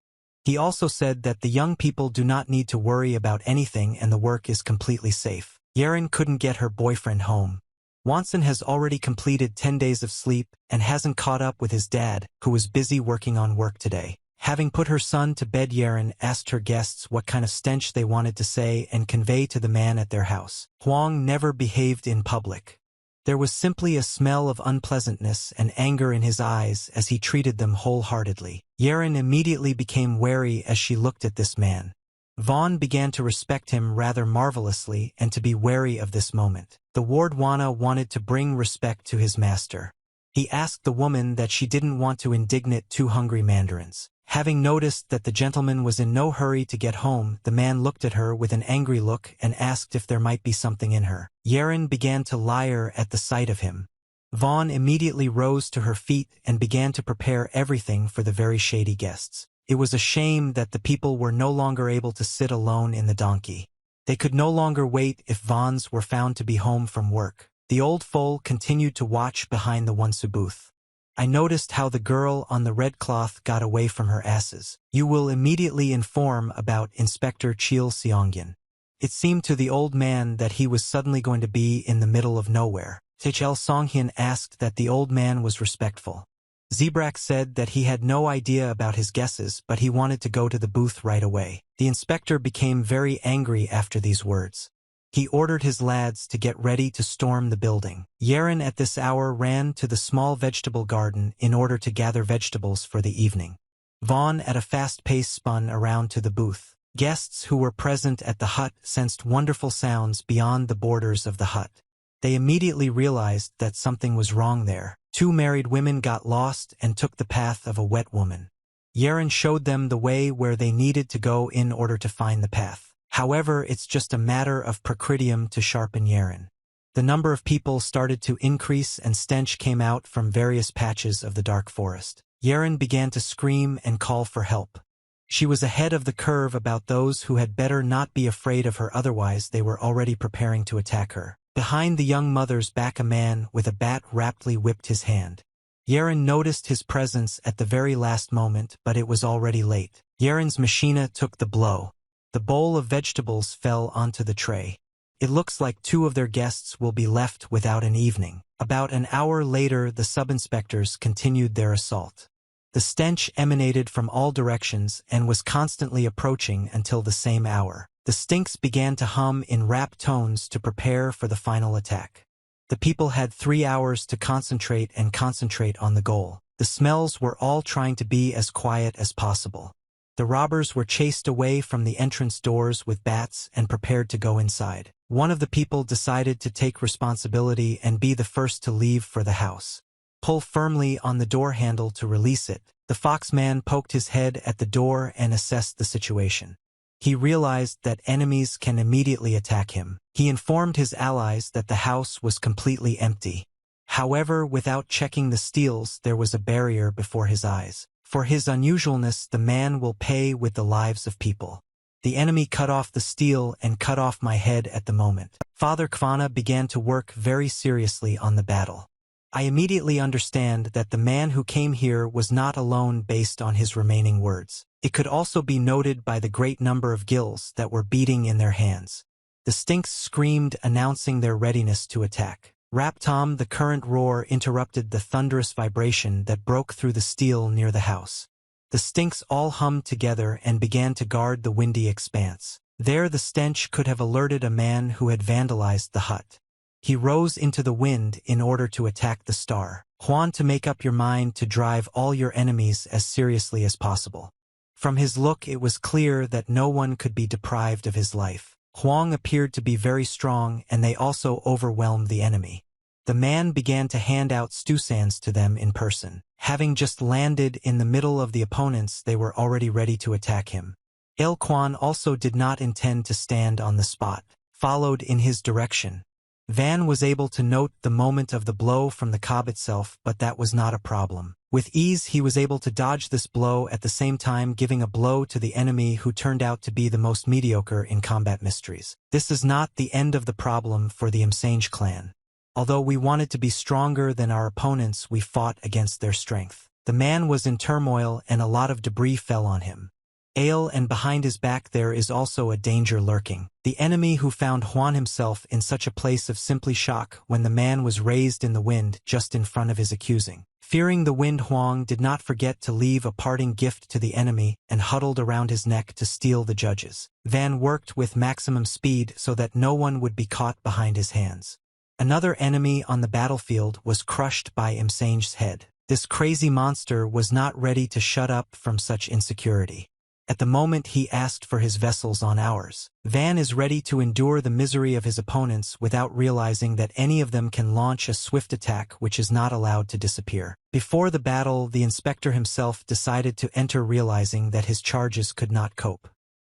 He also said that the young people do not need to worry about anything and the work is completely safe. Yeren couldn't get her boyfriend home. Wonson has already completed 10 days of sleep and hasn't caught up with his dad, who was busy working on work today. Having put her son to bed, Yeren asked her guests what kind of stench they wanted to say and convey to the man at their house. Huang never behaved in public. There was simply a smell of unpleasantness and anger in his eyes as he treated them wholeheartedly. Yeren immediately became wary as she looked at this man. Vaughn began to respect him rather marvelously and to be wary of this moment. The ward Wana wanted to bring respect to his master. He asked the woman that she didn't want to indignate two hungry mandarins. Having noticed that the gentleman was in no hurry to get home, the man looked at her with an angry look and asked if there might be something in her. Yeren began to lyre at the sight of him. Vaughn immediately rose to her feet and began to prepare everything for the very shady guests. It was a shame that the people were no longer able to sit alone in the donkey. They could no longer wait if Vaughns were found to be home from work. The old foal continued to watch behind the Wonsu booth. I noticed how the girl on the red cloth got away from her asses. You will immediately inform about Inspector Chil Seongyan. It seemed to the old man that he was suddenly going to be in the middle of nowhere. Chil Seongyan asked that the old man was respectful. Zebrak said that he had no idea about his guesses, but he wanted to go to the booth right away. The inspector became very angry after these words. He ordered his lads to get ready to storm the building. Yeren at this hour ran to the small vegetable garden in order to gather vegetables for the evening. Vaughn at a fast pace spun around to the booth. Guests who were present at the hut sensed wonderful sounds beyond the borders of the hut. They immediately realized that something was wrong there. Two married women got lost and took the path of a wet woman. Yeren showed them the way where they needed to go in order to find the path. However, it's just a matter of prakritium to sharpen Yeren. The number of people started to increase and stench came out from various patches of the dark forest. Yeren began to scream and call for help. She was ahead of the curve about those who had better not be afraid of her, otherwise they were already preparing to attack her. Behind the young mother's back a man with a bat rapidly whipped his hand. Yeren noticed his presence at the very last moment, but it was already late. Yeren's machina took the blow. The bowl of vegetables fell onto the tray. It looks like two of their guests will be left without an evening. About an hour later, the sub-inspectors continued their assault. The stench emanated from all directions and was constantly approaching until the same hour. The stinks began to hum in rap tones to prepare for the final attack. The people had 3 hours to concentrate on the goal. The smells were all trying to be as quiet as possible. The robbers were chased away from the entrance doors with bats and prepared to go inside. One of the people decided to take responsibility and be the first to leave for the house. Pull firmly on the door handle to release it. The foxman poked his head at the door and assessed the situation. He realized that enemies can immediately attack him. He informed his allies that the house was completely empty. However, without checking the steals, there was a barrier before his eyes. For his unusualness, the man will pay with the lives of people. The enemy cut off the steel and cut off my head at the moment. Father Kvana began to work very seriously on the battle. I immediately understand that the man who came here was not alone based on his remaining words. It could also be noted by the great number of gills that were beating in their hands. The stinks screamed, announcing their readiness to attack. Raptom, the current roar interrupted the thunderous vibration that broke through the steel near the house. The stinks all hummed together and began to guard the windy expanse. There the stench could have alerted a man who had vandalized the hut. He rose into the wind in order to attack the star. Huan, to make up your mind to drive all your enemies as seriously as possible. From his look it was clear that no one could be deprived of his life. Huang appeared to be very strong, and they also overwhelmed the enemy. The man began to hand out stewsans to them in person. Having just landed in the middle of the opponents, they were already ready to attack him. Il Quan also did not intend to stand on the spot, followed in his direction. Van was able to note the moment of the blow from the cob itself, but that was not a problem. With ease he was able to dodge this blow, at the same time giving a blow to the enemy who turned out to be the most mediocre in combat mysteries. This is not the end of the problem for the Msange clan. Although we wanted to be stronger than our opponents, we fought against their strength. The man was in turmoil and a lot of debris fell on him. Ale, and behind his back there is also a danger lurking. The enemy who found Huan himself in such a place of simply shock when the man was raised in the wind just in front of his accusing. Fearing the wind, Huang did not forget to leave a parting gift to the enemy and huddled around his neck to steal the judges. Van worked with maximum speed so that no one would be caught behind his hands. Another enemy on the battlefield was crushed by Imsange's head. This crazy monster was not ready to shut up from such insecurity. At the moment he asked for his vessels on ours. Van is ready to endure the misery of his opponents without realizing that any of them can launch a swift attack which is not allowed to disappear. Before the battle, the inspector himself decided to enter, realizing that his charges could not cope.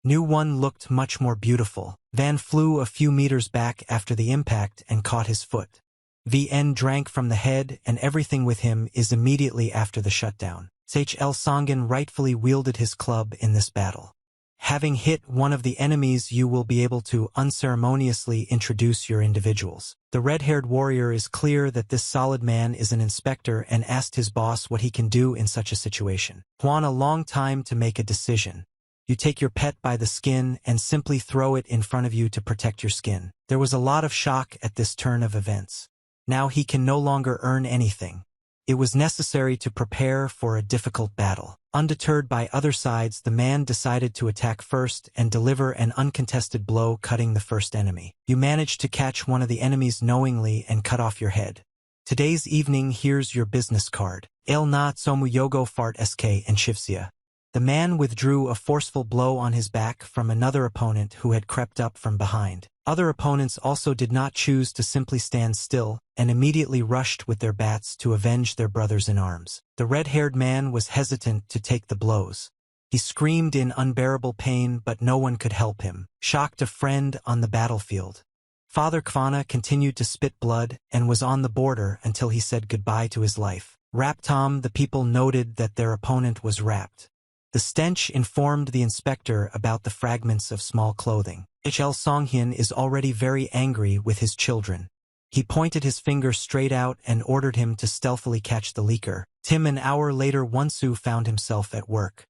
New One looked much more beautiful. Van flew a few meters back after the impact and caught his foot. VN drank from the head, and everything with him is immediately after the shutdown. H.L. Songen rightfully wielded his club in this battle. Having hit one of the enemies, you will be able to unceremoniously introduce your individuals. The red-haired warrior is clear that this solid man is an inspector and asked his boss what he can do in such a situation. Huan a long time to make a decision. You take your pet by the skin and simply throw it in front of you to protect your skin. There was a lot of shock at this turn of events. Now he can no longer earn anything. It was necessary to prepare for a difficult battle. Undeterred by other sides, the man decided to attack first and deliver an uncontested blow, cutting the first enemy. You managed to catch one of the enemies knowingly and cut off your head. Today's evening, here's your business card. El na tsomu yogo fart sk and shivsia. The man withdrew a forceful blow on his back from another opponent who had crept up from behind. Other opponents also did not choose to simply stand still and immediately rushed with their bats to avenge their brothers in arms. The red-haired man was hesitant to take the blows. He screamed in unbearable pain, but no one could help him. Shocked a friend on the battlefield. Father Kvanna continued to spit blood and was on the border until he said goodbye to his life. Raptom, the people noted that their opponent was wrapped. The stench informed the inspector about the fragments of small clothing. HL Songhyun is already very angry with his children. He pointed his finger straight out and ordered him to stealthily catch the leaker. An hour later, Wonsu found himself at work.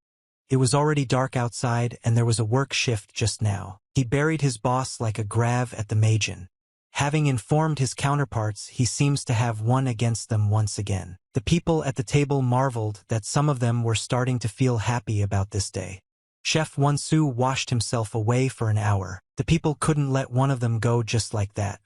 It was already dark outside and there was a work shift just now. He buried his boss like a grave at the Majin. Having informed his counterparts, he seems to have won against them once again. The people at the table marveled that some of them were starting to feel happy about this day. Chef Wonsu washed himself away for an hour. The people couldn't let one of them go just like that.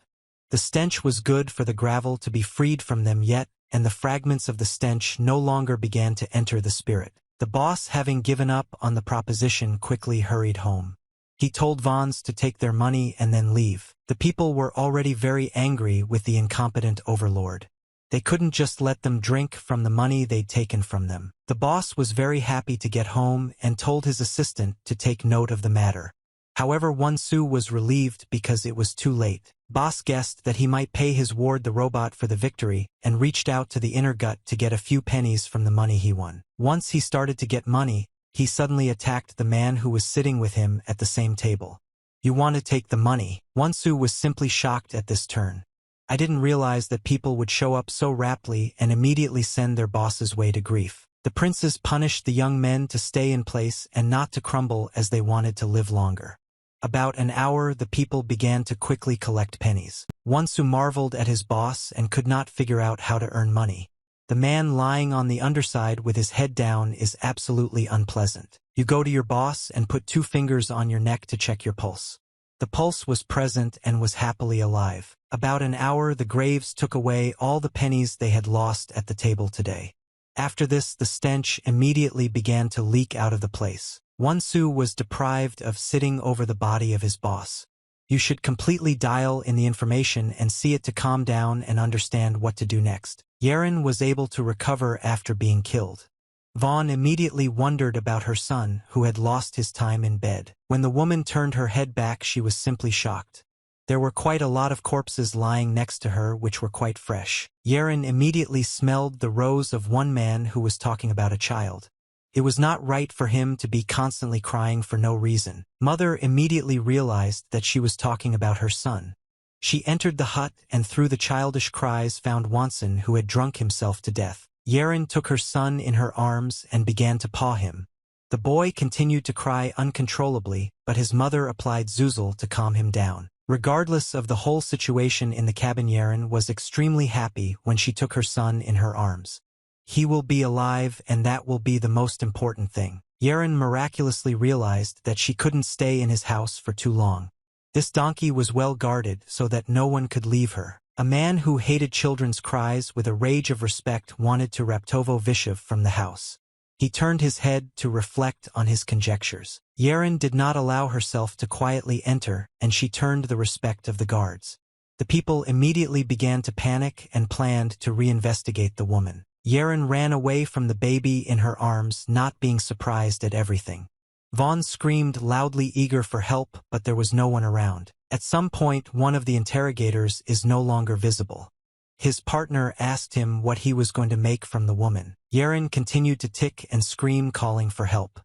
The stench was good for the gravel to be freed from them yet, and the fragments of the stench no longer began to enter the spirit. The boss, having given up on the proposition, quickly hurried home. He told Vons to take their money and then leave. The people were already very angry with the incompetent overlord. They couldn't just let them drink from the money they'd taken from them. The boss was very happy to get home and told his assistant to take note of the matter. However, Wonsu was relieved because it was too late. Boss guessed that he might pay his ward the robot for the victory and reached out to the inner gut to get a few pennies from the money he won. Once he started to get money, he suddenly attacked the man who was sitting with him at the same table. You want to take the money? Wonsu was simply shocked at this turn. I didn't realize that people would show up so rapidly and immediately send their bosses way to grief. The princes punished the young men to stay in place and not to crumble as they wanted to live longer. About an hour, the people began to quickly collect pennies. Wonsu marveled at his boss and could not figure out how to earn money. The man lying on the underside with his head down is absolutely unpleasant. You go to your boss and put 2 fingers on your neck to check your pulse. The pulse was present and was happily alive. About an hour, the graves took away all the pennies they had lost at the table today. After this, the stench immediately began to leak out of the place. Wonsu was deprived of sitting over the body of his boss. You should completely dial in the information and see it to calm down and understand what to do next. Yeren was able to recover after being killed. Vaughn immediately wondered about her son, who had lost his time in bed. When the woman turned her head back, she was simply shocked. There were quite a lot of corpses lying next to her, which were quite fresh. Yeren immediately smelled the rose of one man who was talking about a child. It was not right for him to be constantly crying for no reason. Mother immediately realized that she was talking about her son. She entered the hut and through the childish cries found Wonsun, who had drunk himself to death. Yeren took her son in her arms and began to paw him. The boy continued to cry uncontrollably, but his mother applied Zuzel to calm him down. Regardless of the whole situation in the cabin, Yeren was extremely happy when she took her son in her arms. He will be alive, and that will be the most important thing. Yeren miraculously realized that she couldn't stay in his house for too long. This donkey was well guarded so that no one could leave her. A man who hated children's cries with a rage of respect wanted to Raptovo Vishev from the house. He turned his head to reflect on his conjectures. Yeren did not allow herself to quietly enter, and she turned the respect of the guards. The people immediately began to panic and planned to reinvestigate the woman. Yeren ran away from the baby in her arms, not being surprised at everything. Vaughn screamed loudly, eager for help, but there was no one around. At some point, one of the interrogators is no longer visible. His partner asked him what he was going to make from the woman. Yeren continued to tick and scream, calling for help.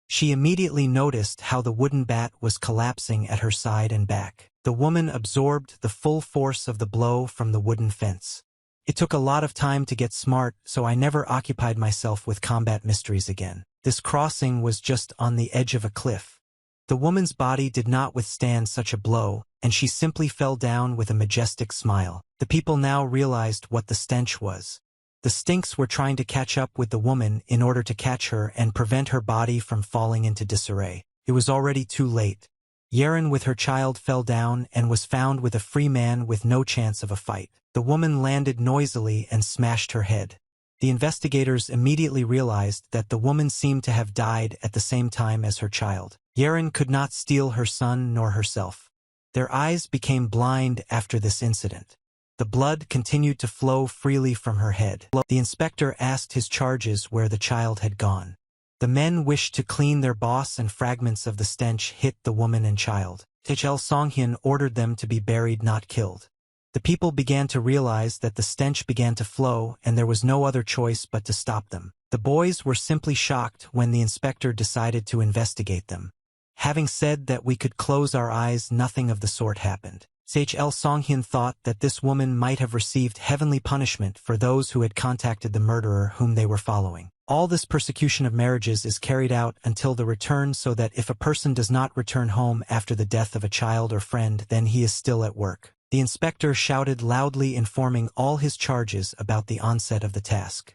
She immediately noticed how the wooden bat was collapsing at her side and back. The woman absorbed the full force of the blow from the wooden fence. It took a lot of time to get smart, so I never occupied myself with combat mysteries again. This crossing was just on the edge of a cliff. The woman's body did not withstand such a blow, and she simply fell down with a majestic smile. The people now realized what the stench was. The stinks were trying to catch up with the woman in order to catch her and prevent her body from falling into disarray. It was already too late. Yeren with her child fell down and was found with a free man with no chance of a fight. The woman landed noisily and smashed her head. The investigators immediately realized that the woman seemed to have died at the same time as her child. Yeren could not steal her son nor herself. Their eyes became blind after this incident. The blood continued to flow freely from her head. The inspector asked his charges where the child had gone. The men wished to clean their boss, and fragments of the stench hit the woman and child. H.L. Songhyun ordered them to be buried, not killed. The people began to realize that the stench began to flow, and there was no other choice but to stop them. The boys were simply shocked when the inspector decided to investigate them. Having said that we could close our eyes, nothing of the sort happened. H.L. Songhyun thought that this woman might have received heavenly punishment for those who had contacted the murderer whom they were following. All this persecution of marriages is carried out until the return, so that if a person does not return home after the death of a child or friend, then he is still at work. The inspector shouted loudly, informing all his charges about the onset of the task.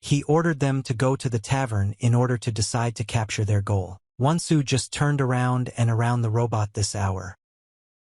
He ordered them to go to the tavern in order to decide to capture their goal. Wonsu just turned around and around the robot this hour.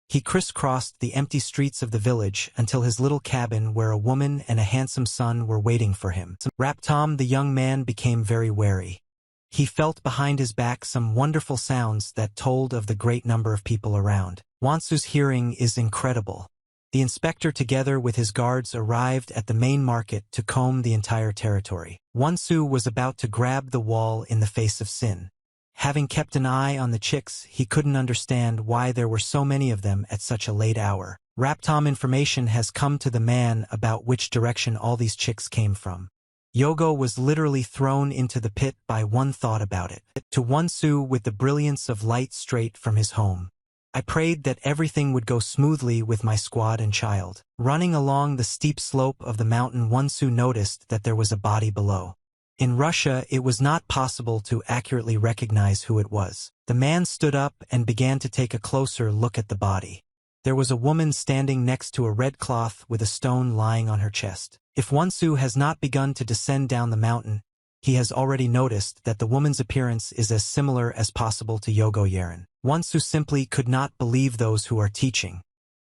He crisscrossed the empty streets of the village until his little cabin where a woman and a handsome son were waiting for him. Raptom, the young man, became very wary. He felt behind his back some wonderful sounds that told of the great number of people around. Wonsu's hearing is incredible. The inspector together with his guards arrived at the main market to comb the entire territory. Wonsu was about to grab the wall in the face of Sin. Having kept an eye on the chicks, he couldn't understand why there were so many of them at such a late hour. Raptom, information has come to the man about which direction all these chicks came from. Yogo was literally thrown into the pit by one thought about it. To Wonsu with the brilliance of light straight from his home. I prayed that everything would go smoothly with my squad and child. Running along the steep slope of the mountain, Wonsu noticed that there was a body below. In Russia, it was not possible to accurately recognize who it was. The man stood up and began to take a closer look at the body. There was a woman standing next to a red cloth with a stone lying on her chest. If Wonsu has not begun to descend down the mountain, he has already noticed that the woman's appearance is as similar as possible to Yogo Yeren. Wonsu simply could not believe those who are teaching.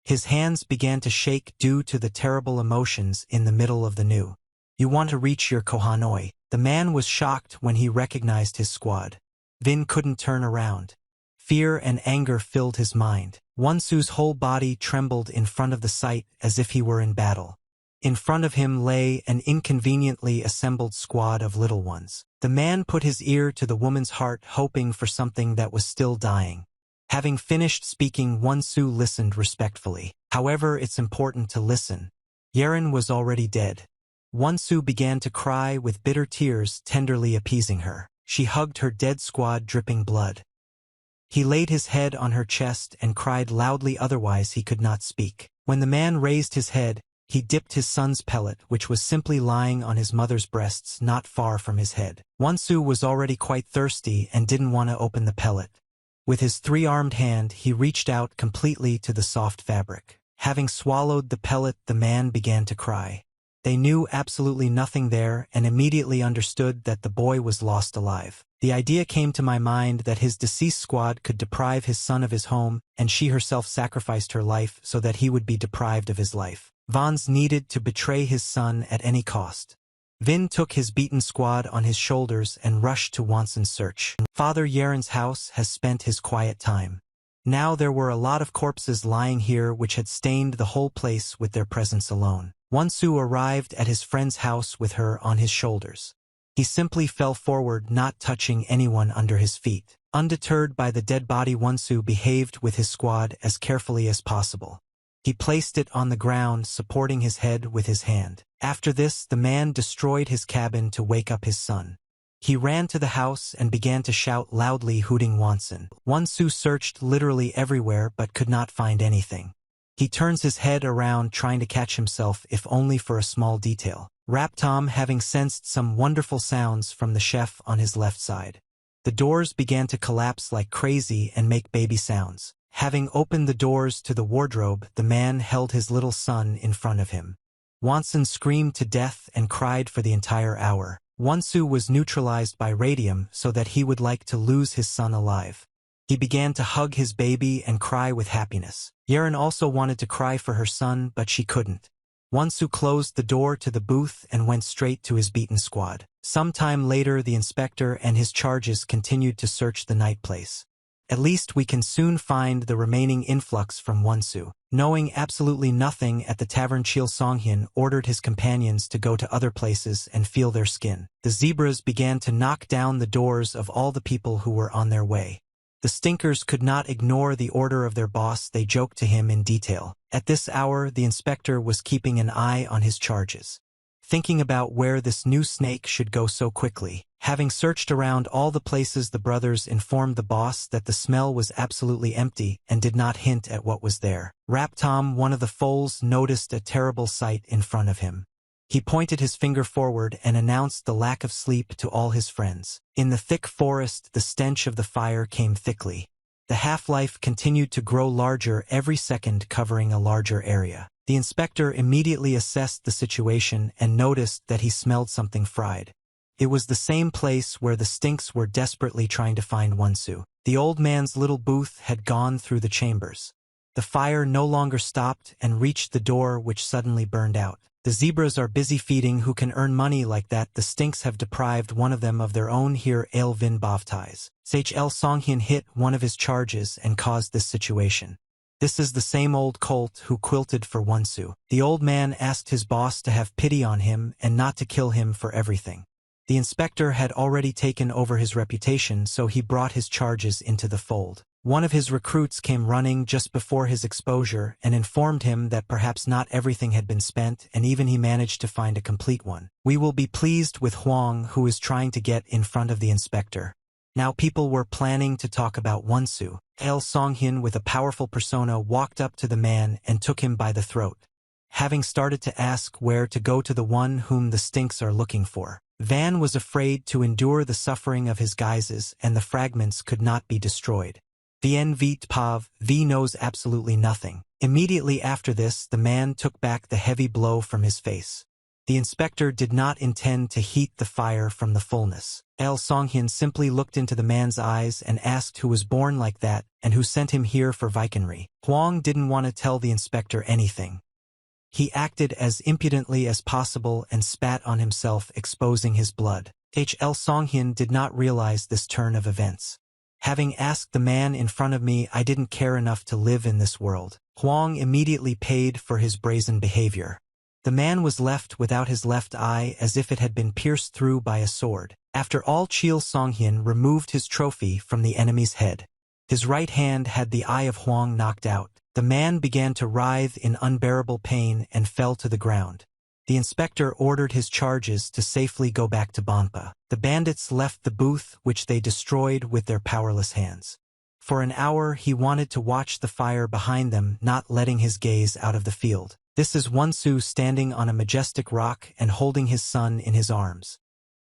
His hands began to shake due to the terrible emotions in the middle of the new. You want to reach your Kohanoi. The man was shocked when he recognized his squad. Vin couldn't turn around. Fear and anger filled his mind. Wonsu's whole body trembled in front of the sight as if he were in battle. In front of him lay an inconveniently assembled squad of little ones. The man put his ear to the woman's heart, hoping for something that was still dying. Having finished speaking, Wonsu listened respectfully. However, it's important to listen. Yeren was already dead. Wonsu began to cry with bitter tears, tenderly appeasing her. She hugged her dead squad, dripping blood. He laid his head on her chest and cried loudly, otherwise he could not speak. When the man raised his head, He dipped his son's pellet, which was simply lying on his mother's breasts not far from his head. Wonsu was already quite thirsty and didn't want to open the pellet. With his three-armed hand, he reached out completely to the soft fabric. Having swallowed the pellet, the man began to cry. They knew absolutely nothing there and immediately understood that the boy was lost alive. The idea came to my mind that his deceased squad could deprive his son of his home, and she herself sacrificed her life so that he would be deprived of his life. Vans needed to betray his son at any cost. Vin took his beaten squad on his shoulders and rushed to Wanson's search. Father Yaren's house has spent his quiet time. Now there were a lot of corpses lying here which had stained the whole place with their presence alone. Wonsu arrived at his friend's house with her on his shoulders. He simply fell forward, not touching anyone under his feet. Undeterred by the dead body, Wonsu behaved with his squad as carefully as possible. He placed it on the ground, supporting his head with his hand. After this, the man destroyed his cabin to wake up his son. He ran to the house and began to shout loudly, hooting Wonsun. Wonsu searched literally everywhere but could not find anything. He turns his head around trying to catch himself, if only for a small detail. Raptom, having sensed some wonderful sounds from the chef on his left side. The doors began to collapse like crazy and make baby sounds. Having opened the doors to the wardrobe, the man held his little son in front of him. Wonsun screamed to death and cried for the entire hour. Wonsu was neutralized by radium so that he would like to lose his son alive. He began to hug his baby and cry with happiness. Yaren also wanted to cry for her son, but she couldn't. Wonsu closed the door to the booth and went straight to his beaten squad. Some time later, the inspector and his charges continued to search the night place. At least we can soon find the remaining influx from Wonsu. Knowing absolutely nothing at the tavern, Chil Songhyun ordered his companions to go to other places and feel their skin. The zebras began to knock down the doors of all the people who were on their way. The stinkers could not ignore the order of their boss. They joked to him in detail. At this hour, the inspector was keeping an eye on his charges, thinking about where this new snake should go so quickly. Having searched around all the places, the brothers informed the boss that the smell was absolutely empty and did not hint at what was there. Raptom, one of the foals, noticed a terrible sight in front of him. He pointed his finger forward and announced the lack of sleep to all his friends. In the thick forest, the stench of the fire came thickly. The half-life continued to grow larger every second, covering a larger area. The inspector immediately assessed the situation and noticed that he smelled something fried. It was the same place where the stinks were desperately trying to find Wonsu. The old man's little booth had gone through the chambers. The fire no longer stopped and reached the door, which suddenly burned out. The zebras are busy feeding. Who can earn money like that? The stinks have deprived one of them of their own here. Vin Bavtais. Shl Songhyun hit one of his charges and caused this situation. This is the same old colt who quilted for Wonsu. The old man asked his boss to have pity on him and not to kill him for everything. The inspector had already taken over his reputation, so he brought his charges into the fold. One of his recruits came running just before his exposure and informed him that perhaps not everything had been spent, and even he managed to find a complete one. We will be pleased with Huang, who is trying to get in front of the inspector. Now people were planning to talk about Wonsu. El Songhyun, with a powerful persona, walked up to the man and took him by the throat. Having started to ask where to go to the one whom the stinks are looking for. Van was afraid to endure the suffering of his guises, and the fragments could not be destroyed. Vien Vit Pav, V knows absolutely nothing. Immediately after this, the man took back the heavy blow from his face. The inspector did not intend to heat the fire from the fullness. El Songhyun simply looked into the man's eyes and asked who was born like that and who sent him here for Vikenry. Huang didn't want to tell the inspector anything. He acted as impudently as possible and spat on himself, exposing his blood. El Songhyun did not realize this turn of events. Having asked the man in front of me, I didn't care enough to live in this world. Huang immediately paid for his brazen behavior. The man was left without his left eye, as if it had been pierced through by a sword. After all, Chil Songhyun removed his trophy from the enemy's head. His right hand had the eye of Huang knocked out. The man began to writhe in unbearable pain and fell to the ground. The inspector ordered his charges to safely go back to Banpa. The bandits left the booth, which they destroyed with their powerless hands. For an hour he wanted to watch the fire behind them, not letting his gaze out of the field. This is Wonsu standing on a majestic rock and holding his son in his arms.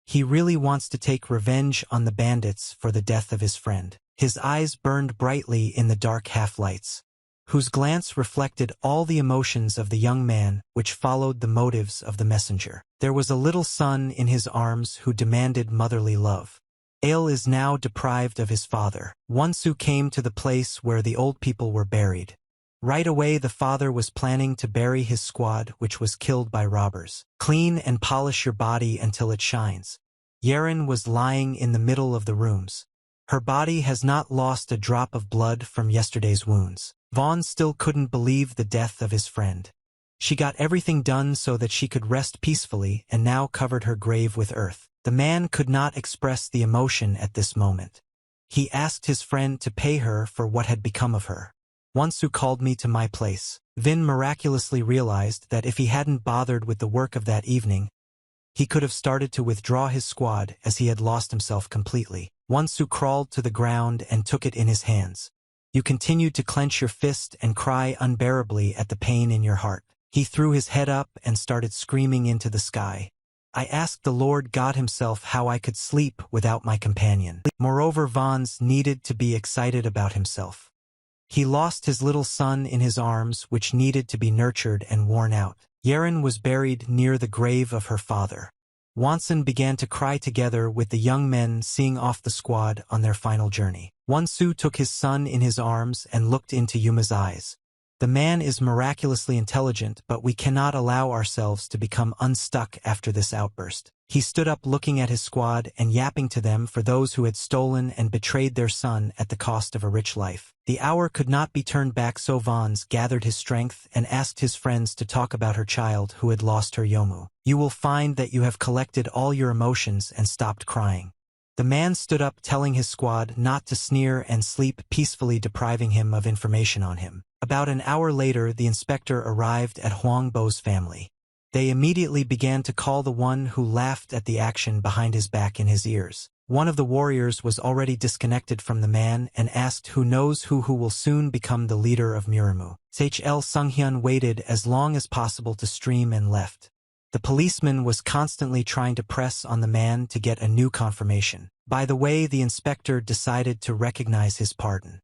He really wants to take revenge on the bandits for the death of his friend. His eyes burned brightly in the dark half-lights, whose glance reflected all the emotions of the young man which followed the motives of the messenger. There was a little son in his arms who demanded motherly love. Ale is now deprived of his father. Wonsu came to the place where the old people were buried. Right away the father was planning to bury his squad which was killed by robbers. Clean and polish your body until it shines. Yeren was lying in the middle of the rooms. Her body has not lost a drop of blood from yesterday's wounds. Vaughn still couldn't believe the death of his friend. She got everything done so that she could rest peacefully and now covered her grave with earth. The man could not express the emotion at this moment. He asked his friend to pay her for what had become of her. Wonsu called me to my place. Vin miraculously realized that if he hadn't bothered with the work of that evening, he could have started to withdraw his squad as he had lost himself completely. Wonsu crawled to the ground and took it in his hands. You continued to clench your fist and cry unbearably at the pain in your heart. He threw his head up and started screaming into the sky. I asked the Lord God himself how I could sleep without my companion. Moreover, Vons needed to be excited about himself. He lost his little son in his arms, which needed to be nurtured and worn out. Yeren was buried near the grave of her father. Wonsun began to cry together with the young men seeing off the squad on their final journey. Wonsu took his son in his arms and looked into Yuma's eyes. The man is miraculously intelligent, but we cannot allow ourselves to become unstuck after this outburst. He stood up looking at his squad and yapping to them for those who had stolen and betrayed their son at the cost of a rich life. The hour could not be turned back, so Vons gathered his strength and asked his friends to talk about her child who had lost her Yomu. You will find that you have collected all your emotions and stopped crying. The man stood up telling his squad not to sneer and sleep peacefully, depriving him of information on him. About an hour later, the inspector arrived at Huang Bo's family. They immediately began to call the one who laughed at the action behind his back in his ears. One of the warriors was already disconnected from the man and asked who knows who will soon become the leader of Murimu. Shl Sunghyun waited as long as possible to stream and left. The policeman was constantly trying to press on the man to get a new confirmation. By the way, the inspector decided to recognize his pardon.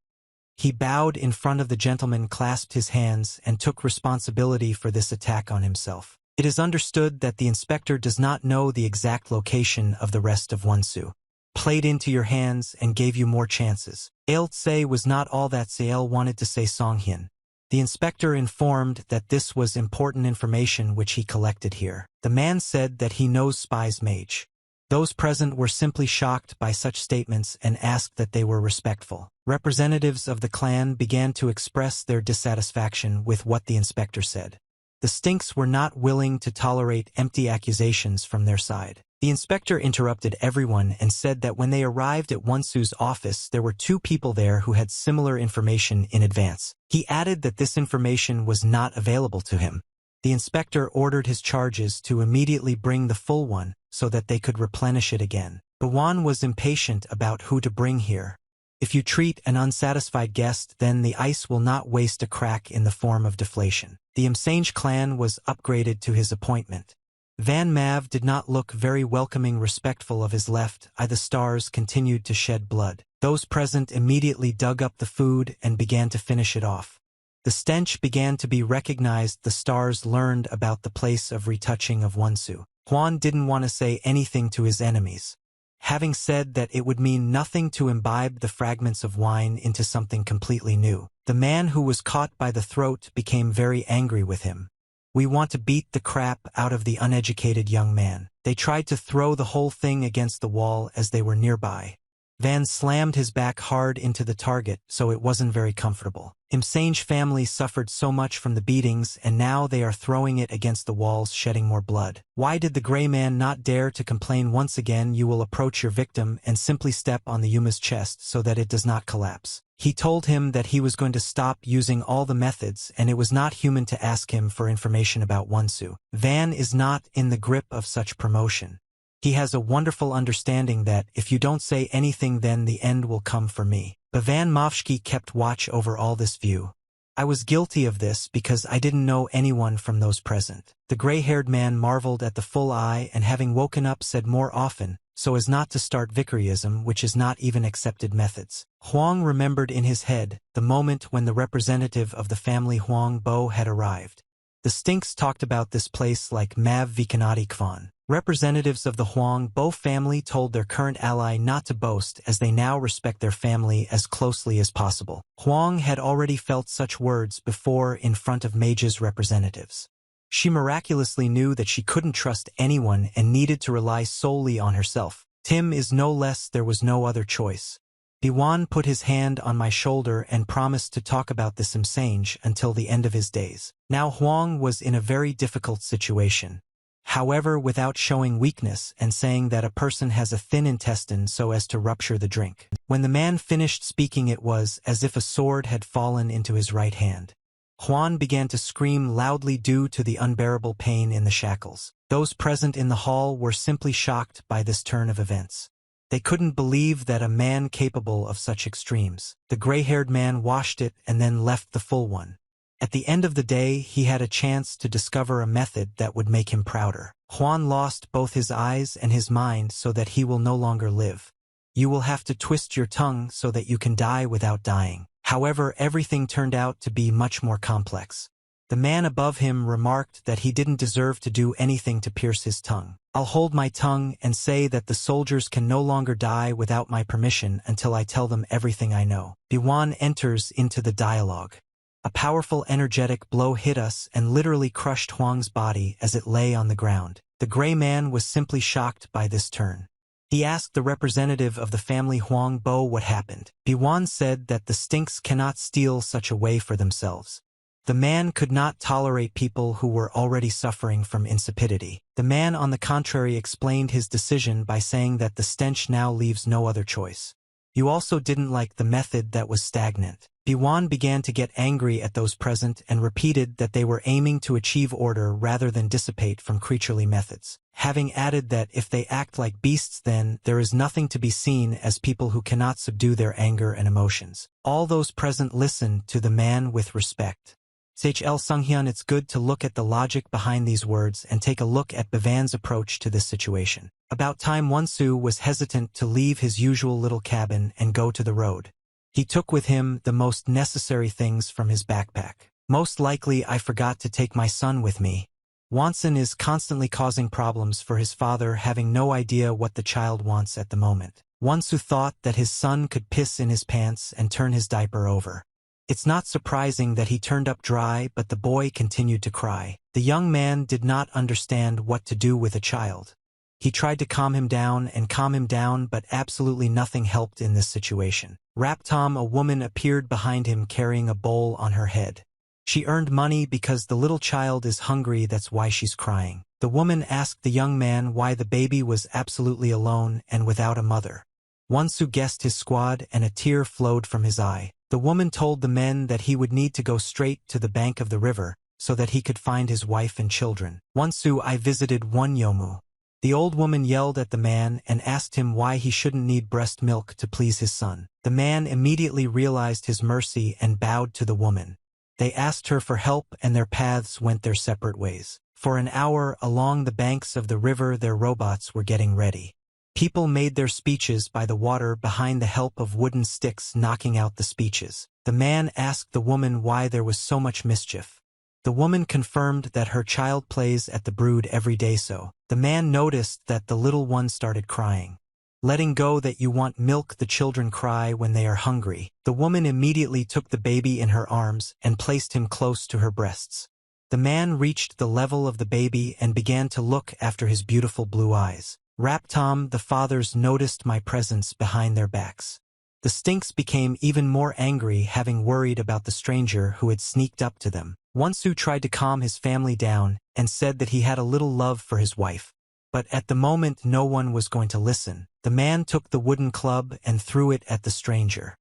He bowed in front of the gentleman, clasped his hands, and took responsibility for this attack on himself. It is understood that the inspector does not know the exact location of the rest of Wonsu. Played into your hands and gave you more chances. Ailtse was not all that Sale wanted to say. Songhyun. The inspector informed that this was important information which he collected here. The man said that he knows Spy's mage. Those present were simply shocked by such statements and asked that they were respectful. Representatives of the clan began to express their dissatisfaction with what the inspector said. The Stinks were not willing to tolerate empty accusations from their side. The inspector interrupted everyone and said that when they arrived at Wonsu's office, there were two people there who had similar information in advance. He added that this information was not available to him. The inspector ordered his charges to immediately bring the full one so that they could replenish it again. Bawan was impatient about who to bring here. If you treat an unsatisfied guest, then the ice will not waste a crack in the form of deflation. The Msange clan was upgraded to his appointment. Van Mav did not look very welcoming, respectful of his left eye. The stars continued to shed blood. Those present immediately dug up the food and began to finish it off. The stench began to be recognized. The stars learned about the place of retouching of Wonsu. Juan didn't want to say anything to his enemies, having said that it would mean nothing to imbibe the fragments of wine into something completely new. The man who was caught by the throat became very angry with him. We want to beat the crap out of the uneducated young man. They tried to throw the whole thing against the wall as they were nearby. Van slammed his back hard into the target, so it wasn't very comfortable. Msange family suffered so much from the beatings, and now they are throwing it against the walls, shedding more blood. Why did the gray man not dare to complain once again? You will approach your victim and simply step on the Yuma's chest so that it does not collapse. He told him that he was going to stop using all the methods, and it was not human to ask him for information about Wonsu. Van is not in the grip of such promotion. He has a wonderful understanding that if you don't say anything, then the end will come for me. But Van Mavshki kept watch over all this view. I was guilty of this because I didn't know anyone from those present. The gray-haired man marveled at the full eye and having woken up said more often, so as not to start vicaryism, which is not even accepted methods. Huang remembered in his head the moment when the representative of the family Huang Bo had arrived. The Stinks talked about this place like Mav Vikanati Kvan. Representatives of the Huang Bo family told their current ally not to boast as they now respect their family as closely as possible. Huang had already felt such words before in front of Mage's representatives. She miraculously knew that she couldn't trust anyone and needed to rely solely on herself. Tim is no less, there was no other choice. Biwan put his hand on my shoulder and promised to talk about this Msange until the end of his days. Now Huang was in a very difficult situation. However, without showing weakness and saying that a person has a thin intestine so as to rupture the drink. When the man finished speaking, it was as if a sword had fallen into his right hand. Huan began to scream loudly due to the unbearable pain in the shackles. Those present in the hall were simply shocked by this turn of events. They couldn't believe that a man capable of such extremes. The gray-haired man washed it and then left the full one. At the end of the day, he had a chance to discover a method that would make him prouder. Huan lost both his eyes and his mind so that he will no longer live. You will have to twist your tongue so that you can die without dying. However, everything turned out to be much more complex. The man above him remarked that he didn't deserve to do anything to pierce his tongue. I'll hold my tongue and say that the soldiers can no longer die without my permission until I tell them everything I know. Biwan enters into the dialogue. A powerful energetic blow hit us and literally crushed Huang's body as it lay on the ground. The gray man was simply shocked by this turn. He asked the representative of the family Huang Bo what happened. Biwan said that the Stinks cannot steal such a way for themselves. The man could not tolerate people who were already suffering from insipidity. The man, on the contrary, explained his decision by saying that the stench now leaves no other choice. You also didn't like the method that was stagnant. Biwan began to get angry at those present and repeated that they were aiming to achieve order rather than dissipate from creaturely methods, having added that if they act like beasts, then there is nothing to be seen as people who cannot subdue their anger and emotions. All those present listened to the man with respect. Shl Sunghyun, it's good to look at the logic behind these words and take a look at Bivan's approach to this situation. About time Wonsu was hesitant to leave his usual little cabin and go to the road. He took with him the most necessary things from his backpack. Most likely I forgot to take my son with me. Wonsun is constantly causing problems for his father, having no idea what the child wants at the moment. Wonsu thought that his son could piss in his pants and turn his diaper over. It's not surprising that he turned up dry, but the boy continued to cry. The young man did not understand what to do with a child. He tried to calm him down, but absolutely nothing helped in this situation. Raptom, a woman, appeared behind him carrying a bowl on her head. She earned money because the little child is hungry, that's why she's crying. The woman asked the young man why the baby was absolutely alone and without a mother. Wonsu guessed his squad and a tear flowed from his eye. The woman told the men that he would need to go straight to the bank of the river so that he could find his wife and children. Wonsu, I visited one Yomu. The old woman yelled at the man and asked him why he shouldn't need breast milk to please his son. The man immediately realized his mercy and bowed to the woman. They asked her for help and their paths went their separate ways. For an hour along the banks of the river their robots were getting ready. People made their speeches by the water behind the help of wooden sticks knocking out the speeches. The man asked the woman why there was so much mischief. The woman confirmed that her child plays at the brood every day so. The man noticed that the little one started crying. Letting go that you want milk, the children cry when they are hungry. The woman immediately took the baby in her arms and placed him close to her breasts. The man reached the level of the baby and began to look after his beautiful blue eyes. Raptom, the fathers, noticed my presence behind their backs. The Stinks became even more angry, having worried about the stranger who had sneaked up to them. Wonsu tried to calm his family down and said that he had a little love for his wife. But at the moment no one was going to listen. The man took the wooden club and threw it at the stranger.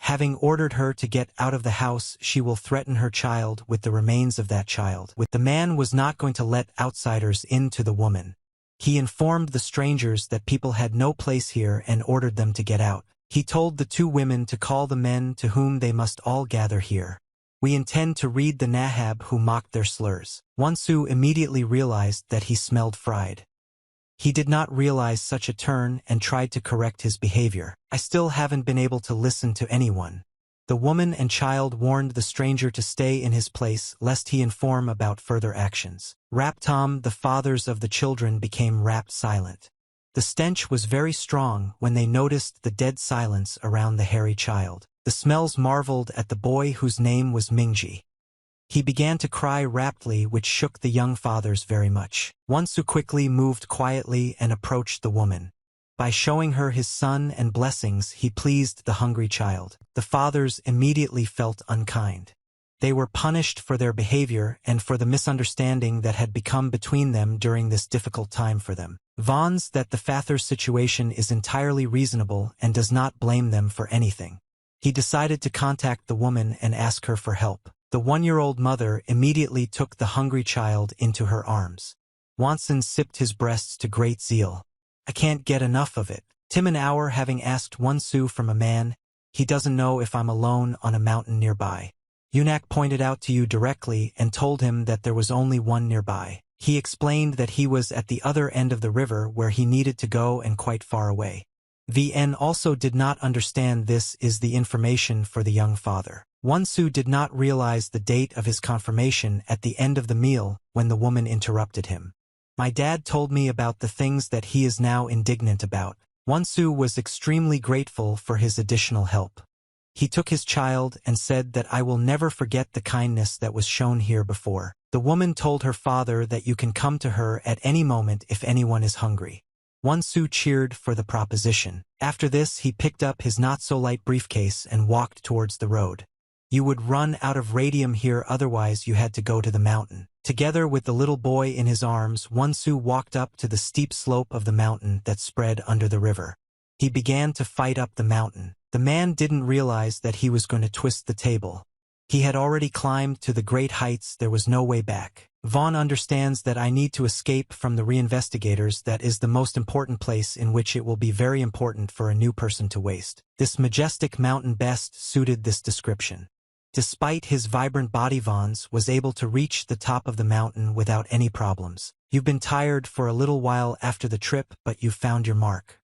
Having ordered her to get out of the house, she will threaten her child with the remains of that child. The man was not going to let outsiders into the woman. He informed the strangers that people had no place here and ordered them to get out. He told the two women to call the men to whom they must all gather here. We intend to read the Nahab who mocked their slurs. Wonsu immediately realized that he smelled fried. He did not realize such a turn and tried to correct his behavior. I still haven't been able to listen to anyone. The woman and child warned the stranger to stay in his place lest he inform about further actions. Raptom, the fathers of the children, became rapt silent. The stench was very strong when they noticed the dead silence around the hairy child. The smells marveled at the boy whose name was Mingji. He began to cry raptly, which shook the young fathers very much. Wonsu quickly moved quietly and approached the woman. By showing her his son and blessings, he pleased the hungry child. The fathers immediately felt unkind. They were punished for their behavior and for the misunderstanding that had become between them during this difficult time for them. Vons that the father's situation is entirely reasonable and does not blame them for anything. He decided to contact the woman and ask her for help. The 1-year-old mother immediately took the hungry child into her arms. Wonson sipped his breasts to great zeal. I can't get enough of it. Tim an hour having asked Wonsu from a man, he doesn't know if I'm alone on a mountain nearby. Yunak pointed out to you directly and told him that there was only one nearby. He explained that he was at the other end of the river where he needed to go and quite far away. VN also did not understand this is the information for the young father. Wonsu did not realize the date of his confirmation at the end of the meal when the woman interrupted him. My dad told me about the things that he is now indignant about. Wonsu was extremely grateful for his additional help. He took his child and said that I will never forget the kindness that was shown here before. The woman told her father that you can come to her at any moment if anyone is hungry. Wonsu cheered for the proposition. After this, he picked up his not-so-light briefcase and walked towards the road. You would run out of radium here, otherwise you had to go to the mountain. Together with the little boy in his arms, Wonsu walked up to the steep slope of the mountain that spread under the river. He began to fight up the mountain. The man didn't realize that he was going to twist the table. He had already climbed to the great heights, there was no way back. Vaughn understands that I need to escape from the reinvestigators. That is the most important place in which it will be very important for a new person to waste. This majestic mountain best suited this description. Despite his vibrant body, Vons was able to reach the top of the mountain without any problems. You've been tired for a little while after the trip, but you found your mark.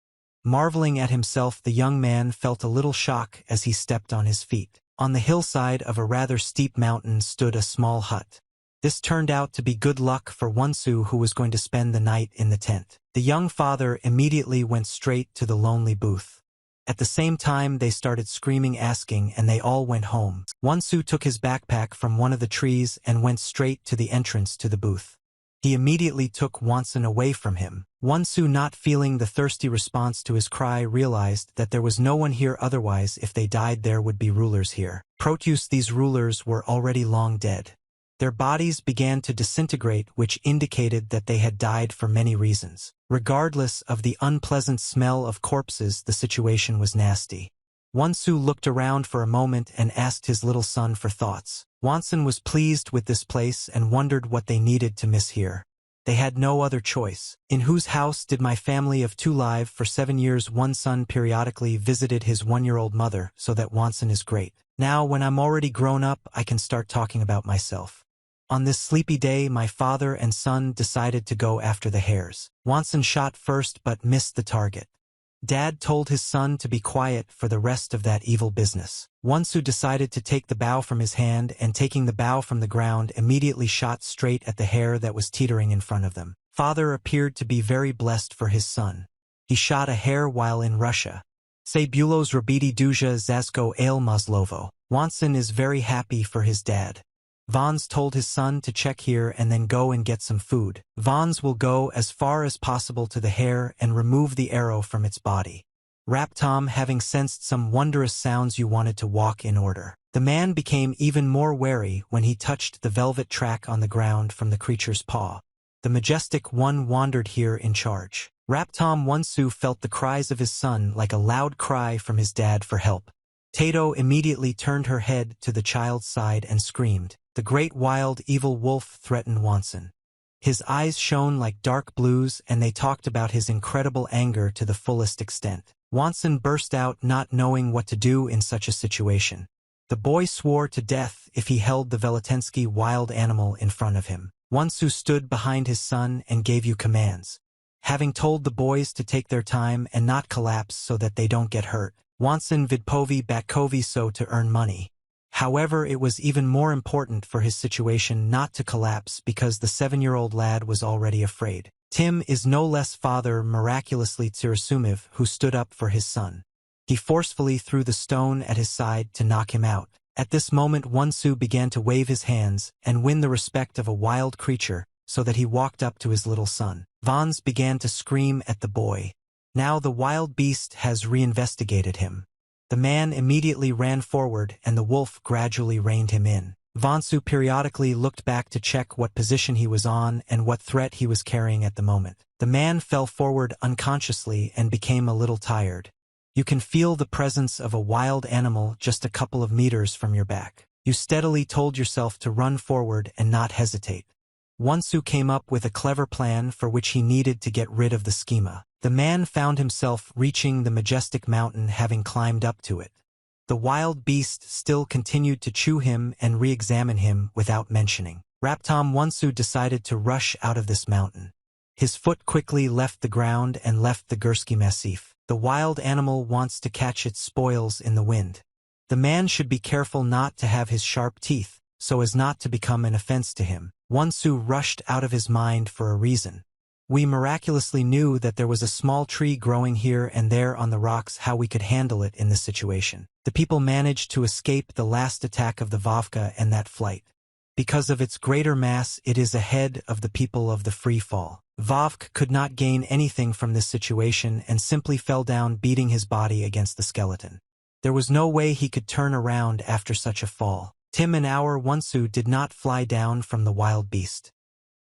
Marveling at himself, the young man felt a little shock as he stepped on his feet. On the hillside of a rather steep mountain stood a small hut. This turned out to be good luck for Wonsu, who was going to spend the night in the tent. The young father immediately went straight to the lonely booth. At the same time they started screaming, asking, and they all went home. Wonsu took his backpack from one of the trees and went straight to the entrance to the booth. He immediately took Wonsun away from him. Wonsu, not feeling the thirsty response to his cry, realized that there was no one here, otherwise if they died there would be rulers here. Proteus, these rulers were already long dead. Their bodies began to disintegrate, which indicated that they had died for many reasons. Regardless of the unpleasant smell of corpses, the situation was nasty. Wonsu looked around for a moment and asked his little son for thoughts. Wonsun was pleased with this place and wondered what they needed to miss here. They had no other choice. In whose house did my family of two live? For 7 years one son periodically visited his 1-year-old mother, so that Wonsun is great. Now when I'm already grown up, I can start talking about myself. On this sleepy day, my father and son decided to go after the hares. Wonsun shot first but missed the target. Dad told his son to be quiet for the rest of that evil business. Wonsu decided to take the bow from his hand and, taking the bow from the ground, immediately shot straight at the hare that was teetering in front of them. Father appeared to be very blessed for his son. He shot a hare while in Russia. Se bulos robiti duja zasko ale Maslovo. Wonsun is very happy for his dad. Vons told his son to check here and then go and get some food. Vons will go as far as possible to the hare and remove the arrow from its body. Raptom, having sensed some wondrous sounds, you wanted to walk in order. The man became even more wary when he touched the velvet track on the ground from the creature's paw. The majestic one wandered here in charge. Raptom Wonsu felt the cries of his son like a loud cry from his dad for help. Tato immediately turned her head to the child's side and screamed. The great wild evil wolf threatened Wonsun. His eyes shone like dark blues, and they talked about his incredible anger to the fullest extent. Wonsun burst out, not knowing what to do in such a situation. The boy swore to death if he held the Velitensky wild animal in front of him. Wonsu stood behind his son and gave you commands. Having told the boys to take their time and not collapse so that they don't get hurt, Wonsun vidpovi batkovi so to earn money. However, it was even more important for his situation not to collapse because the 7-year-old lad was already afraid. Tim is no less father miraculously Tsurasumiv who stood up for his son. He forcefully threw the stone at his side to knock him out. At this moment Wonsu began to wave his hands and win the respect of a wild creature so that he walked up to his little son. Vons began to scream at the boy. Now the wild beast has reinvestigated him. The man immediately ran forward and the wolf gradually reined him in. Vonsu periodically looked back to check what position he was on and what threat he was carrying at the moment. The man fell forward unconsciously and became a little tired. You can feel the presence of a wild animal just a couple of meters from your back. You steadily told yourself to run forward and not hesitate. Wonsu came up with a clever plan for which he needed to get rid of the schema. The man found himself reaching the majestic mountain having climbed up to it. The wild beast still continued to chew him and re-examine him without mentioning. Raptom Wonsu decided to rush out of this mountain. His foot quickly left the ground and left the Gursky Massif. The wild animal wants to catch its spoils in the wind. The man should be careful not to have his sharp teeth, so as not to become an offense to him. Wonsu rushed out of his mind for a reason. We miraculously knew that there was a small tree growing here and there on the rocks, how we could handle it in this situation. The people managed to escape the last attack of the Vovka and that flight. Because of its greater mass, it is ahead of the people of the free fall. Vovk could not gain anything from this situation and simply fell down beating his body against the skeleton. There was no way he could turn around after such a fall. Tim and our Wonsu did not fly down from the wild beast.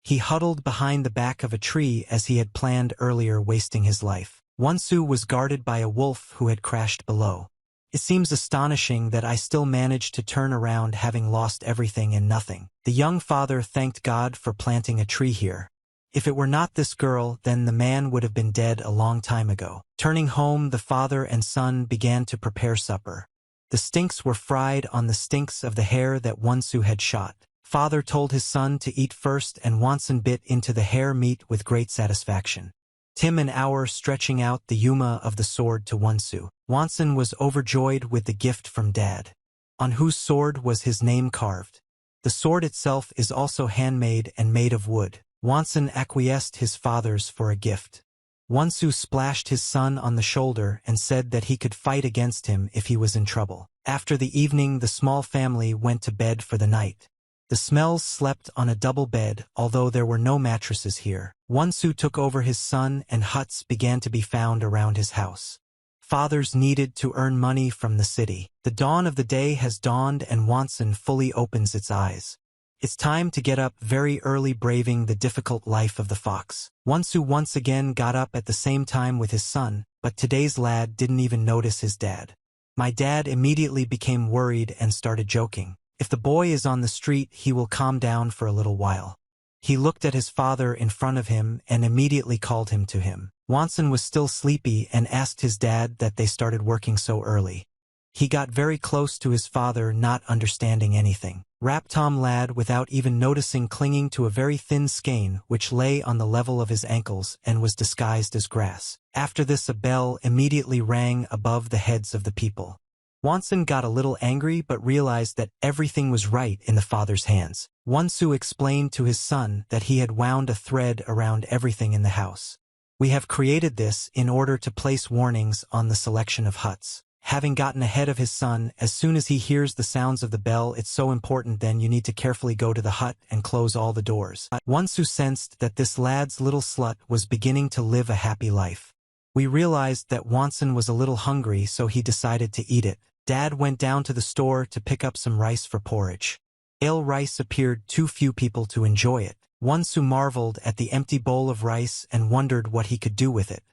He huddled behind the back of a tree as he had planned earlier, wasting his life. Wonsu was guarded by a wolf who had crashed below. It seems astonishing that I still managed to turn around having lost everything and nothing. The young father thanked God for planting a tree here. If it were not this girl, then the man would have been dead a long time ago. Turning home, the father and son began to prepare supper. The stinks were fried on the stinks of the hare that Wonsu had shot. Father told his son to eat first and Wonsun bit into the hare meat with great satisfaction. Tim and our stretching out the yuma of the sword to Wonsu. Wonsun was overjoyed with the gift from Dad, on whose sword was his name carved. The sword itself is also handmade and made of wood. Wonsun acquiesced his father's for a gift. Wonsu splashed his son on the shoulder and said that he could fight against him if he was in trouble. After the evening, the small family went to bed for the night. The Smells slept on a double bed, although there were no mattresses here. Wonsu took over his son and huts began to be found around his house. Fathers needed to earn money from the city. The dawn of the day has dawned and Wonsun fully opens its eyes. It's time to get up very early, braving the difficult life of the fox. Wonsu once again got up at the same time with his son, but today's lad didn't even notice his dad. My dad immediately became worried and started joking. If the boy is on the street, he will calm down for a little while. He looked at his father in front of him and immediately called him to him. Wonsun was still sleepy and asked his dad that they started working so early. He got very close to his father, not understanding anything. Raptom lad, without even noticing, clinging to a very thin skein which lay on the level of his ankles and was disguised as grass. After this, a bell immediately rang above the heads of the people. Wonsun got a little angry but realized that everything was right in the father's hands. Wonsu explained to his son that he had wound a thread around everything in the house. We have created this in order to place warnings on the selection of huts. Having gotten ahead of his son, as soon as he hears the sounds of the bell, it's so important, then you need to carefully go to the hut and close all the doors. Wonsu sensed that this lad's little slut was beginning to live a happy life. We realized that Wonsun was a little hungry, so he decided to eat it. Dad went down to the store to pick up some rice for porridge. Ale rice appeared too few people to enjoy it. Wonsu marveled at the empty bowl of rice and wondered what he could do with it.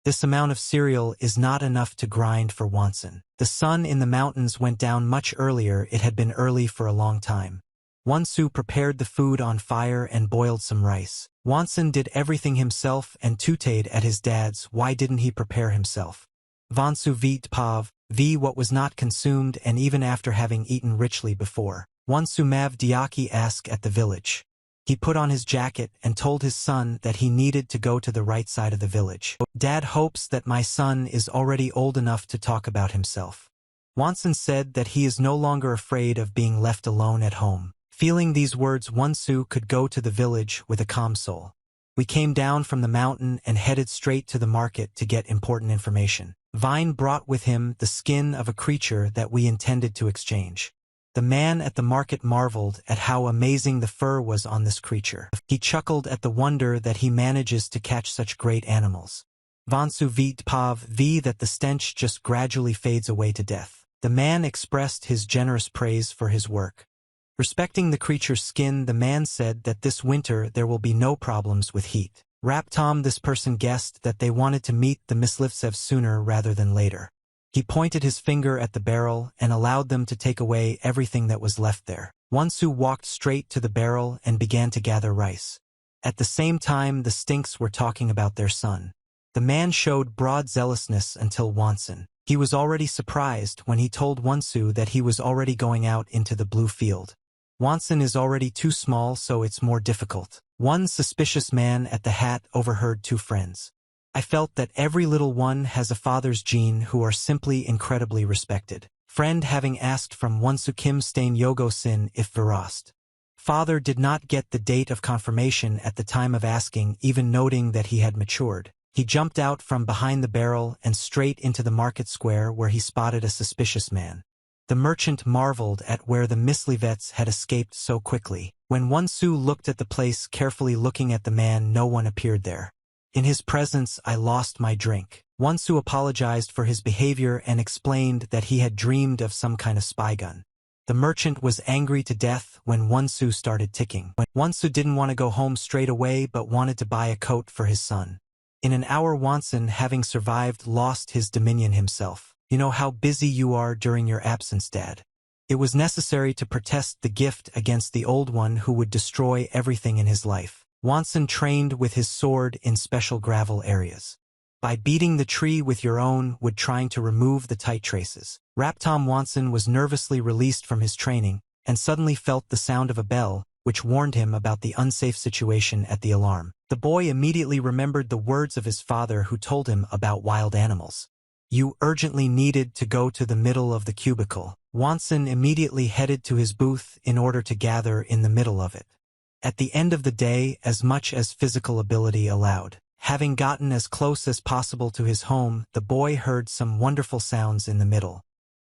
This amount of cereal is not enough to grind for Wonsun. The sun in the mountains went down much earlier. It had been early for a long time. Wonsu prepared the food on fire and boiled some rice. Wonsun did everything himself and tooted at his dad's. Why didn't he prepare himself? Wonsu vit pav, what was not consumed and even after having eaten richly before. Wonsu Mav Diaki asked at the village. He put on his jacket and told his son that he needed to go to the right side of the village. Dad hopes that my son is already old enough to talk about himself. Wonsun said that he is no longer afraid of being left alone at home. Feeling these words, Wonsu could go to the village with a calm soul. We came down from the mountain and headed straight to the market to get important information. Vine brought with him the skin of a creature that we intended to exchange. The man at the market marveled at how amazing the fur was on this creature. He chuckled at the wonder that he manages to catch such great animals. Vansu vit pav v that the stench just gradually fades away to death. The man expressed his generous praise for his work. Respecting the creature's skin, the man said that this winter there will be no problems with heat. Raptom, this person guessed that they wanted to meet the Mislivtsev sooner rather than later. He pointed his finger at the barrel and allowed them to take away everything that was left there. Wonsu walked straight to the barrel and began to gather rice. At the same time, the Stinks were talking about their son. The man showed broad zealousness until Wonsun. He was already surprised when he told Wonsu that he was already going out into the blue field. Wonsun is already too small, so it's more difficult. One suspicious man at the hat overheard two friends. I felt that every little one has a father's gene who are simply incredibly respected. Friend having asked from Wonsu Kim Stain Yogo Sin if Virast. Father did not get the date of confirmation at the time of asking, even noting that he had matured. He jumped out from behind the barrel and straight into the market square where he spotted a suspicious man. The merchant marveled at where the Mislivets had escaped so quickly. When Wonsu looked at the place, carefully looking at the man, no one appeared there. In his presence, I lost my drink. Wonsu apologized for his behavior and explained that he had dreamed of some kind of spy gun. The merchant was angry to death when Wonsu started ticking. Wonsu didn't want to go home straight away but wanted to buy a coat for his son. In an hour, Wonsun, having survived, lost his dominion himself. You know how busy you are during your absence, Dad. It was necessary to protest the gift against the old one who would destroy everything in his life. Wonsun trained with his sword in special gravel areas. By beating the tree with your own wood, trying to remove the tight traces. Raptom Wonsun was nervously released from his training and suddenly felt the sound of a bell, which warned him about the unsafe situation at the alarm. The boy immediately remembered the words of his father who told him about wild animals. You urgently needed to go to the middle of the cubicle. Wonsun immediately headed to his booth in order to gather in the middle of it. At the end of the day, as much as physical ability allowed. Having gotten as close as possible to his home, the boy heard some wonderful sounds in the middle.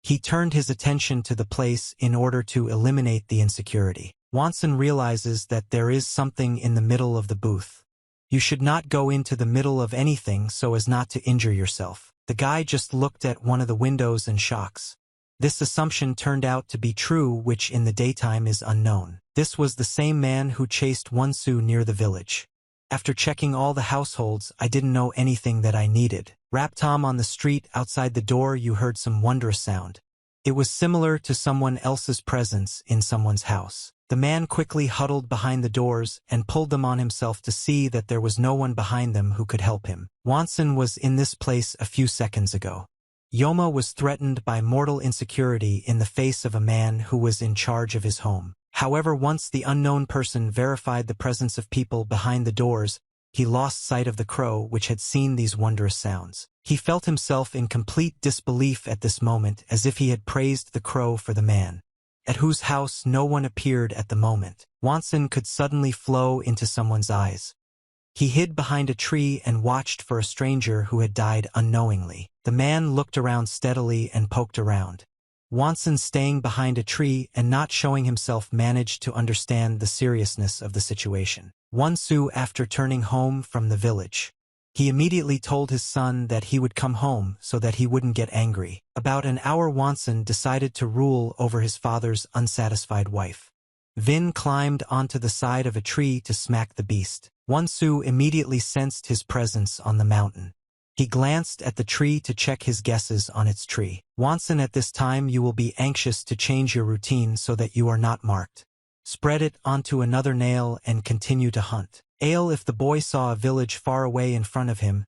He turned his attention to the place in order to eliminate the insecurity. Wonsun realizes that there is something in the middle of the booth. You should not go into the middle of anything so as not to injure yourself. The guy just looked at one of the windows in shocks. This assumption turned out to be true, which in the daytime is unknown. This was the same man who chased Wonsu near the village. After checking all the households, I didn't know anything that I needed. Raptom, on the street outside the door, you heard some wondrous sound. It was similar to someone else's presence in someone's house. The man quickly huddled behind the doors and pulled them on himself to see that there was no one behind them who could help him. Wonsun was in this place a few seconds ago. Yoma was threatened by mortal insecurity in the face of a man who was in charge of his home. However, once the unknown person verified the presence of people behind the doors, he lost sight of the crow which had seen these wondrous sounds. He felt himself in complete disbelief at this moment, as if he had praised the crow for the man, at whose house no one appeared at the moment. Wonsun could suddenly flow into someone's eyes. He hid behind a tree and watched for a stranger who had died unknowingly. The man looked around steadily and poked around. Wonsun, staying behind a tree and not showing himself, managed to understand the seriousness of the situation. Wonsu, after turning home from the village, he immediately told his son that he would come home so that he wouldn't get angry. About an hour, Wonsun decided to rule over his father's unsatisfied wife. Vin climbed onto the side of a tree to smack the beast. Wonsu immediately sensed his presence on the mountain. He glanced at the tree to check his guesses on its tree. Wonsun, at this time you will be anxious to change your routine so that you are not marked. Spread it onto another nail and continue to hunt. Ale, if the boy saw a village far away in front of him,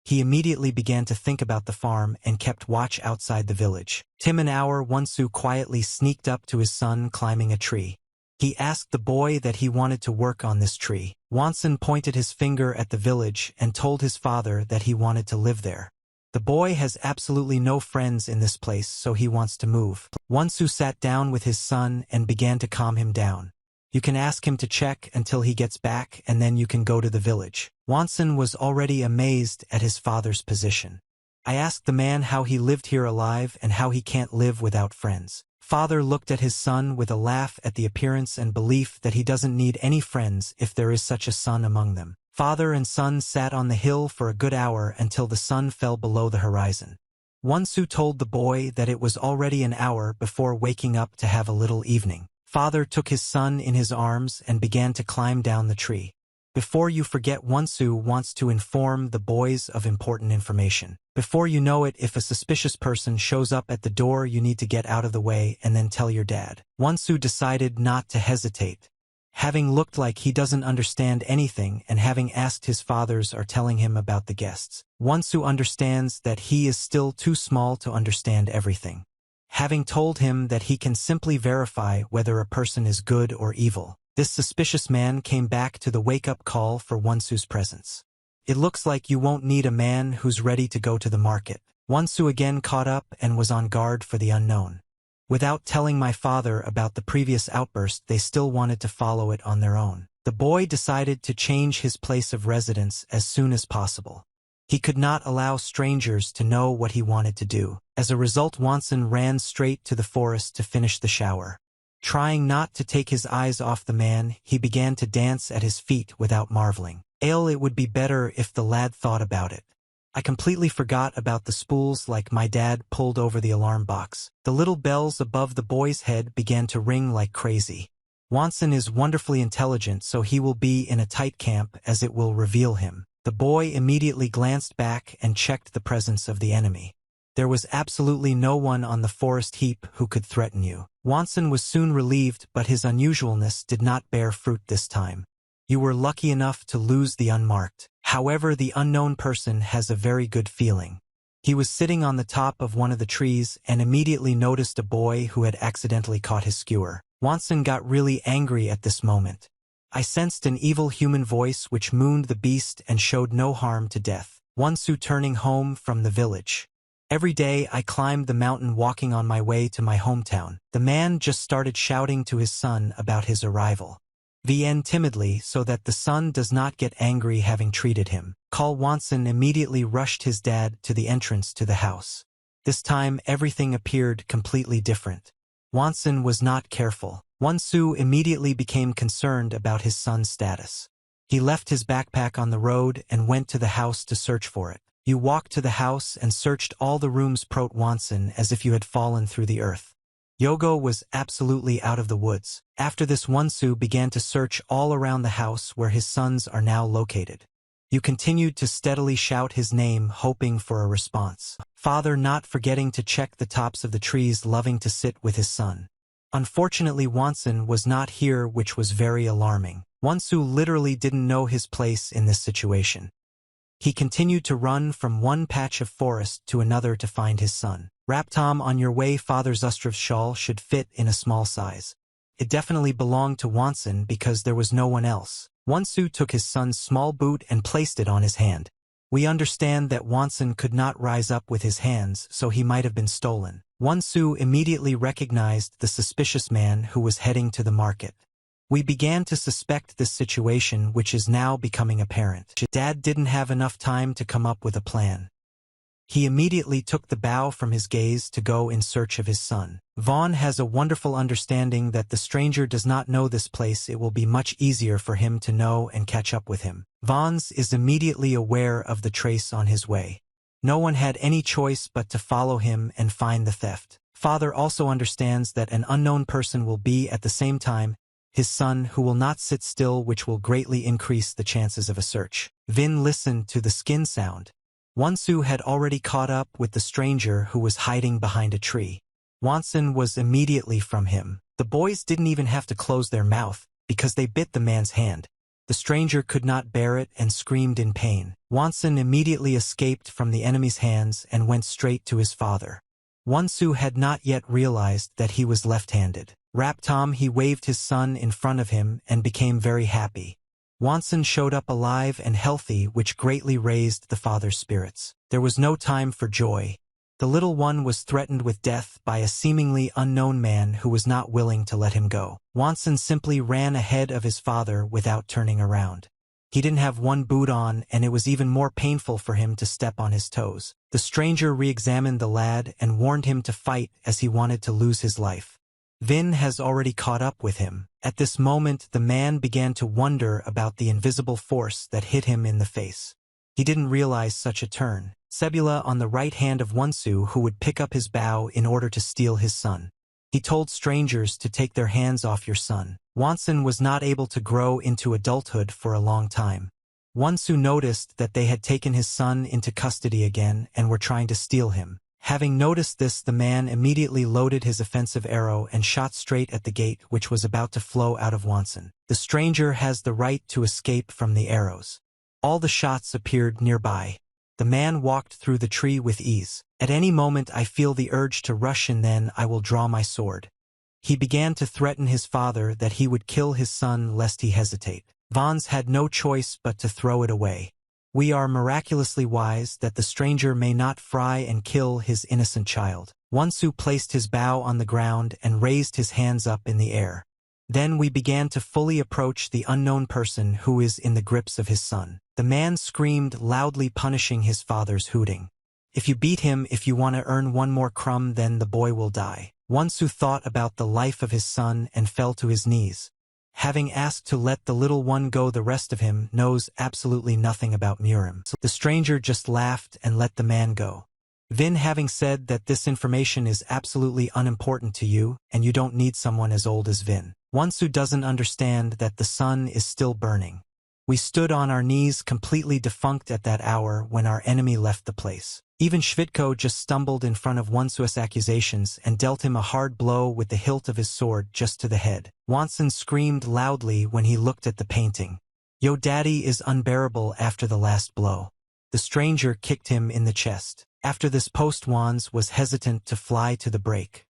He immediately began to think about the farm and kept watch outside the village. Tim an hour Wonsu quietly sneaked up to his son climbing a tree. He asked the boy that he wanted to work on this tree. Wonsun pointed his finger at the village and told his father that he wanted to live there. The boy has absolutely no friends in this place, so he wants to move. Wonsu sat down with his son and began to calm him down. You can ask him to check until he gets back and then you can go to the village. Wonsun was already amazed at his father's position. I asked the man how he lived here alive and how he can't live without friends. Father looked at his son with a laugh at the appearance and belief that he doesn't need any friends if there is such a son among them. Father and son sat on the hill for a good hour until the sun fell below the horizon. Wonsu told the boy that it was already an hour before waking up to have a little evening. Father took his son in his arms and began to climb down the tree. Before you forget, Wonsu wants to inform the boys of important information. Before you know it, if a suspicious person shows up at the door, you need to get out of the way and then tell your dad. Wonsu decided not to hesitate. Having looked like he doesn't understand anything and having asked his fathers are telling him about the guests, Wonsu understands that he is still too small to understand everything. Having told him that he can simply verify whether a person is good or evil, this suspicious man came back to the wake-up call for Wonsu's presence. It looks like you won't need a man who's ready to go to the market. Wonsu again caught up and was on guard for the unknown. Without telling my father about the previous outburst, they still wanted to follow it on their own. The boy decided to change his place of residence as soon as possible. He could not allow strangers to know what he wanted to do. As a result, Wonsun ran straight to the forest to finish the shower. Trying not to take his eyes off the man, he began to dance at his feet without marveling. It would be better if the lad thought about it. I completely forgot about the spools like my dad pulled over the alarm box. The little bells above the boy's head began to ring like crazy. Wonsun is wonderfully intelligent, so he will be in a tight camp as it will reveal him. The boy immediately glanced back and checked the presence of the enemy. There was absolutely no one on the forest heap who could threaten you. Wonsun was soon relieved, but his unusualness did not bear fruit this time. You were lucky enough to lose the unmarked. However, the unknown person has a very good feeling. He was sitting on the top of one of the trees and immediately noticed a boy who had accidentally caught his skewer. Wonsun got really angry at this moment. I sensed an evil human voice which mooned the beast and showed no harm to death. Wonsu turning home from the village. Every day I climbed the mountain walking on my way to my hometown. The man just started shouting to his son about his arrival. VN timidly so that the son does not get angry having treated him. Wonsun immediately rushed his dad to the entrance to the house. This time everything appeared completely different. Wonsun was not careful. Wonsu immediately became concerned about his son's status. He left his backpack on the road and went to the house to search for it. You walked to the house and searched all the rooms, prote Wonsun, as if you had fallen through the earth. Yogo was absolutely out of the woods. After this, Wonsu began to search all around the house where his sons are now located. You continued to steadily shout his name, hoping for a response. Father not forgetting to check the tops of the trees, loving to sit with his son. Unfortunately, Wonsun was not here, which was very alarming. Wonsu literally didn't know his place in this situation. He continued to run from one patch of forest to another to find his son. Raptom, on your way, Father Zustrav's shawl should fit in a small size. It definitely belonged to Wonsun because there was no one else. Wonsu took his son's small boot and placed it on his hand. We understand that Wonsun could not rise up with his hands, so he might have been stolen. Wonsu immediately recognized the suspicious man who was heading to the market. We began to suspect this situation, which is now becoming apparent. Dad didn't have enough time to come up with a plan. He immediately took the bow from his gaze to go in search of his son. Vaughn has a wonderful understanding that the stranger does not know this place. It will be much easier for him to know and catch up with him. Vaughn's is immediately aware of the trace on his way. No one had any choice but to follow him and find the theft. Father also understands that an unknown person will be at the same time his son, who will not sit still, which will greatly increase the chances of a search. Vin listened to the skin sound. Wonsu had already caught up with the stranger who was hiding behind a tree. Wonsun was immediately from him. The boys didn't even have to close their mouth because they bit the man's hand. The stranger could not bear it and screamed in pain. Wonsun immediately escaped from the enemy's hands and went straight to his father. Wonsu had not yet realized that he was left-handed. Raptom he waved his son in front of him and became very happy. Wonsun showed up alive and healthy, which greatly raised the father's spirits. There was no time for joy. The little one was threatened with death by a seemingly unknown man who was not willing to let him go. Wonsun simply ran ahead of his father without turning around. He didn't have one boot on, and it was even more painful for him to step on his toes. The stranger re-examined the lad and warned him to fight as he wanted to lose his life. Vin has already caught up with him. At this moment, the man began to wonder about the invisible force that hit him in the face. He didn't realize such a turn. Sebula on the right hand of Wonsu, who would pick up his bow in order to steal his son. He told strangers to take their hands off your son. Wonsun was not able to grow into adulthood for a long time. Wonsu noticed that they had taken his son into custody again and were trying to steal him. Having noticed this, the man immediately loaded his offensive arrow and shot straight at the gate which was about to flow out of Wonsun. The stranger has the right to escape from the arrows. All the shots appeared nearby. The man walked through the tree with ease. At any moment I feel the urge to rush, and then I will draw my sword. He began to threaten his father that he would kill his son lest he hesitate. Vons had no choice but to throw it away. We are miraculously wise that the stranger may not fry and kill his innocent child. Wonsu placed his bow on the ground and raised his hands up in the air. Then we began to fully approach the unknown person who is in the grips of his son. The man screamed loudly, punishing his father's hooting. If you beat him, if you want to earn one more crumb, then the boy will die. Wonsu thought about the life of his son and fell to his knees. Having asked to let the little one go, the rest of him knows absolutely nothing about Murim. So the stranger just laughed and let the man go. Vin, having said that this information is absolutely unimportant to you and you don't need someone as old as Vin. Wonsu doesn't understand that the sun is still burning. We stood on our knees completely defunct at that hour when our enemy left the place. Even Shvitko just stumbled in front of Wonsu's accusations and dealt him a hard blow with the hilt of his sword just to the head. Wonsun screamed loudly when he looked at the painting. Yo, daddy is unbearable after the last blow. The stranger kicked him in the chest. After this, Post-Wons was hesitant to fly to the break.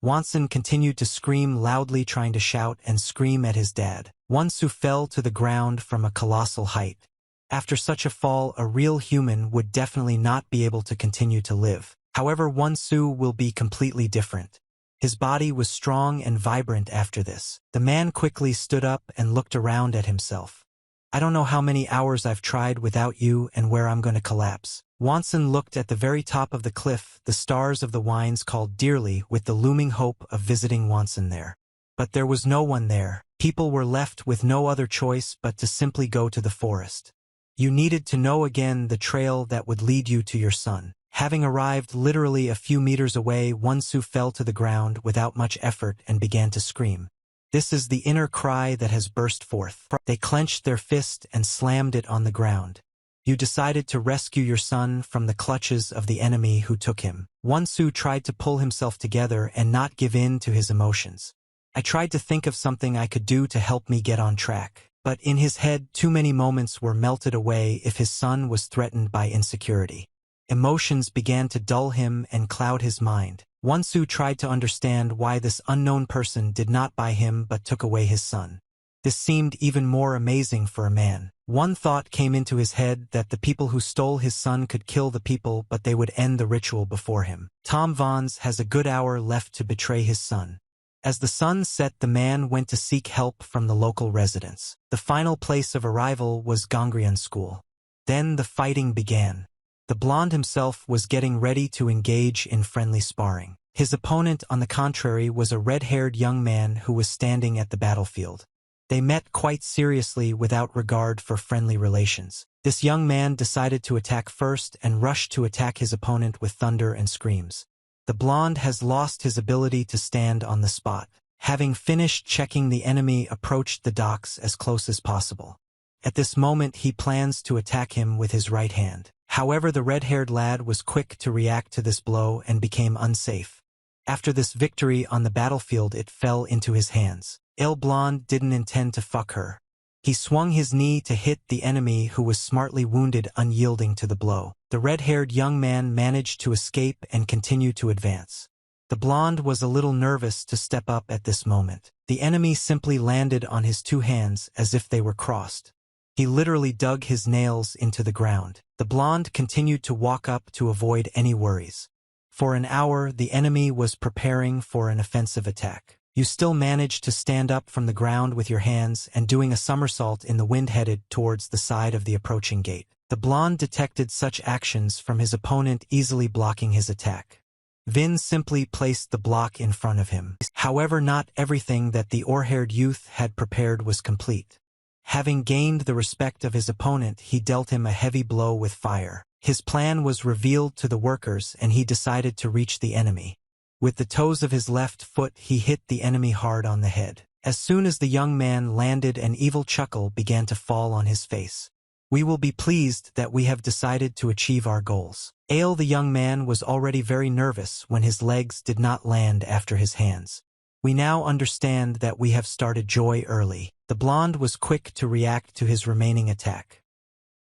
Wonsun continued to scream loudly, trying to shout and scream at his dad. Wonsu fell to the ground from a colossal height. After such a fall, a real human would definitely not be able to continue to live. However, Wonsu will be completely different. His body was strong and vibrant after this. The man quickly stood up and looked around at himself. I don't know how many hours I've tried without you and where I'm going to collapse. Wonsun looked at the very top of the cliff. The stars of the wines called dearly with the looming hope of visiting Wonsun there. But there was no one there. People were left with no other choice but to simply go to the forest. You needed to know again the trail that would lead you to your son. Having arrived literally a few meters away, Wonsu fell to the ground without much effort and began to scream. This is the inner cry that has burst forth. They clenched their fist and slammed it on the ground. You decided to rescue your son from the clutches of the enemy who took him. Wonsu tried to pull himself together and not give in to his emotions. I tried to think of something I could do to help me get on track. But in his head, too many moments were melted away if his son was threatened by insecurity. Emotions began to dull him and cloud his mind. Wonsu tried to understand why this unknown person did not buy him but took away his son. This seemed even more amazing for a man. One thought came into his head that the people who stole his son could kill the people, but they would end the ritual before him. Tom Vons has a good hour left to betray his son. As the sun set, the man went to seek help from the local residents. The final place of arrival was Gongrian School. Then the fighting began. The blonde himself was getting ready to engage in friendly sparring. His opponent, on the contrary, was a red-haired young man who was standing at the battlefield. They met quite seriously without regard for friendly relations. This young man decided to attack first and rushed to attack his opponent with thunder and screams. The blonde has lost his ability to stand on the spot. Having finished checking, the enemy approached the docks as close as possible. At this moment, he plans to attack him with his right hand. However, the red-haired lad was quick to react to this blow and became unsafe. After this victory on the battlefield, it fell into his hands. Il Blonde didn't intend to fuck her. He swung his knee to hit the enemy, who was smartly wounded, unyielding to the blow. The red-haired young man managed to escape and continue to advance. The blonde was a little nervous to step up at this moment. The enemy simply landed on his two hands as if they were crossed. He literally dug his nails into the ground. The blonde continued to walk up to avoid any worries. For an hour, the enemy was preparing for an offensive attack. You still managed to stand up from the ground with your hands and doing a somersault in the wind, headed towards the side of the approaching gate. The blonde detected such actions from his opponent, easily blocking his attack. Vin simply placed the block in front of him. However, not everything that the oar-haired youth had prepared was complete. Having gained the respect of his opponent, he dealt him a heavy blow with fire. His plan was revealed to the workers, and he decided to reach the enemy. With the toes of his left foot, he hit the enemy hard on the head. As soon as the young man landed, an evil chuckle began to fall on his face. "We will be pleased that we have decided to achieve our goals." The young man was already very nervous when his legs did not land after his hands. "We now understand that we have started joy early." The blonde was quick to react to his remaining attack.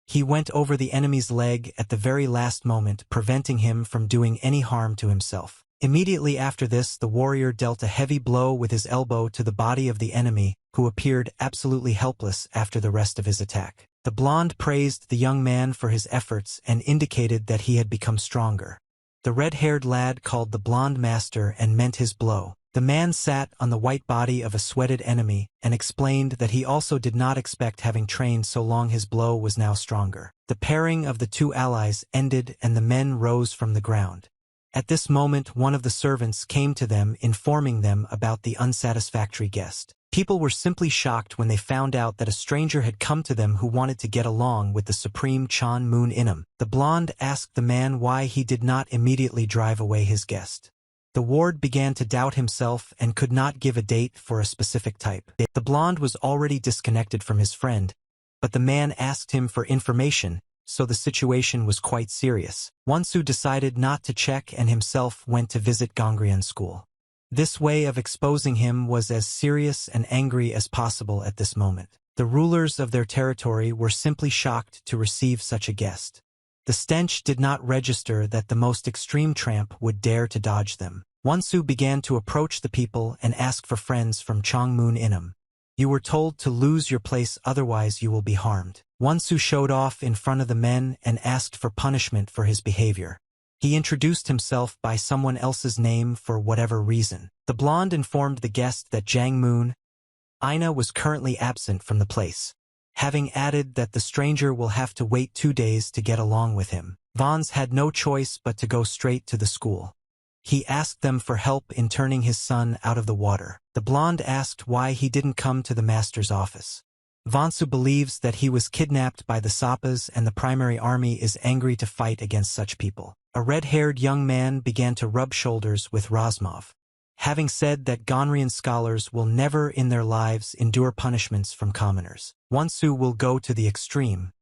He went over the enemy's leg at the very last moment, preventing him from doing any harm to himself. Immediately after this, the warrior dealt a heavy blow with his elbow to the body of the enemy, who appeared absolutely helpless after the rest of his attack. The blonde praised the young man for his efforts and indicated that he had become stronger. The red-haired lad called the blonde master and meant his blow. The man sat on the white body of a sweated enemy and explained that he also did not expect, having trained so long, his blow was now stronger. The pairing of the two allies ended and the men rose from the ground. At this moment, one of the servants came to them, informing them about the unsatisfactory guest. People were simply shocked when they found out that a stranger had come to them who wanted to get along with the supreme Chan Moon Inam. The blonde asked the man why he did not immediately drive away his guest. The ward began to doubt himself and could not give a date for a specific type. The blonde was already disconnected from his friend, but the man asked him for information, so the situation was quite serious. Wonsu decided not to check and himself went to visit Gongrian school. This way of exposing him was as serious and angry as possible at this moment. The rulers of their territory were simply shocked to receive such a guest. The stench did not register that the most extreme tramp would dare to dodge them. Wonsu began to approach the people and ask for friends from Changmoon Inam. "You were told to lose your place, otherwise you will be harmed." Wonsu showed off in front of the men and asked for punishment for his behavior. He introduced himself by someone else's name for whatever reason. The blonde informed the guest that Jang Moon Ina was currently absent from the place, having added that the stranger will have to wait 2 days to get along with him. Vons had no choice but to go straight to the school. He asked them for help in turning his son out of the water. The blonde asked why he didn't come to the master's office. Vonsu believes that he was kidnapped by the Sapas and the primary army is angry to fight against such people. A red-haired young man began to rub shoulders with Razmov, having said that Gonrian scholars will never in their lives endure punishments from commoners. Wonsu will go to the extreme.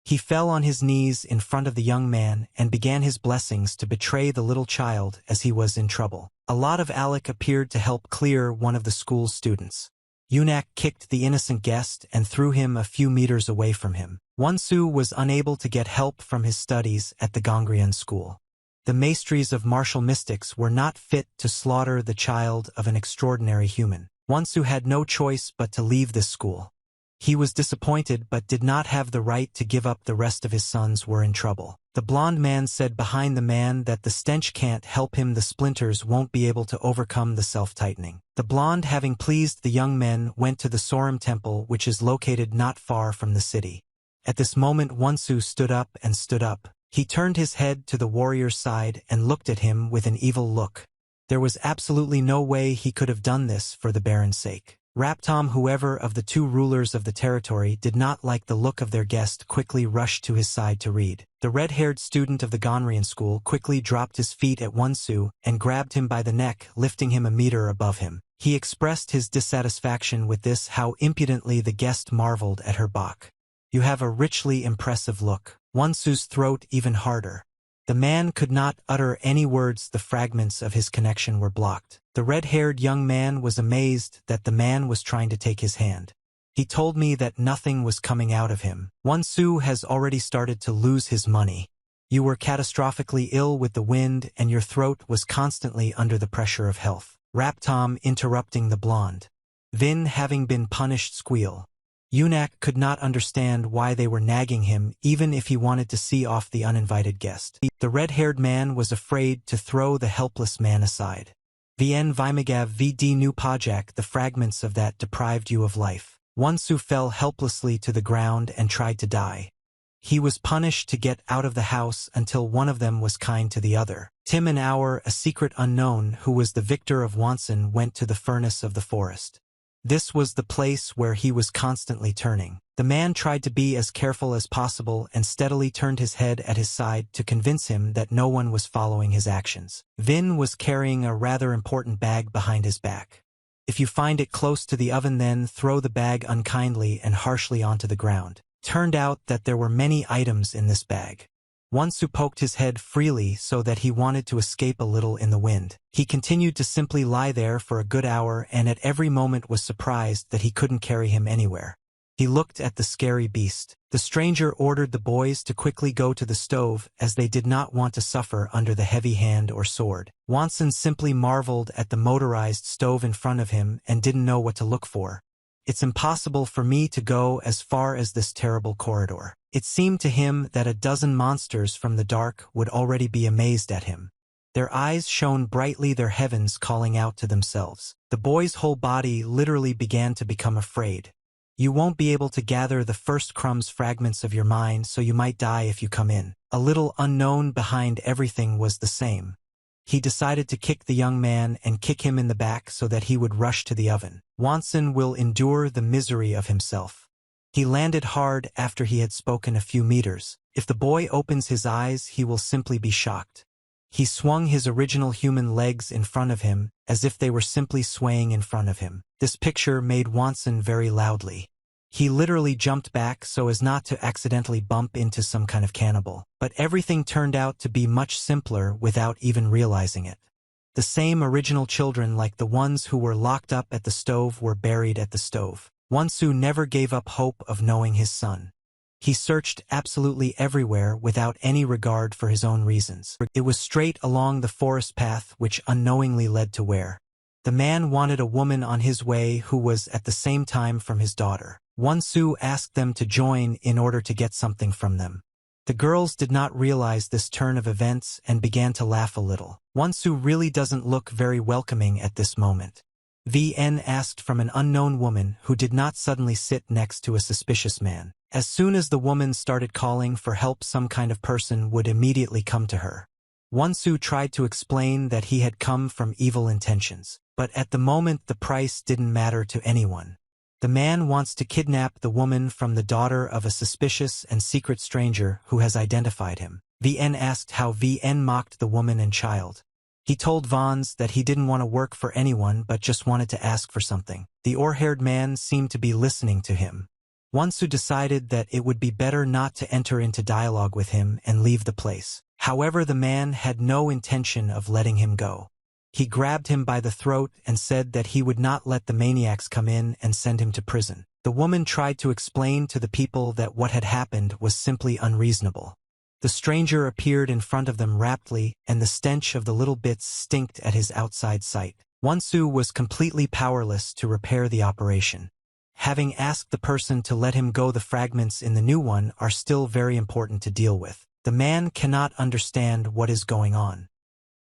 He fell on his knees in front of the young man and began his blessings to betray the little child as he was in trouble. A lot of Alec appeared to help clear one of the school's students. Yunak kicked the innocent guest and threw him a few meters away from him. Wonsu was unable to get help from his studies at the Gongrian school. The maestries of martial mystics were not fit to slaughter the child of an extraordinary human. Wonsu had no choice but to leave this school. He was disappointed but did not have the right to give up. The rest of his sons were in trouble. The blond man said behind the man that the stench can't help him, the splinters won't be able to overcome the self-tightening. The blonde, having pleased the young men, went to the Sorum temple, which is located not far from the city. At this moment Wonsu stood up. He turned his head to the warrior's side and looked at him with an evil look. There was absolutely no way he could have done this for the Baron's sake. Raptom, whoever of the two rulers of the territory, did not like the look of their guest, quickly rushed to his side to read. The red-haired student of the Gonrian school quickly dropped his feet at Wonsu and grabbed him by the neck, lifting him a meter above him. He expressed his dissatisfaction with this, how impudently the guest marveled at her bok. "You have a richly impressive look." Wonsu's throat even harder. The man could not utter any words, the fragments of his connection were blocked. The red-haired young man was amazed that the man was trying to take his hand. He told me that nothing was coming out of him. Wonsu has already started to lose his money. You were catastrophically ill with the wind and your throat was constantly under the pressure of health. Raptom interrupting the blonde. Vin having been punished squeal. Yunak could not understand why they were nagging him even if he wanted to see off the uninvited guest. The red-haired man was afraid to throw the helpless man aside. Vien Vimagav vd nu pajak, the fragments of that deprived you of life. Wonsu fell helplessly to the ground and tried to die. He was punished to get out of the house until one of them was kind to the other. Tim an hour, a secret unknown who was the victor of Wonsun, went to the furnace of the forest. This was the place where he was constantly turning. The man tried to be as careful as possible and steadily turned his head at his side to convince him that no one was following his actions. Vin was carrying a rather important bag behind his back. If you find it close to the oven, then throw the bag unkindly and harshly onto the ground. Turned out that there were many items in this bag. Wonsu poked his head freely so that he wanted to escape a little in the wind. He continued to simply lie there for a good hour and at every moment was surprised that he couldn't carry him anywhere. He looked at the scary beast. The stranger ordered the boys to quickly go to the stove as they did not want to suffer under the heavy hand or sword. Wonsun simply marveled at the motorized stove in front of him and didn't know what to look for. It's impossible for me to go as far as this terrible corridor. It seemed to him that a dozen monsters from the dark would already be amazed at him. Their eyes shone brightly, their heavens calling out to themselves. The boy's whole body literally began to become afraid. You won't be able to gather the first crumbs fragments of your mind, so you might die if you come in. A little unknown behind everything was the same. He decided to kick the young man and kick him in the back so that he would rush to the oven. Wonsun will endure the misery of himself. He landed hard after he had spoken a few meters. If the boy opens his eyes, he will simply be shocked. He swung his original human legs in front of him, as if they were simply swaying in front of him. This picture made Wonsun very loudly. He literally jumped back so as not to accidentally bump into some kind of cannibal. But everything turned out to be much simpler without even realizing it. The same original children like the ones who were locked up at the stove were buried at the stove. Wonsu never gave up hope of knowing his son. He searched absolutely everywhere without any regard for his own reasons. It was straight along the forest path which unknowingly led to where. The man wanted a woman on his way who was at the same time from his daughter. Wonsu asked them to join in order to get something from them. The girls did not realize this turn of events and began to laugh a little. Wonsu really doesn't look very welcoming at this moment. VN asked from an unknown woman who did not suddenly sit next to a suspicious man. As soon as the woman started calling for help, some kind of person would immediately come to her. Wonsu tried to explain that he had come from evil intentions, but at the moment the price didn't matter to anyone. The man wants to kidnap the woman from the daughter of a suspicious and secret stranger who has identified him. VN asked how VN mocked the woman and child. He told Vons that he didn't want to work for anyone but just wanted to ask for something. The oar-haired man seemed to be listening to him. Wonsu decided that it would be better not to enter into dialogue with him and leave the place. However, the man had no intention of letting him go. He grabbed him by the throat and said that he would not let the maniacs come in and send him to prison. The woman tried to explain to the people that what had happened was simply unreasonable. The stranger appeared in front of them rapidly, and the stench of the little bits stinked at his outside sight. Wonsu was completely powerless to repair the operation. Having asked the person to let him go, the fragments in the new one are still very important to deal with. The man cannot understand what is going on.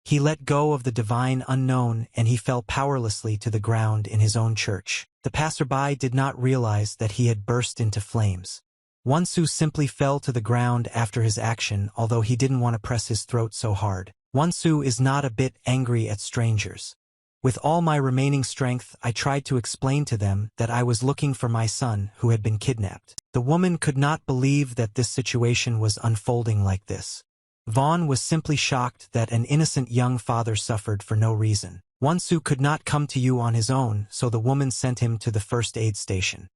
He let go of the divine unknown and he fell powerlessly to the ground in his own church. The passerby did not realize that he had burst into flames. Wonsu simply fell to the ground after his action, although he didn't want to press his throat so hard. Wonsu is not a bit angry at strangers. With all my remaining strength, I tried to explain to them that I was looking for my son who had been kidnapped. The woman could not believe that this situation was unfolding like this. Vaughn was simply shocked that an innocent young father suffered for no reason. Wonsu could not come to you on his own, so the woman sent him to the first aid station.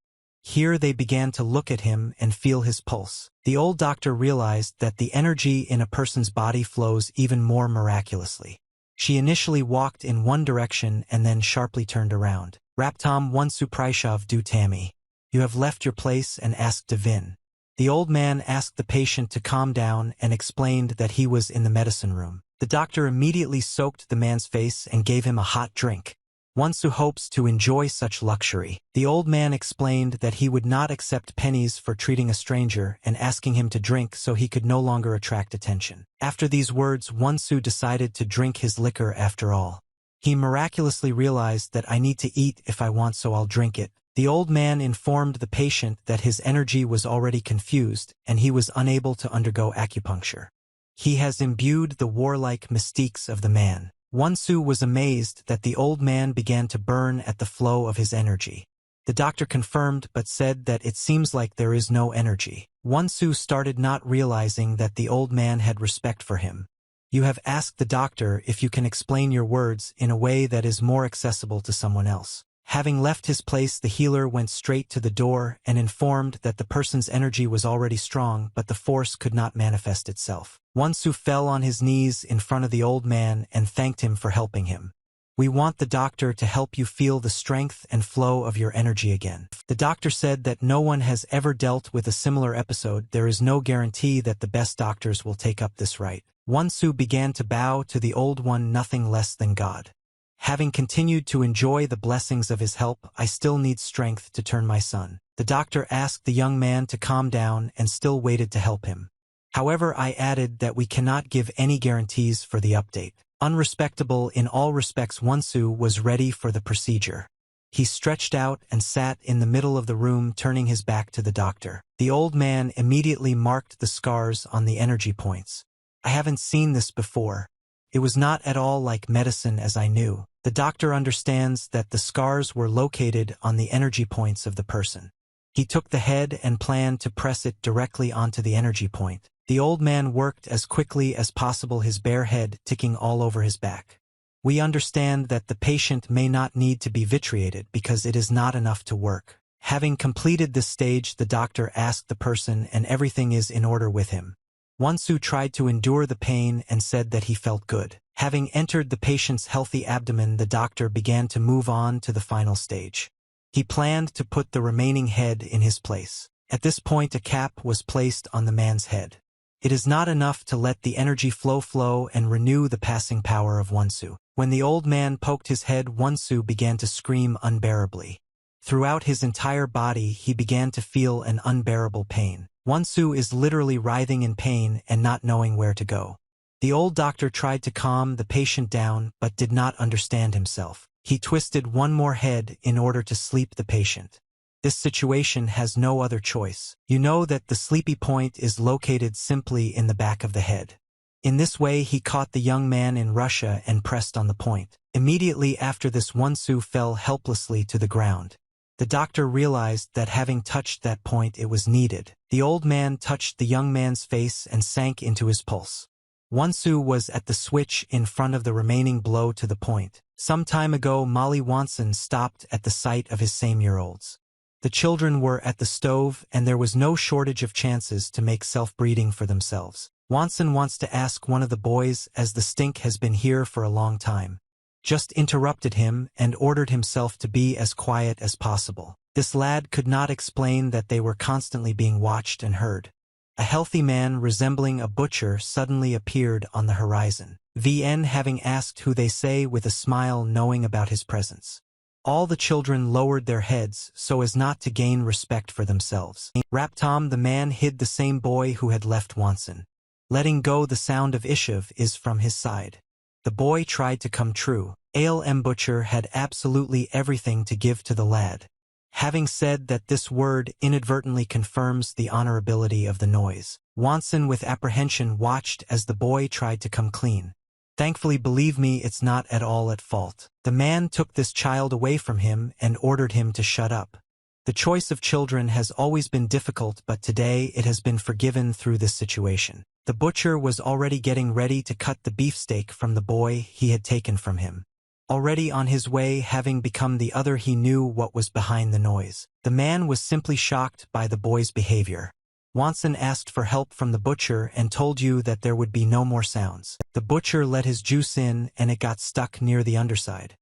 Here they began to look at him and feel his pulse. The old doctor realized that the energy in a person's body flows even more miraculously. She initially walked in one direction and then sharply turned around. Raptom Wonsu Prishov du Tammy. You have left your place and asked to Vin. The old man asked the patient to calm down and explained that he was in the medicine room. The doctor immediately soaked the man's face and gave him a hot drink. Wonsu hopes to enjoy such luxury. The old man explained that he would not accept pennies for treating a stranger and asking him to drink so he could no longer attract attention. After these words, Wonsu decided to drink his liquor after all. He miraculously realized that I need to eat if I want, so I'll drink it. The old man informed the patient that his energy was already confused and he was unable to undergo acupuncture. He has imbued the warlike mystiques of the man. Wonsu was amazed that the old man began to burn at the flow of his energy. The doctor confirmed but said that it seems like there is no energy. Wonsu started not realizing that the old man had respect for him. You have asked the doctor if you can explain your words in a way that is more accessible to someone else. Having left his place, the healer went straight to the door and informed that the person's energy was already strong, but the force could not manifest itself. Wonsu fell on his knees in front of the old man and thanked him for helping him. We want the doctor to help you feel the strength and flow of your energy again. The doctor said that no one has ever dealt with a similar episode. There is no guarantee that the best doctors will take up this right. Wonsu began to bow to the old one, nothing less than God. Having continued to enjoy the blessings of his help, I still need strength to turn my son. The doctor asked the young man to calm down and still waited to help him. However, I added that we cannot give any guarantees for the update. Unrespectable in all respects, Wonsu was ready for the procedure. He stretched out and sat in the middle of the room, turning his back to the doctor. The old man immediately marked the scars on the energy points. I haven't seen this before. It was not at all like medicine as I knew. The doctor understands that the scars were located on the energy points of the person. He took the head and planned to press it directly onto the energy point. The old man worked as quickly as possible, his bare head ticking all over his back. We understand that the patient may not need to be vitriated because it is not enough to work. Having completed this stage, the doctor asked the person and everything is in order with him. Wonsu tried to endure the pain and said that he felt good. Having entered the patient's healthy abdomen, the doctor began to move on to the final stage. He planned to put the remaining head in his place. At this point, a cap was placed on the man's head. It is not enough to let the energy flow and renew the passing power of Wonsu. When the old man poked his head, Wonsu began to scream unbearably. Throughout his entire body, he began to feel an unbearable pain. Wonsu is literally writhing in pain and not knowing where to go. The old doctor tried to calm the patient down but did not understand himself. He twisted one more head in order to sleep the patient. This situation has no other choice. You know that the sleepy point is located simply in the back of the head. In this way, he caught the young man in Russia and pressed on the point. Immediately after this, Wonsu fell helplessly to the ground. The doctor realized that having touched that point, it was needed. The old man touched the young man's face and sank into his pulse. Wonsu was at the switch in front of the remaining blow to the point. Some time ago, Molly Wonson stopped at the sight of his same-year-olds. The children were at the stove and there was no shortage of chances to make self-breeding for themselves. Wonson wants to ask one of the boys, as the stink has been here for a long time. Just interrupted him and ordered himself to be as quiet as possible. This lad could not explain that they were constantly being watched and heard. A healthy man resembling a butcher suddenly appeared on the horizon. VN having asked who they say with a smile, knowing about his presence. All the children lowered their heads so as not to gain respect for themselves. Raptom, the man, hid the same boy who had left Wonson. Letting go the sound of Ishiv is from his side. The boy tried to come true. ALM Butcher had absolutely everything to give to the lad. Having said that, this word inadvertently confirms the honorability of the noise. Wonson with apprehension watched as the boy tried to come clean. Thankfully, believe me, it's not at all at fault. The man took this child away from him and ordered him to shut up. The choice of children has always been difficult, but today it has been forgiven through this situation. The butcher was already getting ready to cut the beefsteak from the boy he had taken from him. Already on his way, having become the other, he knew what was behind the noise. The man was simply shocked by the boy's behavior. Wonson asked for help from the butcher and told you that there would be no more sounds. The butcher let his juice in and it got stuck near the underside.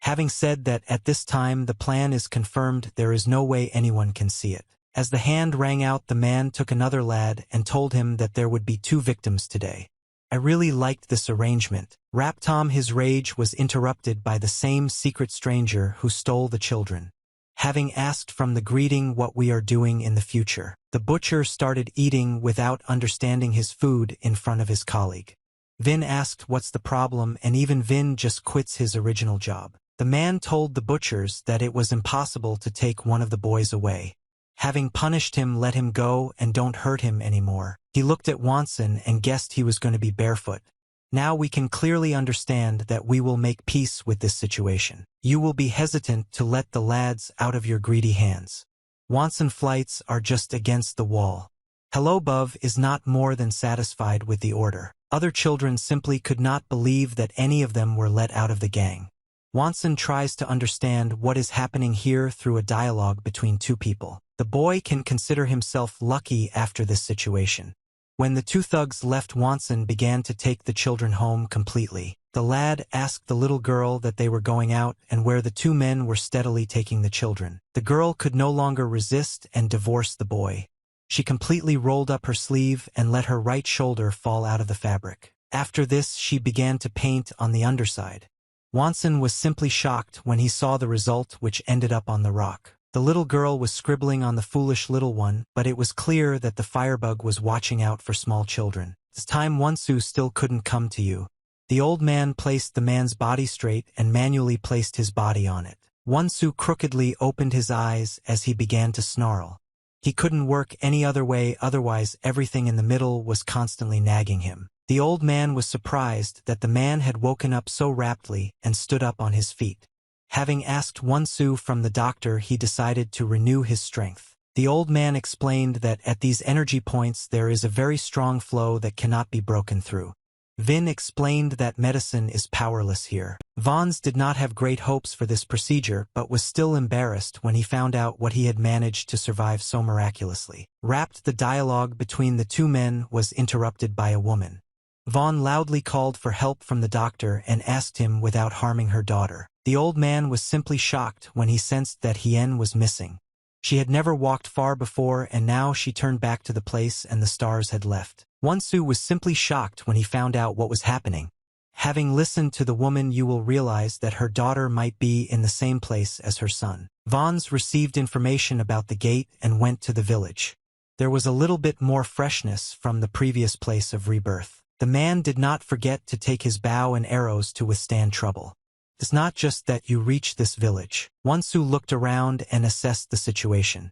Having said that at this time the plan is confirmed, there is no way anyone can see it. As the hand rang out, the man took another lad and told him that there would be 2 victims today. I really liked this arrangement. Raptom, his rage was interrupted by the same secret stranger who stole the children. Having asked from the greeting what we are doing in the future, the butcher started eating without understanding his food in front of his colleague. Vin asked what's the problem, and even Vin just quits his original job. The man told the butchers that it was impossible to take one of the boys away. Having punished him, let him go and don't hurt him anymore. He looked at Wonson and guessed he was going to be barefoot. Now we can clearly understand that we will make peace with this situation. You will be hesitant to let the lads out of your greedy hands. Wonson flights are just against the wall. Hello Bov is not more than satisfied with the order. Other children simply could not believe that any of them were let out of the gang. Wonson tries to understand what is happening here through a dialogue between 2 people. The boy can consider himself lucky after this situation. When the 2 thugs left, Wonson began to take the children home completely. The lad asked the little girl that they were going out and where the 2 men were steadily taking the children. The girl could no longer resist and divorced the boy. She completely rolled up her sleeve and let her right shoulder fall out of the fabric. After this, she began to paint on the underside. Wonson was simply shocked when he saw the result, which ended up on the rock. The little girl was scribbling on the foolish little one, but it was clear that the firebug was watching out for small children. This time Wonsu still couldn't come to you. The old man placed the man's body straight and manually placed his body on it. Wonsu crookedly opened his eyes as he began to snarl. He couldn't work any other way, otherwise everything in the middle was constantly nagging him. The old man was surprised that the man had woken up so rapidly and stood up on his feet. Having asked Wonsu from the doctor, he decided to renew his strength. The old man explained that at these energy points there is a very strong flow that cannot be broken through. Vin explained that medicine is powerless here. Vons did not have great hopes for this procedure but was still embarrassed when he found out what he had managed to survive so miraculously. The dialogue between the 2 men was interrupted by a woman. Vaughn loudly called for help from the doctor and asked him without harming her daughter. The old man was simply shocked when he sensed that Hien was missing. She had never walked far before, and now she turned back to the place and the stars had left. Wonsu was simply shocked when he found out what was happening. Having listened to the woman, you will realize that her daughter might be in the same place as her son. Vons received information about the gate and went to the village. There was a little bit more freshness from the previous place of rebirth. The man did not forget to take his bow and arrows to withstand trouble. It's not just that you reach this village. Wonsu looked around and assessed the situation.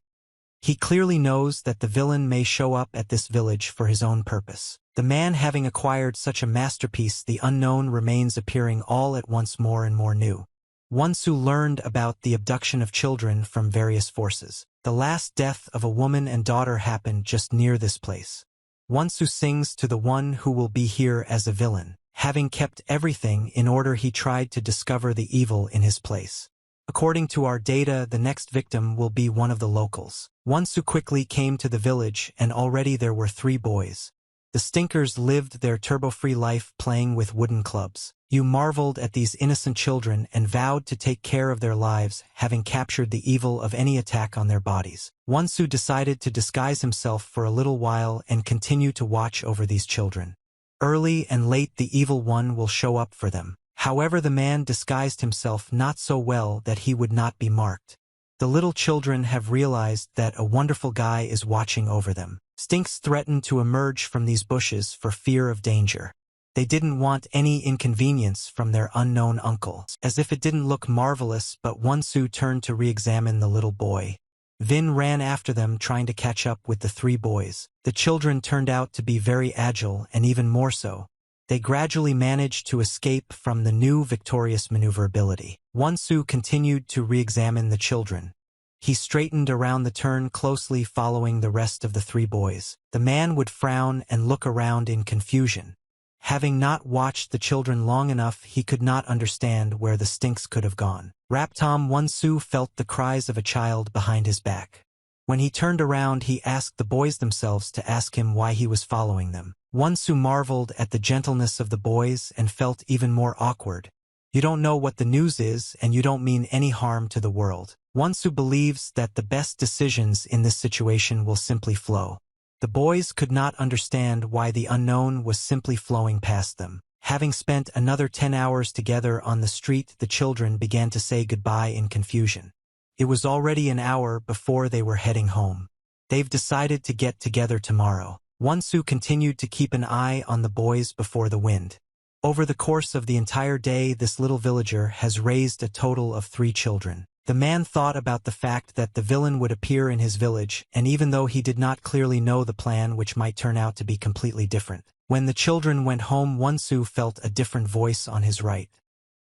He clearly knows that the villain may show up at this village for his own purpose. The man having acquired such a masterpiece, the unknown remains appearing all at once more and more new. Wonsu learned about the abduction of children from various forces. The last death of a woman and daughter happened just near this place. Wonsu sings to the one who will be here as a villain. Having kept everything in order, he tried to discover the evil in his place. According to our data, the next victim will be one of the locals. Wonsu quickly came to the village, and already there were 3 boys. The stinkers lived their turbo-free life playing with wooden clubs. You marveled at these innocent children and vowed to take care of their lives, having captured the evil of any attack on their bodies. Wonsu decided to disguise himself for a little while and continue to watch over these children. Early and late the evil one will show up for them. However, the man disguised himself not so well that he would not be marked. The little children have realized that a wonderful guy is watching over them. Stinks threatened to emerge from these bushes for fear of danger. They didn't want any inconvenience from their unknown uncle. As if it didn't look marvelous, but Wonsu turned to re-examine the little boy. Vin ran after them, trying to catch up with the 3 boys. The children turned out to be very agile, and even more so. They gradually managed to escape from the new victorious maneuverability. Wonsu continued to re-examine the children. He straightened around the turn, closely following the rest of the 3 boys. The man would frown and look around in confusion. Having not watched the children long enough, he could not understand where the stinks could have gone. Raptom Wonsu felt the cries of a child behind his back. When he turned around, he asked the boys themselves to ask him why he was following them. Wonsu marveled at the gentleness of the boys and felt even more awkward. You don't know what the news is and you don't mean any harm to the world. Wonsu believes that the best decisions in this situation will simply flow. The boys could not understand why the unknown was simply flowing past them. Having spent another 10 hours together on the street, the children began to say goodbye in confusion. It was already an hour before they were heading home. They've decided to get together tomorrow. Wonsu continued to keep an eye on the boys before the wind. Over the course of the entire day, this little villager has raised a total of 3 children. The man thought about the fact that the villain would appear in his village, and even though he did not clearly know the plan, which might turn out to be completely different. When the children went home, Wonsu felt a different voice on his right.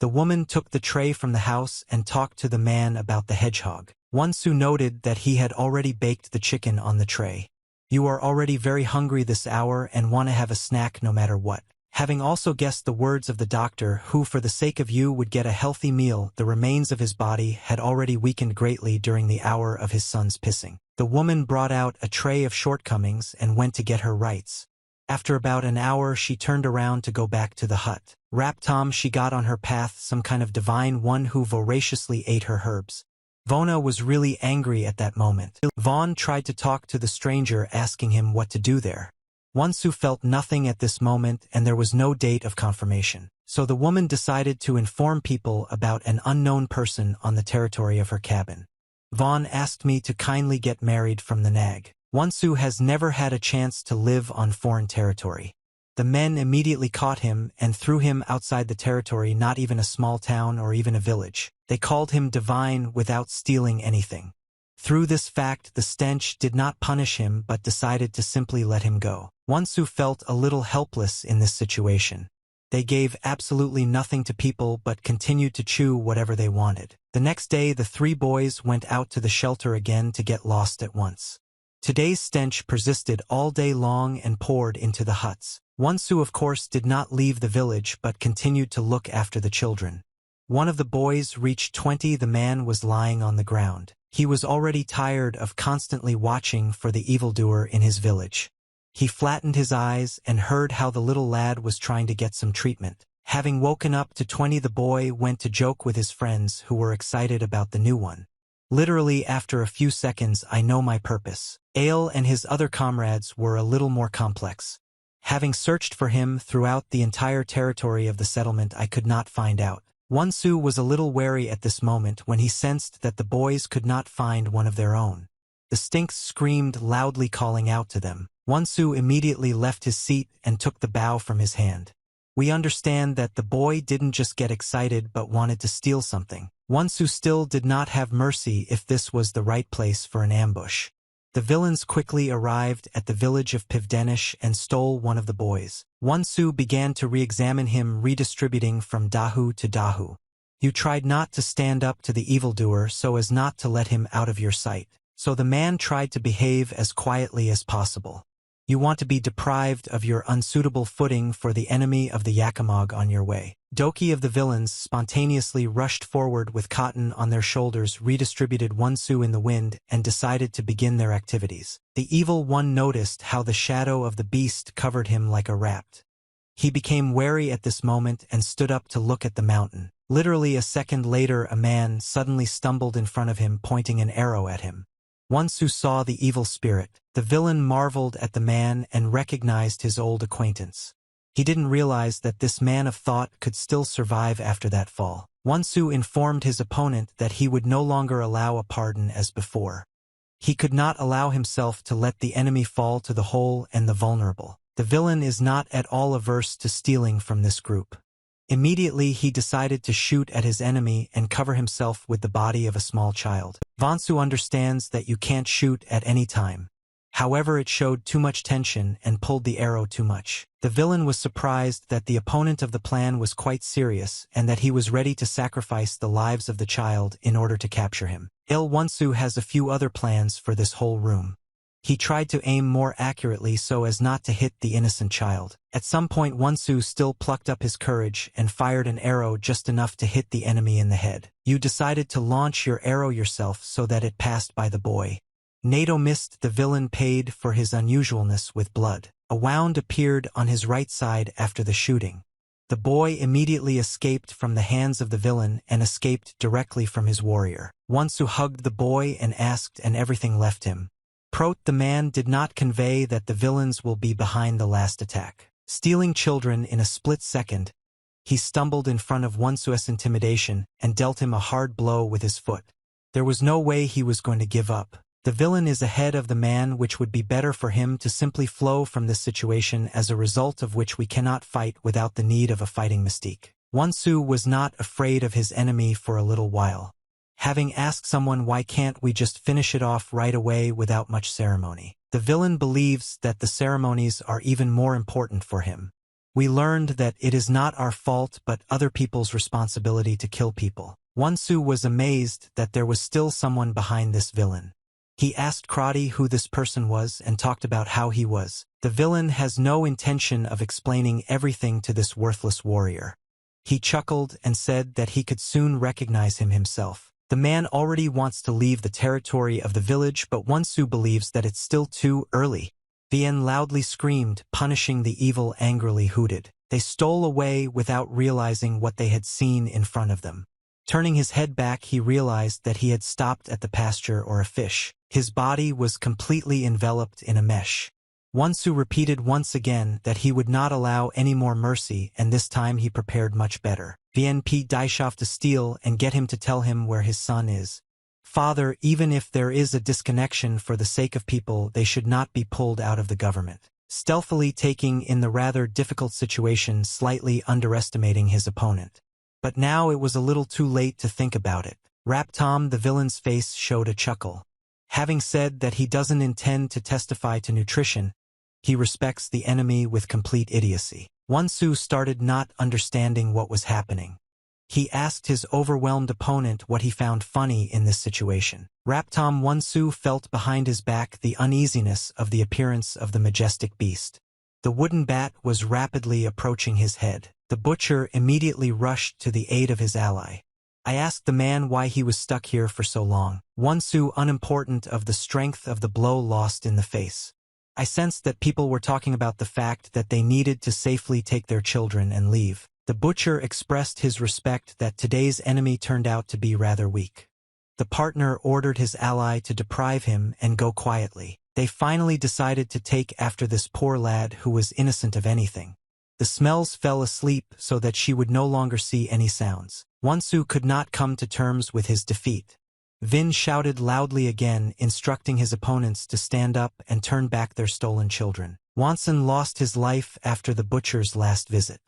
The woman took the tray from the house and talked to the man about the hedgehog. Wonsu noted that he had already baked the chicken on the tray. You are already very hungry this hour and want to have a snack no matter what. Having also guessed the words of the doctor, who for the sake of you would get a healthy meal, the remains of his body had already weakened greatly during the hour of his son's pissing. The woman brought out a tray of shortcomings and went to get her rights. After about an hour, she turned around to go back to the hut. Raptom, she got on her path some kind of divine one who voraciously ate her herbs. Vona was really angry at that moment. Vaughn tried to talk to the stranger, asking him what to do there. Wonsu felt nothing at this moment and there was no date of confirmation. So the woman decided to inform people about an unknown person on the territory of her cabin. Vaughn asked me to kindly get married from the nag. Wonsu has never had a chance to live on foreign territory. The men immediately caught him and threw him outside the territory, not even a small town or even a village. They called him divine without stealing anything. Through this fact, the stench did not punish him but decided to simply let him go. Wonsu felt a little helpless in this situation. They gave absolutely nothing to people but continued to chew whatever they wanted. The next day, the 3 boys went out to the shelter again to get lost at once. Today's stench persisted all day long and poured into the huts. Wonsu, of course, did not leave the village but continued to look after the children. One of the boys reached 20. The man was lying on the ground. He was already tired of constantly watching for the evildoer in his village. He flattened his eyes and heard how the little lad was trying to get some treatment. Having woken up to 20, the boy went to joke with his friends who were excited about the new one. Literally after a few seconds, I know my purpose. Ale and his other comrades were a little more complex. Having searched for him throughout the entire territory of the settlement, I could not find out. Wonsu was a little wary at this moment when he sensed that the boys could not find one of their own. The stinks screamed loudly, calling out to them. Wonsu immediately left his seat and took the bow from his hand. We understand that the boy didn't just get excited but wanted to steal something. Wonsu still did not have mercy if this was the right place for an ambush. The villains quickly arrived at the village of Pivdenish and stole one of the boys. Wonsu began to re-examine him, redistributing from Dahu to Dahu. You tried not to stand up to the evildoer so as not to let him out of your sight. So the man tried to behave as quietly as possible. You want to be deprived of your unsuitable footing for the enemy of the Yakamog on your way. Doki of the villains spontaneously rushed forward with cotton on their shoulders, redistributed Wonsu in the wind, and decided to begin their activities. The evil one noticed how the shadow of the beast covered him like a wrapped. He became wary at this moment and stood up to look at the mountain. Literally a second later, a man suddenly stumbled in front of him, pointing an arrow at him. Wonsu saw the evil spirit. The villain marveled at the man and recognized his old acquaintance. He didn't realize that this man of thought could still survive after that fall. Wonsu informed his opponent that he would no longer allow a pardon as before. He could not allow himself to let the enemy fall to the whole and the vulnerable. The villain is not at all averse to stealing from this group. Immediately he decided to shoot at his enemy and cover himself with the body of a small child. Wonsu understands that you can't shoot at any time. However, it showed too much tension and pulled the arrow too much. The villain was surprised that the opponent of the plan was quite serious and that he was ready to sacrifice the lives of the child in order to capture him. Wonsu has a few other plans for this whole room. He tried to aim more accurately so as not to hit the innocent child. At some point, Wonsu still plucked up his courage and fired an arrow just enough to hit the enemy in the head. You decided to launch your arrow yourself so that it passed by the boy. Nato missed. The villain paid for his unusualness with blood. A wound appeared on his right side after the shooting. The boy immediately escaped from the hands of the villain and escaped directly from his warrior. Wonsu hugged the boy and asked, and everything left him. The man did not convey that the villains will be behind the last attack. Stealing children in a split second, he stumbled in front of Wonsu's intimidation and dealt him a hard blow with his foot. There was no way he was going to give up. The villain is ahead of the man, which would be better for him to simply flow from this situation, as a result of which we cannot fight without the need of a fighting mystique. Wonsu was not afraid of his enemy for a little while, having asked someone, why can't we just finish it off right away without much ceremony? The villain believes that the ceremonies are even more important for him. We learned that it is not our fault but other people's responsibility to kill people. Wonsu was amazed that there was still someone behind this villain. He asked Krati who this person was and talked about how he was. The villain has no intention of explaining everything to this worthless warrior. He chuckled and said that he could soon recognize him himself. The man already wants to leave the territory of the village, but Wonsu believes that it's still too early. Vian loudly screamed, punishing the evil angrily hooted. They stole away without realizing what they had seen in front of them. Turning his head back, he realized that he had stopped at the pasture or a fish. His body was completely enveloped in a mesh. Wonsu repeated once again that he would not allow any more mercy, and this time he prepared much better. VNP Daishov to steal and get him to tell him where his son is. Father, even if there is a disconnection for the sake of people, they should not be pulled out of the government. Stealthily taking in the rather difficult situation, slightly underestimating his opponent. But now it was a little too late to think about it. Raptom, the villain's face showed a chuckle. Having said that he doesn't intend to testify to nutrition, he respects the enemy with complete idiocy. Wonsu started not understanding what was happening. He asked his overwhelmed opponent what he found funny in this situation. Raptom Wonsu felt behind his back the uneasiness of the appearance of the majestic beast. The wooden bat was rapidly approaching his head. The butcher immediately rushed to the aid of his ally. I asked the man why he was stuck here for so long. Wonsu, unimportant of the strength of the blow lost in the face. I sensed that people were talking about the fact that they needed to safely take their children and leave. The butcher expressed his respect that today's enemy turned out to be rather weak. The partner ordered his ally to deprive him and go quietly. They finally decided to take after this poor lad who was innocent of anything. The smells fell asleep so that she would no longer see any sounds. Wonsu could not come to terms with his defeat. Vin shouted loudly again, instructing his opponents to stand up and turn back their stolen children. Wonsun lost his life after the butcher's last visit.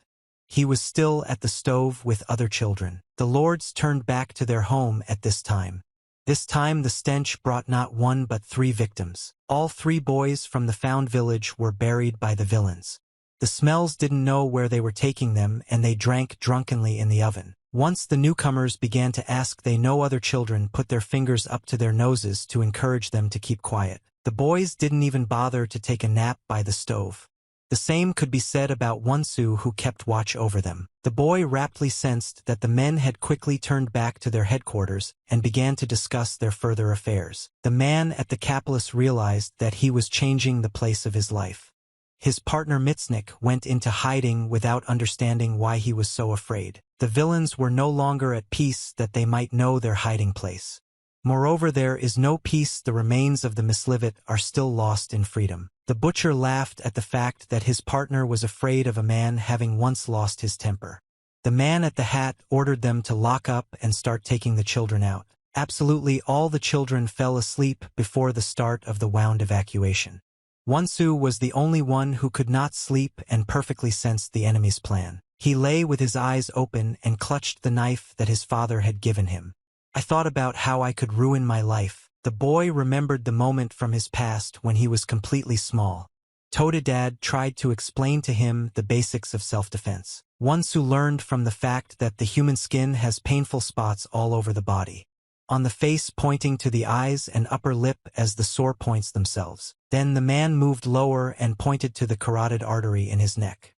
He was still at the stove with other children. The lords turned back to their home at this time. This time the stench brought not one but 3 victims. All 3 boys from the found village were buried by the villains. The smells didn't know where they were taking them, and they drank drunkenly in the oven. Once the newcomers began to ask, they no other children put their fingers up to their noses to encourage them to keep quiet. The boys didn't even bother to take a nap by the stove. The same could be said about Wonsu, who kept watch over them. The boy rapidly sensed that the men had quickly turned back to their headquarters and began to discuss their further affairs. The man at the capitalist realized that he was changing the place of his life. His partner Mitsnik went into hiding without understanding why he was so afraid. The villains were no longer at peace that they might know their hiding place. Moreover, there is no peace. The remains of the Mislivet are still lost in freedom. The butcher laughed at the fact that his partner was afraid of a man having once lost his temper. The man at the hat ordered them to lock up and start taking the children out. Absolutely all the children fell asleep before the start of the wound evacuation. Wonsu was the only one who could not sleep and perfectly sensed the enemy's plan. He lay with his eyes open and clutched the knife that his father had given him. I thought about how I could ruin my life. The boy remembered the moment from his past when he was completely small. Totodad tried to explain to him the basics of self-defense. Wonsu learned from the fact that the human skin has painful spots all over the body. On the face, pointing to the eyes and upper lip as the sore points themselves. Then the man moved lower and pointed to the carotid artery in his neck.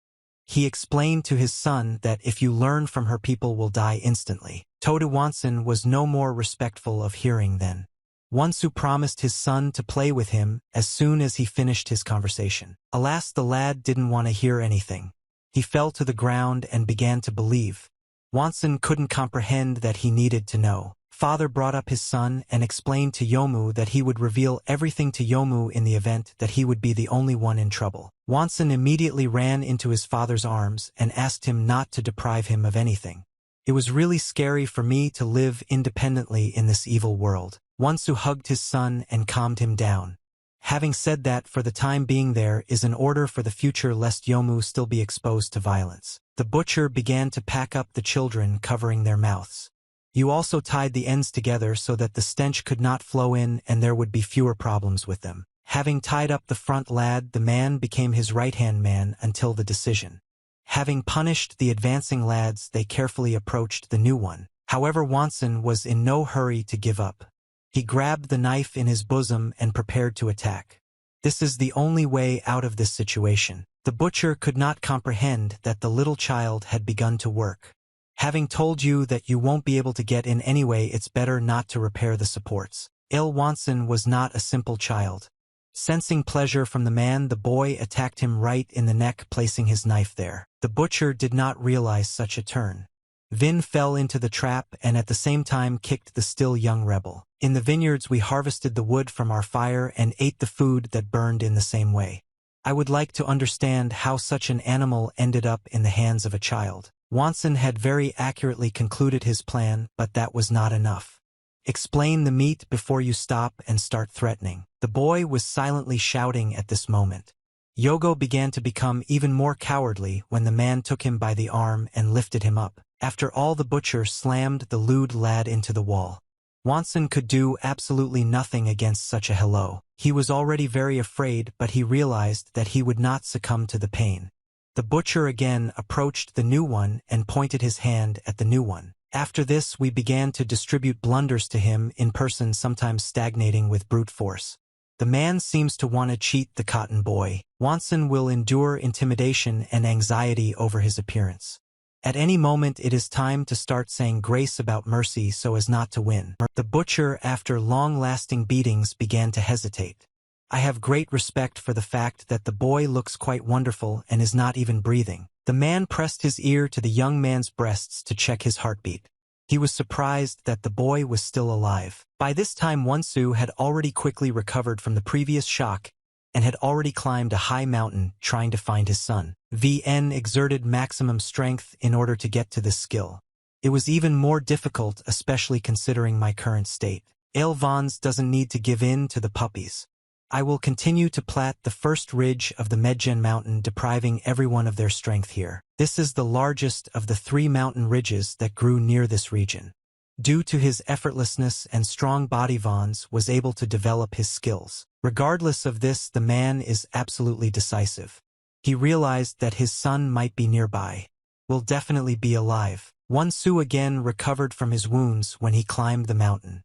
He explained to his son that if you learn from her, people will die instantly. Toda Wonsun was no more respectful of hearing then. Wonsu promised his son to play with him as soon as he finished his conversation. Alas, the lad didn't want to hear anything. He fell to the ground and began to believe. Wonsan couldn't comprehend that he needed to know. Father brought up his son and explained to Yomu that he would reveal everything to Yomu in the event that he would be the only one in trouble. Wonsan immediately ran into his father's arms and asked him not to deprive him of anything. It was really scary for me to live independently in this evil world. Wonsu hugged his son and calmed him down. Having said that, for the time being there is an order for the future lest Yomu still be exposed to violence. The butcher began to pack up the children, covering their mouths. You also tied the ends together so that the stench could not flow in and there would be fewer problems with them. Having tied up the front lad, the man became his right-hand man until the decision. Having punished the advancing lads, they carefully approached the new one. However, Wonsan was in no hurry to give up. He grabbed the knife in his bosom and prepared to attack. This is the only way out of this situation. The butcher could not comprehend that the little child had begun to work. Having told you that you won't be able to get in anyway, it's better not to repair the supports. Wonsan was not a simple child. Sensing pleasure from the man, the boy attacked him right in the neck, placing his knife there. The butcher did not realize such a turn. Vin fell into the trap and at the same time kicked the still young rebel. In the vineyards we harvested the wood from our fire and ate the food that burned in the same way. I would like to understand how such an animal ended up in the hands of a child. Wonsan had very accurately concluded his plan, but that was not enough. Explain the meat before you stop and start threatening. The boy was silently shouting at this moment. Yogo began to become even more cowardly when the man took him by the arm and lifted him up. After all, the butcher slammed the lewd lad into the wall. Wonsan could do absolutely nothing against such a hello. He was already very afraid, but he realized that he would not succumb to the pain. The butcher again approached the new one and pointed his hand at the new one. After this, we began to distribute blunders to him in person, sometimes stagnating with brute force. The man seems to want to cheat the cotton boy. Wonsan will endure intimidation and anxiety over his appearance. At any moment it is time to start saying grace about mercy so as not to win. The butcher, after long-lasting beatings, began to hesitate. I have great respect for the fact that the boy looks quite wonderful and is not even breathing. The man pressed his ear to the young man's breasts to check his heartbeat. He was surprised that the boy was still alive. By this time Wonsu had already quickly recovered from the previous shock and had already climbed a high mountain trying to find his son. VN exerted maximum strength in order to get to this skill. It was even more difficult, especially considering my current state. Vons doesn't need to give in to the puppies. I will continue to plat the first ridge of the Medjen mountain, depriving everyone of their strength here. This is the largest of the 3 mountain ridges that grew near this region. Due to his effortlessness and strong body, Vons was able to develop his skills. Regardless of this, the man is absolutely decisive. He realized that his son might be nearby. Will definitely be alive. Wonsu again recovered from his wounds when he climbed the mountain.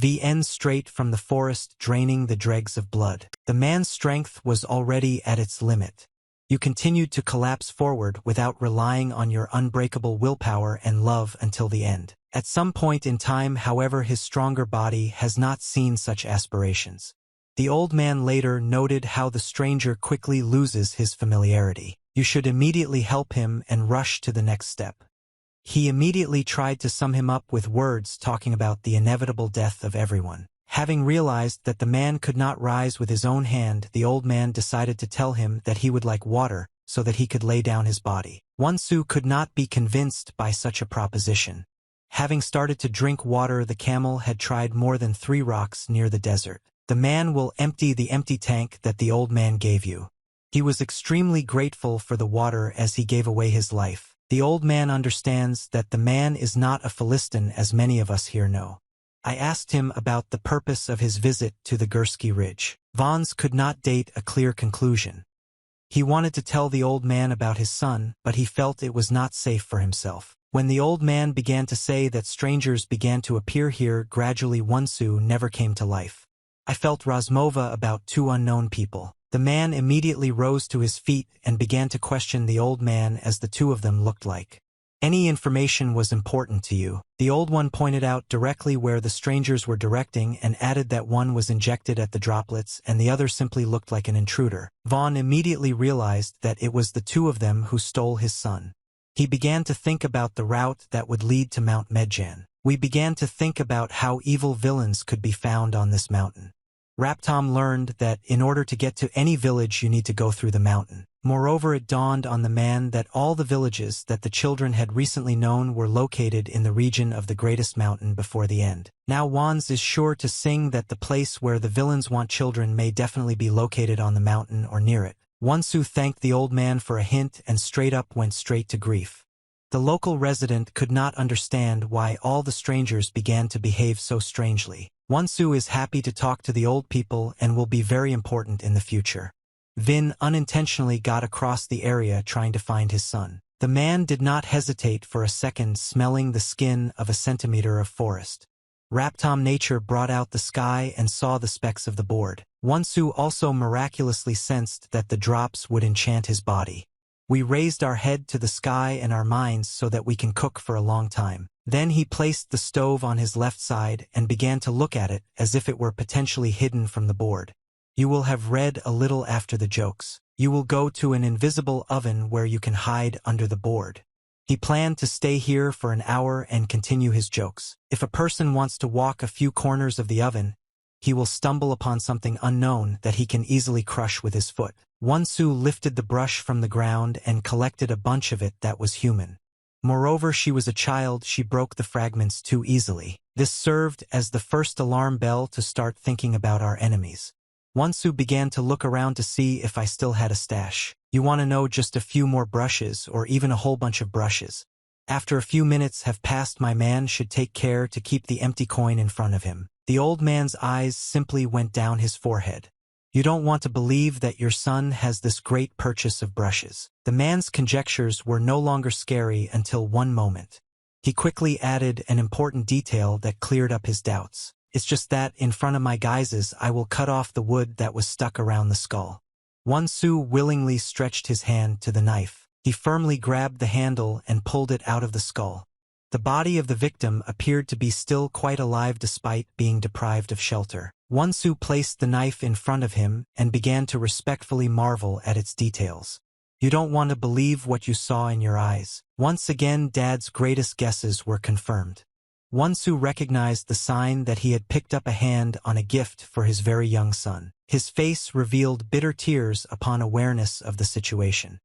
VN straight from the forest, draining the dregs of blood. The man's strength was already at its limit. You continued to collapse forward without relying on your unbreakable willpower and love until the end. At some point in time, however, his stronger body has not seen such aspirations. The old man later noted how the stranger quickly loses his familiarity. You should immediately help him and rush to the next step. He immediately tried to sum him up with words talking about the inevitable death of everyone. Having realized that the man could not rise with his own hand, the old man decided to tell him that he would like water so that he could lay down his body. Wonsu could not be convinced by such a proposition. Having started to drink water, the camel had tried more than 3 rocks near the desert. The man will empty the empty tank that the old man gave you. He was extremely grateful for the water as he gave away his life. The old man understands that the man is not a Philistine as many of us here know. I asked him about the purpose of his visit to the Gursky Ridge. Vons could not date a clear conclusion. He wanted to tell the old man about his son, but he felt it was not safe for himself. When the old man began to say that strangers began to appear here, gradually Wonsu never came to life. I felt Razmova about 2 unknown people. The man immediately rose to his feet and began to question the old man as the 2 of them looked like. Any information was important to you. The old one pointed out directly where the strangers were directing and added that one was injected at the droplets and the other simply looked like an intruder. Vaughn immediately realized that it was the two of them who stole his son. He began to think about the route that would lead to Mount Medjan. We began to think about how evil villains could be found on this mountain. Raptom learned that in order to get to any village you need to go through the mountain. Moreover, it dawned on the man that all the villages that the children had recently known were located in the region of the greatest mountain before the end. Now Wands is sure to sing that the place where the villains want children may definitely be located on the mountain or near it. Wonsu thanked the old man for a hint and straight up went straight to grief. The local resident could not understand why all the strangers began to behave so strangely. Wonsu is happy to talk to the old people and will be very important in the future. Vin unintentionally got across the area trying to find his son. The man did not hesitate for a second, smelling the skin of a centimeter of forest. Raptom nature brought out the sky and saw the specks of the board. Wonsu also miraculously sensed that the drops would enchant his body. We raised our head to the sky and our minds so that we can cook for a long time. Then he placed the stove on his left side and began to look at it as if it were potentially hidden from the board. You will have read a little after the jokes. You will go to an invisible oven where you can hide under the board. He planned to stay here for an hour and continue his jokes. If a person wants to walk a few corners of the oven, he will stumble upon something unknown that he can easily crush with his foot. Wonsu lifted the brush from the ground and collected a bunch of it that was human. Moreover, she was a child, she broke the fragments too easily. This served as the first alarm bell to start thinking about our enemies. Wonsu began to look around to see if I still had a stash. You want to know just a few more brushes or even a whole bunch of brushes. After a few minutes have passed, my man should take care to keep the empty coin in front of him. The old man's eyes simply went down his forehead. You don't want to believe that your son has this great purchase of brushes. The man's conjectures were no longer scary until one moment. He quickly added an important detail that cleared up his doubts. It's just that, in front of my guises, I will cut off the wood that was stuck around the skull. Wonsu willingly stretched his hand to the knife. He firmly grabbed the handle and pulled it out of the skull. The body of the victim appeared to be still quite alive despite being deprived of shelter. Wonsu placed the knife in front of him and began to respectfully marvel at its details. You don't want to believe what you saw in your eyes. Once again, Dad's greatest guesses were confirmed. Wonsu recognized the sign that he had picked up a hand on a gift for his very young son. His face revealed bitter tears upon awareness of the situation.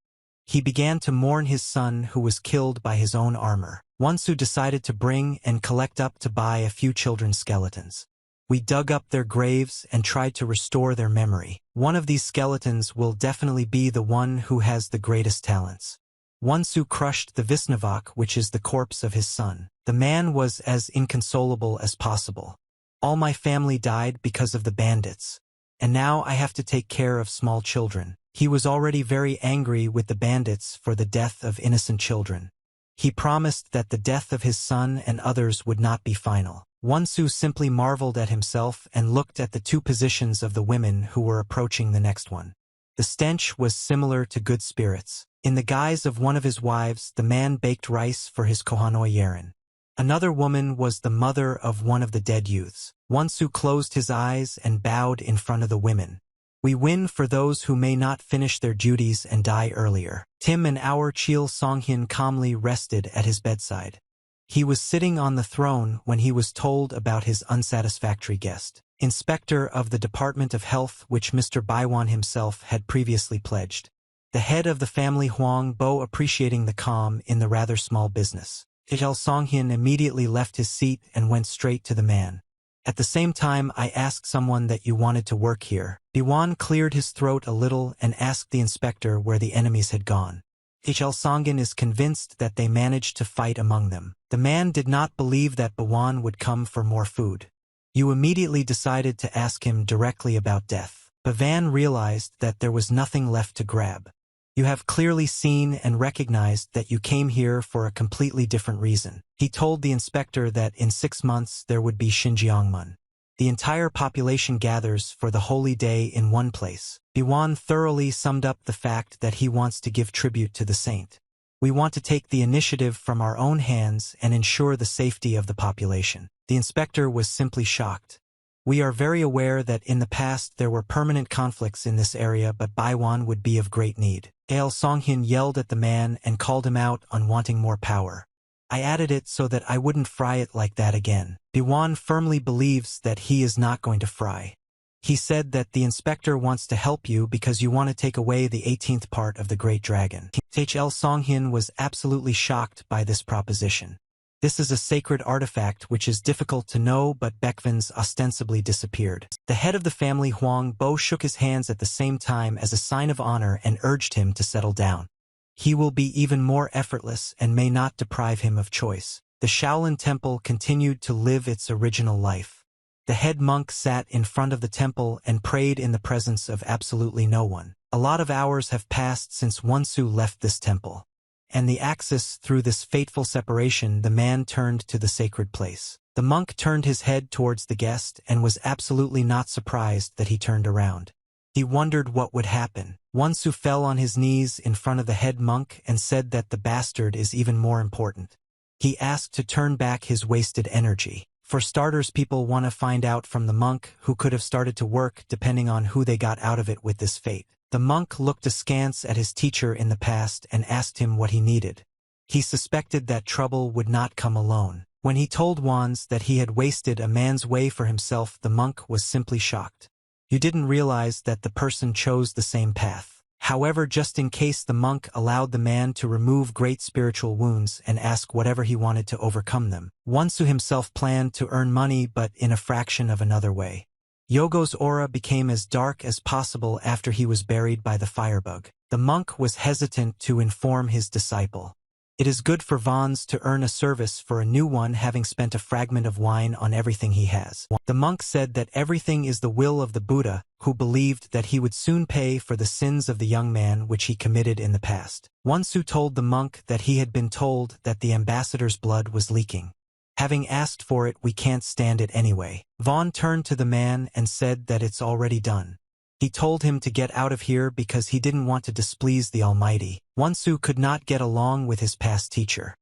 He began to mourn his son who was killed by his own armor. Wonsu decided to bring and collect up to buy a few children's skeletons. We dug up their graves and tried to restore their memory. One of these skeletons will definitely be the one who has the greatest talents. Wonsu crushed the Visnavak, which is the corpse of his son. The man was as inconsolable as possible. All my family died because of the bandits. And now I have to take care of small children. He was already very angry with the bandits for the death of innocent children. He promised that the death of his son and others would not be final. Wonsu simply marveled at himself and looked at the two positions of the women who were approaching the next one. The stench was similar to good spirits. In the guise of one of his wives, the man baked rice for his Kohanoi Yeren. Another woman was the mother of one of the dead youths. Wonsu closed his eyes and bowed in front of the women. We win for those who may not finish their duties and die earlier. Tim and our Chil Songhyun calmly rested at his bedside. He was sitting on the throne when he was told about his unsatisfactory guest. Inspector of the Department of Health, which Mr. Baiwan himself had previously pledged. The head of the family Huang Bo appreciating the calm in the rather small business. Chil Songhyun immediately left his seat and went straight to the man. At the same time, I asked someone that you wanted to work here. Biwan cleared his throat a little and asked the inspector where the enemies had gone. Chil Songhyun is convinced that they managed to fight among them. The man did not believe that Biwan would come for more food. You immediately decided to ask him directly about death. Bivan realized that there was nothing left to grab. You have clearly seen and recognized that you came here for a completely different reason. He told the inspector that in 6 months there would be Xinjiangmun. The entire population gathers for the holy day in one place. Biwan thoroughly summed up the fact that he wants to give tribute to the saint. We want to take the initiative from our own hands and ensure the safety of the population." The inspector was simply shocked. "We are very aware that in the past there were permanent conflicts in this area, but Baiwan would be of great need." Il Songhyun yelled at the man and called him out on wanting more power. "I added it so that I wouldn't fry it like that again." Baiwan firmly believes that he is not going to fry. He said that the inspector wants to help you because you want to take away the 18th part of the Great Dragon. Il Songhyun was absolutely shocked by this proposition. This is a sacred artifact which is difficult to know, but Baekvin's ostensibly disappeared. The head of the family Huang Bo shook his hands at the same time as a sign of honor and urged him to settle down. He will be even more effortless and may not deprive him of choice. The Shaolin Temple continued to live its original life. The head monk sat in front of the temple and prayed in the presence of absolutely no one. A lot of hours have passed since Wonsu left this temple. And the axis through this fateful separation, the man turned to the sacred place. The monk turned his head towards the guest and was absolutely not surprised that he turned around. He wondered what would happen. Wonsu fell on his knees in front of the head monk and said that the bastard is even more important. He asked to turn back his wasted energy. For starters, people want to find out from the monk who could have started to work depending on who they got out of it with this fate. The monk looked askance at his teacher in the past and asked him what he needed. He suspected that trouble would not come alone. When he told Wands that he had wasted a man's way for himself, the monk was simply shocked. "You didn't realize that the person chose the same path." However, just in case, the monk allowed the man to remove great spiritual wounds and ask whatever he wanted to overcome them. Wonsu himself planned to earn money, but in a fraction of another way. Yogo's aura became as dark as possible after he was buried by the firebug. The monk was hesitant to inform his disciple. It is good for Vons to earn a service for a new one, having spent a fragment of wine on everything he has. The monk said that everything is the will of the Buddha, who believed that he would soon pay for the sins of the young man which he committed in the past. Wonsu told the monk that he had been told that the ambassador's blood was leaking. "Having asked for it, we can't stand it anyway." Vaughn turned to the man and said that it's already done. He told him to get out of here because he didn't want to displease the Almighty. Wonsu could not get along with his past teacher.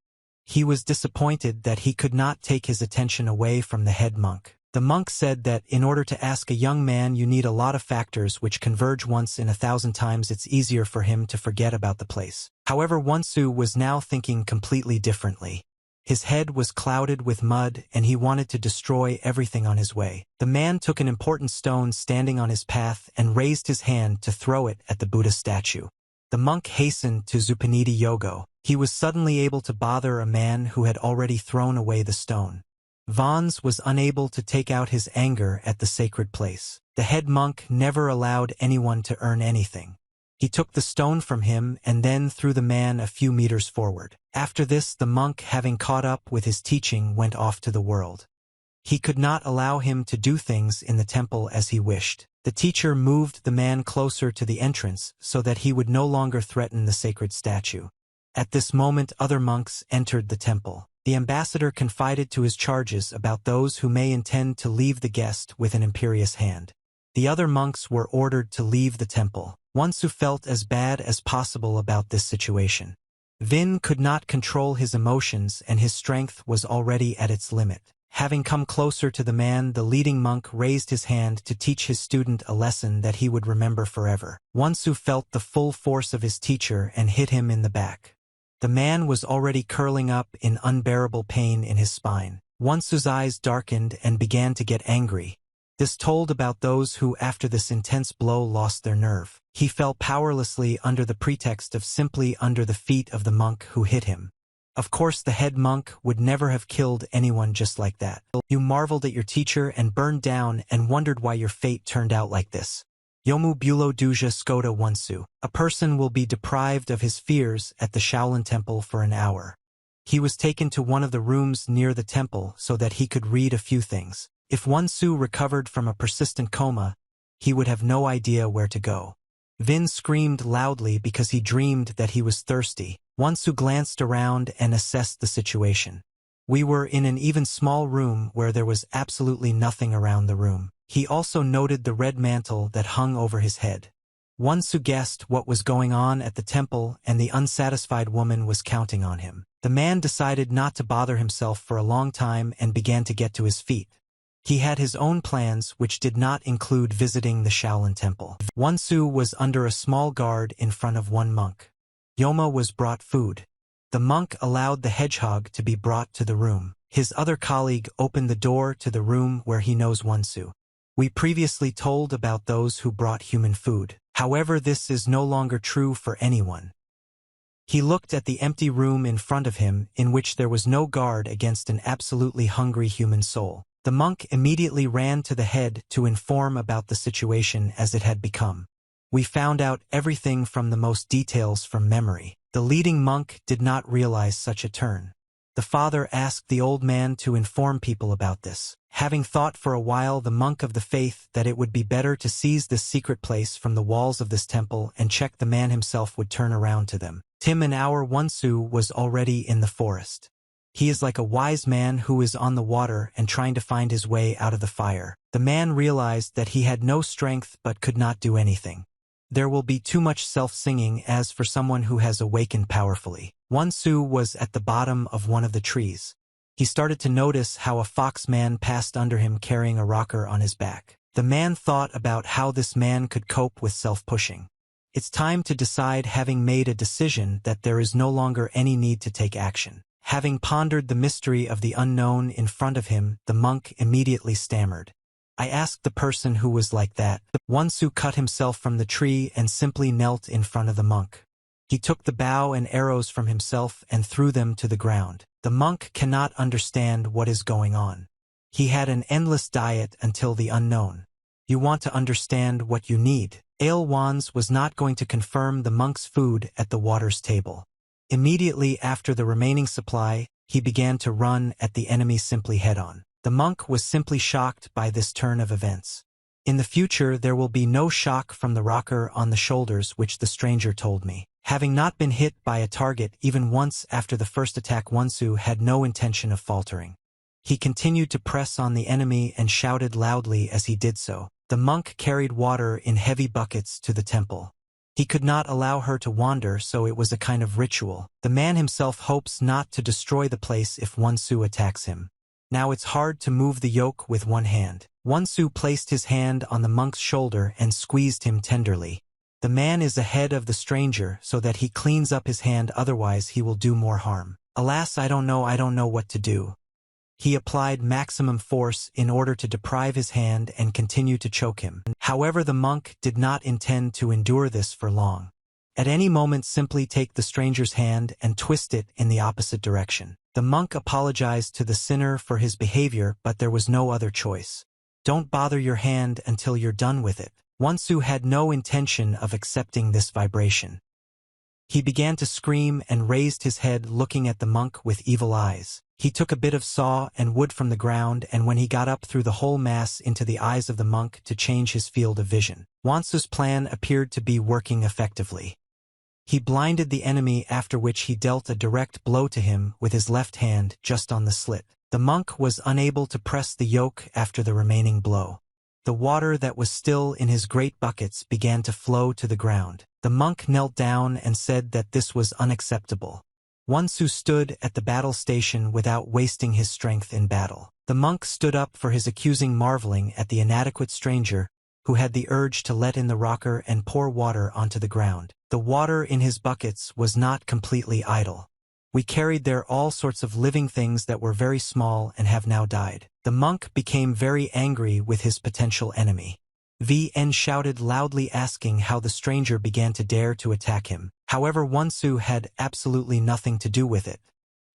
He was disappointed that he could not take his attention away from the head monk. The monk said that in order to ask a young man, you need a lot of factors which converge once in 1,000 times. It's easier for him to forget about the place. However, Wonsu was now thinking completely differently. His head was clouded with mud and he wanted to destroy everything on his way. The man took an important stone standing on his path and raised his hand to throw it at the Buddha statue. The monk hastened to Zupanidi Yogo. He was suddenly able to bother a man who had already thrown away the stone. Vons was unable to take out his anger at the sacred place. The head monk never allowed anyone to earn anything. He took the stone from him and then threw the man a few meters forward. After this, the monk, having caught up with his teaching, went off to the world. He could not allow him to do things in the temple as he wished. The teacher moved the man closer to the entrance so that he would no longer threaten the sacred statue. At this moment, other monks entered the temple. The ambassador confided to his charges about those who may intend to leave the guest with an imperious hand. The other monks were ordered to leave the temple. Wonsu felt as bad as possible about this situation. Vin could not control his emotions and his strength was already at its limit. Having come closer to the man, the leading monk raised his hand to teach his student a lesson that he would remember forever. Wonsu felt the full force of his teacher and hit him in the back. The man was already curling up in unbearable pain in his spine. Wonsu's eyes darkened and began to get angry. This told about those who, after this intense blow, lost their nerve. He fell powerlessly under the pretext of simply under the feet of the monk who hit him. Of course, the head monk would never have killed anyone just like that. You marveled at your teacher and burned down and wondered why your fate turned out like this. Yomu Bulo Duja Skoda Wonsu. A person will be deprived of his fears at the Shaolin Temple for an hour. He was taken to one of the rooms near the temple so that he could read a few things. If Wonsu recovered from a persistent coma, he would have no idea where to go. Vin screamed loudly because he dreamed that he was thirsty. Wonsu glanced around and assessed the situation. We were in an even small room where there was absolutely nothing around the room. He also noted the red mantle that hung over his head. Wonsu guessed what was going on at the temple, and the unsatisfied woman was counting on him. The man decided not to bother himself for a long time and began to get to his feet. He had his own plans, which did not include visiting the Shaolin temple. Wonsu was under a small guard in front of one monk. Yoma was brought food. The monk allowed the hedgehog to be brought to the room. His other colleague opened the door to the room where he knows Wonsu. We previously told about those who brought human food. However, this is no longer true for anyone. He looked at the empty room in front of him, in which there was no guard against an absolutely hungry human soul. The monk immediately ran to the head to inform about the situation as it had become. We found out everything from the most details from memory. The leading monk did not realize such a turn. The father asked the old man to inform people about this. Having thought for a while, the monk of the faith that it would be better to seize this secret place from the walls of this temple and check the man himself would turn around to them. Tim and our Wonsu was already in the forest. He is like a wise man who is on the water and trying to find his way out of the fire. The man realized that he had no strength but could not do anything. There will be too much self-singing as for someone who has awakened powerfully. Wonsu was at the bottom of one of the trees. He started to notice how a fox man passed under him carrying a rocker on his back. The man thought about how this man could cope with self-pushing. It's time to decide, having made a decision that there is no longer any need to take action. Having pondered the mystery of the unknown in front of him, the monk immediately stammered. I asked the person who was like that. Wonsu cut himself from the tree and simply knelt in front of the monk. He took the bow and arrows from himself and threw them to the ground. The monk cannot understand what is going on. He had an endless diet until the unknown. You want to understand what you need. Ale Wands was not going to confirm the monk's food at the water's table. Immediately after the remaining supply, he began to run at the enemy simply head-on. The monk was simply shocked by this turn of events. In the future, there will be no shock from the rocker on the shoulders, which the stranger told me. Having not been hit by a target even once after the first attack, Wonsu had no intention of faltering. He continued to press on the enemy and shouted loudly as he did so. The monk carried water in heavy buckets to the temple. He could not allow her to wander, so it was a kind of ritual. The man himself hopes not to destroy the place if Wonsu attacks him. Now it's hard to move the yoke with one hand. Wonsu placed his hand on the monk's shoulder and squeezed him tenderly. The man is ahead of the stranger so that he cleans up his hand, otherwise he will do more harm. Alas, I don't know what to do. He applied maximum force in order to deprive his hand and continue to choke him. However, the monk did not intend to endure this for long. At any moment, simply take the stranger's hand and twist it in the opposite direction. The monk apologized to the sinner for his behavior, but there was no other choice. Don't bother your hand until you're done with it. Wonsu had no intention of accepting this vibration. He began to scream and raised his head, looking at the monk with evil eyes. He took a bit of saw and wood from the ground, and when he got up, threw the whole mass into the eyes of the monk to change his field of vision. Wonsu's plan appeared to be working effectively. He blinded the enemy, after which he dealt a direct blow to him with his left hand just on the slit. The monk was unable to press the yoke after the remaining blow. The water that was still in his great buckets began to flow to the ground. The monk knelt down and said that this was unacceptable. Wonsu stood at the battle station without wasting his strength in battle. The monk stood up for his accusing, marveling at the inadequate stranger, who had the urge to let in the rocker and pour water onto the ground. The water in his buckets was not completely idle. We carried there all sorts of living things that were very small and have now died. The monk became very angry with his potential enemy. VN shouted loudly, asking how the stranger began to dare to attack him. However, Wonsu had absolutely nothing to do with it.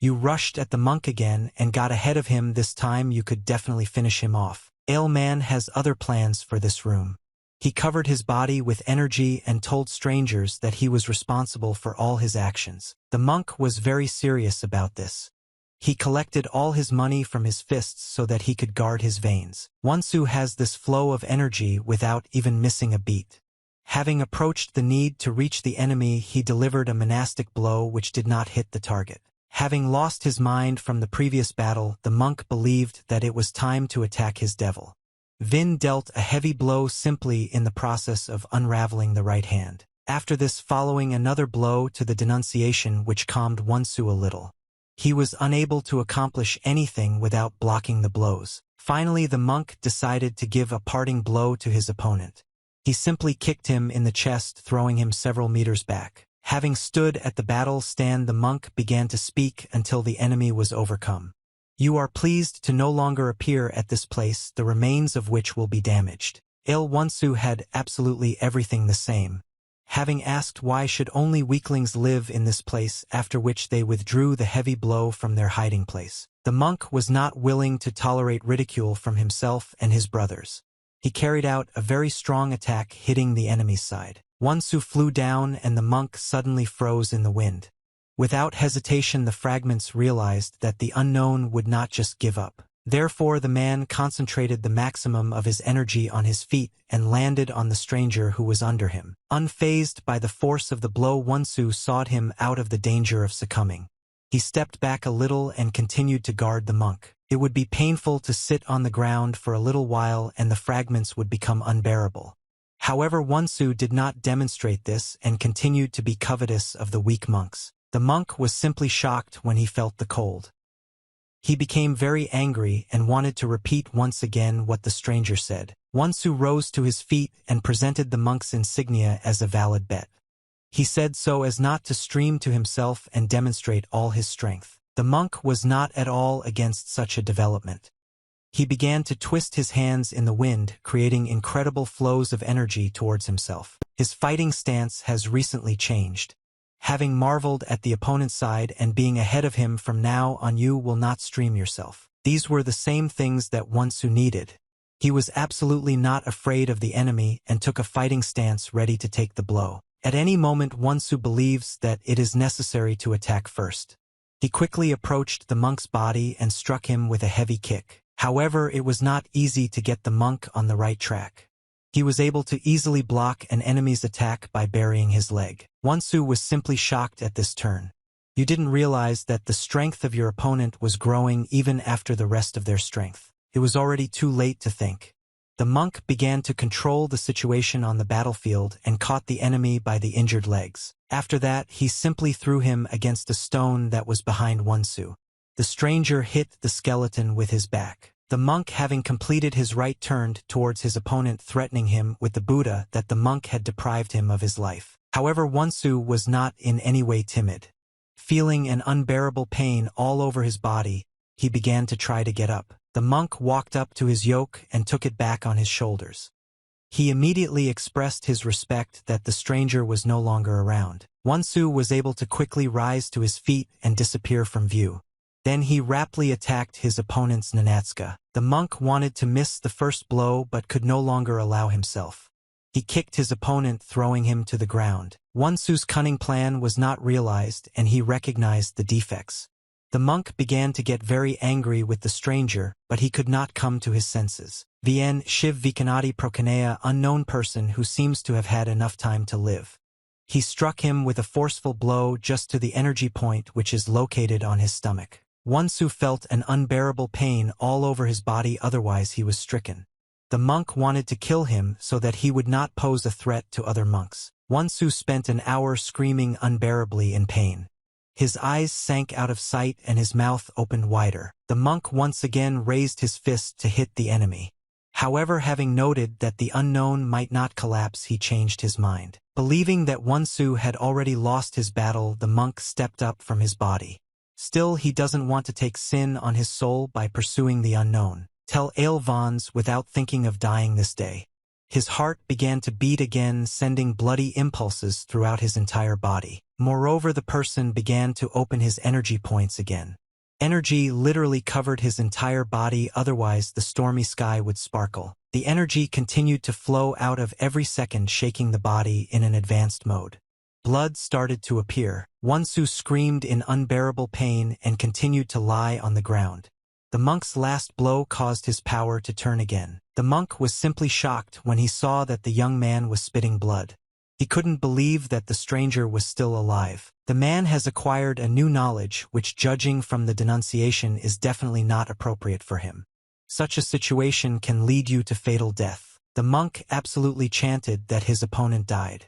You rushed at the monk again and got ahead of him. This time you could definitely finish him off. Ailman has other plans for this room. He covered his body with energy and told strangers that he was responsible for all his actions. The monk was very serious about this. He collected all his money from his fists so that he could guard his veins. Wonsu has this flow of energy without even missing a beat. Having approached the need to reach the enemy, he delivered a monastic blow which did not hit the target. Having lost his mind from the previous battle, the monk believed that it was time to attack his devil. Vin dealt a heavy blow simply in the process of unraveling the right hand. After this, following another blow to the denunciation which calmed Wonsu a little. He was unable to accomplish anything without blocking the blows. Finally, the monk decided to give a parting blow to his opponent. He simply kicked him in the chest, throwing him several meters back. Having stood at the battle stand, the monk began to speak until the enemy was overcome. You are pleased to no longer appear at this place, the remains of which will be damaged. Wonsu had absolutely everything the same. Having asked why should only weaklings live in this place, after which they withdrew the heavy blow from their hiding place. The monk was not willing to tolerate ridicule from himself and his brothers. He carried out a very strong attack, hitting the enemy's side. Wonsu flew down and the monk suddenly froze in the wind. Without hesitation, the fragments realized that the unknown would not just give up. Therefore, the man concentrated the maximum of his energy on his feet and landed on the stranger who was under him. Unfazed by the force of the blow, Wonsu sought him out of the danger of succumbing. He stepped back a little and continued to guard the monk. It would be painful to sit on the ground for a little while and the fragments would become unbearable. However, Wonsu did not demonstrate this and continued to be covetous of the weak monks. The monk was simply shocked when he felt the cold. He became very angry and wanted to repeat once again what the stranger said. Wonsu rose to his feet and presented the monk's insignia as a valid bet. He said so as not to stream to himself and demonstrate all his strength. The monk was not at all against such a development. He began to twist his hands in the wind, creating incredible flows of energy towards himself. His fighting stance has recently changed. Having marveled at the opponent's side and being ahead of him from now on, you will not stream yourself. These were the same things that Wonsu needed. He was absolutely not afraid of the enemy and took a fighting stance, ready to take the blow. At any moment, Wonsu believes that it is necessary to attack first. He quickly approached the monk's body and struck him with a heavy kick. However, it was not easy to get the monk on the right track. He was able to easily block an enemy's attack by burying his leg. Wonsu was simply shocked at this turn. You didn't realize that the strength of your opponent was growing even after the rest of their strength. It was already too late to think. The monk began to control the situation on the battlefield and caught the enemy by the injured legs. After that, he simply threw him against a stone that was behind Wonsu. The stranger hit the skeleton with his back. The monk, having completed his right, turned towards his opponent, threatening him with the Buddha that the monk had deprived him of his life. However, Wonsu was not in any way timid. Feeling an unbearable pain all over his body, he began to try to get up. The monk walked up to his yoke and took it back on his shoulders. He immediately expressed his respect that the stranger was no longer around. Wonsu was able to quickly rise to his feet and disappear from view. Then he rapidly attacked his opponent's Nanatsuka. The monk wanted to miss the first blow but could no longer allow himself. He kicked his opponent, throwing him to the ground. Wonsu's cunning plan was not realized and he recognized the defects. The monk began to get very angry with the stranger, but he could not come to his senses. Vien Shiv Vikanati Prokanea, unknown person who seems to have had enough time to live. He struck him with a forceful blow just to the energy point which is located on his stomach. Wonsu felt an unbearable pain all over his body, otherwise he was stricken. The monk wanted to kill him so that he would not pose a threat to other monks. Wonsu spent an hour screaming unbearably in pain. His eyes sank out of sight and his mouth opened wider. The monk once again raised his fist to hit the enemy. However, having noted that the unknown might not collapse, he changed his mind. Believing that Wonsu had already lost his battle, the monk stepped up from his body. Still, he doesn't want to take sin on his soul by pursuing the unknown. Tell Ailvans without thinking of dying this day. His heart began to beat again, sending bloody impulses throughout his entire body. Moreover, the person began to open his energy points again. Energy literally covered his entire body, otherwise the stormy sky would sparkle. The energy continued to flow out of every second, shaking the body in an advanced mode. Blood started to appear. Wonsu screamed in unbearable pain and continued to lie on the ground. The monk's last blow caused his power to turn again. The monk was simply shocked when he saw that the young man was spitting blood. He couldn't believe that the stranger was still alive. The man has acquired a new knowledge which, judging from the denunciation, is definitely not appropriate for him. Such a situation can lead you to fatal death. The monk absolutely chanted that his opponent died.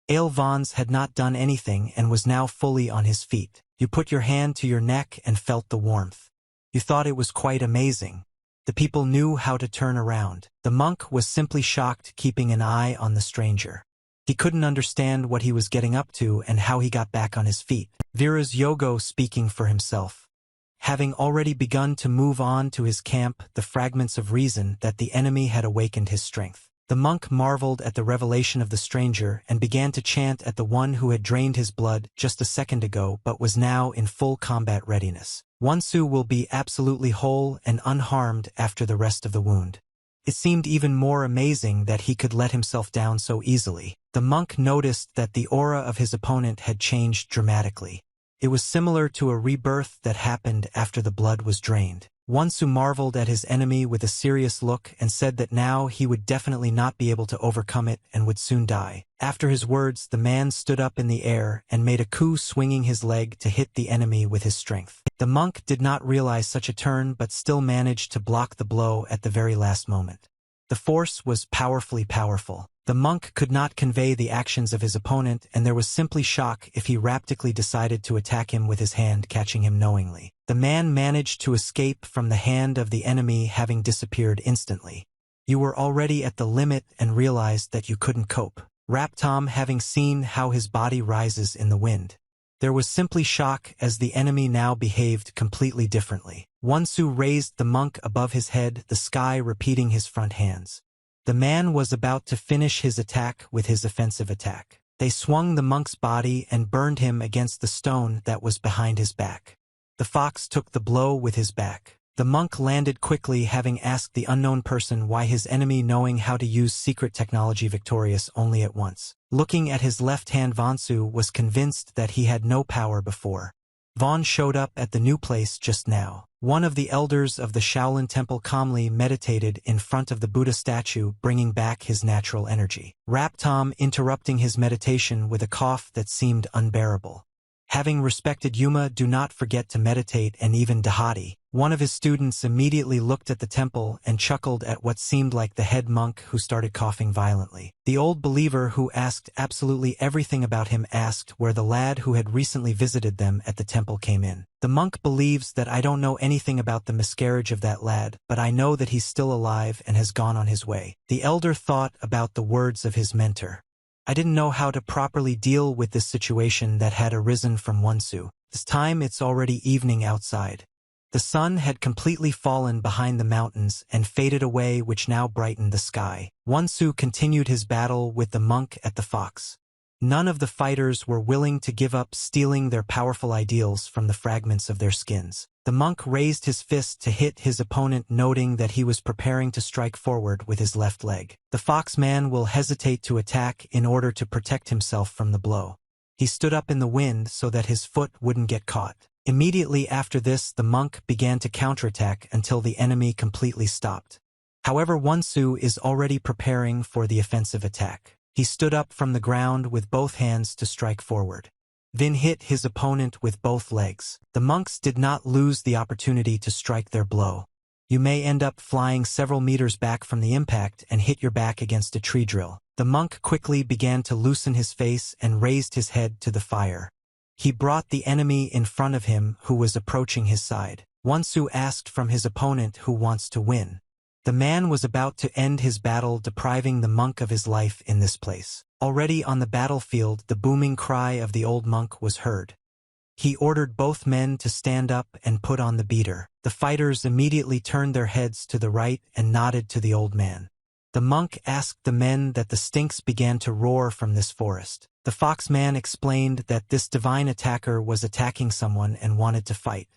Vons had not done anything and was now fully on his feet. You put your hand to your neck and felt the warmth. You thought it was quite amazing. The people knew how to turn around. The monk was simply shocked, keeping an eye on the stranger. He couldn't understand what he was getting up to and how he got back on his feet. Vira's Yogo speaking for himself. Having already begun to move on to his camp, the fragments of reason that the enemy had awakened his strength. The monk marveled at the revelation of the stranger and began to chant at the one who had drained his blood just a second ago but was now in full combat readiness. Wonsu will be absolutely whole and unharmed after the rest of the wound. It seemed even more amazing that he could let himself down so easily. The monk noticed that the aura of his opponent had changed dramatically. It was similar to a rebirth that happened after the blood was drained. Wonsu marveled at his enemy with a serious look and said that now he would definitely not be able to overcome it and would soon die. After his words, the man stood up in the air and made a coup, swinging his leg to hit the enemy with his strength. The monk did not realize such a turn but still managed to block the blow at the very last moment. The force was powerful. The monk could not convey the actions of his opponent, and there was simply shock if he rapidly decided to attack him with his hand, catching him knowingly. The man managed to escape from the hand of the enemy, having disappeared instantly. You were already at the limit and realized that you couldn't cope. Raptom, having seen how his body rises in the wind. There was simply shock as the enemy now behaved completely differently. Wonsu raised the monk above his head, the sky repeating his front hands. The man was about to finish his attack with his offensive attack. They swung the monk's body and burned him against the stone that was behind his back. The fox took the blow with his back. The monk landed quickly, having asked the unknown person why his enemy, knowing how to use secret technology, victorious only at once. Looking at his left hand, Wonsu was convinced that he had no power before. Vaughn showed up at the new place just now. One of the elders of the Shaolin Temple calmly meditated in front of the Buddha statue, bringing back his natural energy. Raptom interrupting his meditation with a cough that seemed unbearable. Having respected Yuma, do not forget to meditate, and even Dahadi. One of his students immediately looked at the temple and chuckled at what seemed like the head monk, who started coughing violently. The old believer, who asked absolutely everything about him, asked where the lad who had recently visited them at the temple came in. The monk believes that I don't know anything about the miscarriage of that lad, but I know that he's still alive and has gone on his way. The elder thought about the words of his mentor. I didn't know how to properly deal with this situation that had arisen from Wonsu. This time it's already evening outside. The sun had completely fallen behind the mountains and faded away, which now brightened the sky. Wonsu continued his battle with the monk at the fox. None of the fighters were willing to give up, stealing their powerful ideals from the fragments of their skins. The monk raised his fist to hit his opponent, noting that he was preparing to strike forward with his left leg. The foxman will hesitate to attack in order to protect himself from the blow. He stood up in the wind so that his foot wouldn't get caught. Immediately after this, the monk began to counterattack until the enemy completely stopped. However, Wonsu is already preparing for the offensive attack. He stood up from the ground with both hands to strike forward. Vin hit his opponent with both legs. The monks did not lose the opportunity to strike their blow. You may end up flying several meters back from the impact and hit your back against a tree drill. The monk quickly began to loosen his face and raised his head to the fire. He brought the enemy in front of him, who was approaching his side. Wonsu asked from his opponent who wants to win. The man was about to end his battle, depriving the monk of his life in this place. Already on the battlefield, the booming cry of the old monk was heard. He ordered both men to stand up and put on the beater. The fighters immediately turned their heads to the right and nodded to the old man. The monk asked the men that the stinks began to roar from this forest. The foxman explained that this divine attacker was attacking someone and wanted to fight.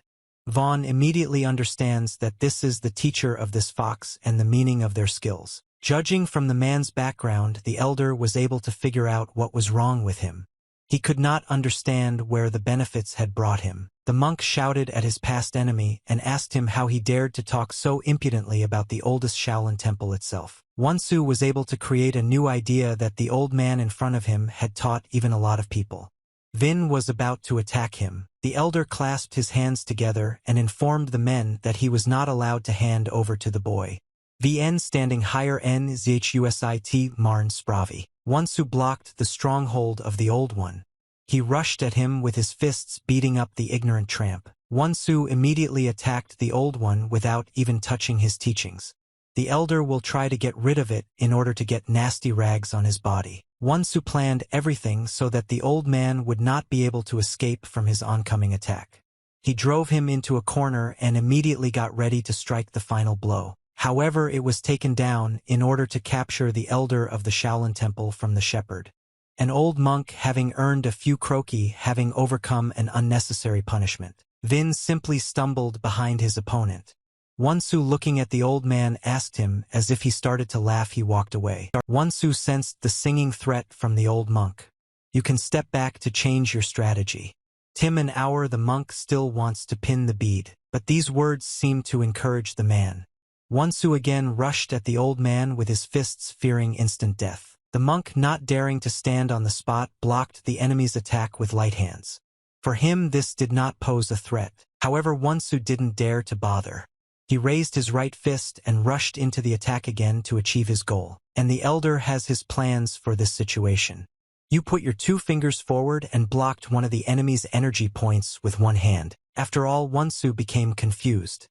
Vaughn immediately understands that this is the teacher of this fox and the meaning of their skills. Judging from the man's background, the elder was able to figure out what was wrong with him. He could not understand where the benefits had brought him. The monk shouted at his past enemy and asked him how he dared to talk so impudently about the oldest Shaolin temple itself. Wonsu was able to create a new idea that the old man in front of him had taught even a lot of people. Vin was about to attack him. The elder clasped his hands together and informed the men that he was not allowed to hand over to the boy. Vn standing higher n zhusit marn spravi. Wonsu blocked the stronghold of the old one. He rushed at him with his fists, beating up the ignorant tramp. Wonsu immediately attacked the old one without even touching his teachings. The elder will try to get rid of it in order to get nasty rags on his body. Wonsu planned everything so that the old man would not be able to escape from his oncoming attack. He drove him into a corner and immediately got ready to strike the final blow. However, it was taken down in order to capture the elder of the Shaolin Temple from the shepherd. An old monk having earned a few kroki, having overcome an unnecessary punishment. Vin simply stumbled behind his opponent. Wonsu, looking at the old man, asked him, as if he started to laugh, he walked away. Wonsu sensed the singing threat from the old monk. You can step back to change your strategy. Tim an hour, the monk still wants to pin the bead, but these words seemed to encourage the man. Wonsu again rushed at the old man with his fists, fearing instant death. The monk, not daring to stand on the spot, blocked the enemy's attack with light hands. For him, this did not pose a threat. However, Wonsu didn't dare to bother. He raised his right fist and rushed into the attack again to achieve his goal. And the elder has his plans for this situation. You put your 2 fingers forward and blocked one of the enemy's energy points with one hand. After all, Wonsu became confused.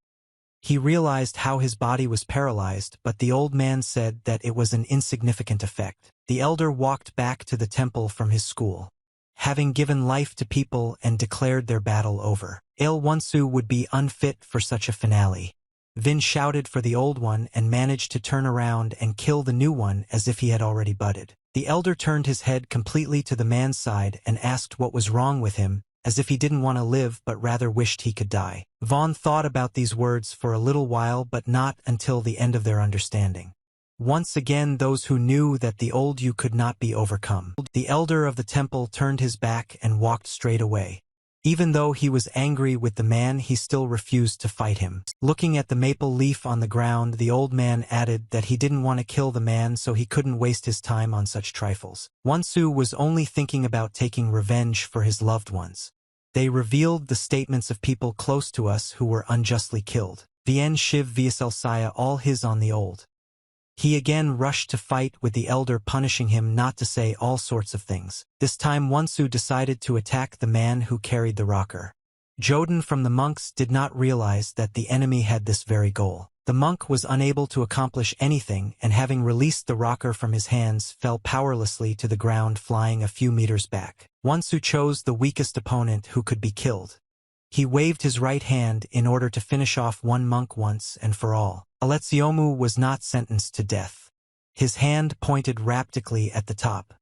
He realized how his body was paralyzed, but the old man said that it was an insignificant effect. The elder walked back to the temple from his school, having given life to people and declared their battle over. Wonsu would be unfit for such a finale. Vin shouted for the old one and managed to turn around and kill the new one as if he had already budded. The elder turned his head completely to the man's side and asked what was wrong with him, as if he didn't want to live but rather wished he could die. Vaughn thought about these words for a little while, but not until the end of their understanding. Once again, those who knew that the old you could not be overcome. The elder of the temple turned his back and walked straight away. Even though he was angry with the man, he still refused to fight him. Looking at the maple leaf on the ground, the old man added that he didn't want to kill the man, so he couldn't waste his time on such trifles. Wonsu was only thinking about taking revenge for his loved ones. They revealed the statements of people close to us who were unjustly killed. Vien Shiv Viaselsaya, all his on the old. He again rushed to fight with the elder, punishing him not to say all sorts of things. This time Wonsu decided to attack the man who carried the rocker. Joden from the monks did not realize that the enemy had this very goal. The monk was unable to accomplish anything, and having released the rocker from his hands, fell powerlessly to the ground, flying a few meters back. Wonsu chose the weakest opponent who could be killed. He waved his right hand in order to finish off one monk once and for all. Alexiomu was not sentenced to death. His hand pointed rapidly at the top.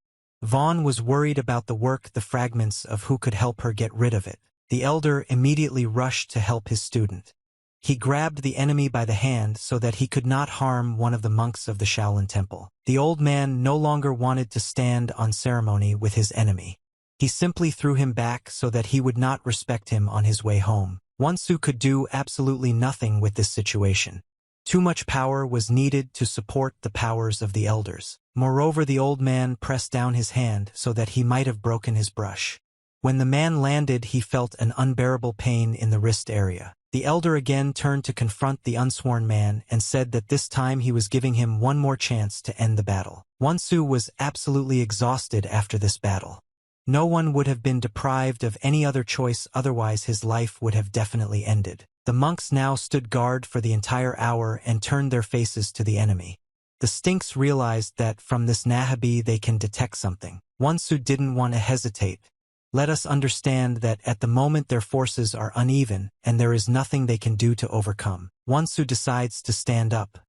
Vaughn was worried about the work, the fragments of who could help her get rid of it. The elder immediately rushed to help his student. He grabbed the enemy by the hand so that he could not harm one of the monks of the Shaolin Temple. The old man no longer wanted to stand on ceremony with his enemy. He simply threw him back so that he would not respect him on his way home. Wonsu could do absolutely nothing with this situation. Too much power was needed to support the powers of the elders. Moreover, the old man pressed down his hand so that he might have broken his brush. When the man landed, he felt an unbearable pain in the wrist area. The elder again turned to confront the unsworn man and said that this time he was giving him one more chance to end the battle. Wonsu was absolutely exhausted after this battle. No one would have been deprived of any other choice, otherwise his life would have definitely ended. The monks now stood guard for the entire hour and turned their faces to the enemy. The Stinks realized that from this Nahabi they can detect something. Wonsu didn't want to hesitate. Let us understand that at the moment their forces are uneven and there is nothing they can do to overcome. Wonsu decides to stand up.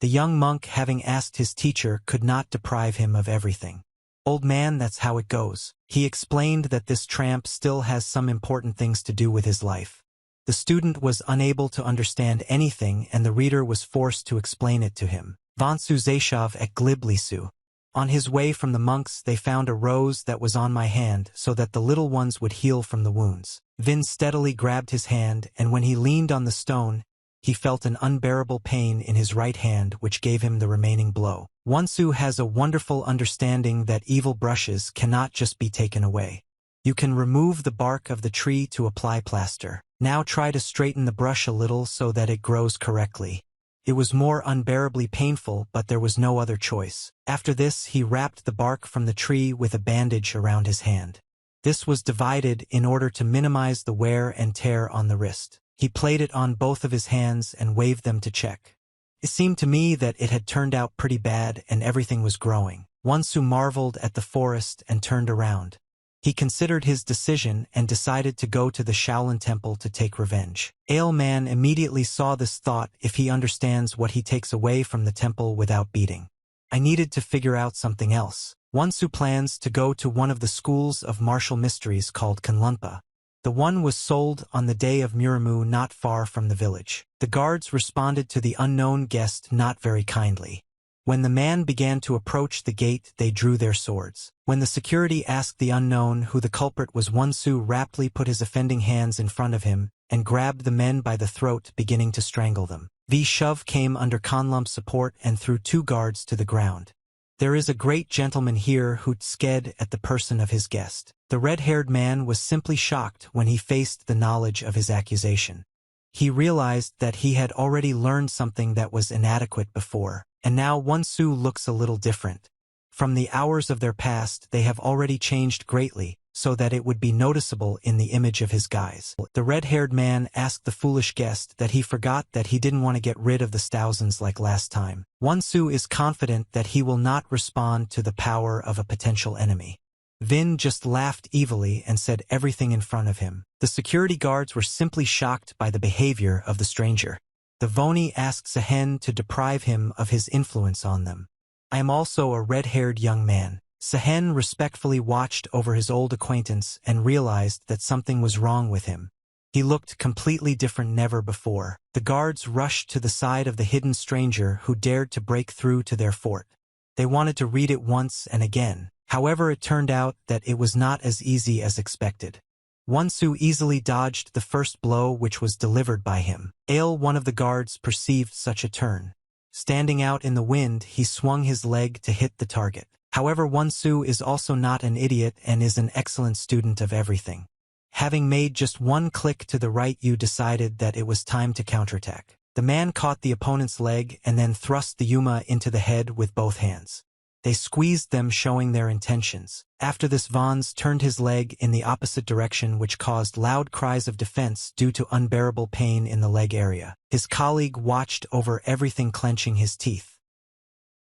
The young monk, having asked his teacher, could not deprive him of everything. Old man, that's how it goes. He explained that this tramp still has some important things to do with his life. The student was unable to understand anything and the reader was forced to explain it to him. Vansu Zayshav et Gliblisu. On his way from the monks they found a rose that was on my hand so that the little ones would heal from the wounds. Vin steadily grabbed his hand, and when he leaned on the stone, he felt an unbearable pain in his right hand which gave him the remaining blow. Wonsu has a wonderful understanding that evil brushes cannot just be taken away. You can remove the bark of the tree to apply plaster. Now try to straighten the brush a little so that it grows correctly. It was more unbearably painful, but there was no other choice. After this, he wrapped the bark from the tree with a bandage around his hand. This was divided in order to minimize the wear and tear on the wrist. He played it on both of his hands and waved them to check. It seemed to me that it had turned out pretty bad and everything was growing. Wonsu marveled at the forest and turned around. He considered his decision and decided to go to the Shaolin Temple to take revenge. Ale Man immediately saw this thought: if he understands what he takes away from the temple without beating. I needed to figure out something else. Wonsu plans to go to one of the schools of martial mysteries called Kunlunpa. The one was sold on the day of Muramu not far from the village. The guards responded to the unknown guest not very kindly. When the man began to approach the gate, they drew their swords. When the security asked the unknown who the culprit was, Wonsu rapidly put his offending hands in front of him and grabbed the men by the throat, beginning to strangle them. The shove came under Kunlump's support and threw 2 guards to the ground. There is a great gentleman here who sked at the person of his guest. The red-haired man was simply shocked when he faced the knowledge of his accusation. He realized that he had already learned something that was inadequate before. And now Wonsu looks a little different. From the hours of their past, they have already changed greatly, so that it would be noticeable in the image of his guise. The red-haired man asked the foolish guest that he forgot that he didn't want to get rid of the thousands like last time. Wonsu is confident that he will not respond to the power of a potential enemy. Vin just laughed evilly and said everything in front of him. The security guards were simply shocked by the behavior of the stranger. The Voni asked Sehen to deprive him of his influence on them. I am also a red-haired young man. Sehen respectfully watched over his old acquaintance and realized that something was wrong with him. He looked completely different, never before. The guards rushed to the side of the hidden stranger who dared to break through to their fort. They wanted to read it once and again. However, it turned out that it was not as easy as expected. Wonsu easily dodged the first blow which was delivered by him. One of the guards, perceived such a turn. Standing out in the wind, he swung his leg to hit the target. However, Wonsu is also not an idiot and is an excellent student of everything. Having made just one click to the right, you decided that it was time to counterattack. The man caught the opponent's leg and then thrust the Yuma into the head with both hands. They squeezed them, showing their intentions. After this, Vons turned his leg in the opposite direction, which caused loud cries of defense due to unbearable pain in the leg area. His colleague watched over everything, clenching his teeth.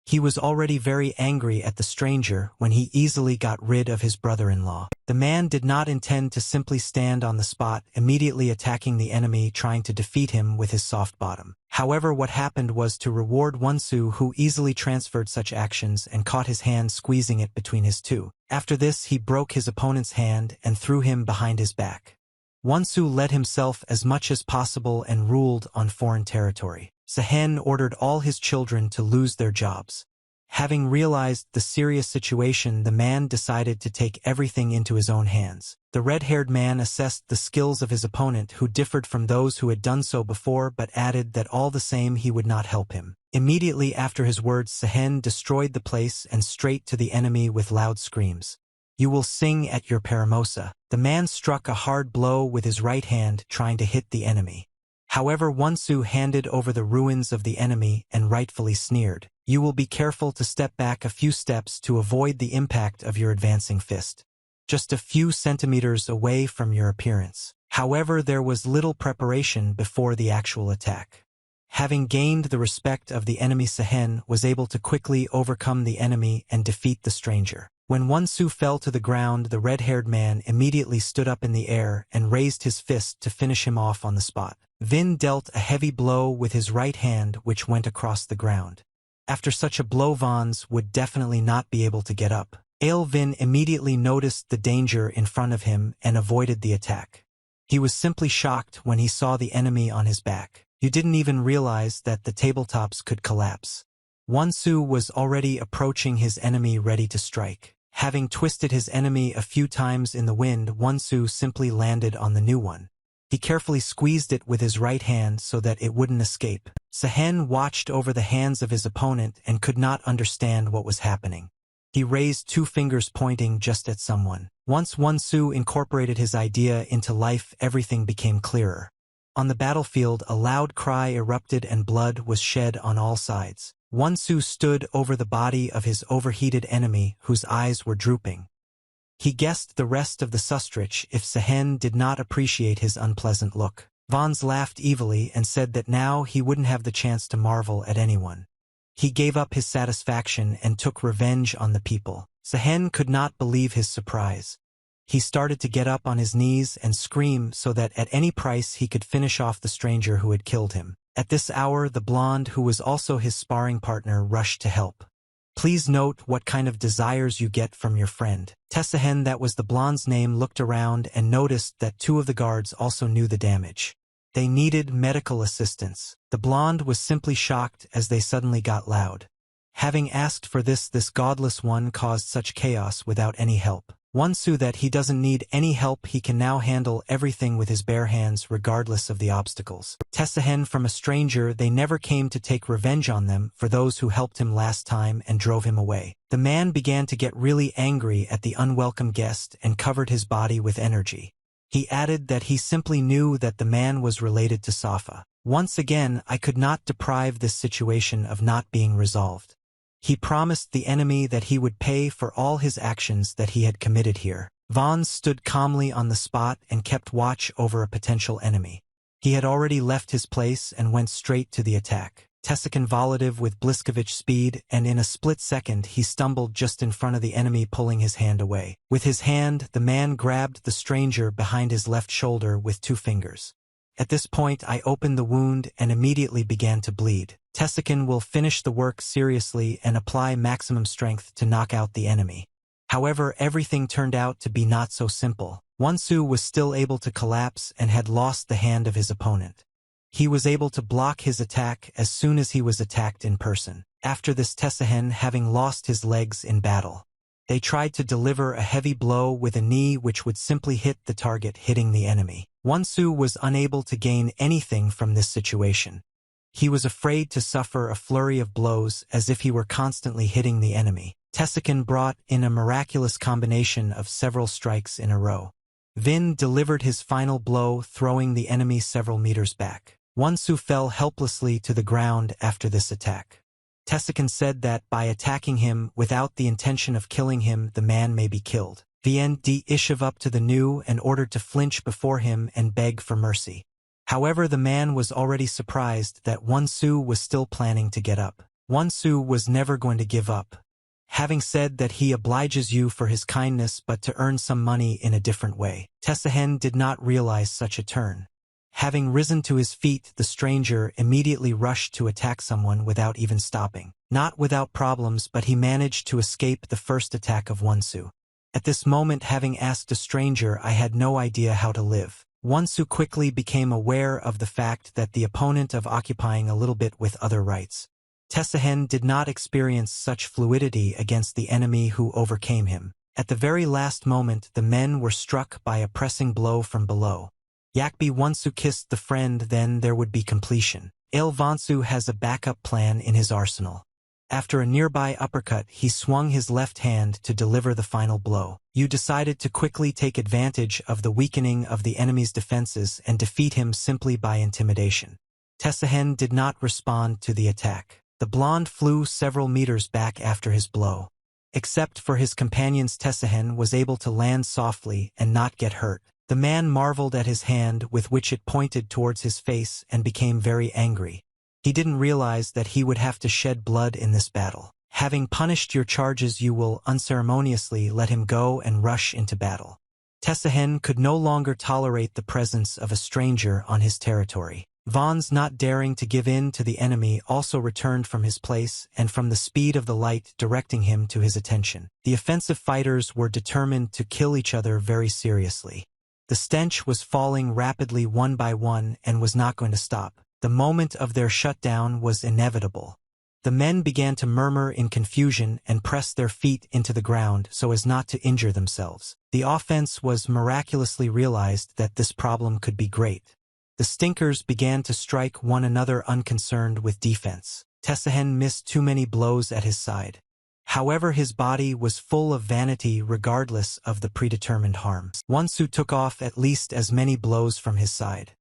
He was already very angry at the stranger when he easily got rid of his brother-in-law. The man did not intend to simply stand on the spot, immediately attacking the enemy, trying to defeat him with his soft bottom. However, what happened was to reward Wonsu, who easily transferred such actions and caught his hand, squeezing it between his two. After this, he broke his opponent's hand and threw him behind his back. Wonsu led himself as much as possible and ruled on foreign territory. Sehen ordered all his children to lose their jobs. Having realized the serious situation, the man decided to take everything into his own hands. The red-haired man assessed the skills of his opponent, who differed from those who had done so before, but added that all the same he would not help him. Immediately after his words, Sehen destroyed the place and straight to the enemy with loud screams. "You will sing at your Paramosa." The man struck a hard blow with his right hand, trying to hit the enemy. However, Wonsu handed over the ruins of the enemy and rightfully sneered. "You will be careful to step back a few steps to avoid the impact of your advancing fist. Just a few centimeters away from your appearance." However, there was little preparation before the actual attack. Having gained the respect of the enemy, Sehen was able to quickly overcome the enemy and defeat the stranger. When Wonsu fell to the ground, the red-haired man immediately stood up in the air and raised his fist to finish him off on the spot. Vin dealt a heavy blow with his right hand, which went across the ground. After such a blow, Vons would definitely not be able to get up. Vin immediately noticed the danger in front of him and avoided the attack. He was simply shocked when he saw the enemy on his back. You didn't even realize that the tabletops could collapse. Wonsu was already approaching his enemy, ready to strike. Having twisted his enemy a few times in the wind, Wonsu simply landed on the new one. He carefully squeezed it with his right hand so that it wouldn't escape. Sehen watched over the hands of his opponent and could not understand what was happening. He raised 2 fingers pointing just at someone. Once Won-soo incorporated his idea into life, everything became clearer. On the battlefield, a loud cry erupted and blood was shed on all sides. Won-soo stood over the body of his overheated enemy, whose eyes were drooping. He guessed the rest of the Sustrich if Sehen did not appreciate his unpleasant look. Vons laughed evilly and said that now he wouldn't have the chance to marvel at anyone. He gave up his satisfaction and took revenge on the people. Sehen could not believe his surprise. He started to get up on his knees and scream so that at any price he could finish off the stranger who had killed him. At this hour, the blonde, who was also his sparring partner, rushed to help. Please note what kind of desires you get from your friend. Tessehen, that was the blonde's name, looked around and noticed that 2 of the guards also knew the damage. They needed medical assistance. The blonde was simply shocked as they suddenly got loud. Having asked for this godless one caused such chaos without any help. Won-soo that he doesn't need any help, he can now handle everything with his bare hands regardless of the obstacles. Tessehen, from a stranger, they never came to take revenge on them for those who helped him last time and drove him away. The man began to get really angry at the unwelcome guest and covered his body with energy. He added that he simply knew that the man was related to Safa. Once again, I could not deprive this situation of not being resolved. He promised the enemy that he would pay for all his actions that he had committed here. Vons stood calmly on the spot and kept watch over a potential enemy. He had already left his place and went straight to the attack. Tessican volatile with Bliskovich speed, and in a split second he stumbled just in front of the enemy, pulling his hand away. With his hand, the man grabbed the stranger behind his left shoulder with 2 fingers. At this point I opened the wound and immediately began to bleed. Tessican will finish the work seriously and apply maximum strength to knock out the enemy. However, everything turned out to be not so simple. Won-soo was still able to collapse and had lost the hand of his opponent. He was able to block his attack as soon as he was attacked in person. After this, Tessehen, having lost his legs in battle, they tried to deliver a heavy blow with a knee which would simply hit the target, hitting the enemy. Won-soo was unable to gain anything from this situation. He was afraid to suffer a flurry of blows as if he were constantly hitting the enemy. Tessican brought in a miraculous combination of several strikes in a row. Vin delivered his final blow, throwing the enemy several meters back. Won-soo fell helplessly to the ground after this attack. Tessican said that by attacking him without the intention of killing him, the man may be killed. Vien ishiv up to the new and ordered to flinch before him and beg for mercy. However, the man was already surprised that Won-soo was still planning to get up. Won-soo was never going to give up. Having said that he obliges you for his kindness but to earn some money in a different way. Tessehen did not realize such a turn. Having risen to his feet, the stranger immediately rushed to attack someone without even stopping. Not without problems, but he managed to escape the first attack of Won-soo. At this moment, having asked a stranger, I had no idea how to live. Won-soo quickly became aware of the fact that the opponent of occupying a little bit with other rights. Tessehen did not experience such fluidity against the enemy who overcame him. At the very last moment, the men were struck by a pressing blow from below. Yakbi Won-soo kissed the friend, then there would be completion. Won-soo has a backup plan in his arsenal. After a nearby uppercut, he swung his left hand to deliver the final blow. You decided to quickly take advantage of the weakening of the enemy's defenses and defeat him simply by intimidation. Tessehen did not respond to the attack. The blonde flew several meters back after his blow. Except for his companions, Tessehen was able to land softly and not get hurt. The man marveled at his hand with which it pointed towards his face and became very angry. He didn't realize that he would have to shed blood in this battle. Having punished your charges, you will unceremoniously let him go and rush into battle. Tessehen could no longer tolerate the presence of a stranger on his territory. Vons, not daring to give in to the enemy, also returned from his place and from the speed of the light directing him to his attention. The offensive fighters were determined to kill each other very seriously. The stench was falling rapidly one by one and was not going to stop. The moment of their shutdown was inevitable. The men began to murmur in confusion and press their feet into the ground so as not to injure themselves. The offense was miraculously realized that this problem could be great. The stinkers began to strike one another unconcerned with defense. Tessehen missed too many blows at his side. However, his body was full of vanity regardless of the predetermined harms. Wonsu took off at least as many blows from his side.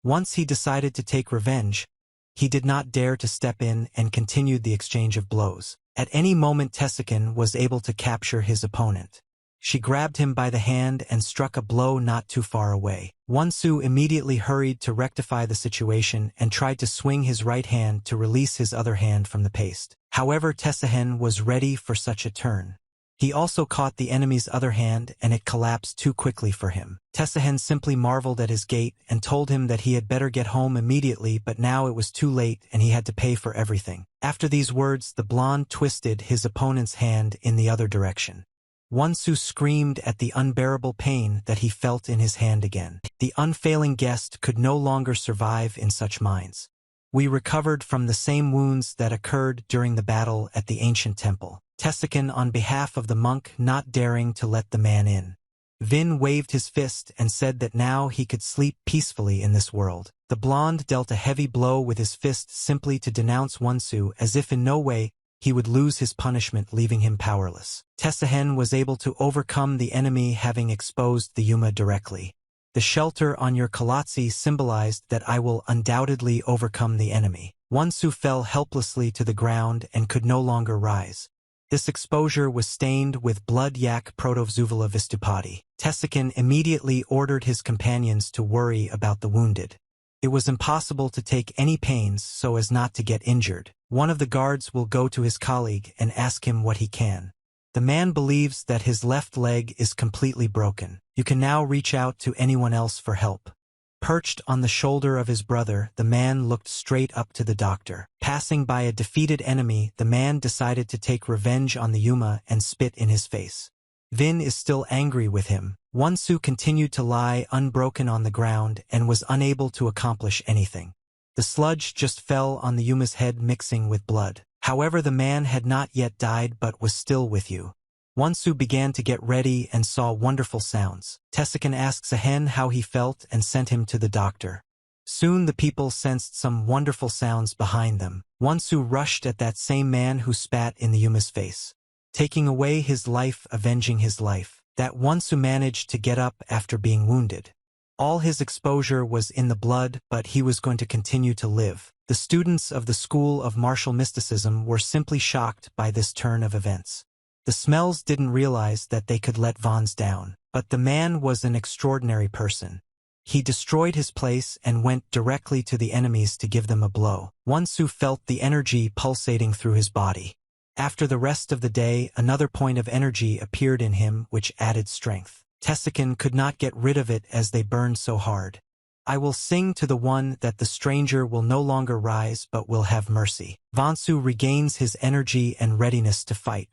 Once he decided to take revenge, he did not dare to step in and continued the exchange of blows. At any moment Tesakin was able to capture his opponent. She grabbed him by the hand and struck a blow not too far away. Wonsu immediately hurried to rectify the situation and tried to swing his right hand to release his other hand from the paste. However, Tesahen was ready for such a turn. He also caught the enemy's other hand and it collapsed too quickly for him. Tesahen simply marveled at his gait and told him that he had better get home immediately, but now it was too late and he had to pay for everything. After these words, the blonde twisted his opponent's hand in the other direction. Wonsu screamed at the unbearable pain that he felt in his hand again. The unfailing guest could no longer survive in such minds. We recovered from the same wounds that occurred during the battle at the ancient temple. Tesakin on behalf of the monk not daring to let the man in. Vin waved his fist and said that now he could sleep peacefully in this world. The blonde dealt a heavy blow with his fist simply to denounce Wonsu as if in no way he would lose his punishment, leaving him powerless. Tesahen was able to overcome the enemy, having exposed the Yuma directly. The shelter on your kalatsi symbolized that I will undoubtedly overcome the enemy. Wonsu fell helplessly to the ground and could no longer rise. This exposure was stained with blood. Yak Protovzuvala Vistupati. Tesakin immediately ordered his companions to worry about the wounded. It was impossible to take any pains so as not to get injured. One of the guards will go to his colleague and ask him what he can. The man believes that his left leg is completely broken. You can now reach out to anyone else for help. Perched on the shoulder of his brother, the man looked straight up to the doctor. Passing by a defeated enemy, the man decided to take revenge on the Yuma and spit in his face. Vin is still angry with him. Wonsu continued to lie unbroken on the ground and was unable to accomplish anything. The sludge just fell on the Yuma's head, mixing with blood. However, the man had not yet died but was still with you. Wonsu began to get ready and saw wonderful sounds. Tesakin asked Sahen how he felt and sent him to the doctor. Soon the people sensed some wonderful sounds behind them. Wonsu rushed at that same man who spat in the Yuma's face, taking away his life, avenging his life. That Wonsu managed to get up after being wounded. All his exposure was in the blood, but he was going to continue to live. The students of the School of Martial Mysticism were simply shocked by this turn of events. The Smells didn't realize that they could let Vons down, but the man was an extraordinary person. He destroyed his place and went directly to the enemies to give them a blow. Wonsu felt the energy pulsating through his body. After the rest of the day, another point of energy appeared in him which added strength. Tesakin could not get rid of it as they burned so hard. I will sing to the one that the stranger will no longer rise but will have mercy. Vonssu regains his energy and readiness to fight.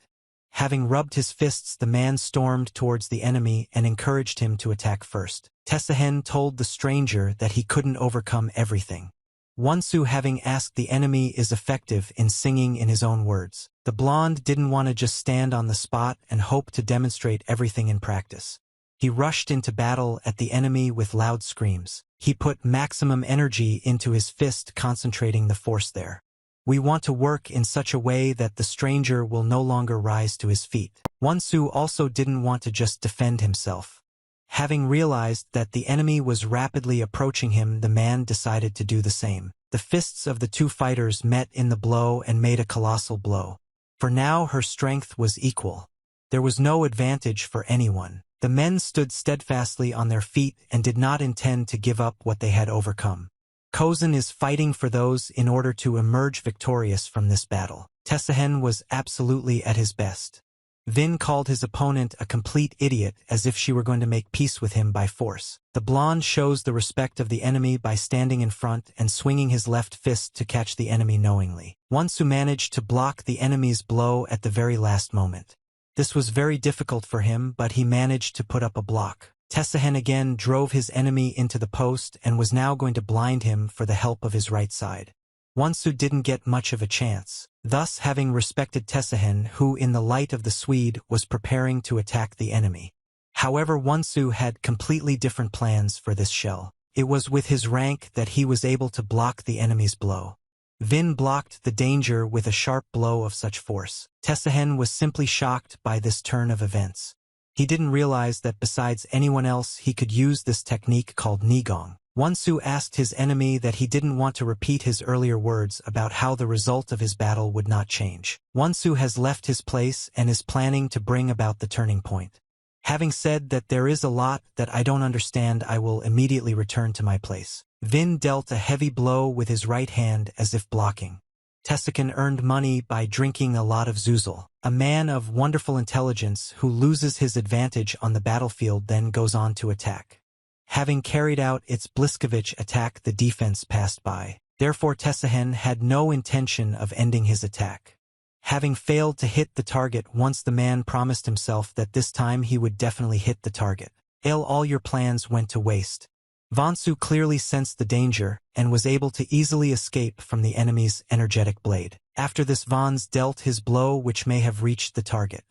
Having rubbed his fists, the man stormed towards the enemy and encouraged him to attack first. Tesahen told the stranger that he couldn't overcome everything. Wonsu, having asked the enemy, is effective in singing in his own words. The blonde didn't want to just stand on the spot and hope to demonstrate everything in practice. He rushed into battle at the enemy with loud screams. He put maximum energy into his fist, concentrating the force there. We want to work in such a way that the stranger will no longer rise to his feet. Wonsu also didn't want to just defend himself. Having realized that the enemy was rapidly approaching him, the man decided to do the same. The fists of the two fighters met in the blow and made a colossal blow. For now her strength was equal. There was no advantage for anyone. The men stood steadfastly on their feet and did not intend to give up what they had overcome. Kozan is fighting for those in order to emerge victorious from this battle. Tesahen was absolutely at his best. Vin called his opponent a complete idiot, as if she were going to make peace with him by force. The blonde shows the respect of the enemy by standing in front and swinging his left fist to catch the enemy knowingly. Wonsu managed to block the enemy's blow at the very last moment. This was very difficult for him, but he managed to put up a block. Tesahen again drove his enemy into the post and was now going to blind him for the help of his right side. Wonsu didn't get much of a chance. Thus, having respected Tesahen, who in the light of the Swede was preparing to attack the enemy. However, Wonsu had completely different plans for this shell. It was with his rank that he was able to block the enemy's blow. Vin blocked the danger with a sharp blow of such force. Tessehen was simply shocked by this turn of events. He didn't realize that besides anyone else he could use this technique called Nigong. Wonsu asked his enemy that he didn't want to repeat his earlier words about how the result of his battle would not change. Wonsu has left his place and is planning to bring about the turning point. Having said that there is a lot that I don't understand, I will immediately return to my place. Vin dealt a heavy blow with his right hand as if blocking. Tessehen earned money by drinking a lot of Zuzel. A man of wonderful intelligence who loses his advantage on the battlefield then goes on to attack. Having carried out its Bliskovich attack, the defense passed by. Therefore Tessehen had no intention of ending his attack. Having failed to hit the target once, the man promised himself that this time he would definitely hit the target. All your plans went to waste. Wonsu clearly sensed the danger and was able to easily escape from the enemy's energetic blade. After this, Vons dealt his blow, which may have reached the target.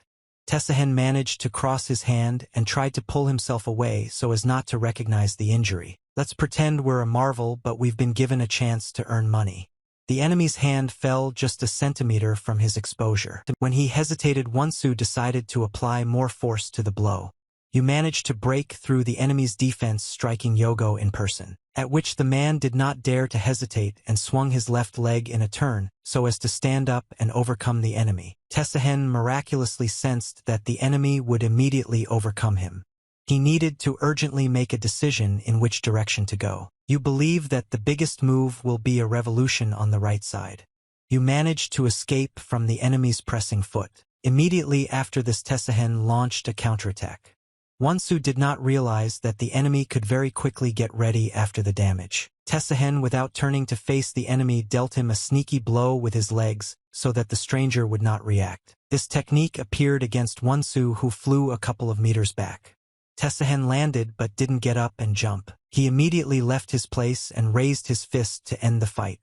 Tessehen managed to cross his hand and tried to pull himself away so as not to recognize the injury. Let's pretend we're a marvel, but we've been given a chance to earn money. The enemy's hand fell just a centimeter from his exposure. When he hesitated, Wonsu decided to apply more force to the blow. You managed to break through the enemy's defense, striking Yogo in person. At which the man did not dare to hesitate and swung his left leg in a turn so as to stand up and overcome the enemy. Tessehen miraculously sensed that the enemy would immediately overcome him. He needed to urgently make a decision in which direction to go. You believe that the biggest move will be a revolution on the right side. You managed to escape from the enemy's pressing foot. Immediately after this, Tessehen launched a counterattack. Wonsu did not realize that the enemy could very quickly get ready after the damage. Tessehen, without turning to face the enemy, dealt him a sneaky blow with his legs so that the stranger would not react. This technique appeared against Wonsu, who flew a couple of meters back. Tessehen landed but didn't get up and jump. He immediately left his place and raised his fist to end the fight.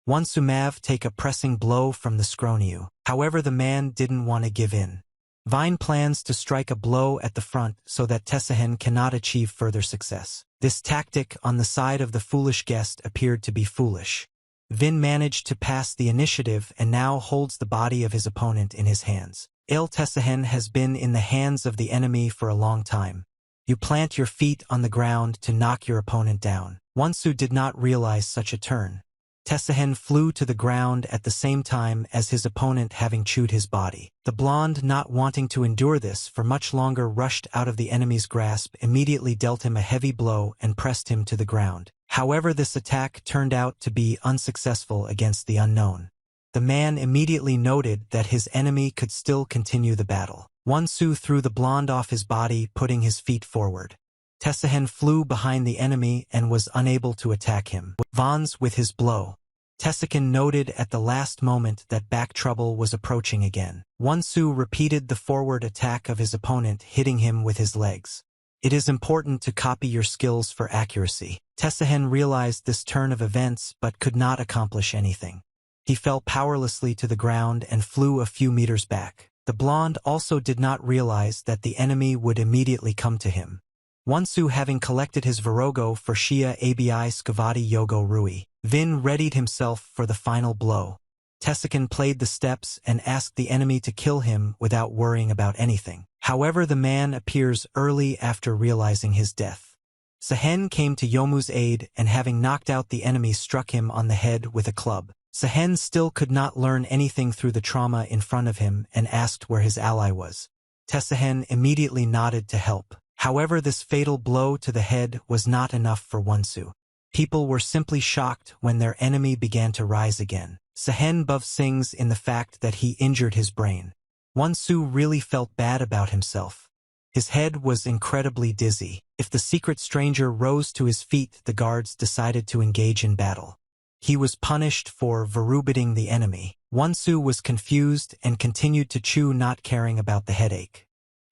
Wonsu Mav take a pressing blow from the Scroniu. However, the man didn't want to give in. Vine plans to strike a blow at the front so that Tessehen cannot achieve further success. This tactic on the side of the foolish guest appeared to be foolish. Vin managed to pass the initiative and now holds the body of his opponent in his hands. Tessehen has been in the hands of the enemy for a long time. You plant your feet on the ground to knock your opponent down. Wonsu did not realize such a turn. Tessehen flew to the ground at the same time as his opponent, having chewed his body. The blonde, not wanting to endure this for much longer, rushed out of the enemy's grasp, immediately dealt him a heavy blow and pressed him to the ground. However, this attack turned out to be unsuccessful against the unknown. The man immediately noted that his enemy could still continue the battle. Wonsu threw the blonde off his body, putting his feet forward. Tessehen flew behind the enemy and was unable to attack him. Vons with his blow. Tessehen noted at the last moment that back trouble was approaching again. Wonsu repeated the forward attack of his opponent, hitting him with his legs. It is important to copy your skills for accuracy. Tessehen realized this turn of events but could not accomplish anything. He fell powerlessly to the ground and flew a few meters back. The blonde also did not realize that the enemy would immediately come to him. Wonsu, having collected his Virogo for Shia Abi Skavati Yogo Rui, Vin readied himself for the final blow. Tessehen played the steps and asked the enemy to kill him without worrying about anything. However, the man appears early after realizing his death. Sehen came to Yomu's aid and, having knocked out the enemy, struck him on the head with a club. Sehen still could not learn anything through the trauma in front of him and asked where his ally was. Tessehen immediately nodded to help. However, this fatal blow to the head was not enough for Wonsu. People were simply shocked when their enemy began to rise again. Sehen Bov sings in the fact that he injured his brain. Wonsu really felt bad about himself. His head was incredibly dizzy. If the secret stranger rose to his feet, the guards decided to engage in battle. He was punished for verubitting the enemy. Wonsu was confused and continued to chew, not caring about the headache.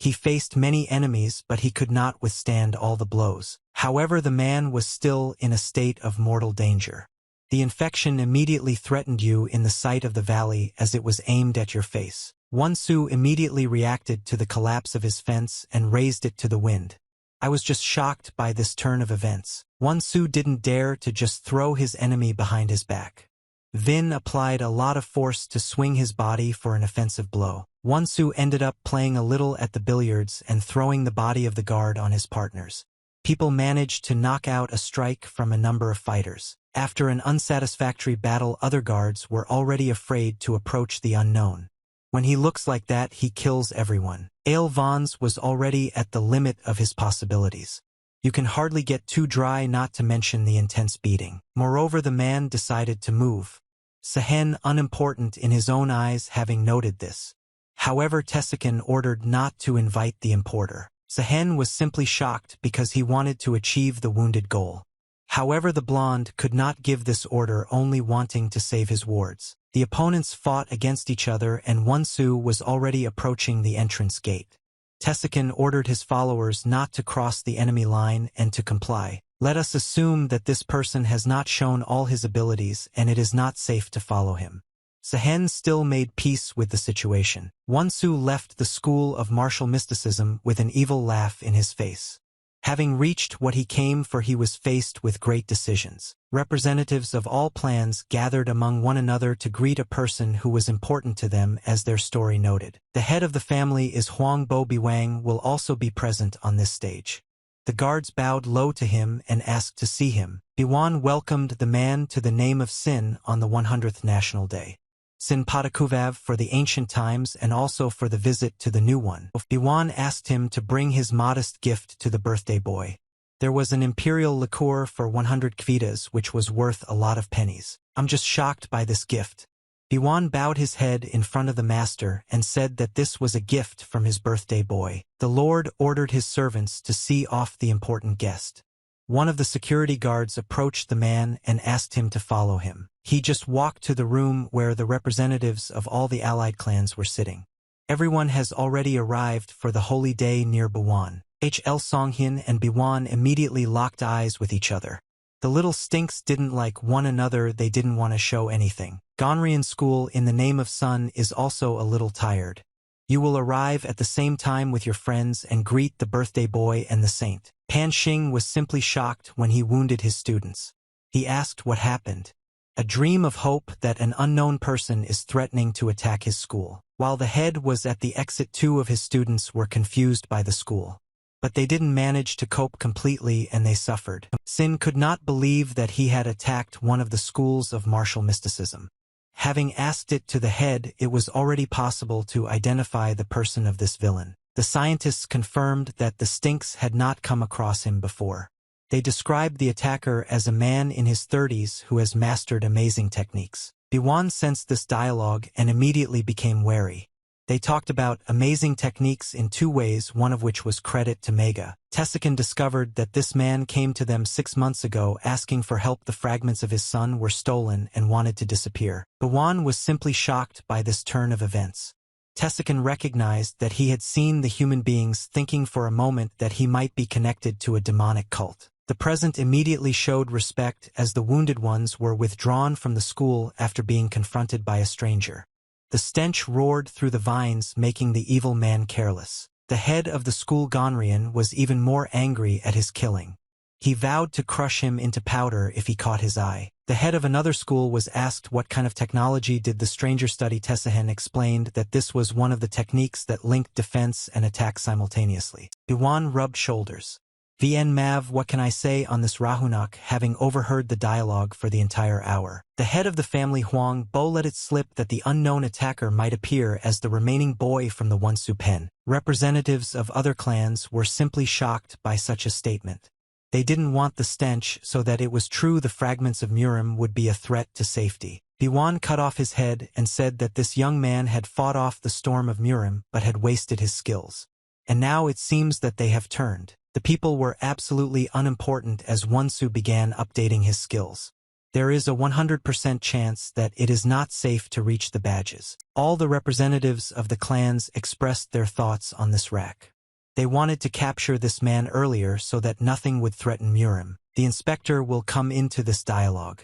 He faced many enemies, but he could not withstand all the blows. However, the man was still in a state of mortal danger. The infection immediately threatened you in the sight of the valley as it was aimed at your face. Wonsu immediately reacted to the collapse of his fence and raised it to the wind. I was just shocked by this turn of events. Wonsu didn't dare to just throw his enemy behind his back. Vin applied a lot of force to swing his body for an offensive blow. Wonsu ended up playing a little at the billiards and throwing the body of the guard on his partners. People managed to knock out a strike from a number of fighters. After an unsatisfactory battle, other guards were already afraid to approach the unknown. When he looks like that, he kills everyone. Ale Vons was already at the limit of his possibilities. You can hardly get too dry, not to mention the intense beating. Moreover, the man decided to move. Sehen unimportant in his own eyes, having noted this. However, Tesakin ordered not to invite the importer. Sehen was simply shocked because he wanted to achieve the wounded goal. However, the blonde could not give this order, only wanting to save his wards. The opponents fought against each other and Wonsu was already approaching the entrance gate. Tesakin ordered his followers not to cross the enemy line and to comply. Let us assume that this person has not shown all his abilities and it is not safe to follow him. Sehen still made peace with the situation. Wonsu left the school of martial mysticism with an evil laugh in his face. Having reached what he came for, he was faced with great decisions. Representatives of all clans gathered among one another to greet a person who was important to them, as their story noted. The head of the family is Huang Bo Biwang, will also be present on this stage. The guards bowed low to him and asked to see him. Biwan welcomed the man to the name of Sin on the 100th National Day. Sin Patakuvav for the ancient times and also for the visit to the new one. Biwan asked him to bring his modest gift to the birthday boy. There was an imperial liqueur for 100 kvitas which was worth a lot of pennies. I'm just shocked by this gift. Biwan bowed his head in front of the master and said that this was a gift from his birthday boy. The lord ordered his servants to see off the important guest. One of the security guards approached the man and asked him to follow him. He just walked to the room where the representatives of all the allied clans were sitting. Everyone has already arrived for the holy day near Biwan. HL Songhyun and Biwan immediately locked eyes with each other. The little stinks didn't like one another, they didn't want to show anything. Gonrian school in the name of Sun is also a little tired. You will arrive at the same time with your friends and greet the birthday boy and the saint. Pan Xing was simply shocked when he wounded his students. He asked what happened. A dream of hope that an unknown person is threatening to attack his school. While the head was at the exit, two of his students were confused by the school. But they didn't manage to cope completely and they suffered. Sin could not believe that he had attacked one of the schools of martial mysticism. Having asked it to the head, it was already possible to identify the person of this villain. The scientists confirmed that the stinks had not come across him before. They described the attacker as a man in his 30s who has mastered amazing techniques. Biwan sensed this dialogue and immediately became wary. They talked about amazing techniques in two ways, one of which was credit to Mega. Tesakin discovered that this man came to them 6 months ago asking for help. The fragments of his son were stolen and wanted to disappear. Biwan was simply shocked by this turn of events. Tesakin recognized that he had seen the human beings, thinking for a moment that he might be connected to a demonic cult. The present immediately showed respect as the wounded ones were withdrawn from the school after being confronted by a stranger. The stench roared through the vines, making the evil man careless. The head of the school Gonrian was even more angry at his killing. He vowed to crush him into powder if he caught his eye. The head of another school was asked what kind of technology did the stranger study. Tesahen explained that this was one of the techniques that linked defense and attack simultaneously. Biwan rubbed shoulders. Vn Mav, what can I say on this Rahunak, having overheard the dialogue for the entire hour. The head of the family Huang Bo let it slip that the unknown attacker might appear as the remaining boy from the Wonsu pen. Representatives of other clans were simply shocked by such a statement. They didn't want the stench, so that it was true the fragments of Murim would be a threat to safety. Biwan cut off his head and said that this young man had fought off the storm of Murim but had wasted his skills. And now it seems that they have turned. The people were absolutely unimportant as Wonsu began updating his skills. There is a 100% chance that it is not safe to reach the badges. All the representatives of the clans expressed their thoughts on this rack. They wanted to capture this man earlier so that nothing would threaten Murim. The inspector will come into this dialogue.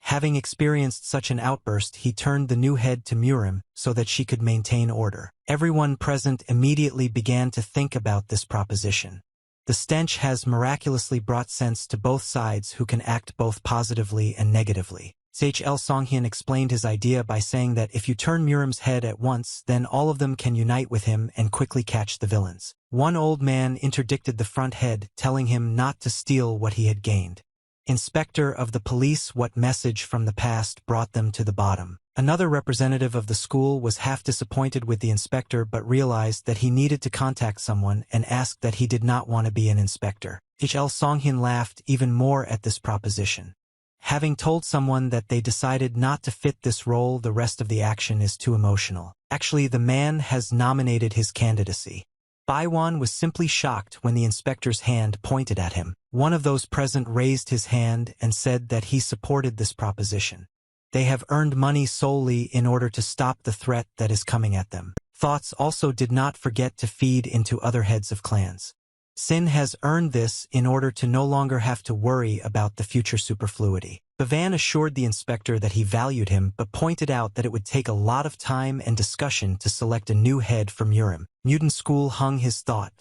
Having experienced such an outburst, he turned the new head to Murim so that she could maintain order. Everyone present immediately began to think about this proposition. The stench has miraculously brought sense to both sides who can act both positively and negatively. Hl Songhyun explained his idea by saying that if you turn Murim's head at once, then all of them can unite with him and quickly catch the villains. One old man interdicted the front head, telling him not to steal what he had gained. Inspector of the police, what message from the past brought them to the bottom? Another representative of the school was half disappointed with the inspector but realized that he needed to contact someone and asked that he did not want to be an inspector. Hl Songhyun laughed even more at this proposition. Having told someone that they decided not to fit this role, the rest of the action is too emotional. Actually, the man has nominated his candidacy. Baiwan was simply shocked when the inspector's hand pointed at him. One of those present raised his hand and said that he supported this proposition. They have earned money solely in order to stop the threat that is coming at them. Thoughts also did not forget to feed into other heads of clans. Sin has earned this in order to no longer have to worry about the future superfluity. Bavan assured the inspector that he valued him but pointed out that it would take a lot of time and discussion to select a new head for Murim. Mutant School hung his thought.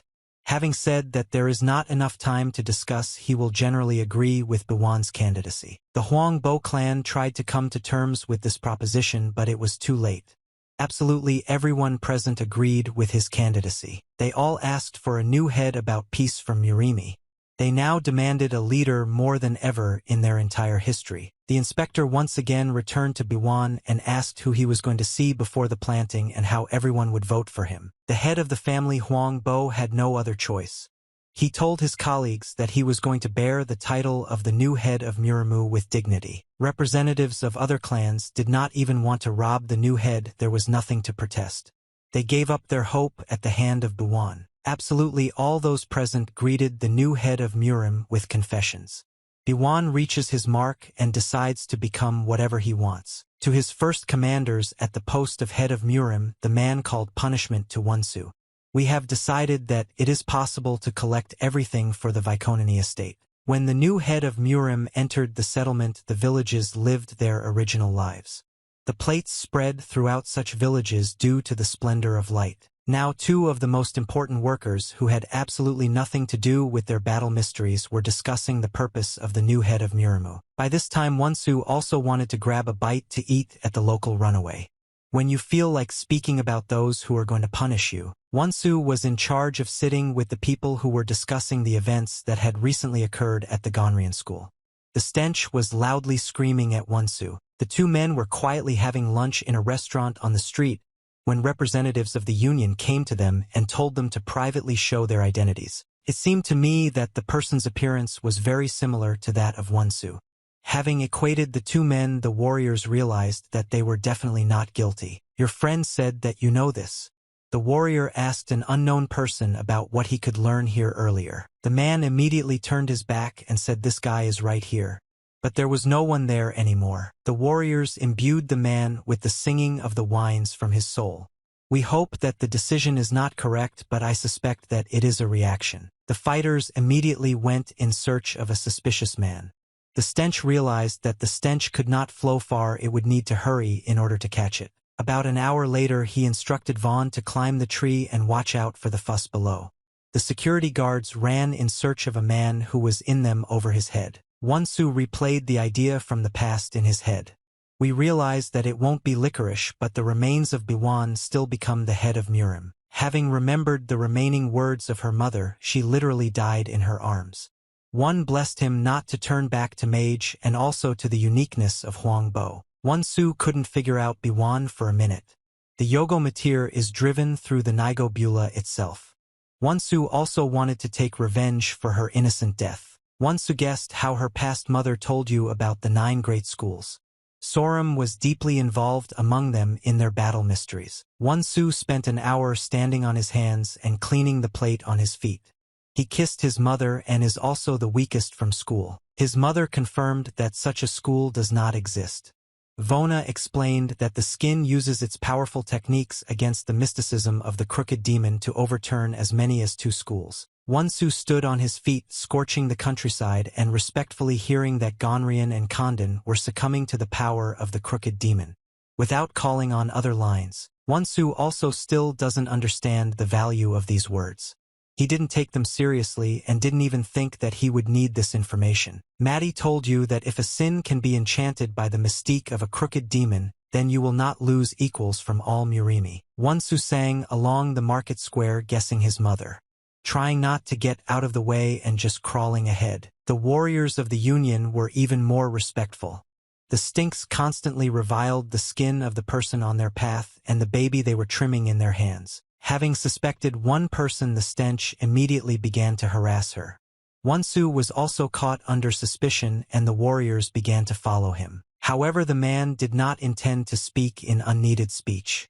Having said that there is not enough time to discuss, he will generally agree with Bawan's candidacy. The Huangbo clan tried to come to terms with this proposition, but it was too late. Absolutely everyone present agreed with his candidacy. They all asked for a new head about peace from Murimi. They now demanded a leader more than ever in their entire history. The inspector once again returned to Biwan and asked who he was going to see before the planting and how everyone would vote for him. The head of the family Huangbo had no other choice. He told his colleagues that he was going to bear the title of the new head of Murimu with dignity. Representatives of other clans did not even want to rob the new head. There was nothing to protest. They gave up their hope at the hand of Biwan. Absolutely all those present greeted the new head of Murim with confessions. Biwan reaches his mark and decides to become whatever he wants. To his first commanders at the post of head of Murim, the man called punishment to Wonsu. We have decided that it is possible to collect everything for the Viconini estate. When the new head of Murim entered the settlement, the villages lived their original lives. The plates spread throughout such villages due to the splendor of light. Now two of the most important workers who had absolutely nothing to do with their battle mysteries were discussing the purpose of the new head of Murimu. By this time Wonsu also wanted to grab a bite to eat at the local runaway. When you feel like speaking about those who are going to punish you, Wonsu was in charge of sitting with the people who were discussing the events that had recently occurred at the Gonrian school. The stench was loudly screaming at Wonsu. The two men were quietly having lunch in a restaurant on the street when representatives of the union came to them and told them to privately show their identities. It seemed to me that the person's appearance was very similar to that of Wonsu. Having equated the two men, the warriors realized that they were definitely not guilty. Your friend said that you know this. The warrior asked an unknown person about what he could learn here earlier. The man immediately turned his back and said, "This guy is right here." But there was no one there anymore. The warriors imbued the man with the singing of the wines from his soul. We hope that the decision is not correct, but I suspect that it is a reaction. The fighters immediately went in search of a suspicious man. The stench realized that the stench could not flow far, it would need to hurry in order to catch it. About an hour later he instructed Vaughn to climb the tree and watch out for the fuss below. The security guards ran in search of a man who was in them over his head. Wonsu replayed the idea from the past in his head. We realized that it won't be Licorice, but the remains of Biwan still become the head of Murim. Having remembered the remaining words of her mother, she literally died in her arms. One blessed him not to turn back to Mage and also to the uniqueness of Huangbo. Wonsu couldn't figure out Biwan for a minute. The Yogo Matir is driven through the Nigo Bula itself. Wonsu also wanted to take revenge for her innocent death. Wonsu guessed how her past mother told you about the 9 great schools. Sorum was deeply involved among them in their battle mysteries. Wonsu spent an hour standing on his hands and cleaning the plate on his feet. He kissed his mother and is also the weakest from school. His mother confirmed that such a school does not exist. Vona explained that the skin uses its powerful techniques against the mysticism of the crooked demon to overturn as many as 2 schools. Wonsu stood on his feet, scorching the countryside and respectfully hearing that Gonrian and Kandon were succumbing to the power of the crooked demon. Without calling on other lines, Wonsu also still doesn't understand the value of these words. He didn't take them seriously and didn't even think that he would need this information. Maddie told you that if a sin can be enchanted by the mystique of a crooked demon, then you will not lose equals from all Murimi. Wonsu sang along the market square guessing his mother, trying not to get out of the way and just crawling ahead. The warriors of the Union were even more respectful. The stinks constantly reviled the skin of the person on their path and the baby they were trimming in their hands. Having suspected one person, the stench immediately began to harass her. Wonsu was also caught under suspicion and the warriors began to follow him. However, the man did not intend to speak in unneeded speech.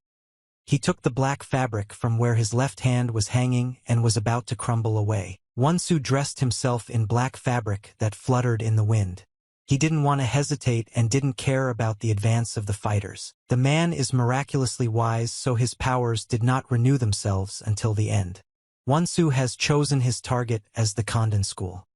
He took the black fabric from where his left hand was hanging and was about to crumble away. Wonsu dressed himself in black fabric that fluttered in the wind. He didn't want to hesitate and didn't care about the advance of the fighters. The man is miraculously wise, so his powers did not renew themselves until the end. Wonsu has chosen his target as the Kanden school.